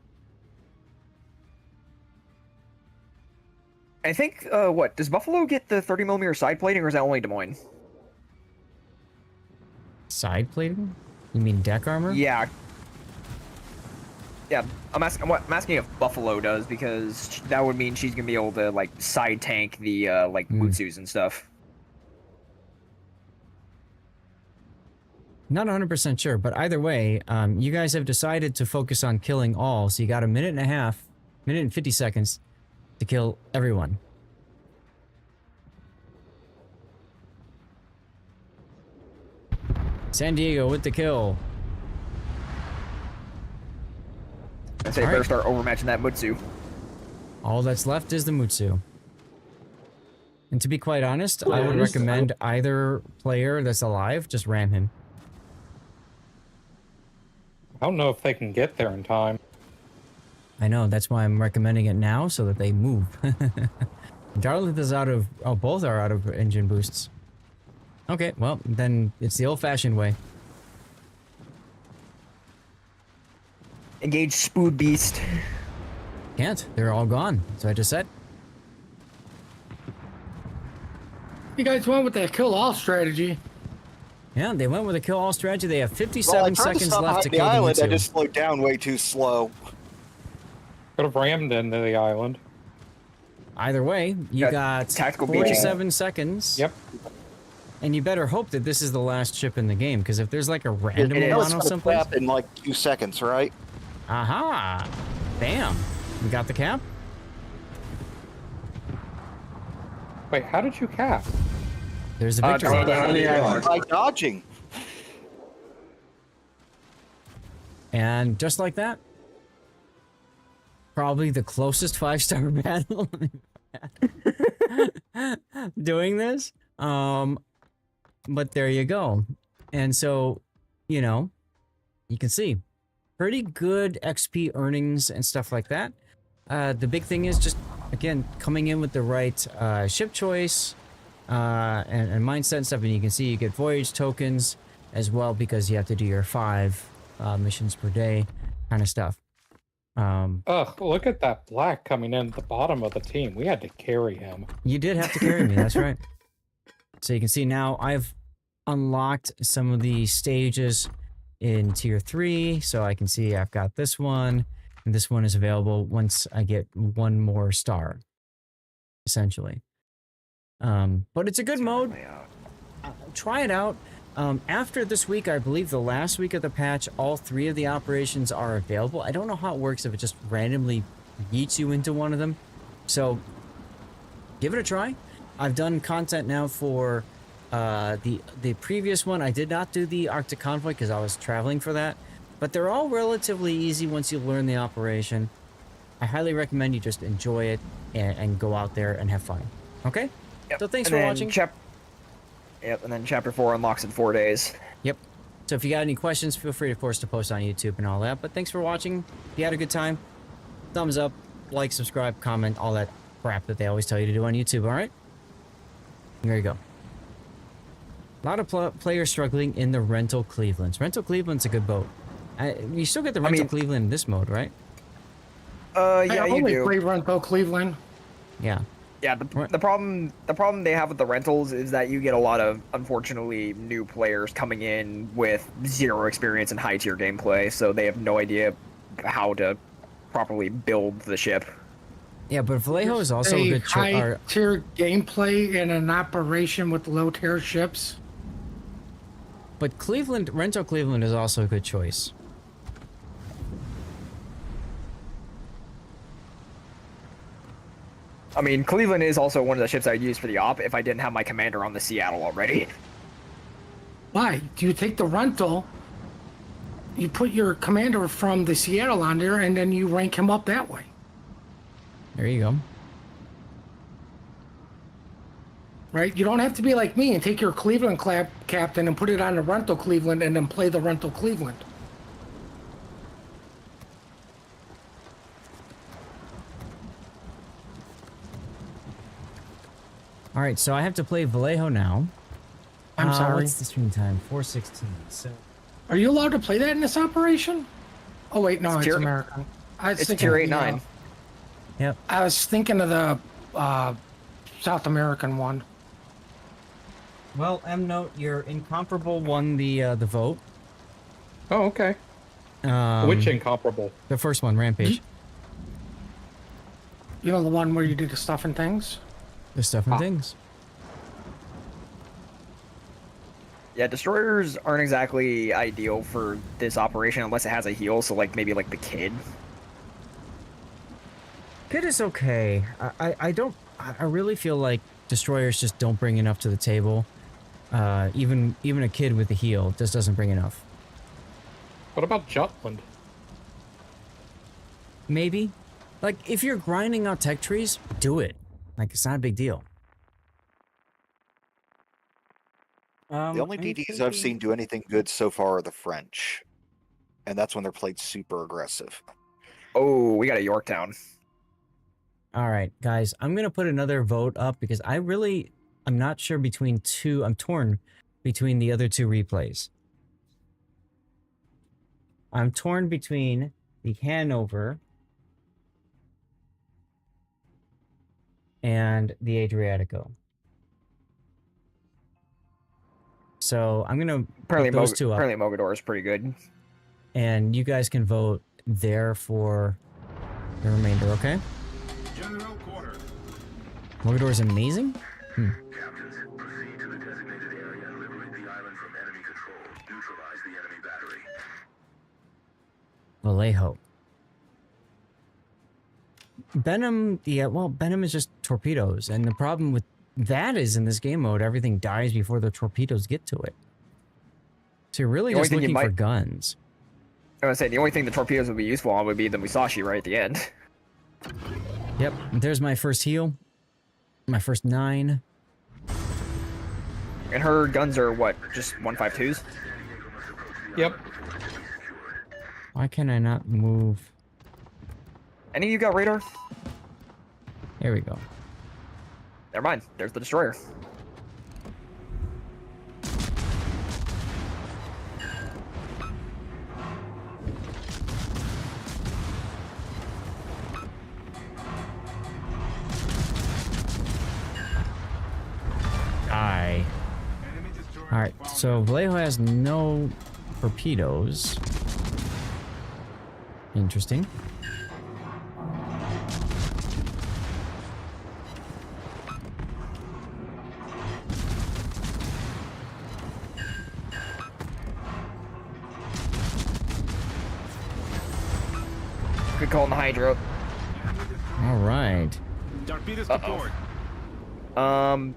I think, what, does Buffalo get the 30mm side plating, or is that only Des Moines? Side plating? You mean deck armor? Yeah. Yeah, I'm asking if Buffalo does, because that would mean she's gonna be able to, like, side tank the, like, Mutsus and stuff. Not 100% sure, but either way, you guys have decided to focus on killing all, so you got a minute and a half, minute and 50 seconds to kill everyone. San Diego with the kill. I say better start overmatching that Mutsu. All that's left is the Mutsu. And to be quite honest, I would recommend either player that's alive, just ram him. I don't know if they can get there in time. I know, that's why I'm recommending it now, so that they move. Darlith is out of... Oh, both are out of engine boosts. Okay, well, then it's the old-fashioned way. Engage Spood Beast. Can't. They're all gone. So I just said. You guys went with that kill-all strategy. Yeah, they went with a kill-all strategy. They have 57 seconds left to the kill the island. I Mutsu. just slowed down way too slow. Could have rammed into the island. Either way, you got tactical 47 seconds. Yep. And you better hope that this is the last ship in the game, because if there's like a random mono someplace... Cap in like 2 seconds, right? Aha! Bam! You got the cap? Wait, how did you cap? There's a victory. By dodging. And just like that, probably the closest 5-star battle doing this. But there you go. And so, you know, you can see pretty good XP earnings and stuff like that. The big thing is just, again, coming in with the right ship choice and mindset and stuff. And you can see you get voyage tokens as well, because you have to do your 5 missions per day kind of stuff. Ugh, look at that black coming in at the bottom of the team. We had to carry him. You did have to carry me, that's right. So you can see now I've unlocked some of the stages in tier 3. So I can see I've got this one, and this one is available once I get 1 more star, essentially. But it's a good mode. Try it out. After this week, I believe the last week of the patch, all 3 of the operations are available. I don't know how it works if it just randomly yeets you into one of them. So give it a try. I've done content now for the previous one. I did not do the Arctic Convoy because I was traveling for that. But they're all relatively easy once you learn the operation. I highly recommend you just enjoy it and go out there and have fun. Okay? Yep. So thanks for watching. Yep, and then Chapter 4 unlocks in 4 days. Yep. So if you got any questions, feel free, of course, to post on YouTube and all that. But thanks for watching. If you had a good time, thumbs up, like, subscribe, comment, all that crap that they always tell you to do on YouTube, alright? There you go. A lot of players struggling in the Rental Clevelands. Rental Cleveland's a good boat. You still get the Rental Cleveland in this mode, right? Yeah, you do. Play Rental Cleveland. Yeah. Yeah, the problem they have with the rentals is that you get a lot of, unfortunately, new players coming in with zero experience in high tier gameplay, so they have no idea how to properly build the ship. Yeah, but Vallejo is also a good high tier gameplay in an operation with low tier ships. But Rental Cleveland is also a good choice. I mean, Cleveland is also one of the ships I'd use for the op if I didn't have my commander on the Seattle already. Why? Do you take the rental, you put your commander from the Seattle on there, and then you rank him up that way? There you go. Right? You don't have to be like me and take your Cleveland captain and put it on the Rental Cleveland and then play the Rental Cleveland. All right, so I have to play Vallejo now. I'm sorry. What's the stream time? 4:16. So, are you allowed to play that in this operation? Oh wait, no, it's American. It's tier 8-9. Yep. I was thinking of the South American one. Well, M-Note, your Incomparable won the vote. Oh, okay. Which Incomparable? The first one, Rampage. You know the one where you did the stuff and things? The stuff and things. Yeah, destroyers aren't exactly ideal for this operation unless it has a heal, so like maybe like the Kid. Kid is okay. I really feel like destroyers just don't bring enough to the table. Even a Kid with a heal just doesn't bring enough. What about Jutland? Maybe. Like, if you're grinding out tech trees, do it. Like, it's not a big deal. The only DDs I've seen do anything good so far are the French. And that's when they're played super aggressive. Oh, we got a Yorktown. All right, guys, I'm going to put another vote up because I'm not sure between two. I'm torn between the other two replays. I'm torn between the Hannover and the Adriatico. So I'm gonna put those two up. Apparently Mogador is pretty good. And you guys can vote there for the remainder, okay? General quarter. Mogador is amazing? Captains, proceed to the designated area and liberate the island from enemy control. Neutralize the enemy battery. Vallejo. Venom, yeah, well, Venom is just torpedoes, and the problem with that is in this game mode, everything dies before the torpedoes get to it. So you're really just looking for guns. I was gonna say, the only thing the torpedoes would be useful on would be the Musashi right at the end. Yep, there's my first heal. My first 9. And her guns are what, just 152s? Yep. Why can I not move? Any of you got radar? There we go. Never mind, there's the destroyer. Die. Alright, so Vallejo has no torpedoes. Interesting. Good call on the Hydro. All right. Torpedoes deployed. So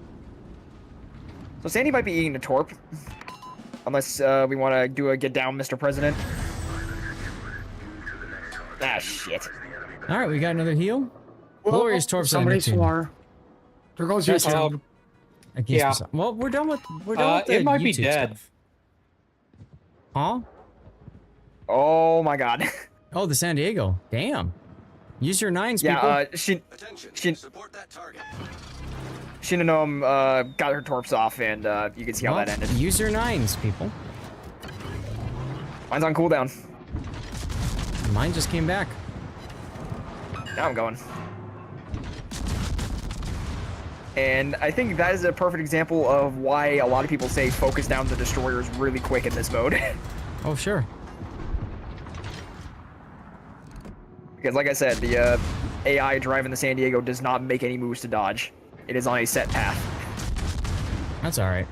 Sandy might be eating the torp. Unless we want to do a get down, Mr. President. Ah, shit. All right, we got another heal. Glorious torps. Somebody's war. There goes your job. Yeah. Well, we're done with the it might be YouTube dead. stuff. Huh? Oh my god. Oh, the San Diego. Damn. Use your 9s, Yeah, people. Shinonome got her torps off, and you can see how that ended. Use your 9s, people. Mine's on cooldown. Mine just came back. Now I'm going. And I think that is a perfect example of why a lot of people say focus down the destroyers really quick in this mode. Oh, sure. Because like I said, the AI driving the San Diego does not make any moves to dodge. It is on a set path. That's alright.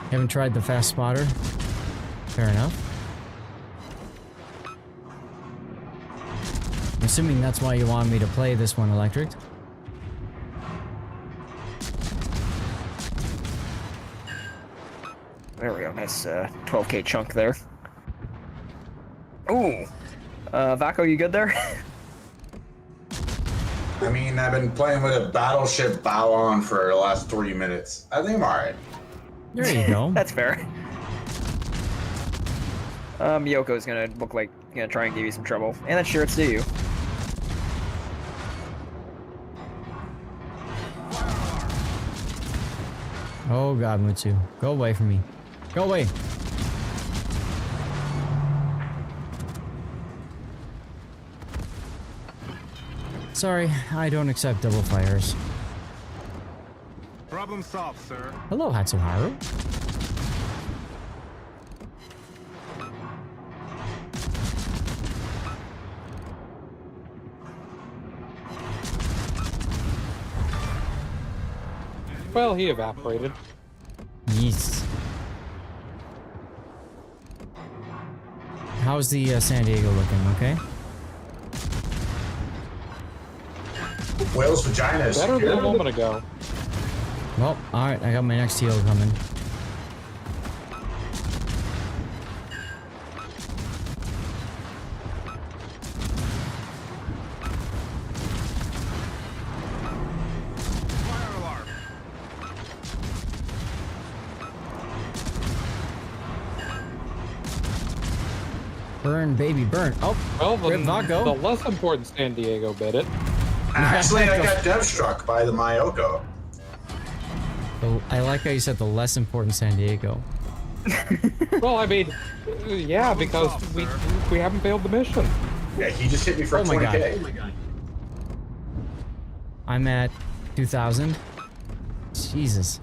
Haven't tried the fast spotter. Fair enough. I'm assuming that's why you want me to play this one, Electric. There we go. Nice 12k chunk there. Ooh. Vaco, you good there? I mean, I've been playing with a battleship bow on for the last 30 minutes. I think I'm alright. There you go. That's fair. Miyoko's gonna look like gonna try and give you some trouble. And that's sure it's to you. Oh god, Mutsu. Go away from me. Go away. Sorry, I don't accept double fires. Problem solved, sir. Hello, Hatsuharu. Well, he evaporated. Yes. How's the San Diego looking? Okay. Whale's vagina is Better than a secure. moment ago. Well, alright, I got my next heal coming. Burn, baby, burn. Oh, well, the less important San Diego bit it. Actually, I got dev struck by the Mayoko. I like how you said the less important San Diego. Well, I mean, yeah, because we haven't failed the mission. Yeah, he just hit me for 20k. Oh my god. I'm at 2,000. Jesus.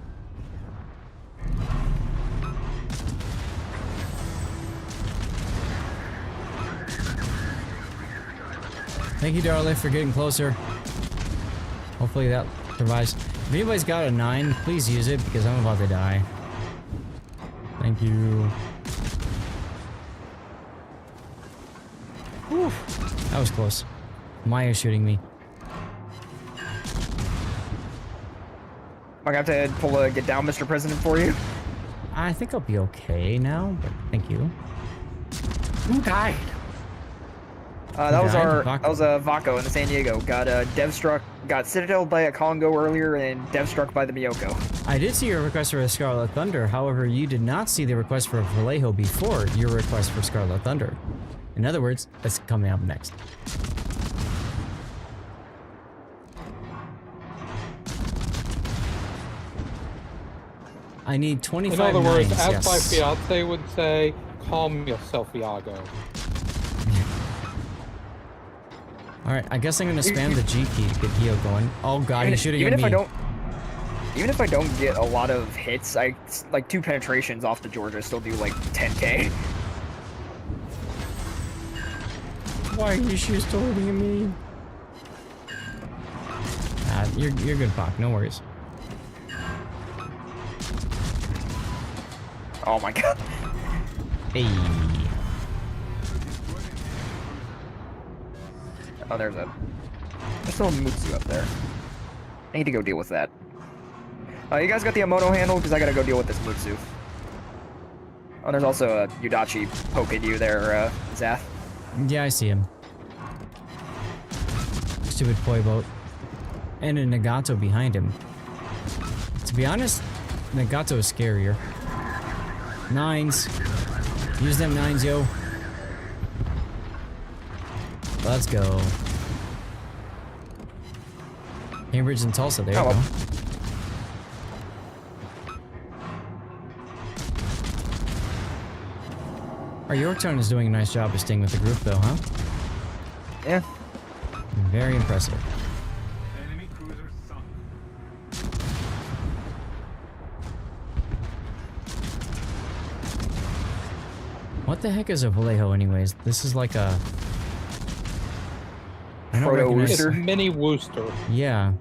Thank you, Darley, for getting closer. Hopefully that survives. If anybody's got a 9, please use it because I'm about to die. Thank you. Whew. That was close. Maya's shooting me. I'm gonna have to pull a get down, Mr. President, for you. I think I'll be okay now, but thank you. Who died? That was Vaco in the San Diego. Got dev struck, got Citadel by a Congo earlier, and dev struck by the Miyoko. I did see your request for a Scarlet Thunder, however, you did not see the request for Vallejo before your request for Scarlet Thunder. In other words, that's coming up next. I need 25 In other words, nines, as yes. my fiance would say, calm yourself, Iago. Alright, I guess I'm gonna spam the G key to get heal going. Oh god, he's shooting at me. Even if I don't get a lot of hits, like 2 penetrations off the Georgia still do like 10k. Why are you shooting at me? You're good, Bach. No worries. Oh my god. Hey. Oh, there's still a Mutsu up there. I need to go deal with that. You guys got the Amono handle? Because I gotta go deal with this Mutsu. Oh, there's also a Yudachi poking you there, Zath. Yeah, I see him. Stupid poi boat. And a Nagato behind him. To be honest, Nagato is scarier. Nines. Use them nines, yo. Let's go. Cambridge and Tulsa, there you go. Our Yorktown is doing a nice job of staying with the group though, huh? Yeah. Very impressive. Enemy cruiser sunk. What the heck is a Vallejo anyways? This is like a... I don't Proto recognize... Worcester. Mini Worcester. Yeah.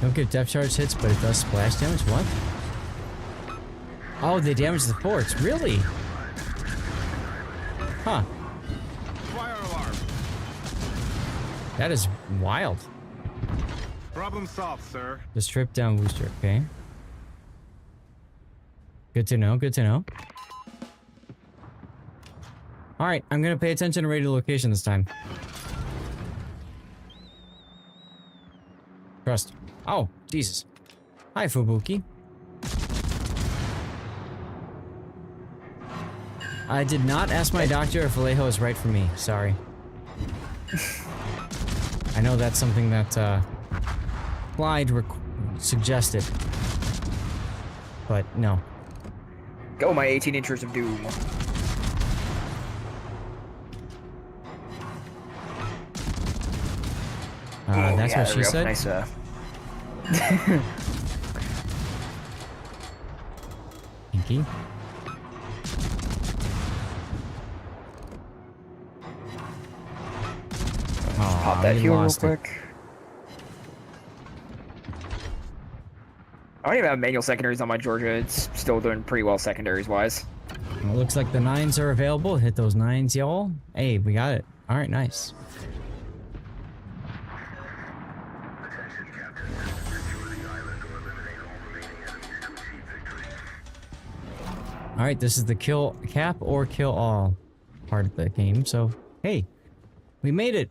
Don't get depth charge hits, but it does splash damage? What? Oh, they damage the forts. Really? Huh. Fire alarm. That is wild. Problem solved, sir. The strip down booster, okay. Good to know, good to know. Alright, I'm gonna pay attention to radio location this time. Trust. Oh, Jesus. Hi, Fubuki. I did not ask my doctor if Vallejo is right for me. Sorry. I know that's something that, Clyde suggested. But, no. Go, my 18 inches of doom. That's yeah, what she said? Nice, Pinky. Pop that you heal real lost it. quick. I don't even have manual secondaries on my Georgia. It's still doing pretty well secondaries wise. Well, it looks like the nines are available. Hit those nines, y'all. Hey, we got it. All right, nice. All right, this is the kill cap or kill all part of the game. So, hey, we made it.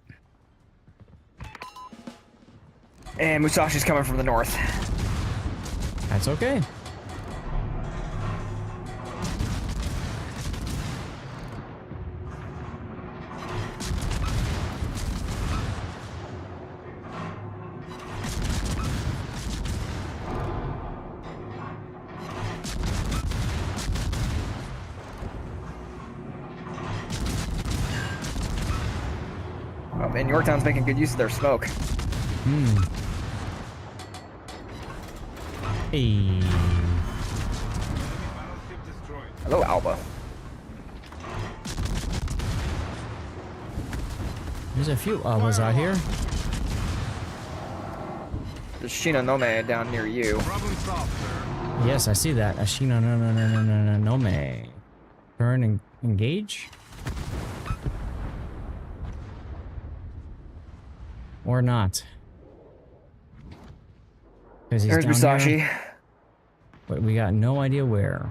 And Musashi's coming from the north. That's okay. Oh man, Yorktown's making good use of their smoke. Hmm. Hey. Hello, Alba. There's a few Albas out here. There's Shinonome down near you. Yes, I see that. Ashina no me. Burn and engage? Or not. Because he's There's down Musashi. here, but we got no idea where.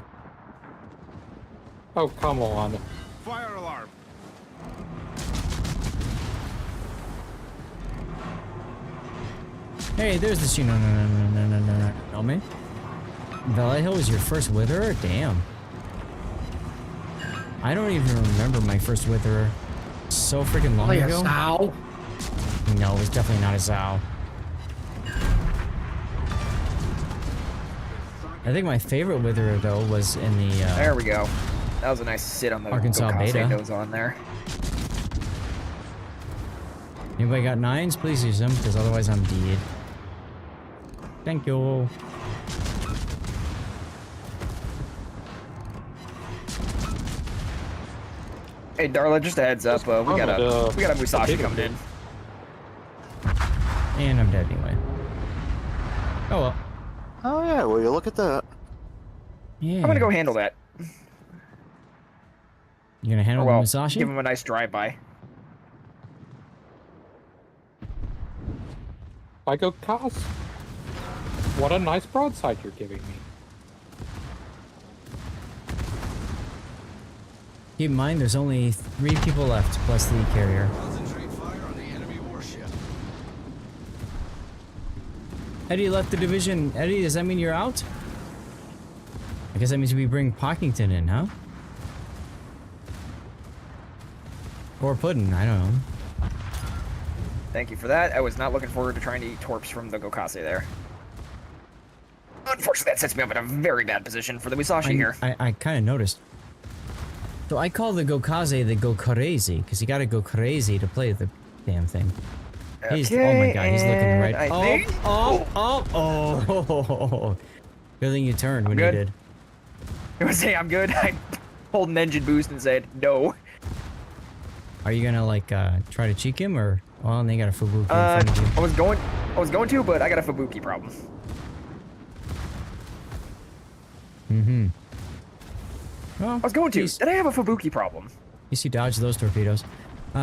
Oh, come on. Fire alarm. Hey, there's the Shino no me. Vallejo was your first witherer? Damn. I don't even remember my first witherer. So freaking long ago. Sao? No, it was definitely not a Zao. I think my favorite witherer though was in the There we go. That was a nice sit on the Arkansas beta. Nose on there. Anybody got nines? Please use them, because otherwise I'm dead. Thank you. Hey Darla, just a heads up, we got a Musashi coming in. And I'm dead anyway. Oh well. Oh yeah, well you look at that. Yeah. I'm gonna go handle that. You gonna handle the Musashi? Give him a nice drive-by. I go, Kaz. What a nice broadside you're giving me. Keep in mind, there's only 3 people left, plus the carrier. Concentrate fire on the enemy warship. Eddie left the division. Eddie, does that mean you're out? I guess that means we bring Pockington in, huh? Or Puddin', I don't know. Thank you for that. I was not looking forward to trying to eat torps from the Gokase there. Unfortunately, that sets me up in a very bad position for the Musashi here. I kind of noticed. So I call the Gokase the go crazy, because you gotta go crazy to play the damn thing. He's, oh my god, he's looking right. Oh. Good thing you turned when you did. I was saying I'm good. I pulled an engine boost and said no. Are you gonna like try to cheek him or? Well, and they got a Fubuki in front of you. I was going to, but I got a Fubuki problem. Mm-hmm. Well, I was going to. Did I have a Fubuki problem? At least you dodged those torpedoes.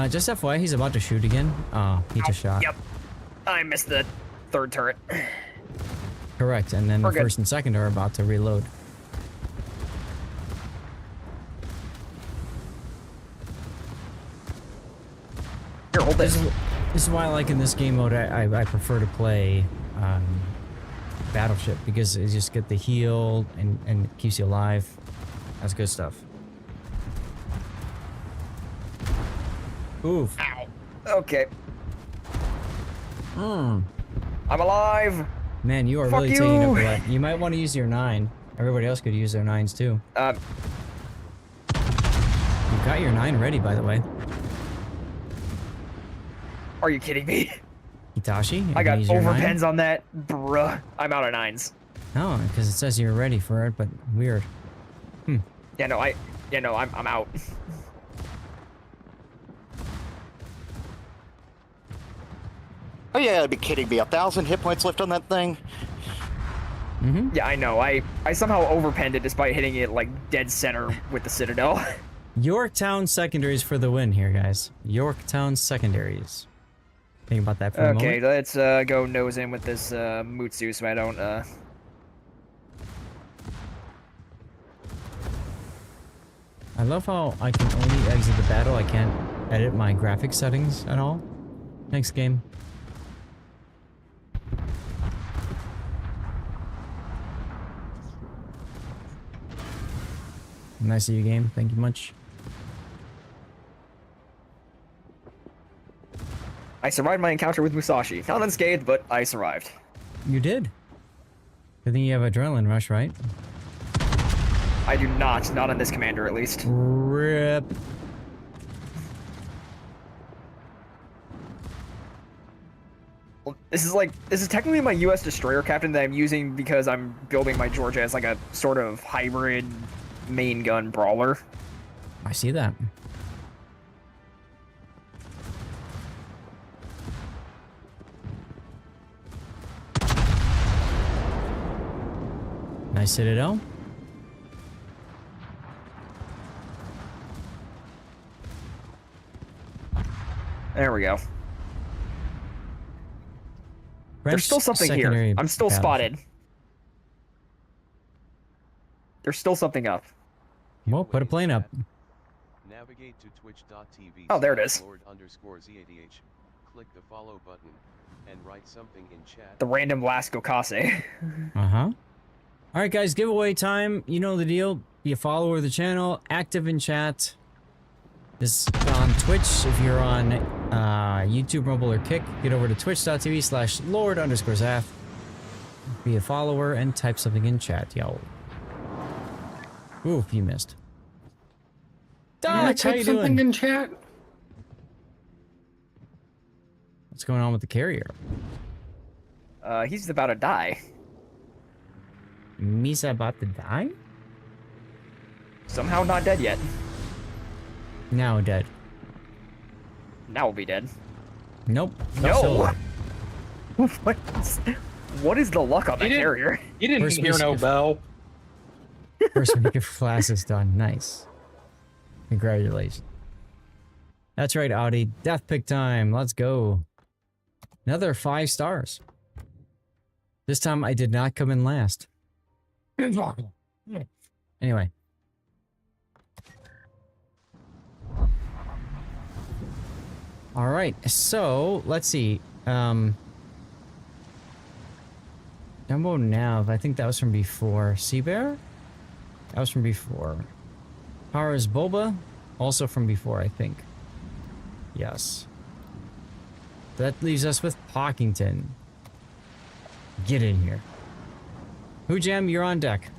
Just FYI, he's about to shoot again. Oh, he just shot. Yep. I missed the third turret. Correct, and then the first and second are about to reload. Here, hold this. This is why I like in this game mode, I prefer to play Battleship, because you just get the heal and it keeps you alive. That's good stuff. Oof. Ow. Okay. I'm alive. Man, you are Fuck really taking up a lot. You might want to use your 9. Everybody else could use their 9s too. You've got your 9 ready, by the way. Are you kidding me? Hitachi? I got overpens on that. Bruh. I'm out of 9s. No, because it says you're ready for it, but weird. Yeah, no, I'm out. Oh yeah, you'd be kidding me. 1,000 hit points left on that thing. Yeah, I know. I somehow overpenned it despite hitting it like dead center with the Citadel. Yorktown secondaries for the win here, guys. Yorktown secondaries. Think about that for a moment. Okay, let's go nose in with this Mutsu so I don't I love how I can only exit the battle. I can't edit my graphics settings at all. Next game. Nice of you, game. Thank you much. I survived my encounter with Musashi. Not unscathed, but I survived. You did. Good thing you have adrenaline rush, right? I do not. Not on this commander, at least. RIP. Well, this is technically my U.S. destroyer captain that I'm using because I'm building my Georgia as like a sort of hybrid main gun brawler. I see that. Nice Citadel. There we go. There's still something here. I'm still spotted. There's still something up. Well, put a plane up. Navigate to twitch.tv. Oh, there it is. Lord_ZADH. Click the follow button and write something in chat. The random blast Gokase. Uh-huh. All right, guys, giveaway time. You know the deal. Be a follower of the channel, active in chat. This on Twitch. If you're on YouTube, Rumble, or Kick, get over to twitch.tv/Lord_Zaf. Be a follower and type something in chat, yo. Ooh, you missed. I type something in chat. What's going on with the carrier? He's about to die. Misa about to die? Somehow not dead yet. Now dead. Now we'll be dead. Nope. No. What is the luck on that carrier? You didn't hear no bell. First week of class is done. Nice. Congratulations. That's right, Audi. Death pick time. Let's go. Another 5 stars. This time I did not come in last. Anyway. All right, so let's see. Dumbo Nav, I think that was from before. Sea Bear? That was from before. Power is Boba, also from before, I think. Yes. That leaves us with Pockington. Get in here. Hoojam, you're on deck.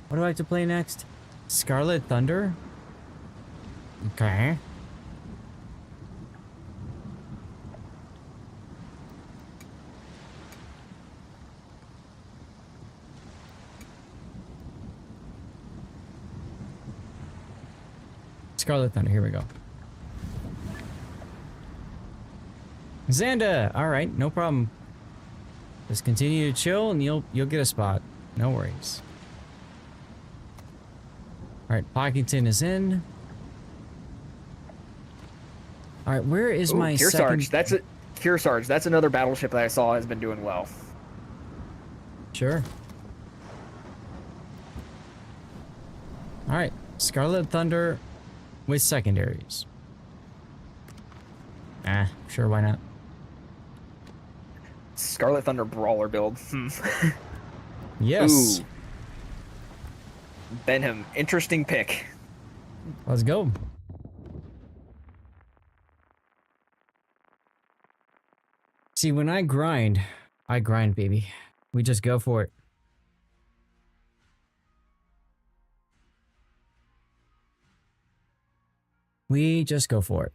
What do I have to play next? Scarlet Thunder? Okay. Scarlet Thunder, here we go. Xanda! Alright, no problem. Just continue to chill and you'll get a spot. No worries. Alright, Pockington is in. Alright, where is my Kearsarge. second... Kearsarge. That's another battleship that I saw has been doing well. Sure. Alright, Scarlet Thunder with secondaries. Sure, why not? Scarlet Thunder Brawler build. Yes. Ooh. Benham, interesting pick. Let's go. See, when I grind, baby. We just go for it. We just go for it.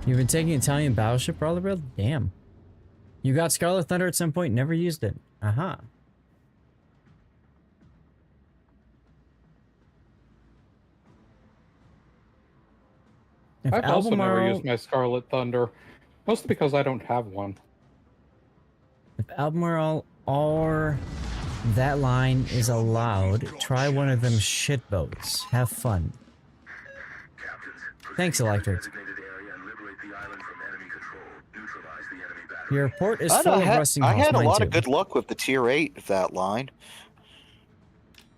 You've been taking Italian battleship brawler build? Damn. You got Scarlet Thunder at some point, never used it. Aha. I've also never used my Scarlet Thunder, mostly because I don't have one. If Albemarle or that line is allowed, try one of them shit boats. Have fun. Thanks, Electric. Your port is full of rusting hulls. I had a Mine lot too. of good luck with the tier 8 of that line.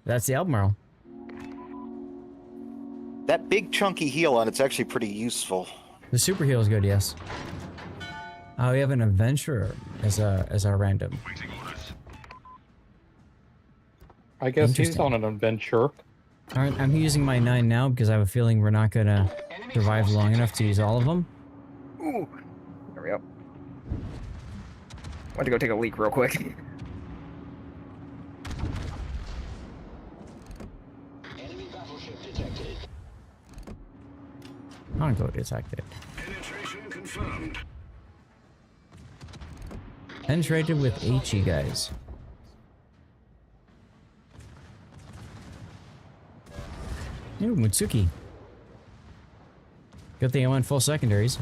That's the Albemarle. That big chunky heel on it's actually pretty useful. The super heel is good, yes. Oh, we have an adventurer as our random. I guess he's on an adventure. Alright, I'm using my 9 now because I have a feeling we're not gonna survive long enough to use all of them. Ooh. There we go. Went to go take a leak real quick. I'll go detected. Penetration confirmed. Penetrated with HE, guys. Ooh, Mutsuki. Good thing I went full secondaries.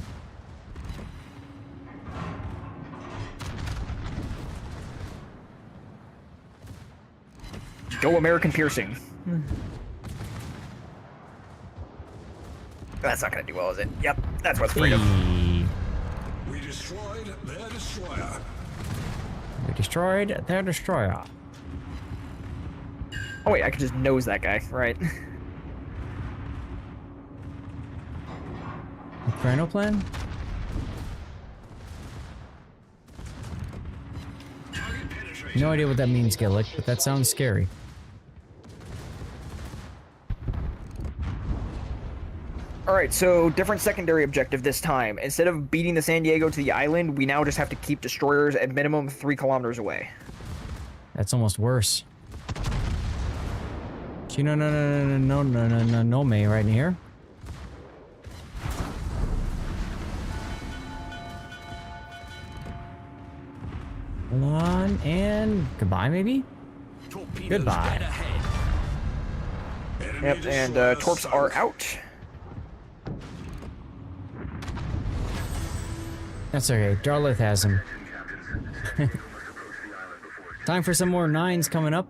Go American Piercing. That's not gonna do well, is it? Yep, that's what's freedom. We destroyed their destroyer. We destroyed their destroyer. Oh wait, I could just nose that guy, right? Chrono plan? No idea what that means, Gillick, but that sounds scary. Alright, so different secondary objective this time. Instead of beating the San Diego to the island, we now just have to keep destroyers at minimum 3 kilometers away. That's almost worse. No, May right in here. Hold on, and goodbye, maybe? Goodbye. Yep, and torps are out. That's okay, Darlith has him. Time for some more 9s coming up.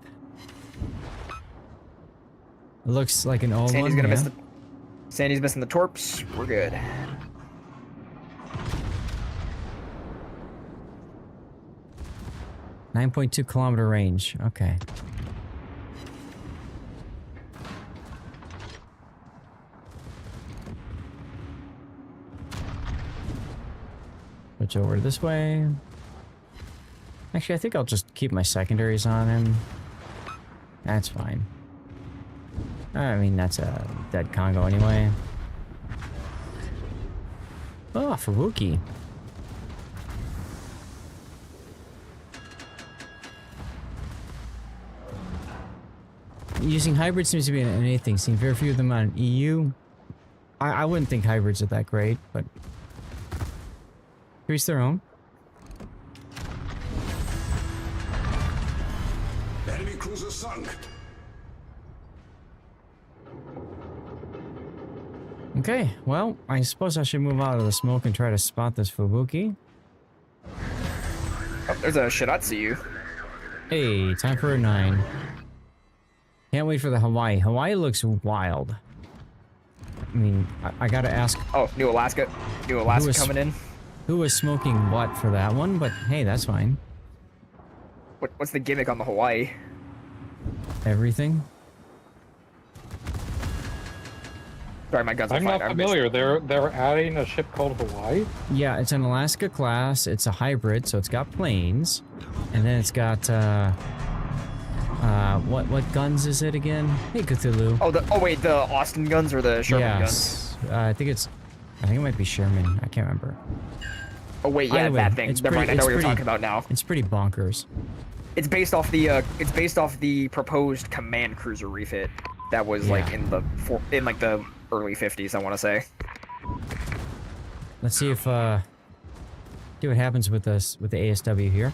Looks like an old Sandy's one, gonna yeah. miss the... Sandy's missing the torps. We're good. .2 kilometer range. Okay. Switch over this way. Actually, I think I'll just keep my secondaries on him. That's fine. I mean, that's a dead Congo anyway. Oh, Fubuki. Using hybrid seems to be an anything. Seen very few of them on EU. I wouldn't think hybrids are that great, but each their own. Enemy cruiser sunk. Okay, well, I suppose I should move out of the smoke and try to spot this Fubuki. Oh, there's a Shiratsu. Hey, time for a 9. Can't wait for the Hawaii. Hawaii looks wild. I mean, I gotta ask. Oh, New Alaska. New Alaska coming in. Who was smoking what for that one? But hey, that's fine. What's the gimmick on the Hawaii? Everything. Sorry, my guns are I'm fine. not familiar. They're adding a ship called Hawaii. Yeah, it's an Alaska class. It's a hybrid, so it's got planes, and then it's got what guns is it again? Hey, Cthulhu. Oh, wait, the Austin guns or the Sherman guns? I think it might be Sherman. I can't remember. Oh wait, yeah, that thing. Never mind, I know what you're talking about now. It's pretty bonkers. It's based off the proposed command cruiser refit that was like in the early 50s, I want to say. Let's see if see what happens with us with the ASW here.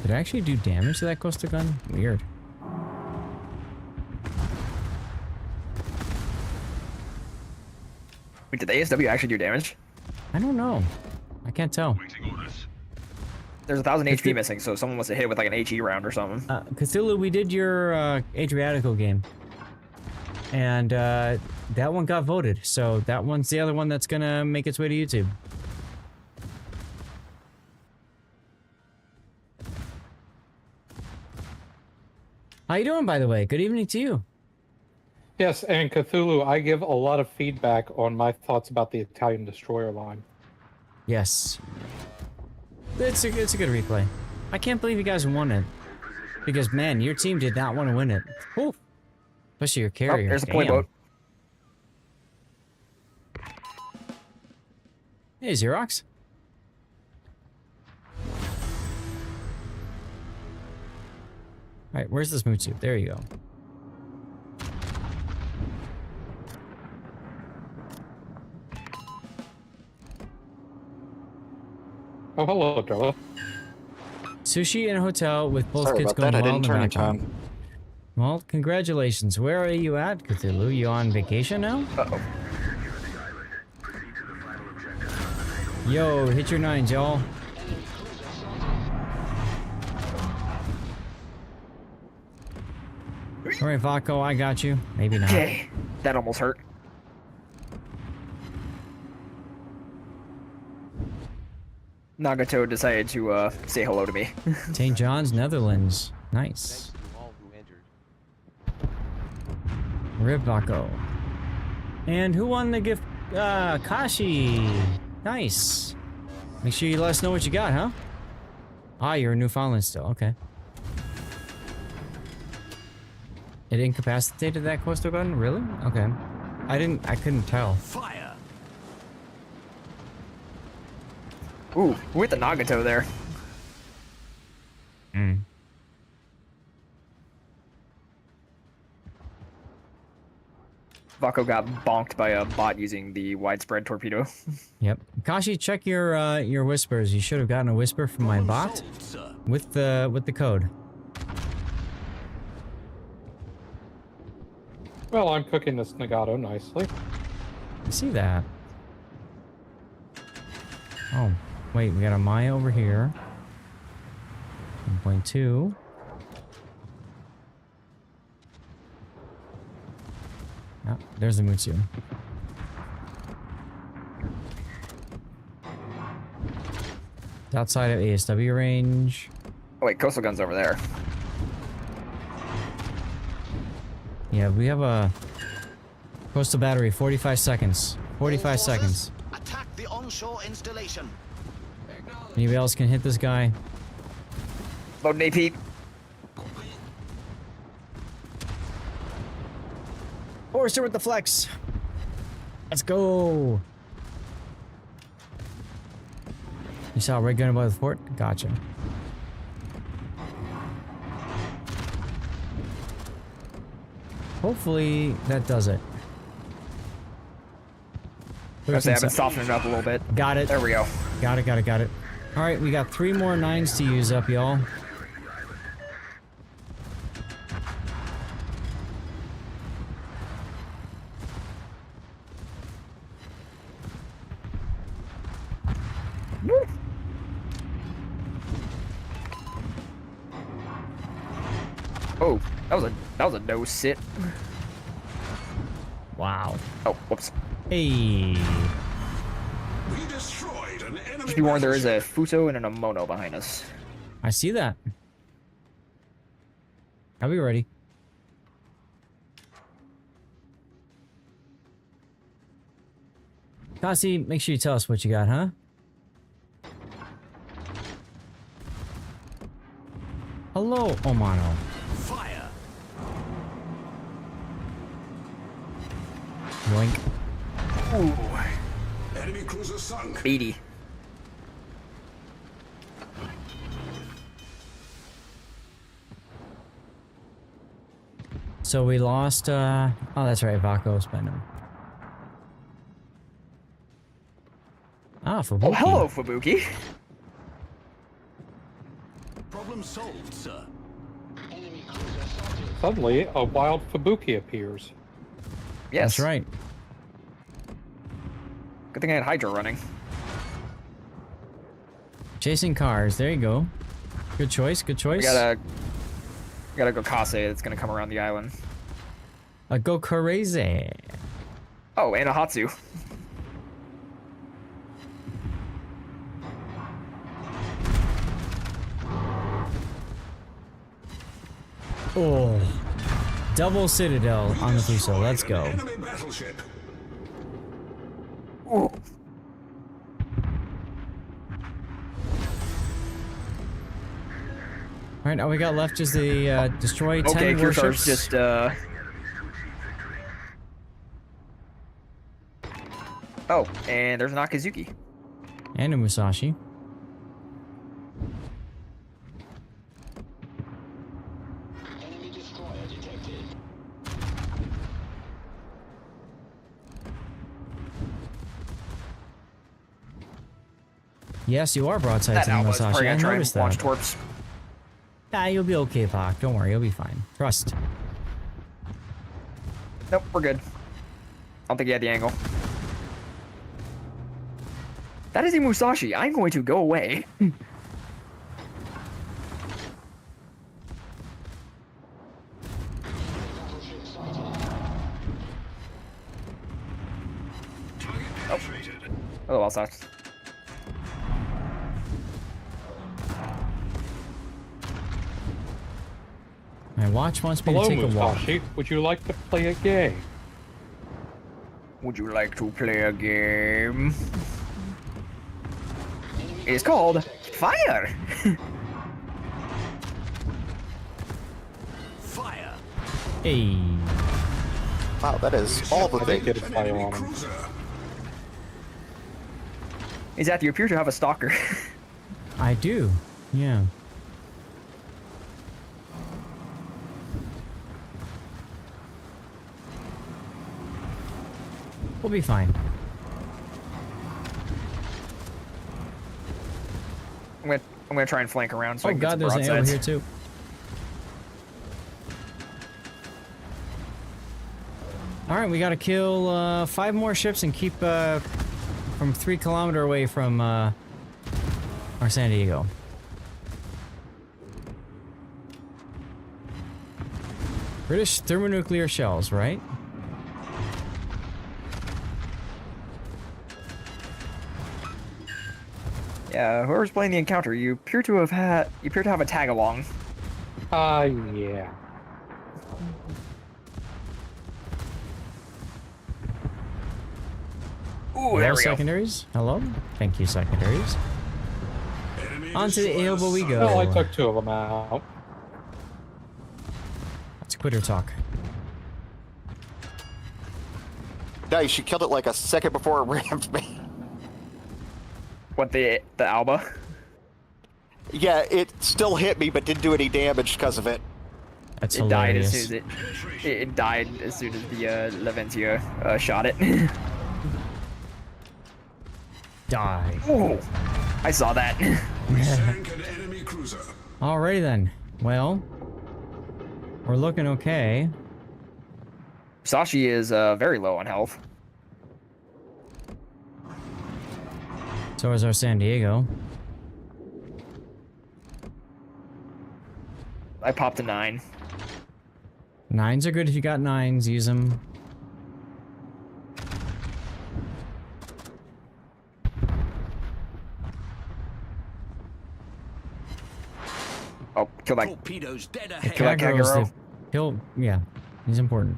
Did it actually do damage to that coastal gun? Weird. Wait, did the ASW actually do damage? I don't know. I can't tell. There's 1,000 HP missing, so someone must have hit it with like an HE round or something. Cthulhu, we did your Adriatico game. And that one got voted, so that one's the other one that's gonna make its way to YouTube. How you doing, by the way? Good evening to you. Yes, and Cthulhu, I give a lot of feedback on my thoughts about the Italian destroyer line. Yes. It's a good replay. I can't believe you guys won it. Because, man, your team did not want to win it. Whew. Especially your carrier. Oh, there's a point boat. Hey, Xerox. Alright, where's this Mutsu? There you go. Oh, hello, Drella. Sushi in a hotel with both Sorry kids about going that. I wild didn't in turn the in background. time. Well, congratulations. Where are you at, Cthulhu? You on vacation now? Uh-oh. Yo, hit your 9s, y'all. Alright, Vaco, I got you. Maybe not. Okay, that almost hurt. Nagato decided to say hello to me. St. John's, Netherlands. Nice. Rip Vaco. And who won the gift? Kashi. Nice. Make sure you let us know what you got, huh? Ah, you're in Newfoundland still. Okay. It incapacitated that coastal gun? Really? Okay. I couldn't tell. Fire. Ooh, we're at the Nagato there. Mm. Vaco got bonked by a bot using the widespread torpedo. Yep. Kashi, check your whispers. You should have gotten a whisper from my bot with the code. Well, I'm cooking this Nagato nicely. I see that. Oh, wait, we got a Maya over here. 1.2. Oh, there's the Mutsu. It's outside of ASW range. Oh wait, coastal gun's over there. Yeah, we have a Coastal battery, 45 seconds. 45 seconds. Attack the onshore installation. Anybody else can hit this guy? Loading AP. Forster with the flex. Let's go. You saw a red gun above the fort? Gotcha. Hopefully that does it. I've been softening it up a little bit. Got it. There we go. Got it. Alright, we got 3 more 9s to use up, y'all. Oh, that was a no sit. Wow. Oh, whoops. Hey. Just be warned, there is a Fuso and an Amono behind us. I see that. I'll be ready. Kasi, make sure you tell us what you got, huh? Hello, Omano. Fire. Yoink. Ooh. Enemy cruiser sunk. 80. So we lost, oh, that's right, Vaco spent him. Ah, Fubuki. Oh, hello, Fubuki. Problem solved, sir. Suddenly, a wild Fubuki appears. Yes. That's right. Good thing I had Hydra running. Chasing cars, there you go. Good choice, good choice. We gotta go Kase that's gonna come around the island. Go crazy. Oh, and a Hatsu. Oh. Double Citadel on the Fuso, let's go. Enemy battleship. Ooh. Alright, all we got left is the destroy 10 Okay, warships. just Oh, and there's an Akazuki. And a Musashi. Yes, you are broadside That to the Alba's Musashi. probably I gonna try noticed and launch that. torps. Nah, you'll be okay, Pac. Don't worry, you'll be fine. Trust. Nope, we're good. I don't think he had the angle. That is a Musashi. I'm going to go away. Oh, well sucked. My watch wants me Hello, to take a walk. Musashi. Would you like to play a game? Would you like to play a game? It's called Fire. Fire. Hey. Wow, that is all the thing. Get a fire on him. Is that you appear to have a stalker? I do. Yeah. We'll be fine. I'm gonna try and flank around so I Oh can god, get there's some an over broadsides. here too. Alright, we gotta kill 5 more ships and keep from 3 kilometers away from our San Diego. British thermonuclear shells, right? Yeah, whoever's playing the encounter, you appear to have a tag along. Yeah. Ooh, there we go. Secondaries. Hello. Thank you, secondaries. Onto the elbow we go. Well, I took 2 of them out. That's quitter talk. Nice, she killed it like a second before it rammed me. What, the Alba? Yeah, it still hit me, but didn't do any damage because of it. That's it died hilarious. as soon as it died as soon as the Laventia shot it. Die. Oh, I saw that. Alrighty then. Well, we're looking okay. Sashi is very low on health. So is our San Diego. I popped a 9. 9s are good if you got 9s. Use them. Oh, kill that. Torpedoes dead Kill that kangaroo. Yeah, he's important.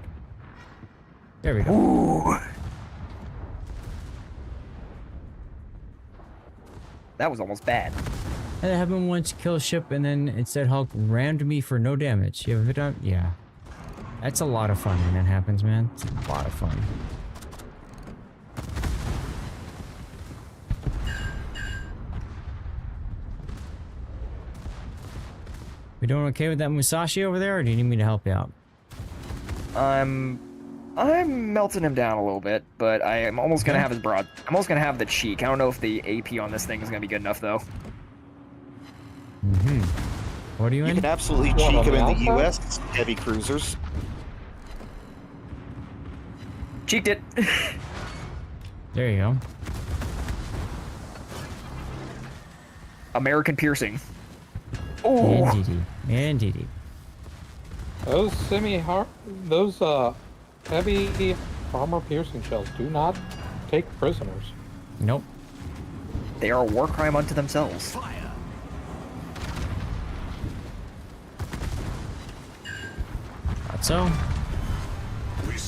There we go. Ooh. That was almost bad. That happened once, kill a ship, and then it said Hulk rammed me for no damage. You have it out? Yeah. That's a lot of fun when that happens, man. It's a lot of fun. We doing okay with that Musashi over there, or do you need me to help you out? I'm melting him down a little bit, but I am almost gonna have his broad. I'm almost gonna have the cheek. I don't know if the AP on this thing is gonna be good enough though. Mm-hmm. What are you in? You can absolutely cheek him in the U.S. heavy cruisers. Cheeked it. There you go. American piercing. Oh. And Those heavy armor piercing shells do not take prisoners. Nope. They are a war crime unto themselves. Fire. Thought so.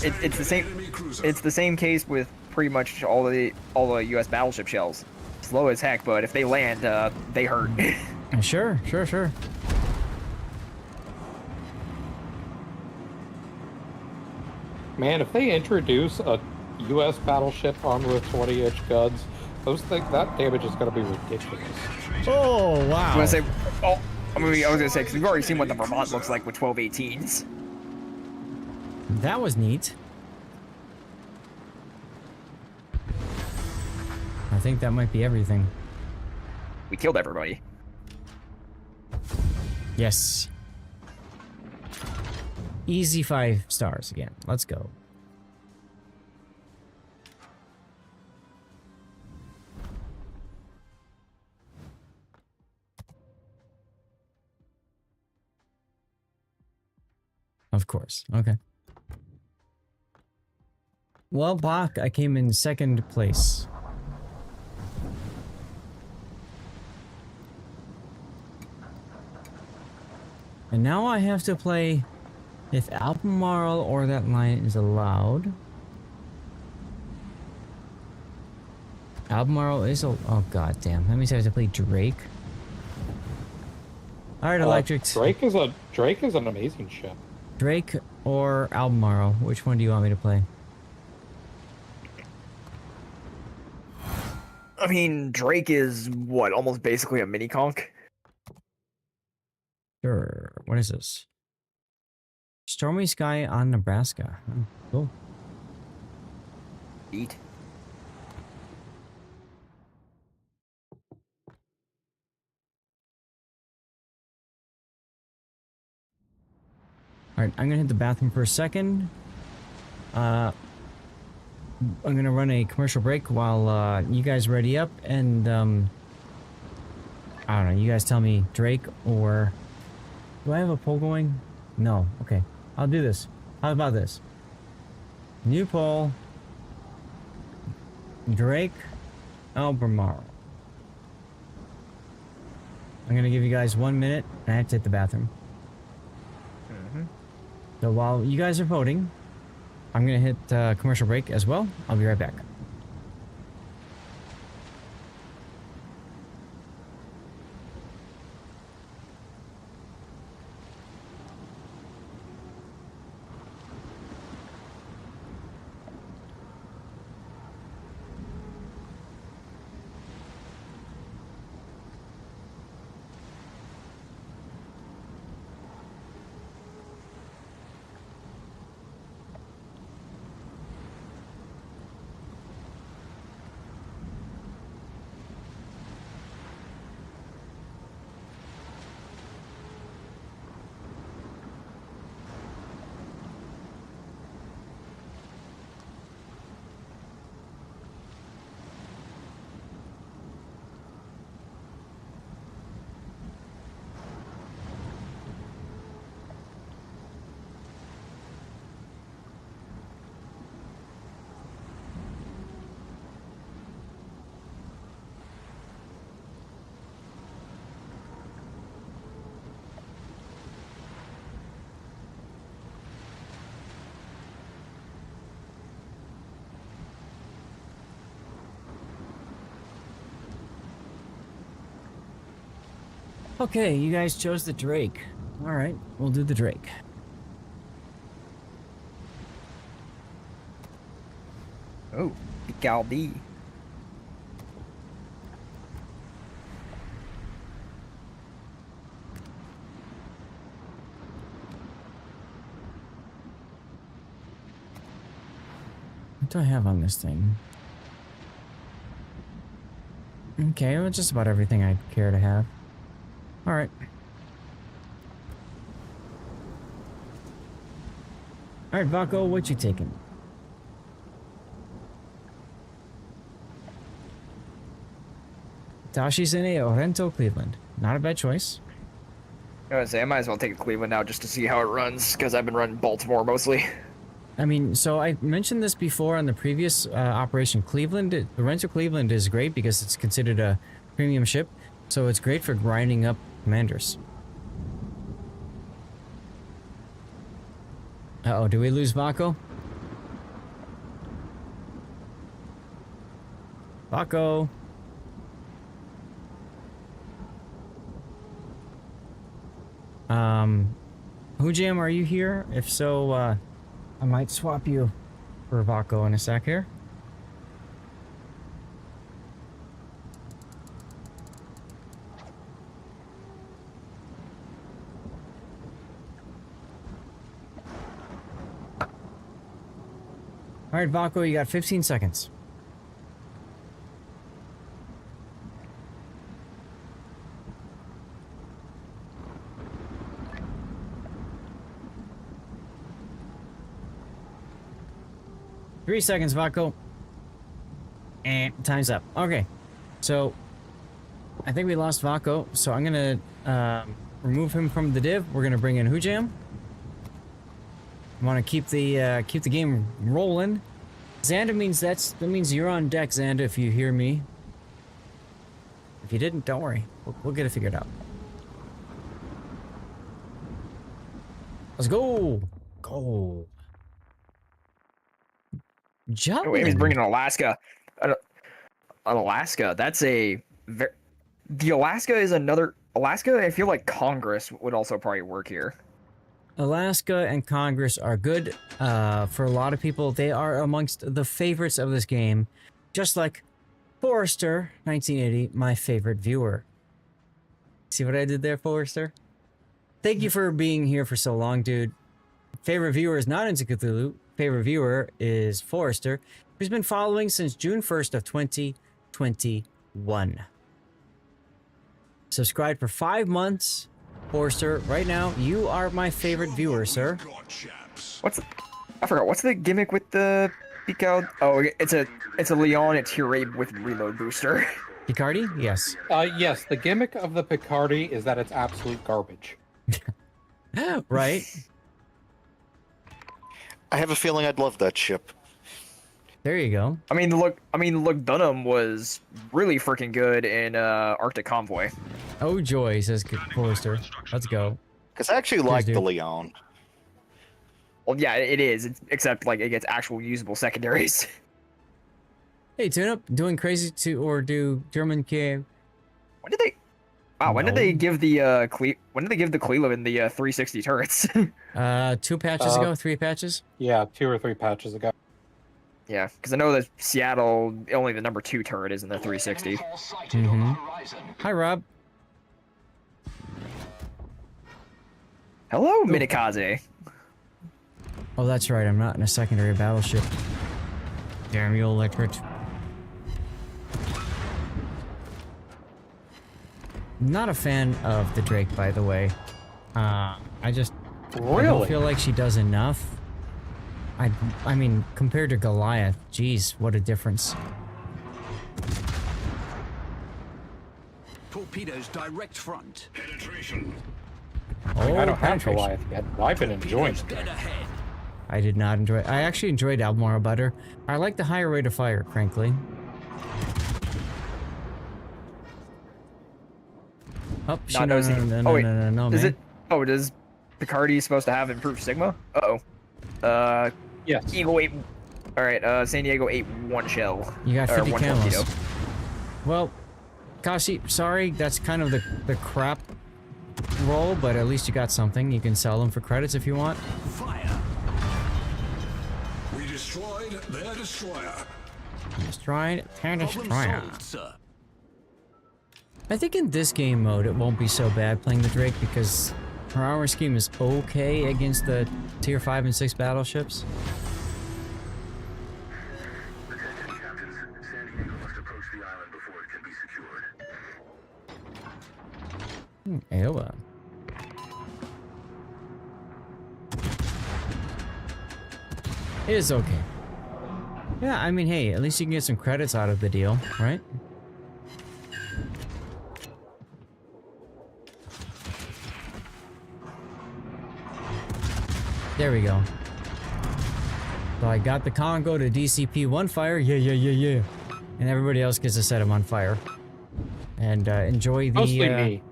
It's the same. It's the same case with pretty much all the U.S. battleship shells. Slow as heck, but if they land, they hurt. Sure. Man, if they introduce a U.S. battleship armed with 20-inch guns, that damage is going to be ridiculous. Oh wow! I was gonna say, I was gonna say because we've already seen what the Vermont looks like with 12-18s. That was neat. I think that might be everything. We killed everybody. Yes. Easy 5 stars again. Let's go. Of course. Okay. Well, Bach, I came in 2nd place. And now I have to play if Albemarle or that line is allowed. Albemarle is oh god damn. That means I have to play Drake. Alright, Electrics. Drake is an amazing ship. Drake or Albemarle? Which one do you want me to play? I mean, Drake is what, almost basically a mini conch. Sure. What is this? Stormy Sky on Nebraska. Oh, cool. Eat. Alright, I'm gonna hit the bathroom for a second. I'm gonna run a commercial break while you guys ready up, and I don't know, you guys tell me Drake or... Do I have a poll going? No. Okay. I'll do this. How about this? New poll. Drake, Albemarle. I'm gonna give you guys 1 minute, and I have to hit the bathroom. So while you guys are voting, I'm gonna hit commercial break as well. I'll be right back. Okay, you guys chose the Drake. All right, we'll do the Drake. Oh, Galbi. What do I have on this thing? Okay, well, just about everything I'd care to have. All right. All right, Vaco, what you taking? Tashi's in a Orento, Cleveland. Not a bad choice. I was say I might as well take a Cleveland now just to see how it runs because I've been running Baltimore mostly. I mean, so I mentioned this before on the previous Operation Cleveland. Orento Cleveland is great because it's considered a premium ship, so it's great for grinding up commanders. Uh-oh, do we lose Vaco? Vaco. Hujam, are you here? If so, I might swap you for Vaco in a sec here. All right, Vaco, you got 15 seconds. Three seconds, Vaco. And time's up. Okay, so I think we lost Vaco, so I'm gonna remove him from the div. We're gonna bring in Hujam. Want to keep the game rolling. Xanda means that means you're on deck, Xanda. If you hear me. If you didn't, don't worry. We'll get it figured out. Let's go. Go. Oh, wait, he's bringing Alaska. Alaska, that's a the Alaska is another Alaska. I feel like Congress would also probably work here. Alaska and Congress are good for a lot of people. They are amongst the favorites of this game, just like Forrester 1980, my favorite viewer. See what I did there, Forrester? Thank you for being here for so long, dude. Favorite viewer is not into Cthulhu. Favorite viewer is Forrester, who's been following since June 1st of 2021. Subscribed for 5 months. Forrester, right now, you are my favorite viewer, sir. I forgot, what's the gimmick with the Pico? Oh, it's a Leon, it's Hurray with reload booster. Picardy? Yes. Yes, the gimmick of the Picardy is that it's absolute garbage. Right? I have a feeling I'd love that ship. There you go. I mean, look, Dunham was really freaking good in Arctic Convoy. Oh joy, says Forrester. Let's go. Because I actually like the Leon. Well, yeah, it is. Except like it gets actual usable secondaries. Hey, tune up, doing crazy to or do German cave. When did they? Wow, when did they give the when did they give the Cleveland the 360 turrets? 2 patches ago, 3 patches. Yeah, 2 or 3 patches ago. Yeah, because I know that Seattle only the number 2 turret is in the 360. Hi, Rob. Hello, Minikaze. Oh, that's right. I'm not in a secondary battleship. Damn you, electric. Not a fan of the Drake, by the way. I don't feel like she does enough. I mean, compared to Goliath, geez, what a difference. Torpedoes direct front. Penetration. Oh, I don't have Goliath yet, but I've been enjoying it. I did not enjoy it. I actually enjoyed Albemarle better. I like the higher rate of fire, frankly. Oh, no, Is it? Oh, does Picardy supposed to have improved Sigma? Uh-oh. Yes. Eagle 8. All right. San Diego 8 1 shell. You got 50 1 camos. torpedo. Well, Kashi, sorry, that's kind of the crap roll, but at least you got something. You can sell them for credits if you want. Fire. We destroyed their destroyer. Destroyed their Problem destroyer. solved, sir. I think in this game mode it won't be so bad playing the Drake because her armor scheme is okay against the tier 5 and 6 battleships. Attention, captains. San Diego must approach the island before it can be secured. Ewa. It is okay. Yeah, I mean, hey, at least you can get some credits out of the deal, right? There we go. So I got the Congo to DCP one fire, yeah. And everybody else gets to set him on fire. And enjoy the... Mostly me.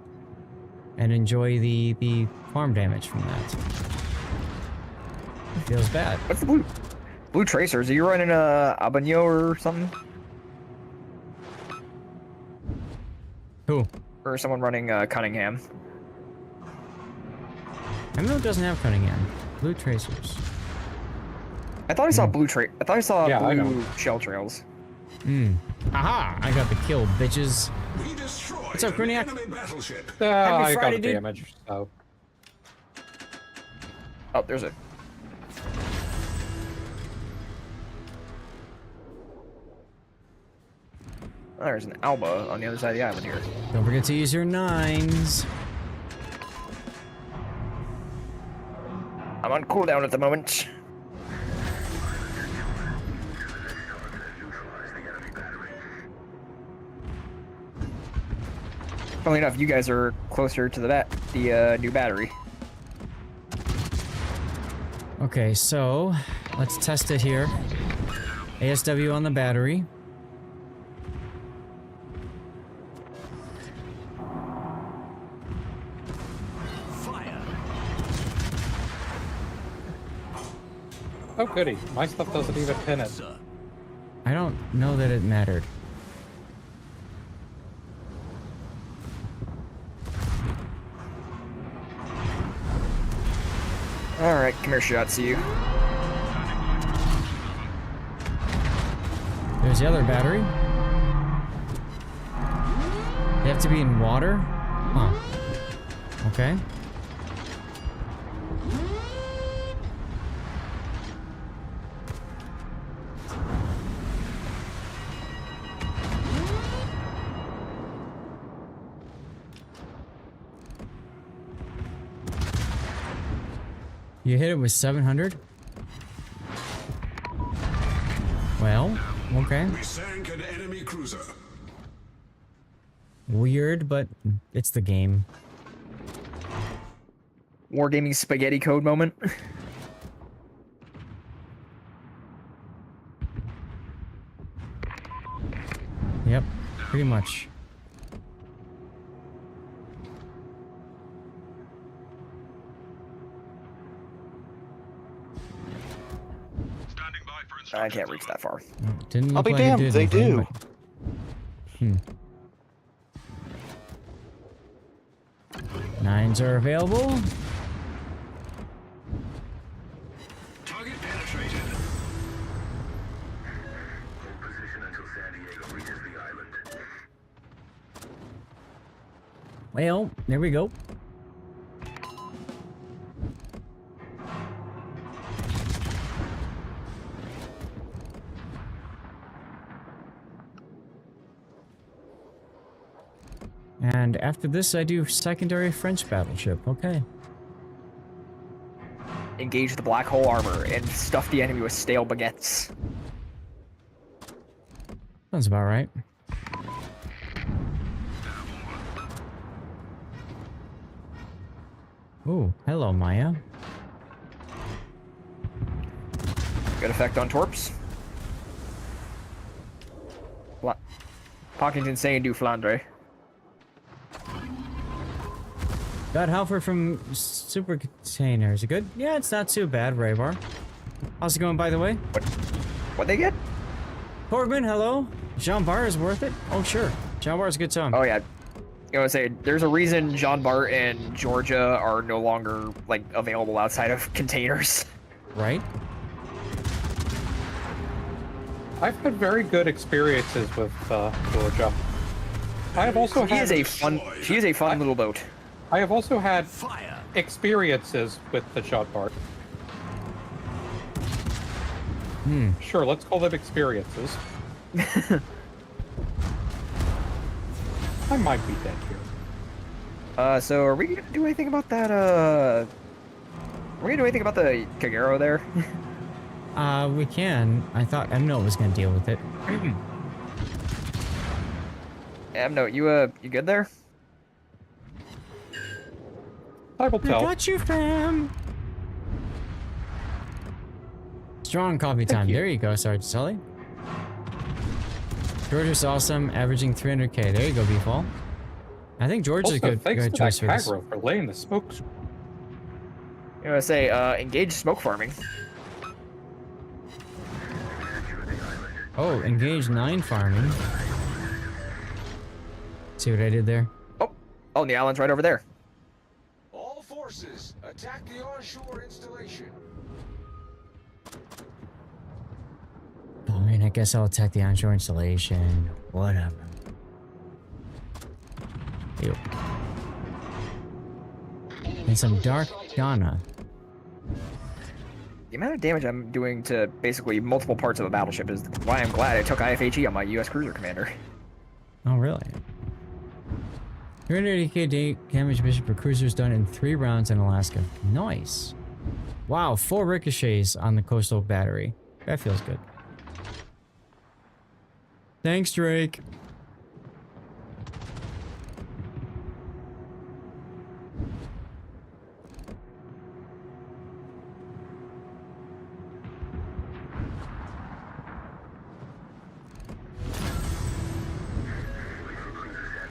And enjoy the farm damage from that. It feels bad. What's the blue tracers? Are you running a Abagno or something? Who? Or someone running Cunningham? Emerald doesn't have Cunningham. Blue tracers. I thought I saw blue I thought I saw I know. blue shell trails. Aha! I got the kill, bitches. We destroyed What's up, Gruniac? enemy battleship. Happy I Friday, got the dude. damage, so. Oh, there's a... Oh, there's an Alba on the other side of the island here. Don't forget to use your 9s. I'm on cooldown at the moment. Funnily enough, you guys are closer to the new battery. Okay, so let's test it here. ASW on the battery. Fire. Oh, goody. My stuff doesn't even pin it. Sir. I don't know that it mattered. Alright, come here, Shiatsu. There's the other battery. They have to be in water? Huh. Okay. You hit it with 700? Well, okay. We sank an enemy cruiser. Weird, but it's the game. Wargaming spaghetti code moment. Yep, pretty much. I can't reach that far. Didn't I'll look be like it damned, did they anything, do. but- 9s are available. Target penetrated. Hold position until San Diego reaches the island. Well, there we go. And after this, I do secondary French battleship. Okay. Engage the black hole armor and stuff the enemy with stale baguettes. Sounds about right. Ooh, hello, Maya. Good effect on torps. Pockington saying do Flandre. Got Halford from Super Container. Is it good? Yeah, it's not too bad, Raybar. How's it going, by the way? What'd they get? Corgman, hello. Jean Bar is worth it? Oh, sure. Jean Bar is a good song. Oh, yeah. You know, say there's a reason Jean Bart and Georgia are no longer like available outside of containers. Right. I've had very good experiences with Georgia. I have also She is a fun little boat. I have also had experiences with the shot part. Sure, let's call them experiences. I might be dead here. So are we gonna do anything about that? Are we gonna do anything about the Kagero there? We can. I thought Emno was gonna deal with it. Emno, you good there? I will tell. I got you, fam. Strong coffee time. There you go, Sergeant Sully. Georgia's awesome, averaging 300k. There you go, B-Fall. I think George is a good choice for this. For laying the smoke. You know, say engage smoke farming. Oh, engage 9 farming. See what I did there? Oh, the island's right over there. All forces, attack the onshore installation. Fine, I guess I'll attack the onshore installation. Whatever. Ew. And some Dark Ghana. The amount of damage I'm doing to basically multiple parts of a battleship is why I'm glad I took IFHE on my U.S. cruiser commander. Oh, really? 380k damage mission per cruisers done in 3 rounds in Alaska. Nice. Wow, 4 ricochets on the coastal battery. That feels good. Thanks, Drake.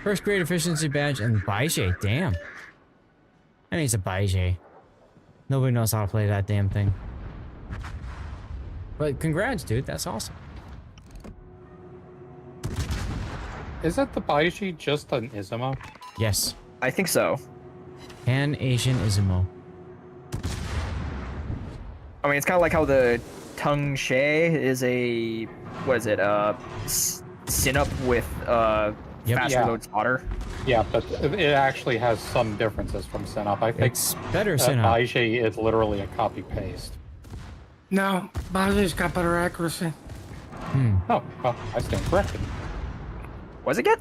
First grade efficiency badge and Baije. Damn. I need a Baije. Nobody knows how to play that damn thing. But congrats, dude. That's awesome. Isn't the Baiji just an Izumo? Yes. I think so. Pan Asian Izumo. I mean, it's kind of like how the Tung She is a, what is it, Sin-Up with faster load spotter. Yeah, but it actually has some differences from Sin-Up. I think it's better Sin-Up. Baiji is literally a copy-paste. No, Baiji's got better accuracy. Oh, well, I stand corrected. Was it good?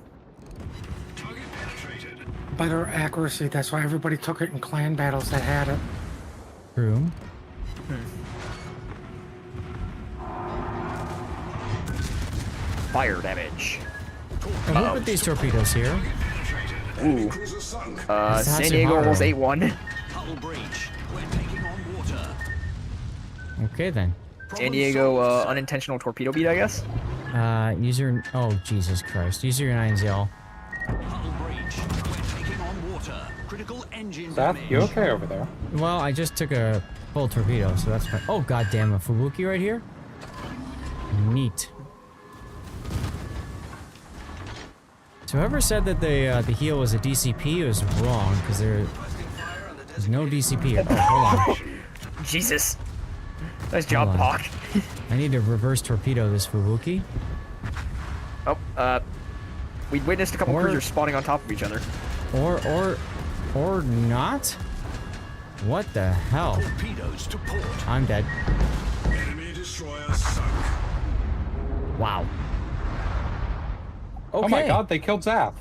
Better accuracy. That's why everybody took it in clan battles that had it. True. Fire damage. And look at these torpedoes here. Ooh. San Diego almost 8-1. Okay then. San Diego unintentional torpedo beat, I guess. User. Oh Jesus Christ! User 9ZL. Seth, you okay over there? Well, I just took a full torpedo, so that's fine. Oh goddamn, a Fubuki right here. Neat. So whoever said that the heal was a DCP was wrong, because there's no DCP. Oh, hold on. Jesus. Nice job, Hawk. I need to reverse torpedo this Fubuki. Oh, we witnessed a couple cruisers spawning on top of each other. Or not? What the hell? Torpedoes to port. I'm dead. Enemy destroyer sunk. Wow. Okay. Oh my god, they killed Zaph.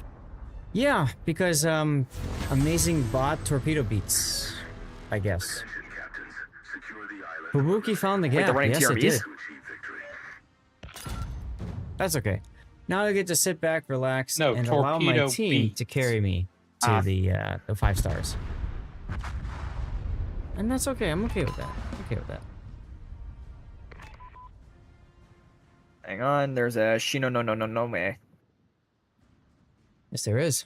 Yeah, because amazing bot torpedo beats, I guess. Fubuki found the gap. Wait, yes, it TRBs? did. That's okay. Now I get to sit back, relax, and allow my team to carry me to the 5 stars. And that's okay. I'm okay with that. Okay with that. Hang on, there's a Shino no me. Yes, there is.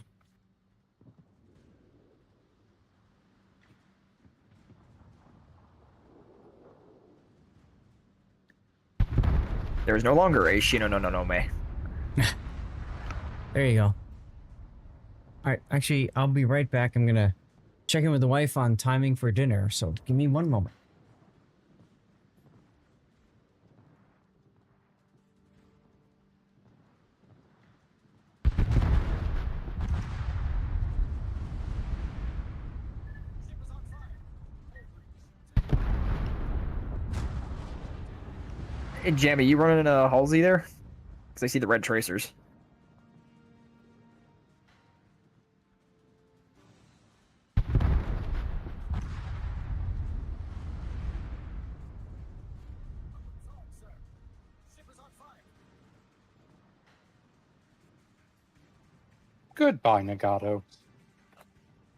There is no longer a Shino no me. There you go. All right, actually, I'll be right back. I'm gonna check in with the wife on timing for dinner, so give me one moment. Hey, Jamie, you running a Halsey there? Because I see the red tracers. Goodbye, Nagato.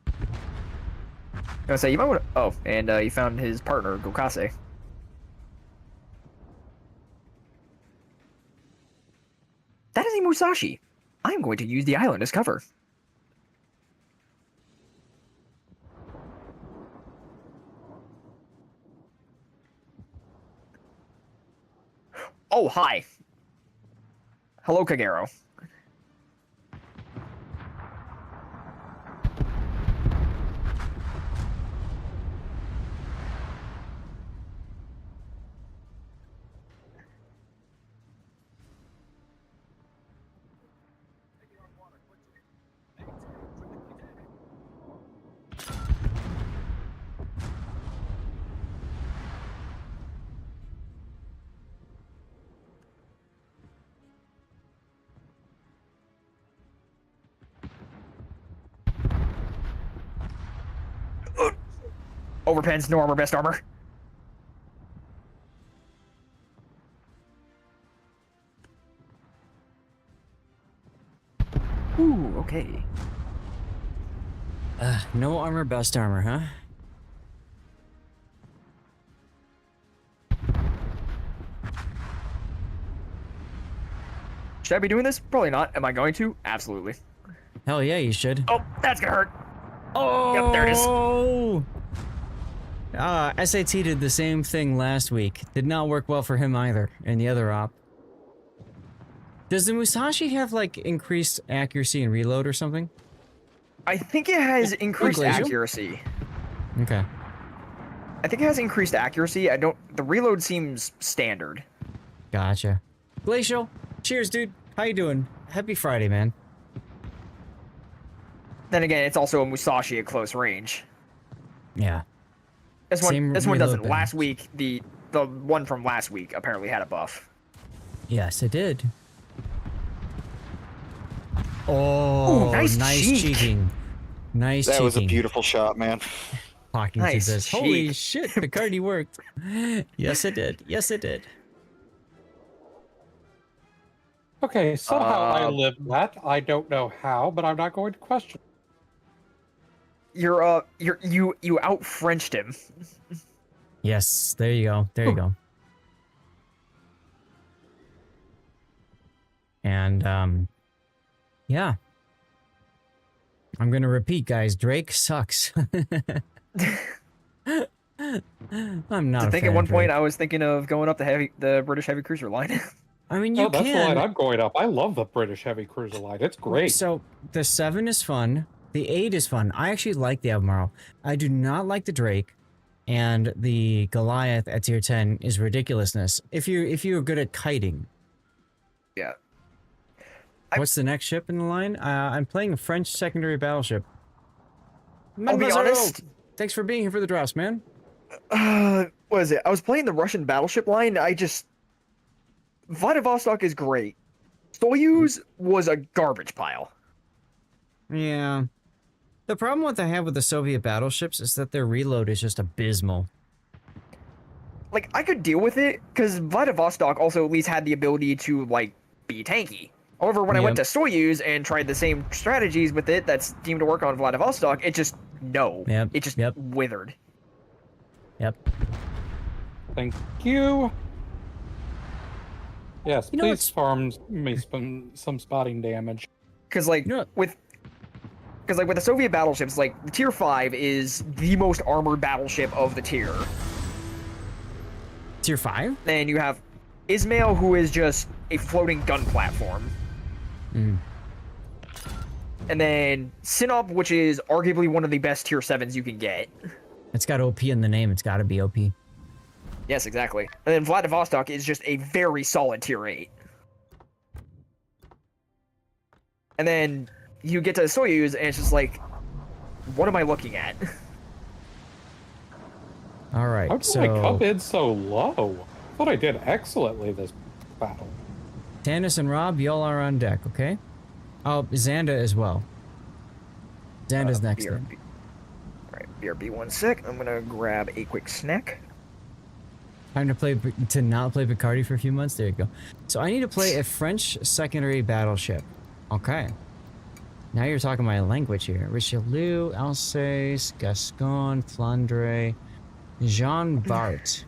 I was gonna say, you might want to... Oh, and you found his partner, Gokase. That is a Musashi. I'm going to use the island as cover. Oh, hi. Hello, Kagero. Overpens, no armor, best armor. Ooh, okay. No armor, best armor, huh? Should I be doing this? Probably not. Am I going to? Absolutely. Hell yeah, you should. Oh, that's gonna hurt. Oh! Yep, there it is. SAT did the same thing last week. Did not work well for him either, and the other op. Does the Musashi have, like, increased accuracy and reload or something? I think it has increased accuracy. Okay. I think it has increased accuracy. The reload seems standard. Gotcha. Glacial, cheers, dude. How you doing? Happy Friday, man. Then again, it's also a Musashi at close range. Yeah. This one doesn't. reload Last week, the one from last week apparently had a buff. Yes, it did. Oh, ooh, nice cheeking. Nice cheeking. That was a beautiful shot, man. Talking nice to this. cheek. Holy shit, the cardi worked. Yes, it did. Yes, it did. Okay, somehow I lived that. I don't know how, but I'm not going to question. You out-Frenched him. Yes, there you go. There you go. And, yeah. I'm gonna repeat, guys. Drake sucks. I'm not I think at one point I was thinking of going up the British heavy cruiser line. I mean, you that's can. the line I'm going up. I love the British heavy cruiser line. It's great. So, the 7 is fun. The 8 is fun. I actually like the Albemarle. I do not like the Drake. And the Goliath at tier 10 is ridiculousness. If you're good at kiting. Yeah. What's the next ship in the line? I'm playing a French secondary battleship. I'll be honest. Thanks for being here for the draft, man. What is it? I was playing the Russian battleship line. Vladivostok is great. Soyuz was a garbage pile. Yeah. The problem what I have with the Soviet battleships is that their reload is just abysmal. Like, I could deal with it, because Vladivostok also at least had the ability to, like, be tanky. However, when I went to Soyuz and tried the same strategies with it that's deemed to work on Vladivostok, it just, it just withered. Yep. Thank you. Yes, You know please farm me some spotting damage. Because, like, with the Soviet battleships, like, the Tier 5 is the most armored battleship of the tier. Tier 5? Then you have Ismail, who is just a floating gun platform. And then Sinop, which is arguably one of the best tier 7s you can get. It's got OP in the name. It's got to be OP. Yes, exactly. And then Vladivostok is just a very solid tier 8. And then you get to Soyuz, and it's just like, what am I looking at? All right, How did my cup in so low? I thought I did excellently this battle. Tannis and Rob, y'all are on deck, okay? Oh, Xanda as well. Xanda's next in. Alright, BRB 1 sec. I'm gonna grab a quick snack. Time to not play Picardy for a few months? There you go. So I need to play a French secondary battleship. Okay. Now you're talking my language here. Richelieu, Alsace, Gascon, Flandre, Jean Bart,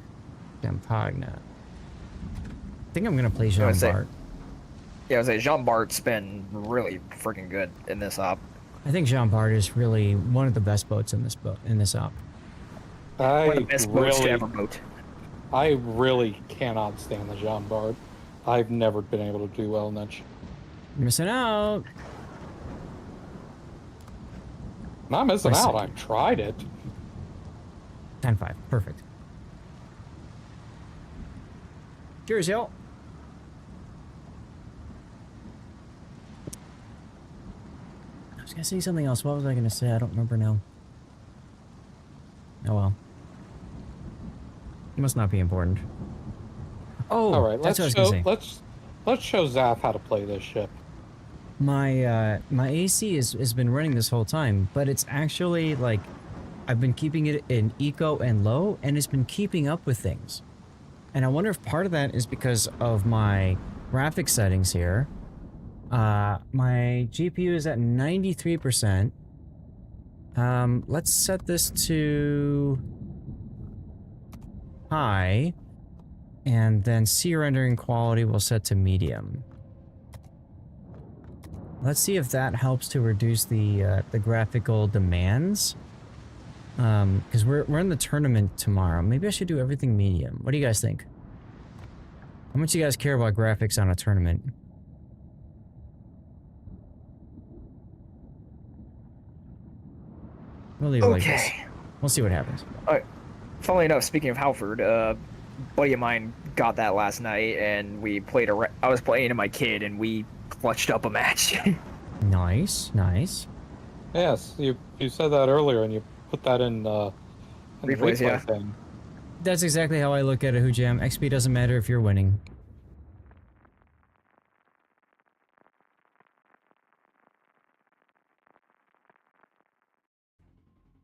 Champagne. I think I'm gonna play Jean Bart. Yeah, I was say Jean Bart's been really freaking good in this op. I think Jean Bart is really one of the best boats in this op. One of the best boats to ever boat. I really cannot stand the Jean Bart. I've never been able to do well in that. Missing out. Not missing out. I've tried it. 10-5. Perfect. Cheers, y'all. I was gonna say something else. What was I gonna say? I don't remember now. Oh well. It must not be important. Oh, all right. that's what I was gonna say. Let's show Zaf how to play this ship. My my AC has been running this whole time, but it's actually like I've been keeping it in eco and low, and it's been keeping up with things. And I wonder if part of that is because of my graphics settings here. My GPU is at 93%. Let's set this to high, and then C rendering quality we'll set to medium. Let's see if that helps to reduce the graphical demands. Because we're in the tournament tomorrow. Maybe I should do everything medium. What do you guys think? How much do you guys care about graphics on a tournament? We'll leave it like this. We'll see what happens. Funnily enough, speaking of Halford, a buddy of mine got that last night, and we played I was playing in my kid, and we clutched up a match. Nice, nice. Yes, you said that earlier, and you put that in the replays, yeah. thing. That's exactly how I look at it, Hujam. XP doesn't matter if you're winning.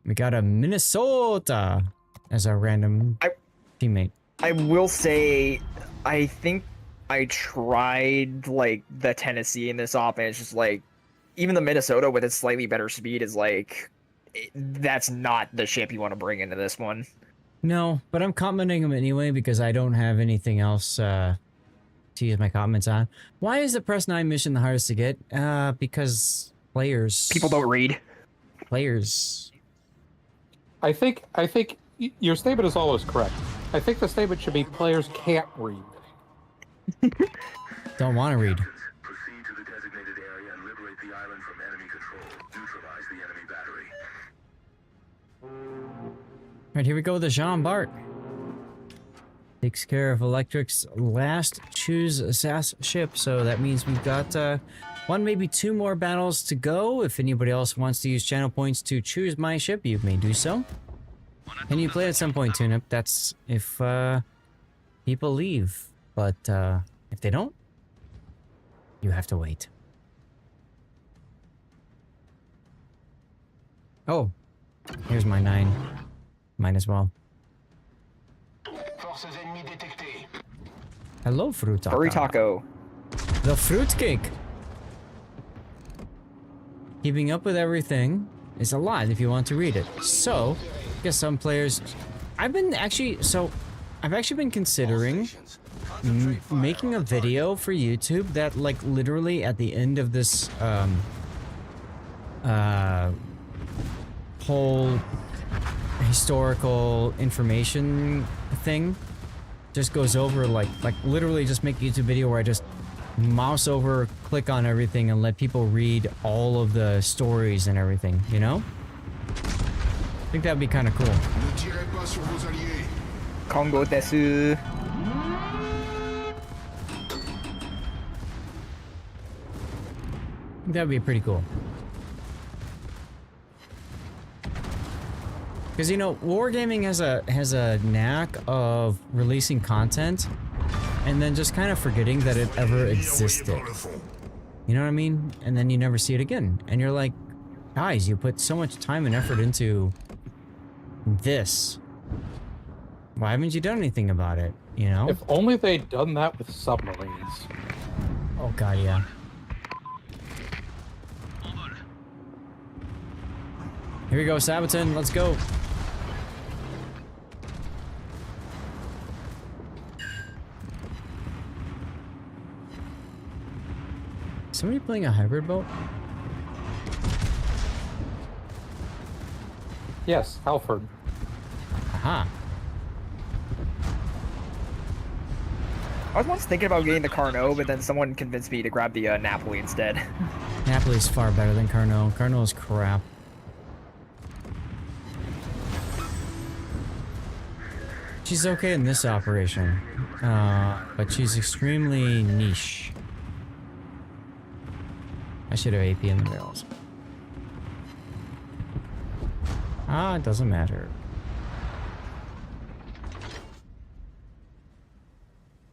We got a Minnesota as our random teammate. I will say, I think I tried, like, the Tennessee in this op, and it's just, like, even the Minnesota with its slightly better speed is, like, that's not the ship you want to bring into this one. No, but I'm commenting them anyway because I don't have anything else to use my comments on. Why is the Press 9 mission the hardest to get? Because players... People don't read. Players... I think your statement is always correct. I think the statement should be players can't read. Don't want to read. Proceed to the designated area and liberate the island from enemy control. Neutralize the enemy battery. Right, here we go with the Jean Bart. Takes care of Electric's last choose SAS ship, so that means we've got one, maybe two more battles to go. If anybody else wants to use channel points to choose my ship, you may do so. And you play at some point, Tune-Up. That's if people leave. But if they don't, you have to wait. Oh, here's my 9. Mine as well. Hello, Fruit Taco. Furry Taco. The fruitcake. Keeping up with everything is a lot if you want to read it. So, I guess some players... I've actually been considering making a video for YouTube that, like, literally at the end of this whole historical information thing just goes over, like literally just make a YouTube video where I just mouse over, click on everything, and let people read all of the stories and everything, you know? I think that'd be kind of cool. Kongo desu. That'd be pretty cool. Because, you know, wargaming has a knack of releasing content and then just kind of forgetting that it ever existed. You know what I mean? And then you never see it again. And you're like, guys, you put so much time and effort into this. Why haven't you done anything about it? You know? If only they'd done that with submarines. Oh god, yeah. Here we go, Sabaton, let's go. Somebody playing a hybrid boat? Yes, Halford. Aha. I was once thinking about getting the Carnot, but then someone convinced me to grab the Napoli instead. Napoli's far better than Carnot. Carnot is crap. She's okay in this operation, but she's extremely niche. I should have AP in the barrels. Ah, it doesn't matter.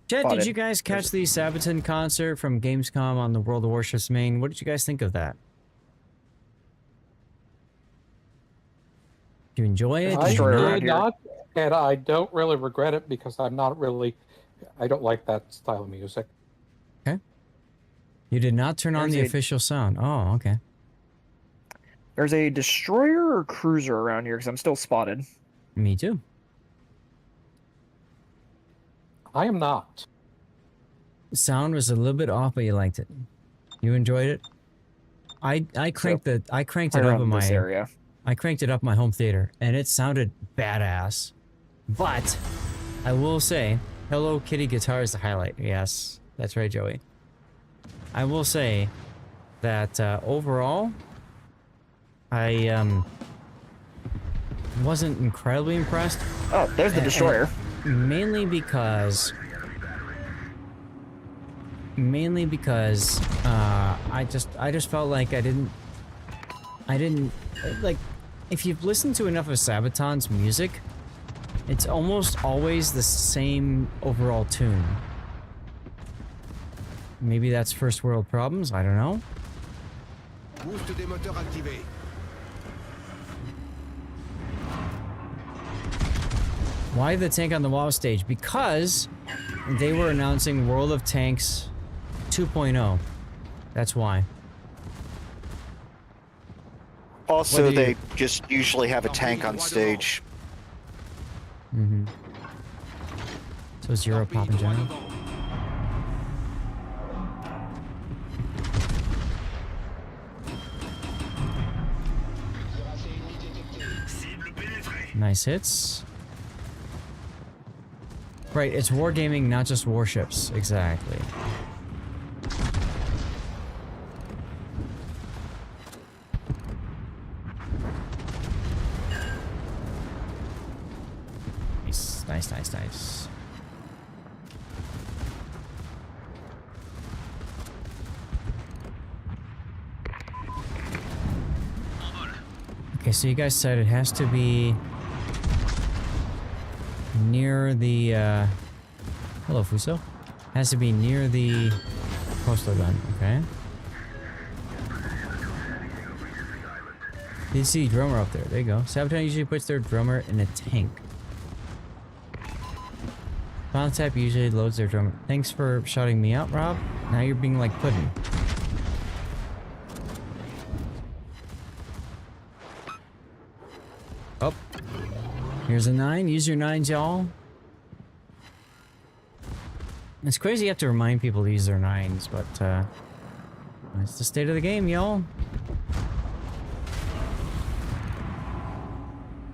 Chet, did you guys catch the Sabaton concert from Gamescom on the World of Warships main? What did you guys think of that? Did you enjoy it? I did not, and I don't really regret it because I don't like that style of music. Okay. You did not turn on the official sound. Oh, okay. There's a destroyer or cruiser around here because I'm still spotted. Me too. I am not. The sound was a little bit off, but you liked it. You enjoyed it. I cranked it up in my area. I cranked it up my home theater, and it sounded badass. But I will say, Hello Kitty guitar is the highlight. Yes, that's right, Joey. I will say that overall, I wasn't incredibly impressed. Oh, there's the destroyer. Mainly because I just felt like I didn't like, if you've listened to enough of Sabaton's music, it's almost always the same overall tune. Maybe that's first world problems, I don't know. Boost des moteurs activé. Why the tank on the WoW stage? Because they were announcing World of Tanks 2.0. That's why. Also, they just usually have a tank on stage. Mm-hmm. So it's Euro pop in general. Nice hits. Right, it's wargaming, not just warships. Exactly. Nice, nice, nice. Okay, so you guys said it has to be near the, hello, Fuso. Has to be near the coastal gun, okay? You see drummer up there. There you go. Sabaton usually puts their drummer in a tank. Final tap usually loads their drummer. Thanks for shouting me out, Rob. Now you're being like pudding. Oh. Here's a 9. Use your 9s, y'all. It's crazy you have to remind people to use their 9s, but it's the state of the game, y'all.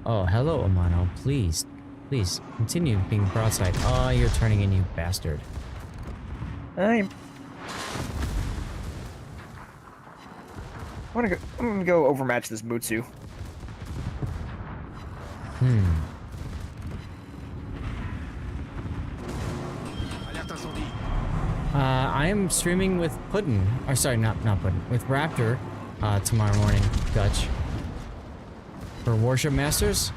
Oh, hello, Amano. Please. Please, continue being broadside. Oh, you're turning in, you bastard. I'm I'm gonna go overmatch this Mutsu. I am streaming with Puddin. Or sorry, not Puddin. With Raptor tomorrow morning, Dutch. For Warship Masters,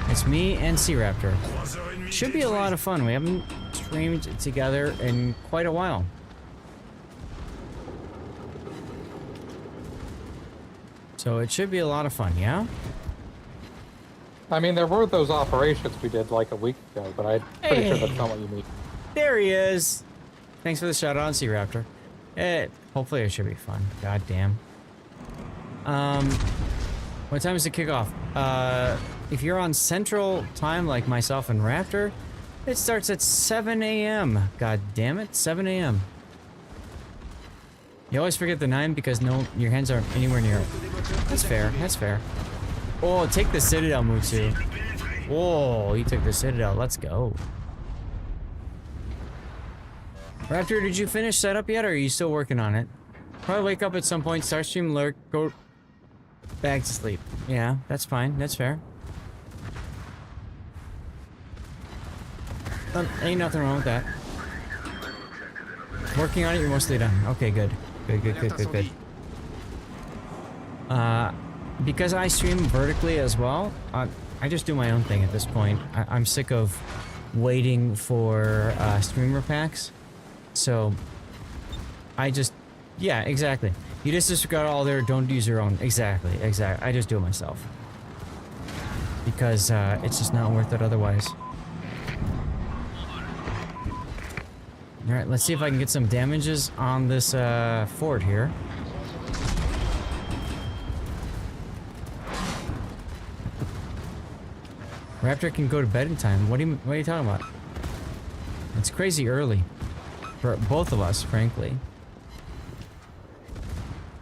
it's me and Sea Raptor. Should be a lot of fun. We haven't streamed together in quite a while. So it should be a lot of fun, yeah? I mean, there were those operations we did like a week ago, but I'm pretty sure that's not what you mean. There he is. Thanks for the shout out on Sea Raptor. Hopefully it should be fun. God damn. What time is the kickoff? If you're on Central Time like myself and Raptor, it starts at 7 a.m. God damn it, 7 a.m. You always forget the 9 because your hands aren't anywhere near it. That's fair, that's fair. Oh, take the Citadel, Mutsu. Whoa, you took the Citadel, let's go. Raptor, did you finish setup yet, or are you still working on it? Probably wake up at some point, start stream, lurk, go back to sleep. Yeah, that's fine. That's fair. Ain't nothing wrong with that. Working on it, you're mostly done. Okay, good. Good. Because I stream vertically as well, I just do my own thing at this point. I'm sick of waiting for streamer packs. So, yeah, exactly. You just disregard all their, don't use your own. Exactly. I just do it myself. Because it's just not worth it otherwise. Alright, let's see if I can get some damages on this fort here. Raptor can go to bed in time. What are you talking about? It's crazy early. For both of us, frankly.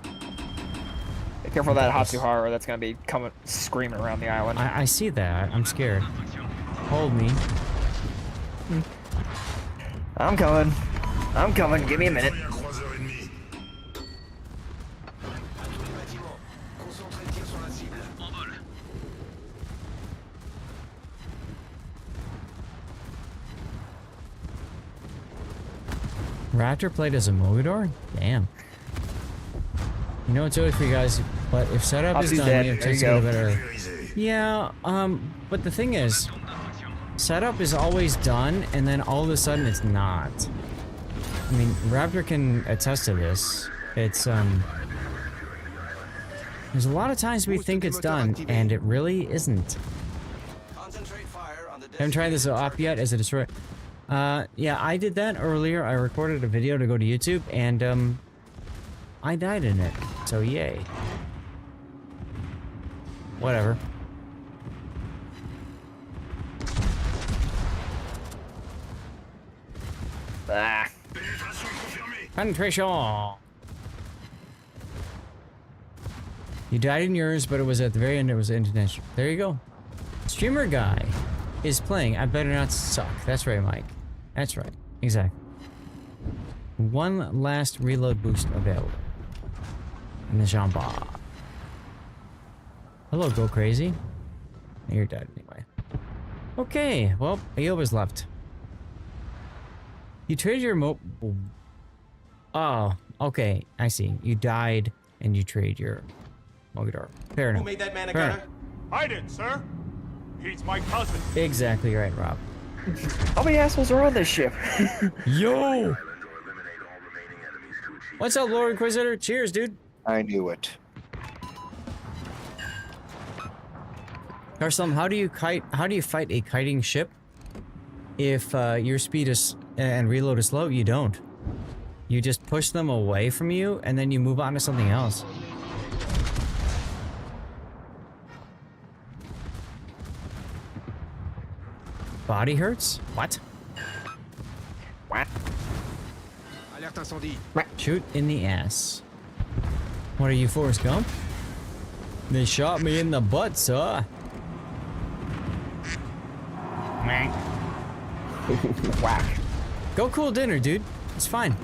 Be careful of that Hatsuhara that's gonna be coming screaming around the island. I see that. I'm scared. Hold me. I'm coming. Give me a minute. Raptor played as a Mogador? Damn. You know it's early for you guys, but if setup is done, you have to go to bed early. Yeah, but the thing is, setup is always done, and then all of a sudden it's not. I mean, Raptor can attest to this. It's, there's a lot of times we think it's done, and it really isn't. Haven't tried this op yet as a destroyer. Yeah, I did that earlier. I recorded a video to go to YouTube, and, I died in it. So, yay. Whatever. Ah. Penetration. You died in yours, but it was at the very end. It was intentional. There you go. Streamer guy is playing. I better not suck. That's right, Mike. That's right. Exactly. One last reload boost available. In the Jamba. Hello, go crazy. You're dead anyway. Okay, well, Ayoba's left. You traded your Oh, okay, I see. You died and you trade your Mogador. Fair enough. Who made that man a Fair gunner? enough. I did, sir. He's my cousin. Exactly right, Rob. How many assholes are on this ship? Yo! What's up, Lord Inquisitor? Cheers, dude. I knew it. Karslum, how do you fight a kiting ship if your speed is and reload is slow? You don't. You just push them away from you and then you move on to something else. Body hurts? What? What? Shoot in the ass. What are you, Forrest Gump? They shot me in the butt, sir. Whack. Go cool dinner, dude. It's fine.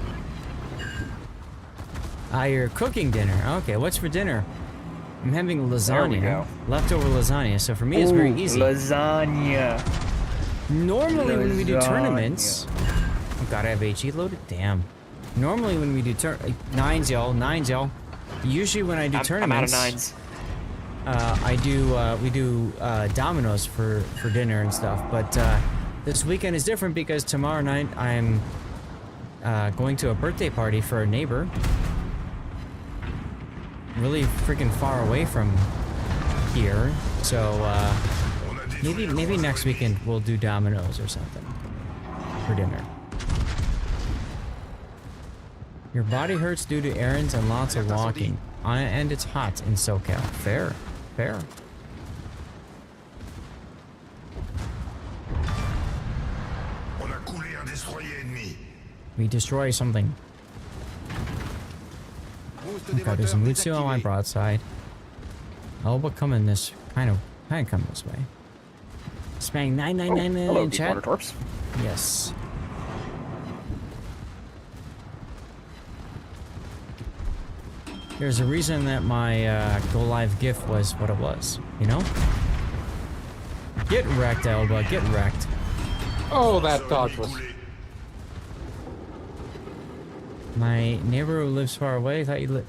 You're cooking dinner. Okay, what's for dinner? I'm having There we lasagna, go. leftover lasagna. So for me, it's very easy. Lasagna. Normally, when we do Lasagna. tournaments, oh god, I have HE loaded. Damn. Normally, when we do nines, y'all. Usually, when I do tournaments, I'm out of nines. we do dominoes for dinner and stuff. But this weekend is different because tomorrow night I'm going to a birthday party for a neighbor. Really freaking far away from here, so maybe next weekend we'll do dominoes or something for dinner. Your body hurts due to errands and lots of walking, and it's hot in SoCal. Fair. We destroy something. Okay, there's a Lucio on my broadside. Oh, but coming this kind of come this way. Spang 9999 hello, in chat. Torps. Yes. There's a reason that my go live GIF was what it was, you know? Get wrecked, Elba, get wrecked. Oh, that dodge was. My neighbor who lives far away, I thought you lived...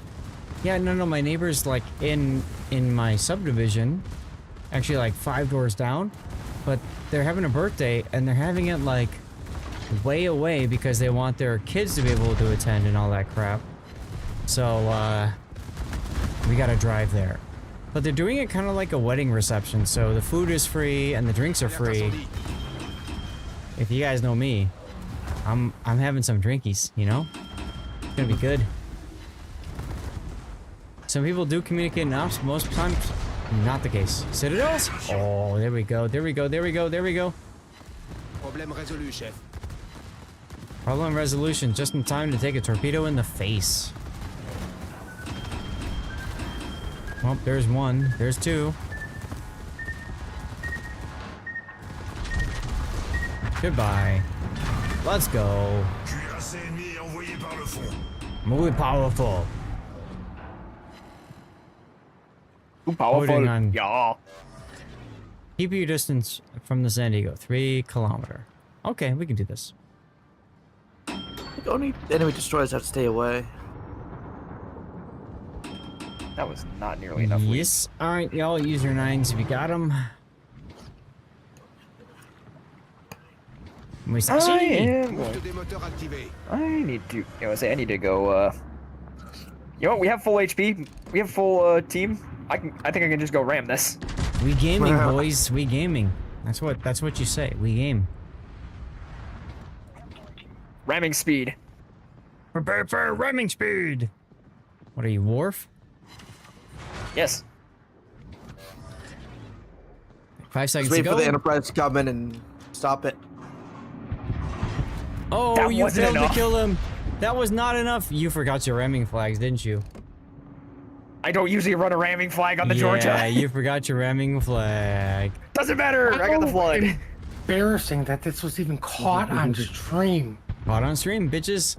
Yeah, no, my neighbor's like in my subdivision. Actually like 5 doors down. But they're having a birthday and they're having it like way away because they want their kids to be able to attend and all that crap. So, we gotta drive there. But they're doing it kind of like a wedding reception, so the food is free and the drinks are free. If you guys know me, I'm having some drinkies, you know? It's gonna be good. Some people do communicate in ops, most times not the case. Citadels? Oh, there we go. Problème résolu, chef. Problem resolution, just in time to take a torpedo in the face. Well, there's one. There's two. Goodbye. Let's go. Muy powerful. Holding on. Yeah. Keep your distance from the San Diego. 3 kilometer. Okay, we can do this. Only enemy destroyers have to stay away. That was not nearly enough. Yes. All right, y'all. Use your 9s if you got them. I need to. I need to go. You know what? We have full HP. We have full team. I think I can just go ram this. We gaming, boys. We gaming. That's what you say. We game. Ramming speed. Prepare for ramming speed. What are you, Worf? Yes. 5 seconds Just wait to go. for the Enterprise to come in and stop it. Oh, That you wasn't failed enough. to kill him. That was not enough. You forgot your ramming flags, didn't you? I don't usually run a ramming flag on the Georgia. Yeah, you forgot your ramming flag. Doesn't matter. I got the flood. Embarrassing that this was even caught on stream. Caught on stream, bitches.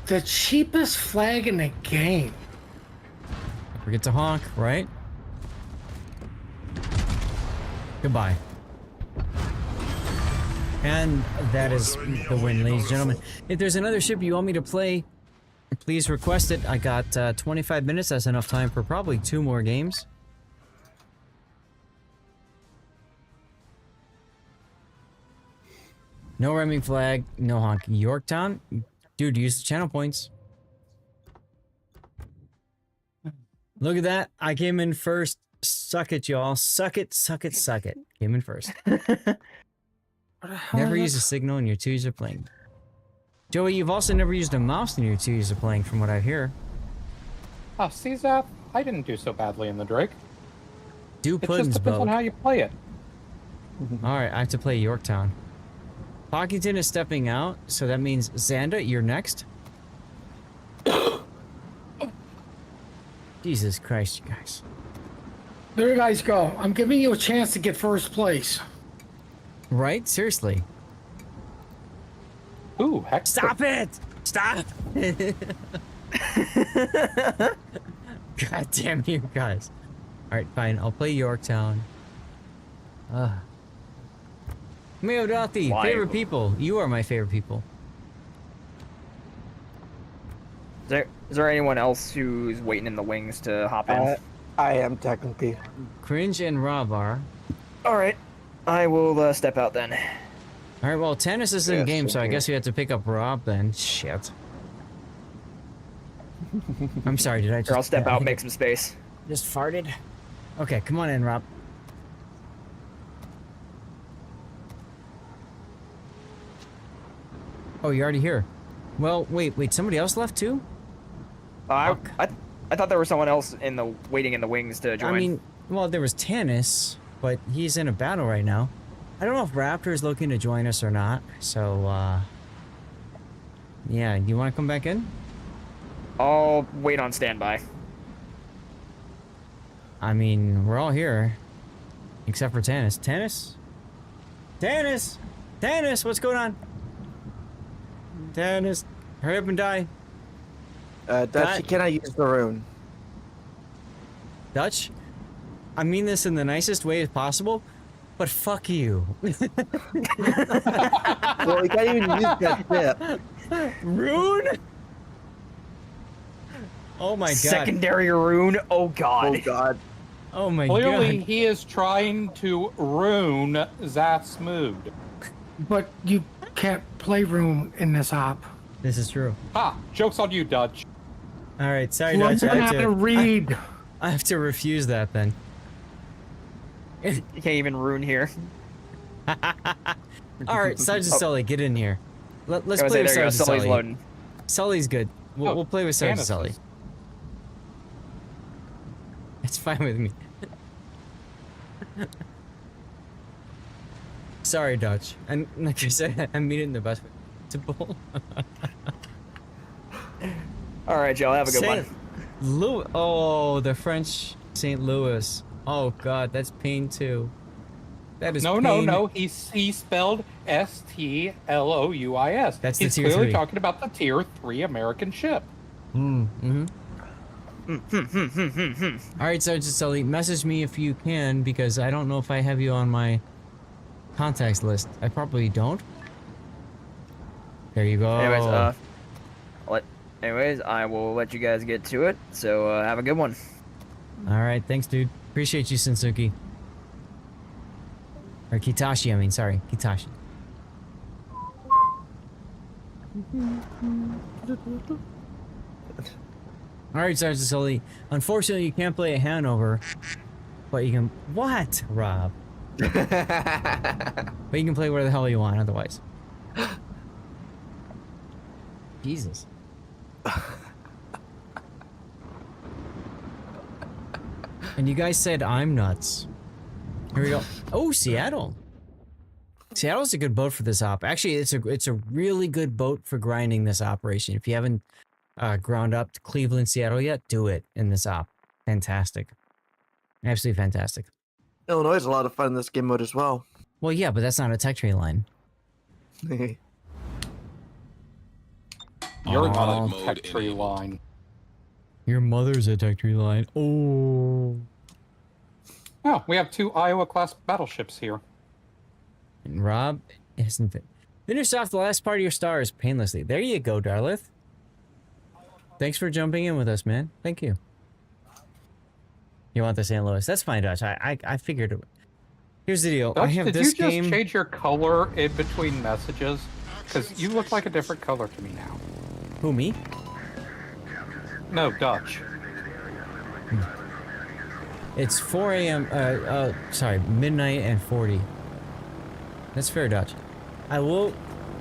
The cheapest flag in the game. Forget to honk, right? Goodbye. And that is the win, ladies and gentlemen. If there's another ship you want me to play, please request it. I got 25 minutes. That's enough time for probably 2 more games. No ramming flag, no honking. Yorktown? Dude, use the channel points. Look at that. I came in first. Suck it, y'all. Suck it, suck it, suck it. Came in first. Never use a signal in your 2 user playing. Joey, you've also never used a mouse in your 2 user playing, from what I hear. Oh, see, Zap? I didn't do so badly in the Drake. Do It just puddings, depends on Bo. how you play it. Alright, I have to play Yorktown. Pockington is stepping out, so that means Xanda, you're next. Jesus Christ, you guys. There you guys go. I'm giving you a chance to get first place. Right? Seriously. Ooh, heck. Stop it! Stop! God damn you guys. Alright, fine. I'll play Yorktown. Meodothi, favorite people. You are my favorite people. Is there anyone else who's waiting in the wings to hop in? I am technically. Cringe and Rob are. Alright. I will step out then. Alright, well, tennis is in game, so I guess we have to pick up Rob then. Shit. I'm sorry, did I just... Or I'll step out, make some space. Just farted? Okay, come on in, Rob. Oh, you're already here. Well, wait, somebody else left too? I thought there was someone else waiting in the wings to join. I mean, well, there was Tannis, but he's in a battle right now. I don't know if Raptor's looking to join us or not, so, yeah, you want to come back in? I'll wait on standby. I mean, we're all here. Except for Tannis. Tannis? Tannis! Tannis, what's going on? Tannis, hurry up and die. Dutch, can I use the rune? Dutch? I mean this in the nicest way possible, but fuck you. Well, you can't even use that tip. Rune? Oh my god. Secondary rune? Oh god. Oh god. Oh my Clearly, god. he is trying to ruin Zath's mood. But you can't play rune in this op. This is true. Ha! Joke's on you, Dutch. Alright, sorry, Learn Dutch. how to read. I have to refuse that then. You can't even rune here. Alright, Sergeant Sully, get in here. Let's I was play gonna with say, there you go, Sergeant Sully's Sully. loading. Sully's good. We'll play with Sergeant Sully. It's fine with me. Sorry, Dutch. And like I said, I mean it in the best way possible. All right, y'all. Have a good one. Louis. Oh, the French St. Louis. Oh God, that's pain too. That is No, pain. no. He spelled STLOUIS. That's the He's tier clearly 3. talking about the tier 3 American ship. Mm-hmm. All right, Sergeant Sully, message me if you can, because I don't know if I have you on my contacts list. I probably don't. There you go. Anyways, I will let you guys get to it. So have a good one. All right, thanks, dude. Appreciate you, Sensuki. Or Kitashi, I mean, sorry, Kitashi. All right, Sergeant Sully. Unfortunately, you can't play at Hanover, but you can. What, Rob? But you can play where the hell you want. Otherwise, Jesus. And you guys said I'm nuts. Here we go. Oh, Seattle. Seattle's a good boat for this op. Actually, it's a really good boat for grinding this operation. If you haven't ground up to Cleveland, Seattle yet, do it in this op. Fantastic. Absolutely fantastic. Illinois is a lot of fun in this game mode as well. Well, yeah, but that's not a tech tree line. You're not a tech tree line. Your mother's a tech tree line. Oh. Oh, we have 2 Iowa-class battleships here. And Rob isn't it? Finish off the last part of your stars painlessly. There you go, Darlith. Thanks for jumping in with us, man. Thank you. You want the St. Louis? That's fine, Dutch. I figured it. Here's the deal. Dutch, I have did this you just game. change your color in between messages? Because you look like a different color to me now. Who, me? No, Dutch. It's 4 a.m. Sorry, midnight and 40. That's fair, Dutch. I will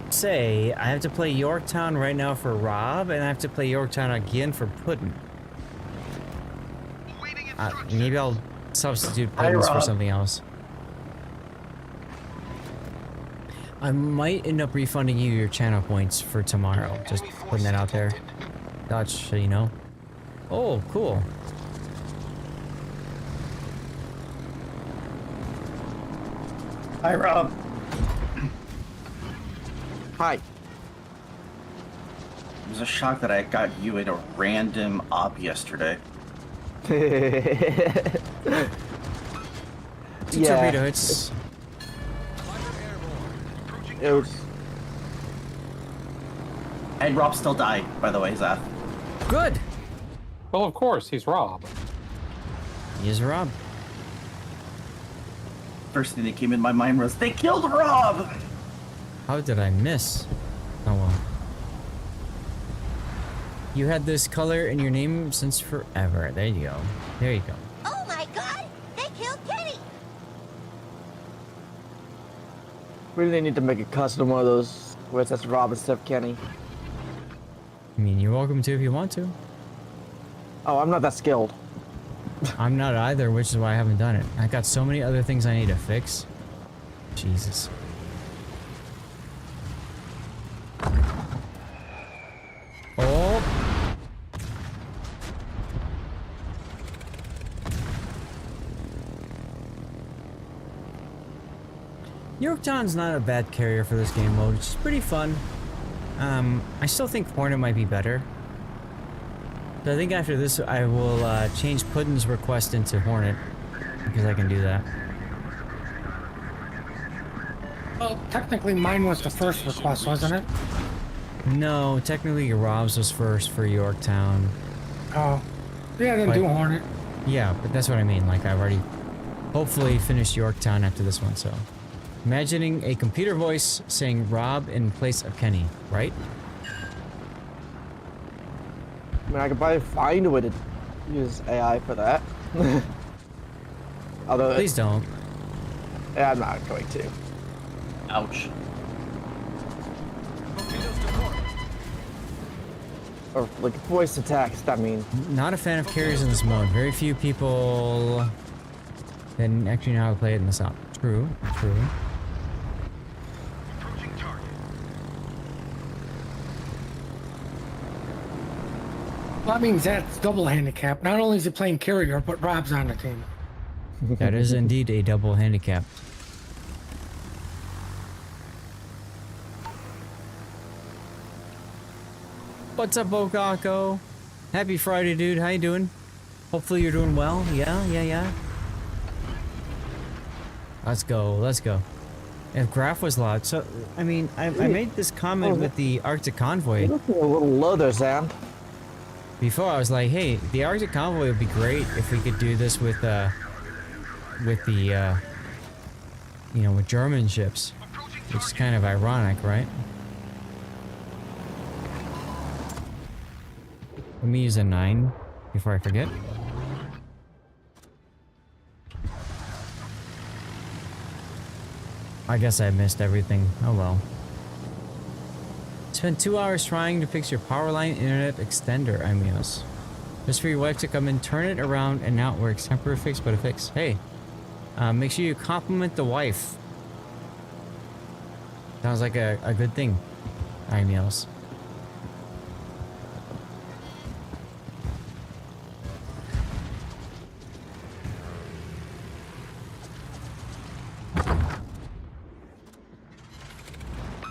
say I have to play Yorktown right now for Rob, and I have to play Yorktown again for Puddin. Maybe I'll substitute Puddins for something else. I might end up refunding you your channel points for tomorrow. Just putting that out there. Dutch, so you know. Oh, cool. Hi, Rob. Hi. It was a shock that I got you in a random op yesterday. Two torpedo hits. It was. And Rob still died, by the way, Zaf. Good. Well, of course, he's Rob. He is Rob. First thing that came in my mind was, they killed Rob! How did I miss? Oh well. You had this color in your name since forever. There you go. There you go. Oh my god! They killed Kenny! We really need to make a custom one of those where it says Rob instead of Kenny. I mean, you're welcome to if you want to. Oh, I'm not that skilled. I'm not either, which is why I haven't done it. I got so many other things I need to fix. Jesus. Oh. Yorktown's not a bad carrier for this game mode. It's pretty fun. I still think Hornet might be better. So I think after this I will change Puddin's request into Hornet, because I can do that. Well, technically mine was the first request, wasn't it? No, technically Rob's was first for Yorktown. Oh. Yeah, then do Hornet. Yeah, but that's what I mean. Like, I've already hopefully finished Yorktown after this one, so. Imagining a computer voice saying Rob in place of Kenny, right? I mean, I could probably find a way to use AI for that. Although, please don't. Yeah, I'm not going to. Ouch. Or like voice to text, I mean. Not a fan of carriers in this mode. Very few people that actually know how to play it in this op. True, true. Well, that means that's double handicap. Not only is he playing carrier, but Rob's on the team. That is indeed a double handicap. What's up, Okako? Happy Friday, dude. How you doing? Hopefully you're doing well. Yeah. Let's go, let's go. If Graph was loud, so, I mean, I made this comment with the Arctic Convoy. You're looking a little low there, Sam. Before, I was like, hey, the Arctic Convoy would be great if we could do this with the, you know, with German ships. Which is kind of ironic, right? Let me use a 9 before I forget. I guess I missed everything. Oh well. Spent 2 hours trying to fix your power line internet extender, Amios. Just for your wife to come in, turn it around, and now it works. Temporary fix, but a fix. Hey, make sure you compliment the wife. Sounds like a good thing, Amios.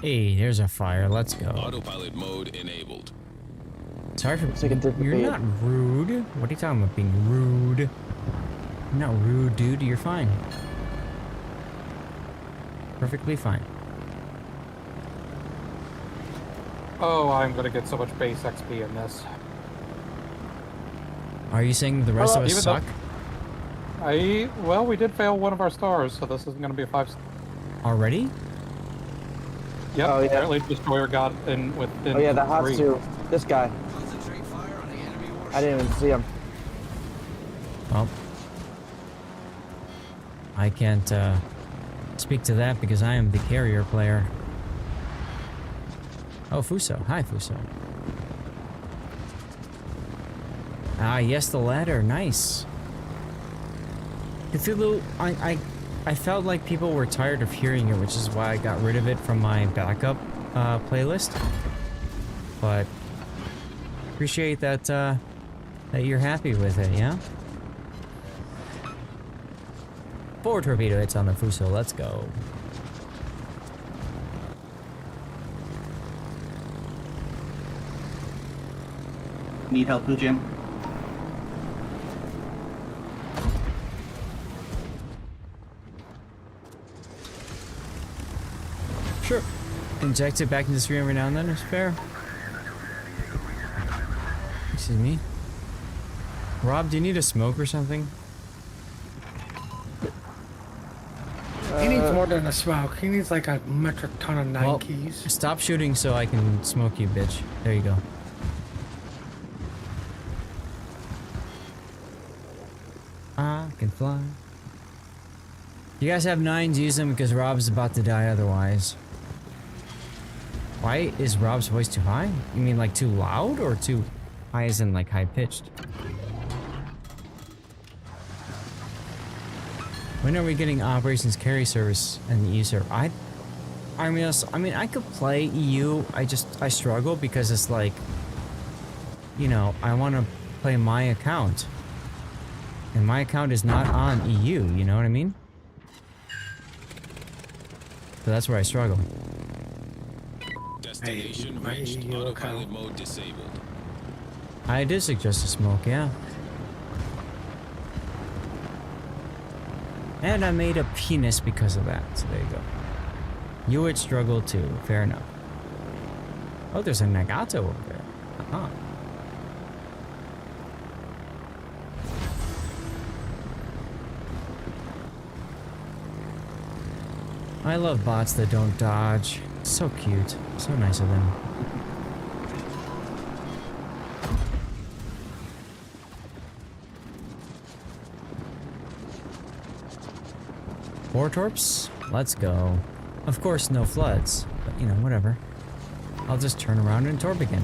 Hey, there's a fire. Let's go. Autopilot mode enabled. Sorry for you're not rude. What are you talking about being rude? You're not rude, dude. You're fine. Perfectly fine. Oh, I'm gonna get so much base XP in this. Are you saying the rest of us suck? Well, we did fail one of our stars, so this isn't gonna be a 5 already. Yep, oh, yeah. Apparently Destroyer got in within. Oh yeah, that has 3. to. This guy. I didn't even see him. Well, I can't speak to that because I am the carrier player. Oh, Fuso. Hi, Fuso. Ah, yes, the ladder. Nice. Cthulhu, I felt like people were tired of hearing it, which is why I got rid of it from my backup playlist. But appreciate that that you're happy with it, yeah? 4 torpedo hits on the Fuso. Let's go. Need help, Jim? Sure. Inject it back into the screen every now and then. It's fair. Excuse me. Rob, do you need a smoke or something? He needs more than a smoke. He needs like a metric ton of 9 keys. Stop shooting so I can smoke you, bitch. There you go. I can fly. You guys have 9s, use them because Rob's about to die otherwise. Why is Rob's voice too high? You mean like too loud or too high as in like high pitched? When are we getting operations carry service and the EU server? I mean, I could play EU. I struggle because it's like, you know, I want to play my account. And my account is not on EU, you know what I mean? So that's where I struggle. Destination reached. Autopilot mode disabled. I did suggest a smoke, yeah. And I made a penis because of that, so there you go. You would struggle too, fair enough. Oh, there's a Nagato over there. Uh-huh. I love bots that don't dodge. So cute. So nice of them. Four torps? Let's go. Of course, no floods, but you know, whatever. I'll just turn around and torp again.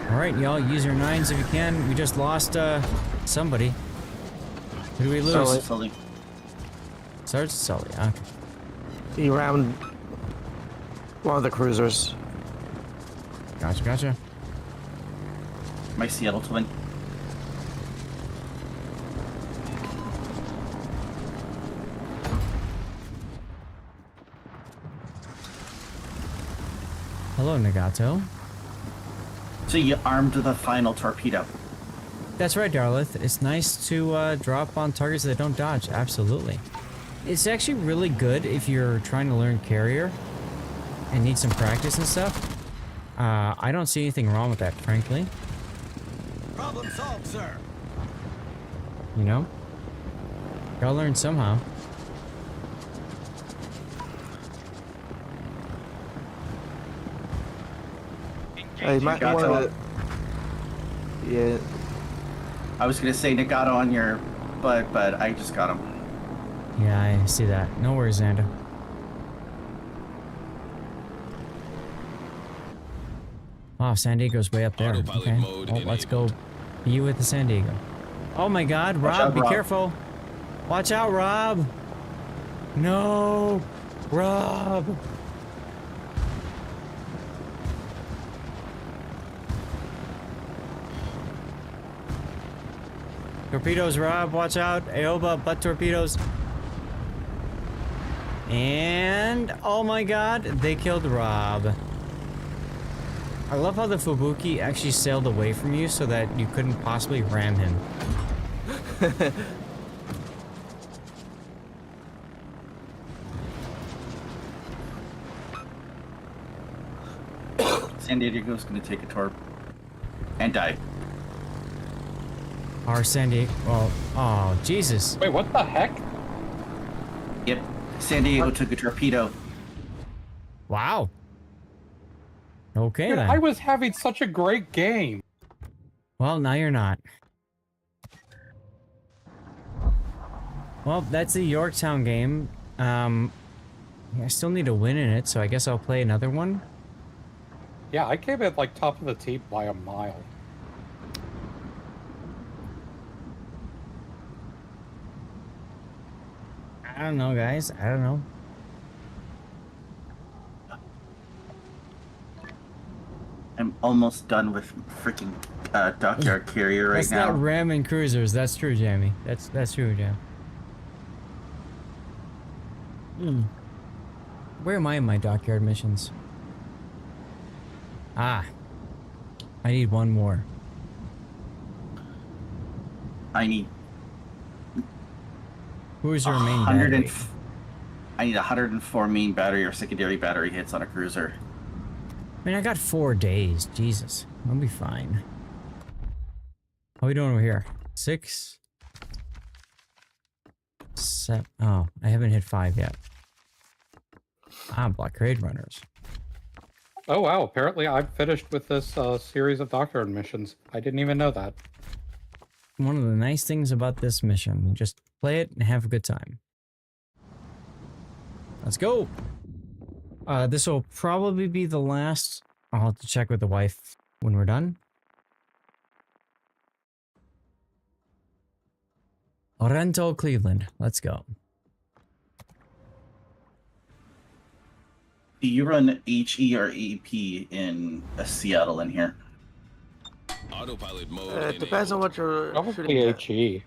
Alright, y'all, use your 9s if you can. We just lost, somebody. Who do we lose? Sully. Sergeant Sully, okay. He rammed one of the cruisers. Gotcha, gotcha. My Seattle twin. Hello, Nagato. So you armed the final torpedo. That's right, Darlith. It's nice to drop on targets that don't dodge. Absolutely. It's actually really good if you're trying to learn carrier and need some practice and stuff. I don't see anything wrong with that, frankly. Problem solved, sir. You know? Gotta learn somehow. You might want to... Yeah. I was gonna say Nagato on your butt, but I just got him. Yeah, I see that. No worries, Xander. Wow, San Diego's way up there. Okay. Well, let's go be you with the San Diego. Oh my god, Rob, be careful. Watch out, Rob. No, Rob. Torpedoes, Rob, watch out. Aoba, butt torpedoes. And, oh my god, they killed Rob. I love how the Fubuki actually sailed away from you so that you couldn't possibly ram him. San Diego's gonna take a torp and die. Our San Diego, well, oh, Jesus. Wait, what the heck? Yep, San Diego took a torpedo. Wow. Okay, Dude, then. I was having such a great game. Well, now you're not. Well, that's the Yorktown game. I still need a win in it, so I guess I'll play another one. Yeah, I came at like top of the team by a mile. I don't know, guys. I don't know. I'm almost done with freaking dockyard carrier right That's now. not ramming cruisers. That's true, Jamie. That's true, Jam. Where am I in my dockyard missions? Ah. I need one more. I need Who's your main 100 battery? I need 104 main battery or secondary battery hits on a cruiser. I mean, I got 4 days. Jesus. I'll be fine. How are we doing over here? 6? 7. Oh, I haven't hit 5 yet. Ah, blockade runners. Oh wow, apparently I'm finished with this series of doctrine missions. I didn't even know that. One of the nice things about this mission, you just play it and have a good time. Let's go! This will probably be the last. I'll have to check with the wife when we're done. Orento, Cleveland. Let's go. Do you run HE or EP in Seattle in here? Autopilot mode. It depends on what you're Probably HE.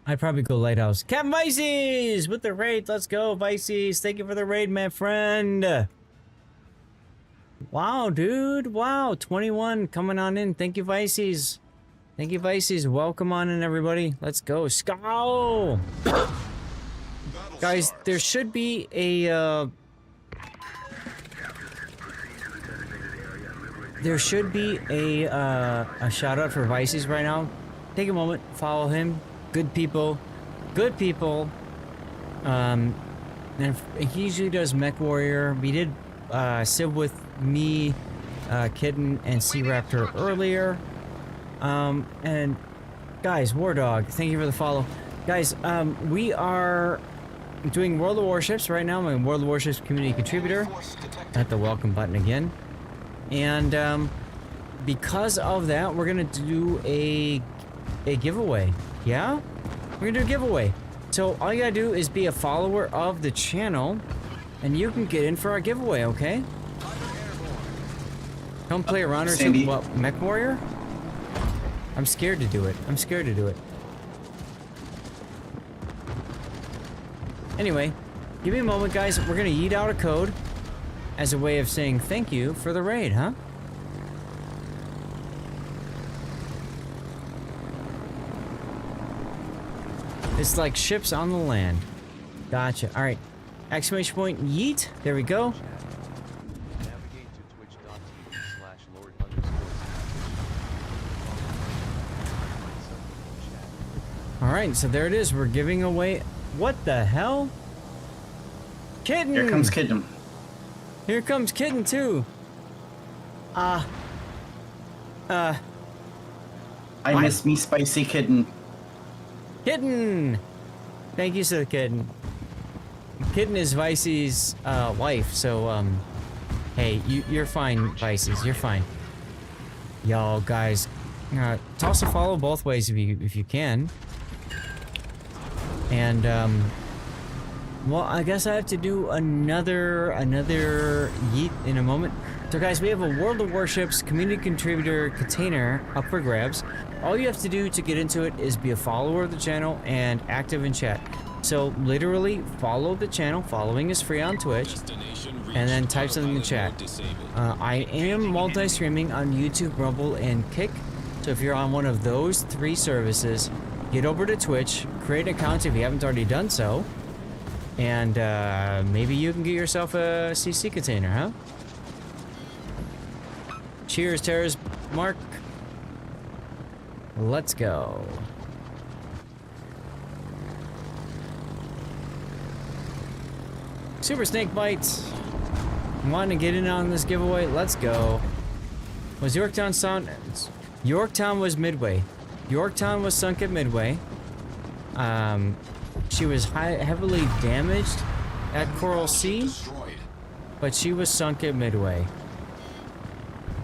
I'd probably go Lighthouse. Captain Vices with the raid. Let's go, Vices. Thank you for the raid, my friend. Wow, dude. Wow, 21 coming on in. Thank you, Vices. Thank you, Vices. Welcome on in, everybody. Let's go. Scowl! Guys, there should be a, there should be a shout out for Vices right now. Take a moment, follow him. Good people. Good people. And he usually does Mech Warrior. We did Civ with me, Kitten, and Sea Raptor earlier. And guys, War Dog, thank you for the follow. Guys, we are doing World of Warships right now. I'm a World of Warships community contributor. Hit the welcome button again. And because of that, we're gonna do a giveaway. Yeah? We're gonna do a giveaway. So all you gotta do is be a follower of the channel, and you can get in for our giveaway, okay? Come play around or something. What, Mech Warrior? I'm scared to do it. I'm scared to do it. Anyway, give me a moment, guys. We're gonna yeet out a code as a way of saying thank you for the raid, huh? It's like ships on the land. Gotcha. All right. Exclamation point, yeet. There we go. All right, so there it is. We're giving away. What the hell? Kitten. Here comes Kitten. Here comes Kitten too. I miss me spicy Kitten. Kitten. Thank you, sir, Kitten. Kitten is Vicey's wife, so hey, you're fine, Vices. You're fine. Y'all guys, toss a follow both ways if you can. And well, I guess I have to do another yeet in a moment. So guys, we have a World of Warships community contributor container up for grabs. All you have to do to get into it is be a follower of the channel and active in chat. So literally follow the channel. Following is free on Twitch. And then type something in the chat. I am multi-streaming on YouTube, Rumble, and Kick. So if you're on one of those 3 services, get over to Twitch, create an account if you haven't already done so, and maybe you can get yourself a CC container, huh? Cheers, Terra's Mark. Let's go. Super Snake Bites. Wanting to get in on this giveaway? Let's go. Was Yorktown sound? Yorktown was Midway. Yorktown was sunk at Midway. She was heavily damaged at Coral Sea, but she was sunk at Midway.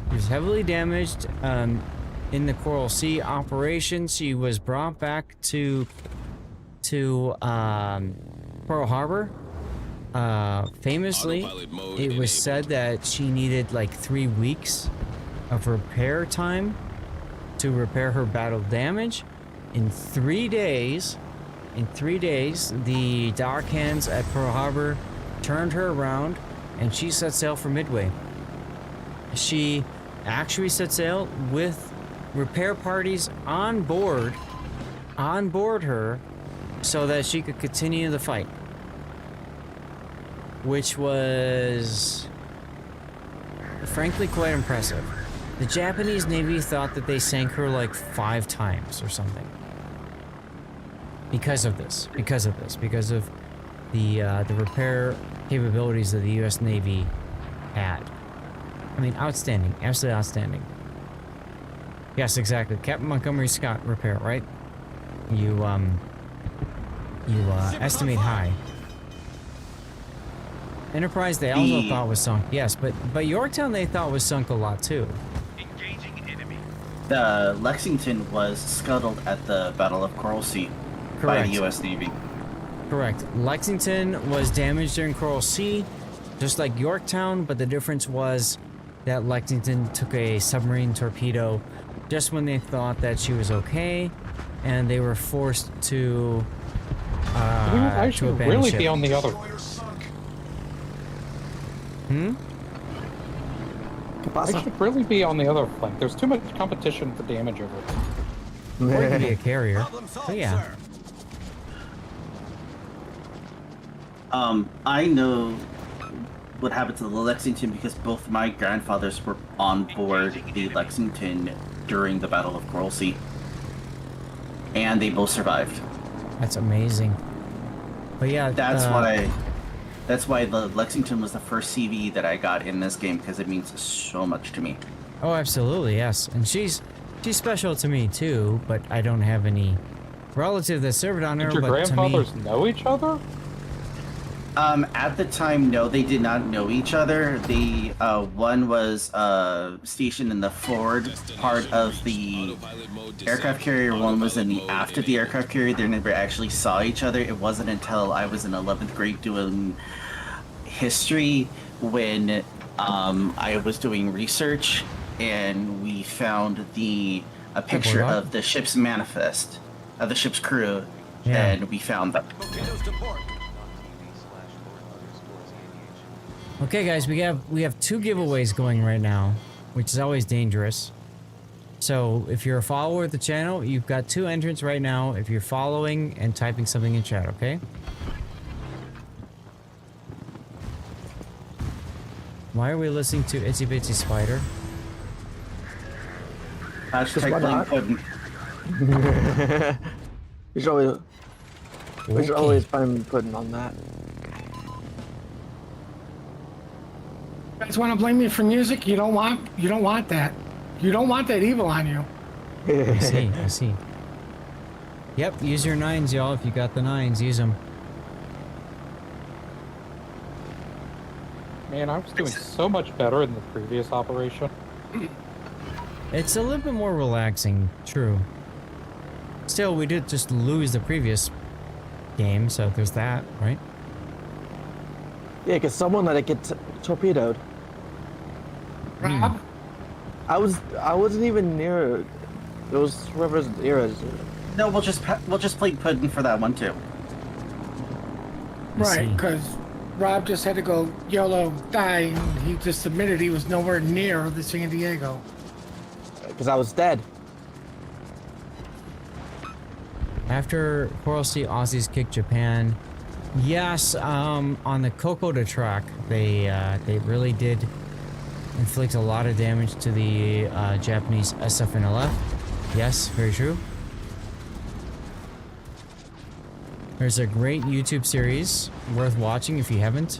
She was heavily damaged in the Coral Sea operation. She was brought back to Pearl Harbor. Famously, it was said that she needed like 3 weeks of repair time to repair her battle damage. In 3 days, the dock hands at Pearl Harbor turned her around, and she set sail for Midway. She actually set sail with repair parties on board her, so that she could continue the fight. which was frankly quite impressive. The Japanese Navy thought that they sank her like 5 times or something. Because of this. Because of the repair capabilities that the U.S. Navy had. I mean, outstanding. Absolutely outstanding. Yes, exactly. Captain Montgomery Scott repair, right? You estimate high. Enterprise they also thought was sunk. Yes, but Yorktown they thought was sunk a lot too. The Lexington was scuttled at the Battle of Coral Sea by the U.S. Navy. Correct. Lexington was damaged during Coral Sea, just like Yorktown, but the difference was that Lexington took a submarine torpedo just when they thought that she was okay, and they were forced to I should abandon really ship. be on the other. I should really be on the other flank. There's too much competition for damage over there. Or you could be a carrier. But yeah. I know what happened to the Lexington because both my grandfathers were on board the Lexington during the Battle of Coral Sea. And they both survived. That's amazing. But yeah, that's why the Lexington was the first CV that I got in this game because it means so much to me. Oh, absolutely, yes. And she's special to me too, but I don't have any relative that served on her. Did your grandfathers know each other? At the time, no, they did not know each other. They, one was stationed in the forward part of the aircraft carrier, one was in the aft of the aircraft carrier. They never actually saw each other. It wasn't until I was in 11th grade doing history when I was doing research and we found a picture of the ship's manifest, of the ship's crew, and we found them. Okay, guys, we have 2 giveaways going right now, which is always dangerous. So if you're a follower of the channel, you've got 2 entrants right now if you're following and typing something in chat, okay? Why are we listening to Itsy Bitsy Spider? We should always find pudding on that. You guys want to blame me for music? You don't want that. You don't want that evil on you. I see. Yep, use your 9s, y'all. If you got the 9s, use them. Man, I was doing so much better in the previous operation. It's a little bit more relaxing, true. Still, we did just lose the previous game, so there's that, right? Yeah, because someone let it get torpedoed. Rob? I wasn't even near. It was whoever's era. No, we'll just play pudding for that one too. Right, because Rob just had to go YOLO die. And he just admitted he was nowhere near the San Diego. Because I was dead. After Coral Sea, Aussies kicked Japan. Yes, on the Kokoda track, they really did inflict a lot of damage to the Japanese SF and LF. Yes, very true. There's a great YouTube series worth watching if you haven't,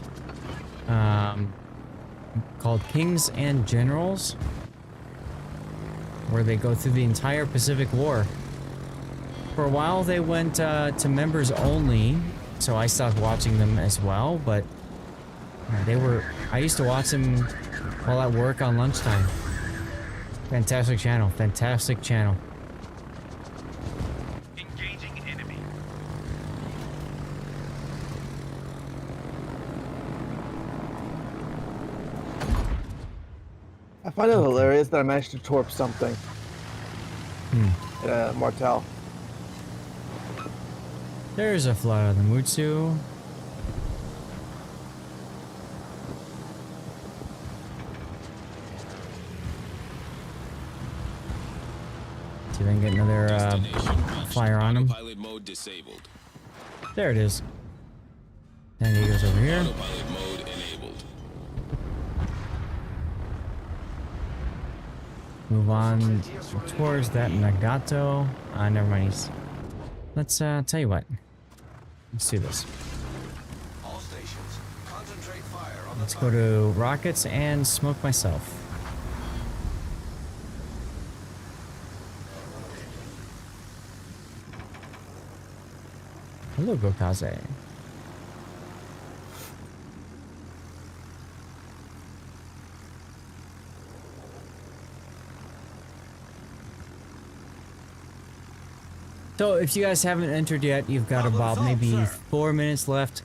called Kings and Generals, where they go through the entire Pacific War. For a while they went to members only, so I stopped watching them as well, but I used to watch them while at work on lunchtime. Fantastic channel, fantastic channel. Engaging enemy. I find it hilarious that I managed to torp something. Martel. There's a fly on the Mutsu. See if I can get another fire on him. Autopilot mode disabled. There it is. San Diego's over here. Autopilot mode move on towards that Nagato. Never mind. Let's tell you what. Let's do this. All stations, concentrate fire on Let's go to rockets and smoke myself. Hello, Gokaze. So if you guys haven't entered yet, you've got about maybe 4 minutes left.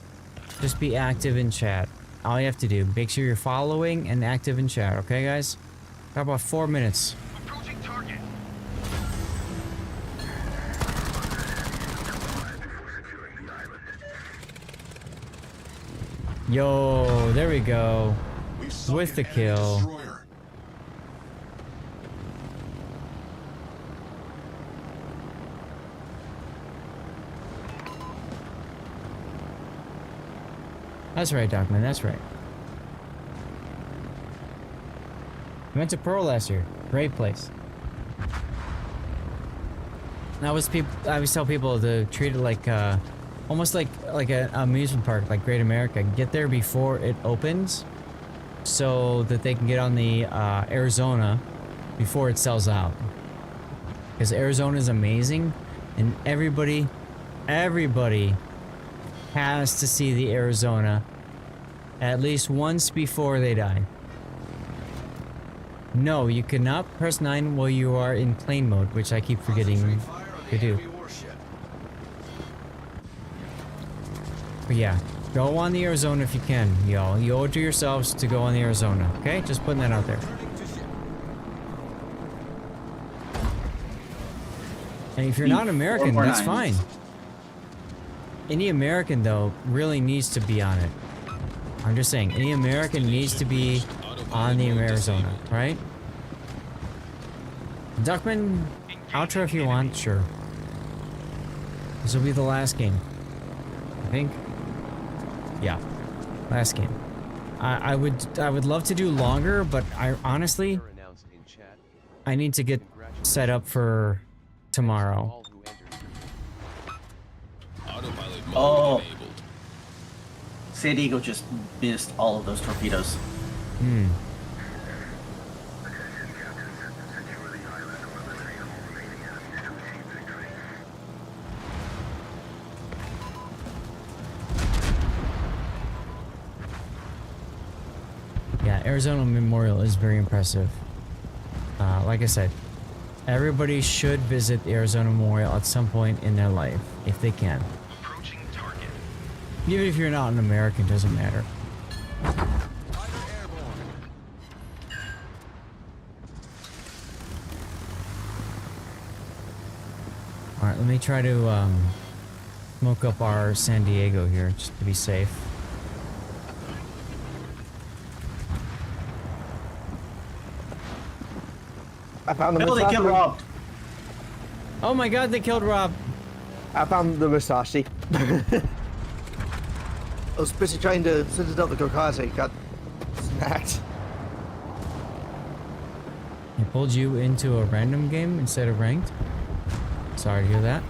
Just be active in chat. All you have to do, make sure you're following and active in chat, okay guys? Got about 4 minutes. approaching target. Yo, there we go. With the kill. That's right, Docman, that's right. I went to Pearl last year. Great place. I always tell people to treat it like almost like an amusement park, like Great America. Get there before it opens, so that they can get on the Arizona before it sells out. Because Arizona is amazing, and everybody has to see the Arizona at least once before they die. No, you cannot press 9 while you are in plane mode, which I keep forgetting to do. But yeah, go on the Arizona if you can, y'all. You owe it to yourselves to go on the Arizona, okay? Just putting that out there. And if you're not American, that's fine. Any American, though, really needs to be on it. I'm just saying, any American needs to be on the Arizona, right? Duckman, outro if you want, sure. This will be the last game, I think. Yeah, last game. I would love to do longer, but I honestly, I need to get set up for tomorrow. Oh, San Diego just missed all of those torpedoes. Hmm. Yeah, Arizona Memorial is very impressive. Like I said, everybody should visit the Arizona Memorial at some point in their life, if they can. Approaching target. Even if you're not an American, doesn't matter. Alright, let me try to smoke up our San Diego here, just to be safe. I found the Oh, they killed Rob. Oh my god, they killed Rob. I found the Musashi. I was busy trying to send it up the Gokaze. Got snacked. It pulled you into a random game instead of ranked? Sorry to hear that.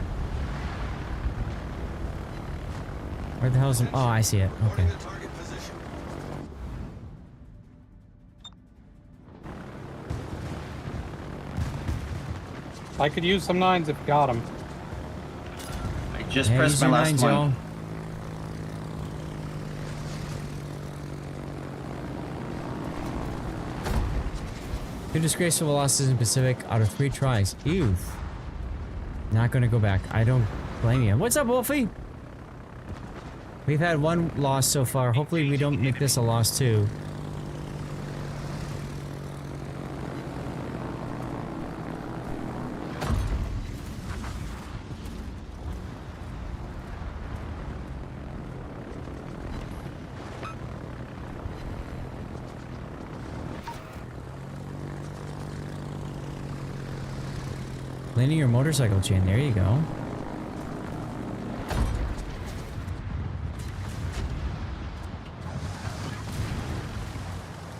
Where the hell is it? Oh, I see it. Okay. I could use some 9s if you got them. I just pressed my last one. Two disgraceful losses in Pacific out of 3 tries. Ew. Not gonna go back. I don't blame you. What's up, Wolfie? We've had 1 loss so far. Hopefully we don't make this a loss too. Cleaning your motorcycle chain. There you go.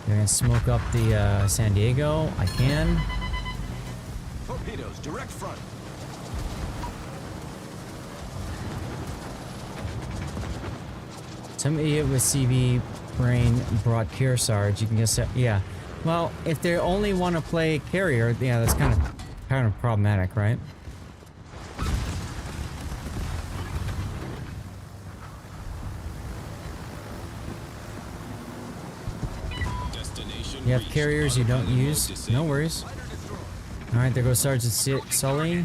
You're gonna smoke up the San Diego. I can. torpedoes, direct front. Some idiot with CV brain brought Kearsarge. You can guess that. Yeah. Well, if they only want to play carrier, yeah, that's kind of problematic, right? You have carriers you don't use. No worries. All right, there goes Sergeant Sully.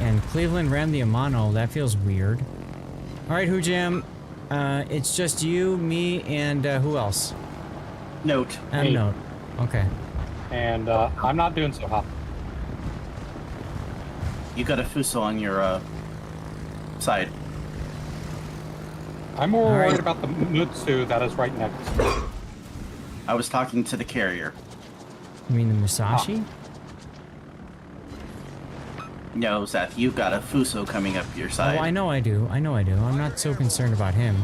And Cleveland rammed the Amano. That feels weird. All right, Hoojam. It's just you, me, and who else? Note. And Note. Okay. And I'm not doing so hot. You got a Fuso on your side. I'm more worried about the Mutsu that is right next to me. I was talking to the carrier. You mean the Musashi? No, Seth, you've got a Fuso coming up your side. Oh, I know I do. I know I do. I'm not so concerned about him.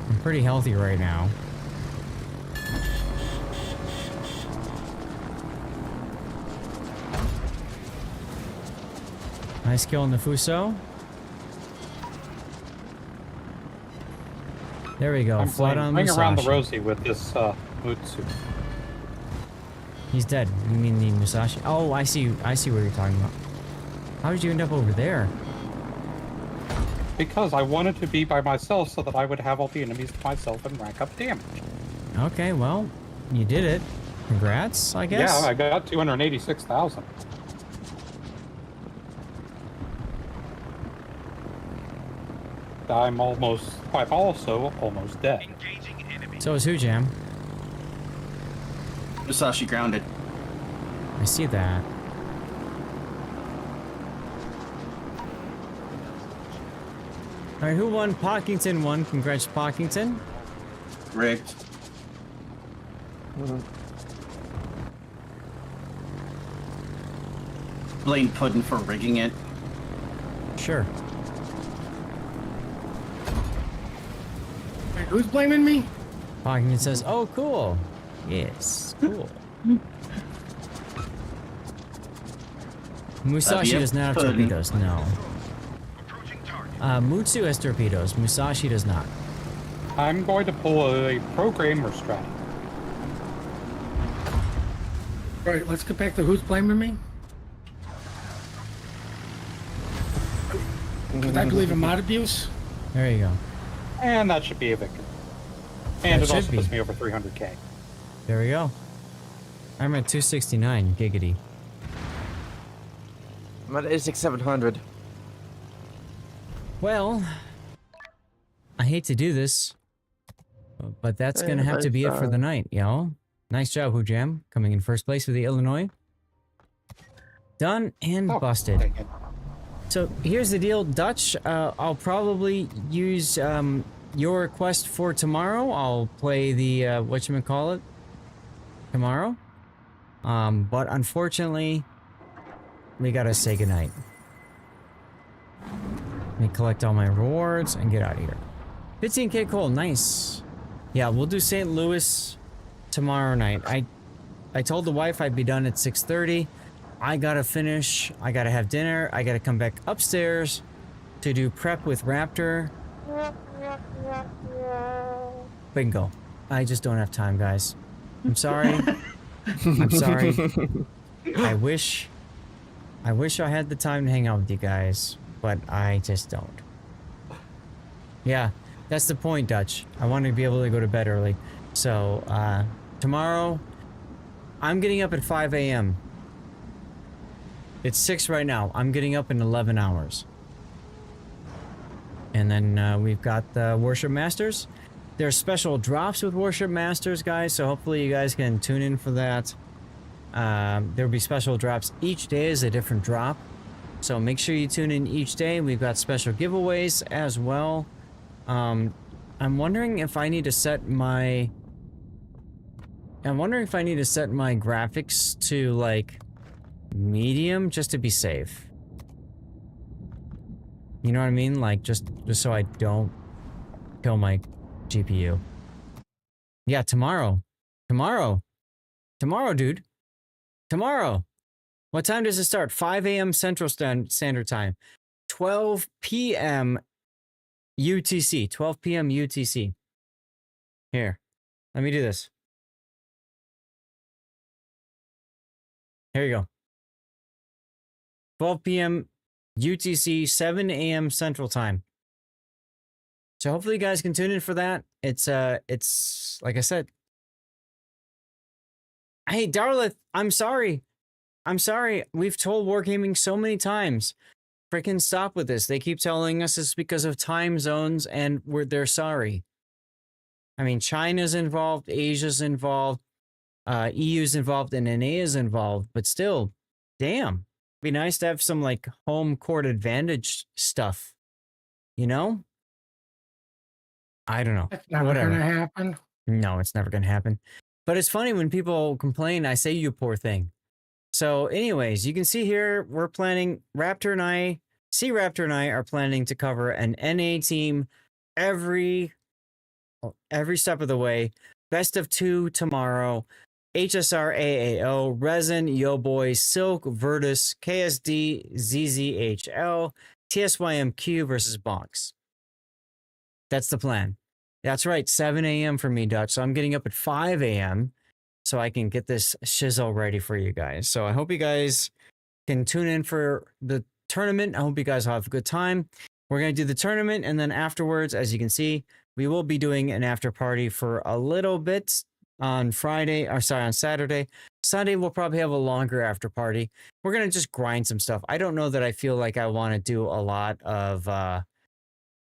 I'm pretty healthy right now. Nice kill on the Fuso. There we go. I'm Flood on playing around the Musashi. Rosie with this Mutsu. He's dead. You mean the Musashi? Oh, I see. I see what you're talking about. How did you end up over there? Because I wanted to be by myself so that I would have all the enemies to myself and rack up damage. Okay, well, you did it. Congrats, I guess. Yeah, I got 286,000. I'm also almost dead. So is Hoojam. Musashi grounded. I see that. Alright, who won? Pockington won. Congrats, Pockington. Rigged. Blame Puddin for rigging it. Sure. Wait, who's blaming me? Pockington says, oh, cool. Yes, cool. Musashi does not have torpedoes, no. Mutsu has torpedoes. Musashi does not. I'm going to pull a programmer strat. Right, let's get back to who's blaming me. Because I believe in mod abuse. There you go. And that should be a victory. And That it also should be. puts me over 300k. There we go. I'm at 269, giggity. I'm at 86,700. Well, I hate to do this, but that's gonna have to be it for the night, y'all. Nice job, Hoojam, coming in first place with the Illinois. Done and busted. So here's the deal, Dutch. I'll probably use your request for tomorrow. I'll play the whatchamacallit tomorrow. But unfortunately, we gotta say goodnight. Let me collect all my rewards and get out of here. 15k Cole, nice. Yeah, we'll do St. Louis tomorrow night. I told the wife I'd be done at 6:30. I gotta finish. I gotta have dinner. I gotta come back upstairs to do prep with Raptor. Bingo. I just don't have time, guys. I'm sorry. I'm sorry. I wish I had the time to hang out with you guys, but I just don't. Yeah, that's the point, Dutch. I want to be able to go to bed early. So, tomorrow, I'm getting up at 5 a.m. It's 6 right now. I'm getting up in 11 hours. And then we've got the Worship Masters. There's special drops with Worship Masters, guys, so hopefully you guys can tune in for that. There'll be special drops. Each day is a different drop. So make sure you tune in each day. We've got special giveaways as well. I'm wondering if I need to set my... graphics to, like, medium just to be safe. You know what I mean? Like, just so I don't kill my GPU. Yeah, tomorrow. Tomorrow. Tomorrow, dude. Tomorrow. What time does it start? 5 a.m. Central Standard Time. 12 p.m. UTC. 12 p.m. UTC. Here. Let me do this. Here you go. 12 p.m. UTC, 7 a.m. Central Time. So hopefully you guys can tune in for that. It's like I said. Hey, Darlith, I'm sorry. I'm sorry. We've told Wargaming so many times. Freaking stop with this. They keep telling us it's because of time zones and they're sorry. I mean, China's involved, Asia's involved, EU's involved, and NA is involved, but still, damn. Be nice to have some like home court advantage stuff. You know? I don't know. It's never Whatever. gonna happen. No, it's never gonna happen. But it's funny when people complain, I say you poor thing. So anyways, you can see here, we're planning, Raptor and I are planning to cover an NA team every step of the way. Best of 2 tomorrow. HSR AAO, Resin, Yo Boy, Silk, Virtus, KSD, ZZHL, TSYMQ versus Bonks. That's the plan. That's right, 7 a.m. for me, Dutch. So I'm getting up at 5 a.m. so I can get this shizzle ready for you guys. So I hope you guys can tune in for the tournament. I hope you guys have a good time. We're going to do the tournament, and then afterwards, as you can see, we will be doing an after party for a little bit on Saturday. Sunday, we'll probably have a longer after party. We're going to just grind some stuff. I don't know that I feel like I want to do a lot of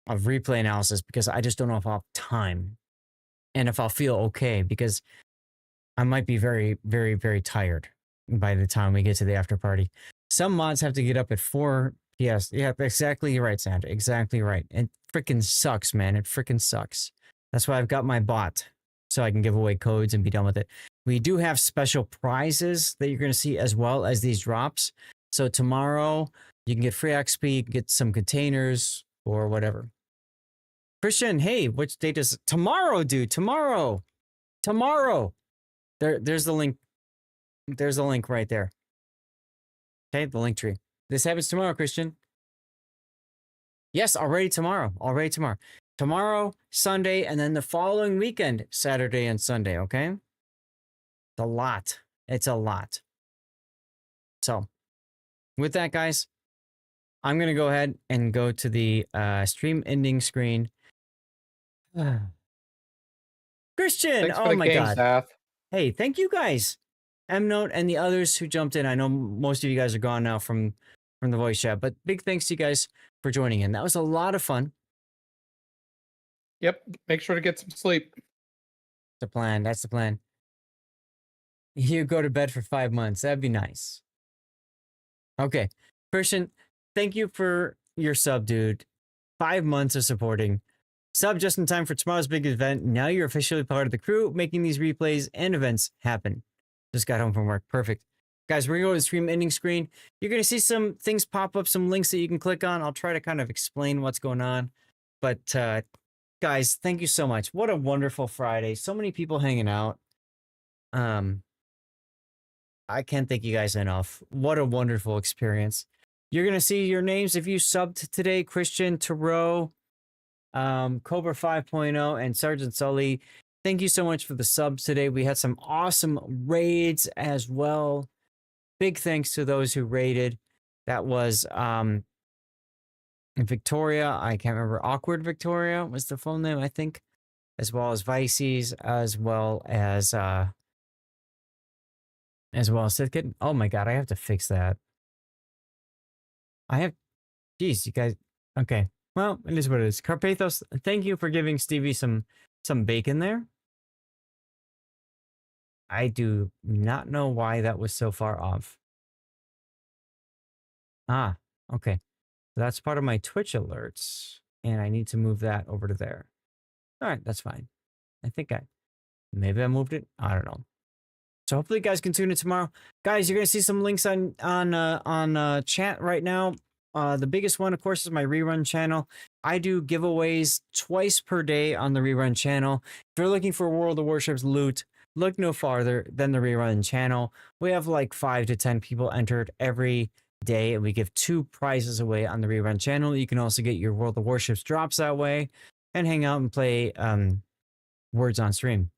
replay analysis because I just don't know if I'll have time and if I'll feel okay, because I might be very, very, very tired by the time we get to the after party. Some mods have to get up at 4 p.m. Yeah, exactly right, Sandra. Exactly right. It freaking sucks, man. It freaking sucks. That's why I've got my bot, so I can give away codes and be done with it. We do have special prizes that you're going to see as well as these drops. So tomorrow you can get free XP, you can get some containers or whatever. Christian, hey, which date is tomorrow, dude? Tomorrow. There's the link. There's a link right there. Okay, the link tree. This happens tomorrow, Christian. Yes, already tomorrow. Tomorrow, Sunday, and then the following weekend, Saturday and Sunday, okay? It's a lot. It's a lot. So, with that, guys, I'm going to go ahead and go to the stream ending screen. Christian, Thanks for oh the my game, God. Seth. Hey, thank you guys. M-Note and the others who jumped in. I know most of you guys are gone now from the voice chat, but big thanks to you guys for joining in. That was a lot of fun. Yep. Make sure to get some sleep. The plan. That's the plan. You go to bed for 5 months. That'd be nice. Okay. Christian, thank you for your sub, dude. 5 months of supporting. Sub just in time for tomorrow's big event. Now you're officially part of the crew, making these replays and events happen. Just got home from work. Perfect. Guys, we're going to go to the stream ending screen. You're going to see some things pop up, some links that you can click on. I'll try to kind of explain what's going on. But guys, thank you so much. What a wonderful Friday. So many people hanging out. I can't thank you guys enough. What a wonderful experience. You're going to see your names if you subbed today. Christian, Tarot, Cobra 5.0, and Sergeant Sully. Thank you so much for the subs today. We had some awesome raids as well. Big thanks to those who raided. That was Victoria. I can't remember. Awkward Victoria was the full name, I think. As well as Vices, as well as Sith Kid. Oh my God, I have to fix that. Geez, you guys. Okay. Well, it is what it is. Carpathos, thank you for giving Stevie some bacon there. I do not know why that was so far off. Ah, okay. That's part of my Twitch alerts, and I need to move that over to there. All right, that's fine. I think maybe I moved it. I don't know. So hopefully you guys can tune in tomorrow. Guys, you're going to see some links on chat right now. The biggest one, of course, is my rerun channel. I do giveaways twice per day on the rerun channel. If you're looking for World of Warships loot, look no farther than the rerun channel. We have like 5 to 10 people entered every day, and we give 2 prizes away on the rerun channel. You can also get your World of Warships drops that way and hang out and play words on stream.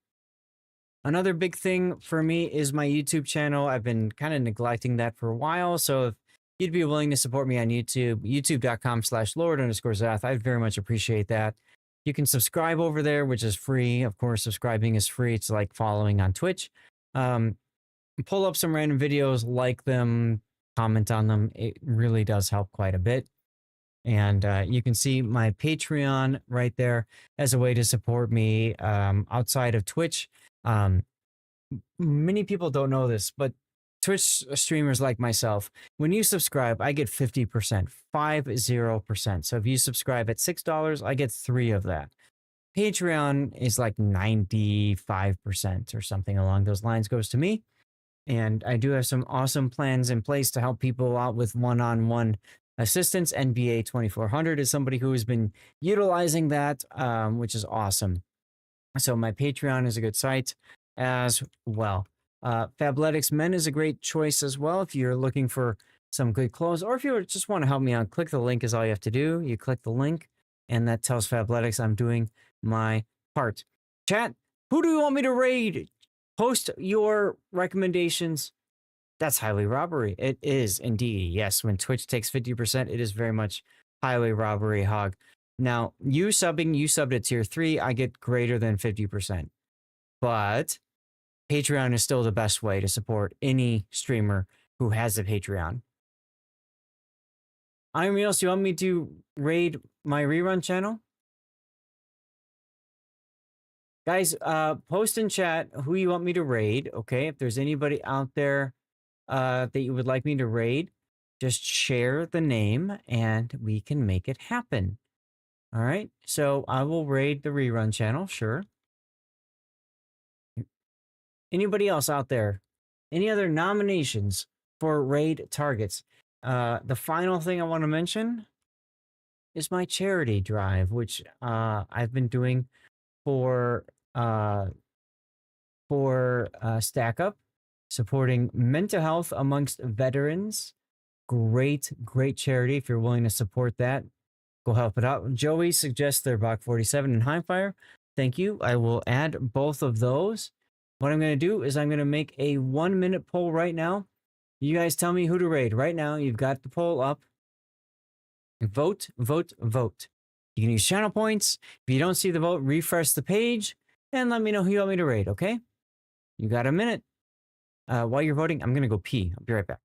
Another big thing for me is my YouTube channel. I've been kind of neglecting that for a while. So if you'd be willing to support me on YouTube, youtube.com/Lord_Zath, I'd very much appreciate that. You can subscribe over there, which is free. Of course, subscribing is free. It's like following on Twitch. Pull up some random videos, like them, comment on them. It really does help quite a bit. And you can see my Patreon right there as a way to support me outside of Twitch. Many people don't know this, but Twitch streamers like myself, when you subscribe, I get 50%, 50%. So if you subscribe at $6, I get 3 of that. Patreon is like 95% or something along those lines goes to me. And I do have some awesome plans in place to help people out with one-on-one assistance. NBA 2400 is somebody who has been utilizing that, which is awesome. So my Patreon is a good site as well. Fabletics Men is a great choice as well if you're looking for some good clothes, or if you just want to help me out, click the link is all you have to do. You click the link, and that tells Fabletics I'm doing my part. Chat, who do you want me to raid? Post your recommendations. That's highway robbery. It is indeed. Yes, when Twitch takes 50%, it is very much highway robbery, Hog. Now, you subbed at tier 3, I get greater than 50%. But Patreon is still the best way to support any streamer who has a Patreon. I'm Reels, do you want me to raid my rerun channel? Guys, post in chat who you want me to raid, okay? If there's anybody out there that you would like me to raid, just share the name and we can make it happen. All right, so I will raid the rerun channel, sure. Anybody else out there? Any other nominations for raid targets? The final thing I want to mention is my charity drive, which I've been doing for Stack Up, supporting mental health amongst veterans. Great charity. If you're willing to support that, go help it out. Joey suggests their Bach 47 and High Fire. Thank you. I will add both of those. What I'm going to do is I'm going to make a 1-minute poll right now. You guys tell me who to raid. Right now, you've got the poll up. Vote, vote, vote. You can use channel points. If you don't see the vote, refresh the page and let me know who you want me to raid, okay? You got a minute. While you're voting, I'm going to go pee. I'll be right back.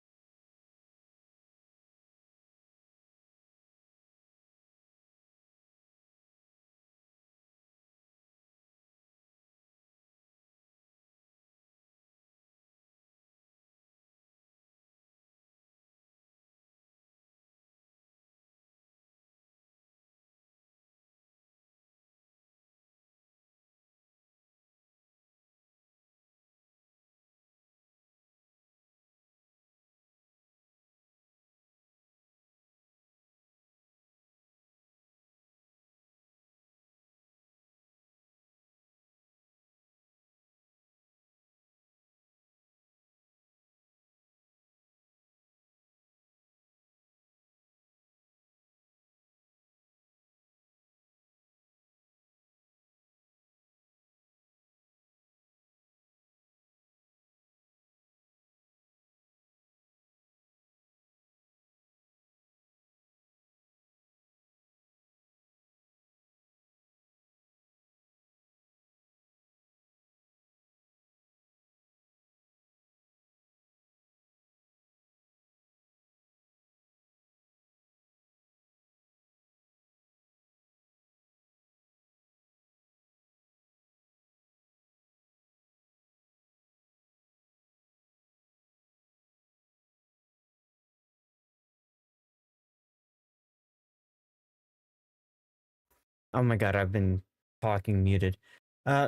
Oh my God, I've been talking muted.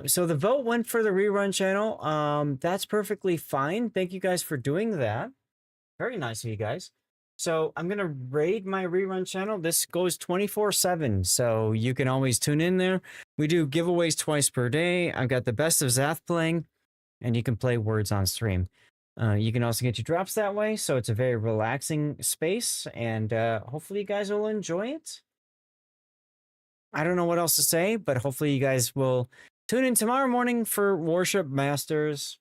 So the vote went for the rerun channel. That's perfectly fine. Thank you guys for doing that. Very nice of you guys. So I'm going to raid my rerun channel. This goes 24/7, so you can always tune in there. We do giveaways twice per day. I've got the Best of Zath playing. and you can play words on stream. You can also get your drops that way, so it's a very relaxing space, and hopefully you guys will enjoy it. I don't know what else to say, but hopefully you guys will tune in tomorrow morning for Worship Masters.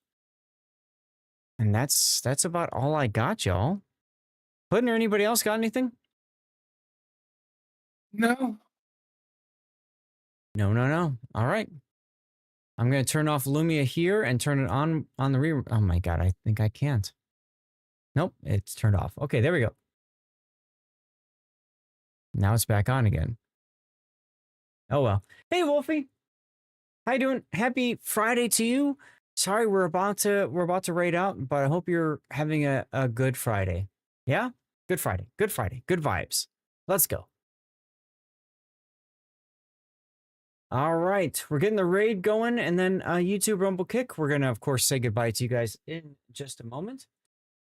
And that's about all I got, y'all. Puddin' or anybody else got anything? No. No. All right. I'm going to turn off Lumia here and turn it on the rear. Oh my God, I think I can't. Nope, it's turned off. Okay, there we go. Now it's back on again. Oh well. Hey Wolfie. How you doing? Happy Friday to you. Sorry we're about to raid out, but I hope you're having a good Friday. Yeah? Good Friday. Good Friday. Good vibes. Let's go. All right, we're getting the raid going, and then YouTube Rumble Kick. We're gonna, of course, say goodbye to you guys in just a moment.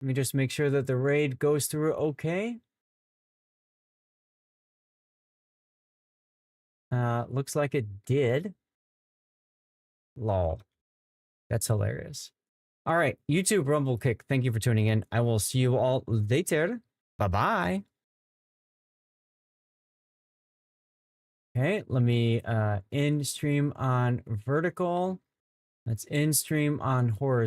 Let me just make sure that the raid goes through okay. Looks like it did. Lol, that's hilarious. All right, YouTube Rumble Kick. Thank you for tuning in. I will see you all later. Bye bye. Okay, let me end stream on vertical. Let's end stream on horizontal.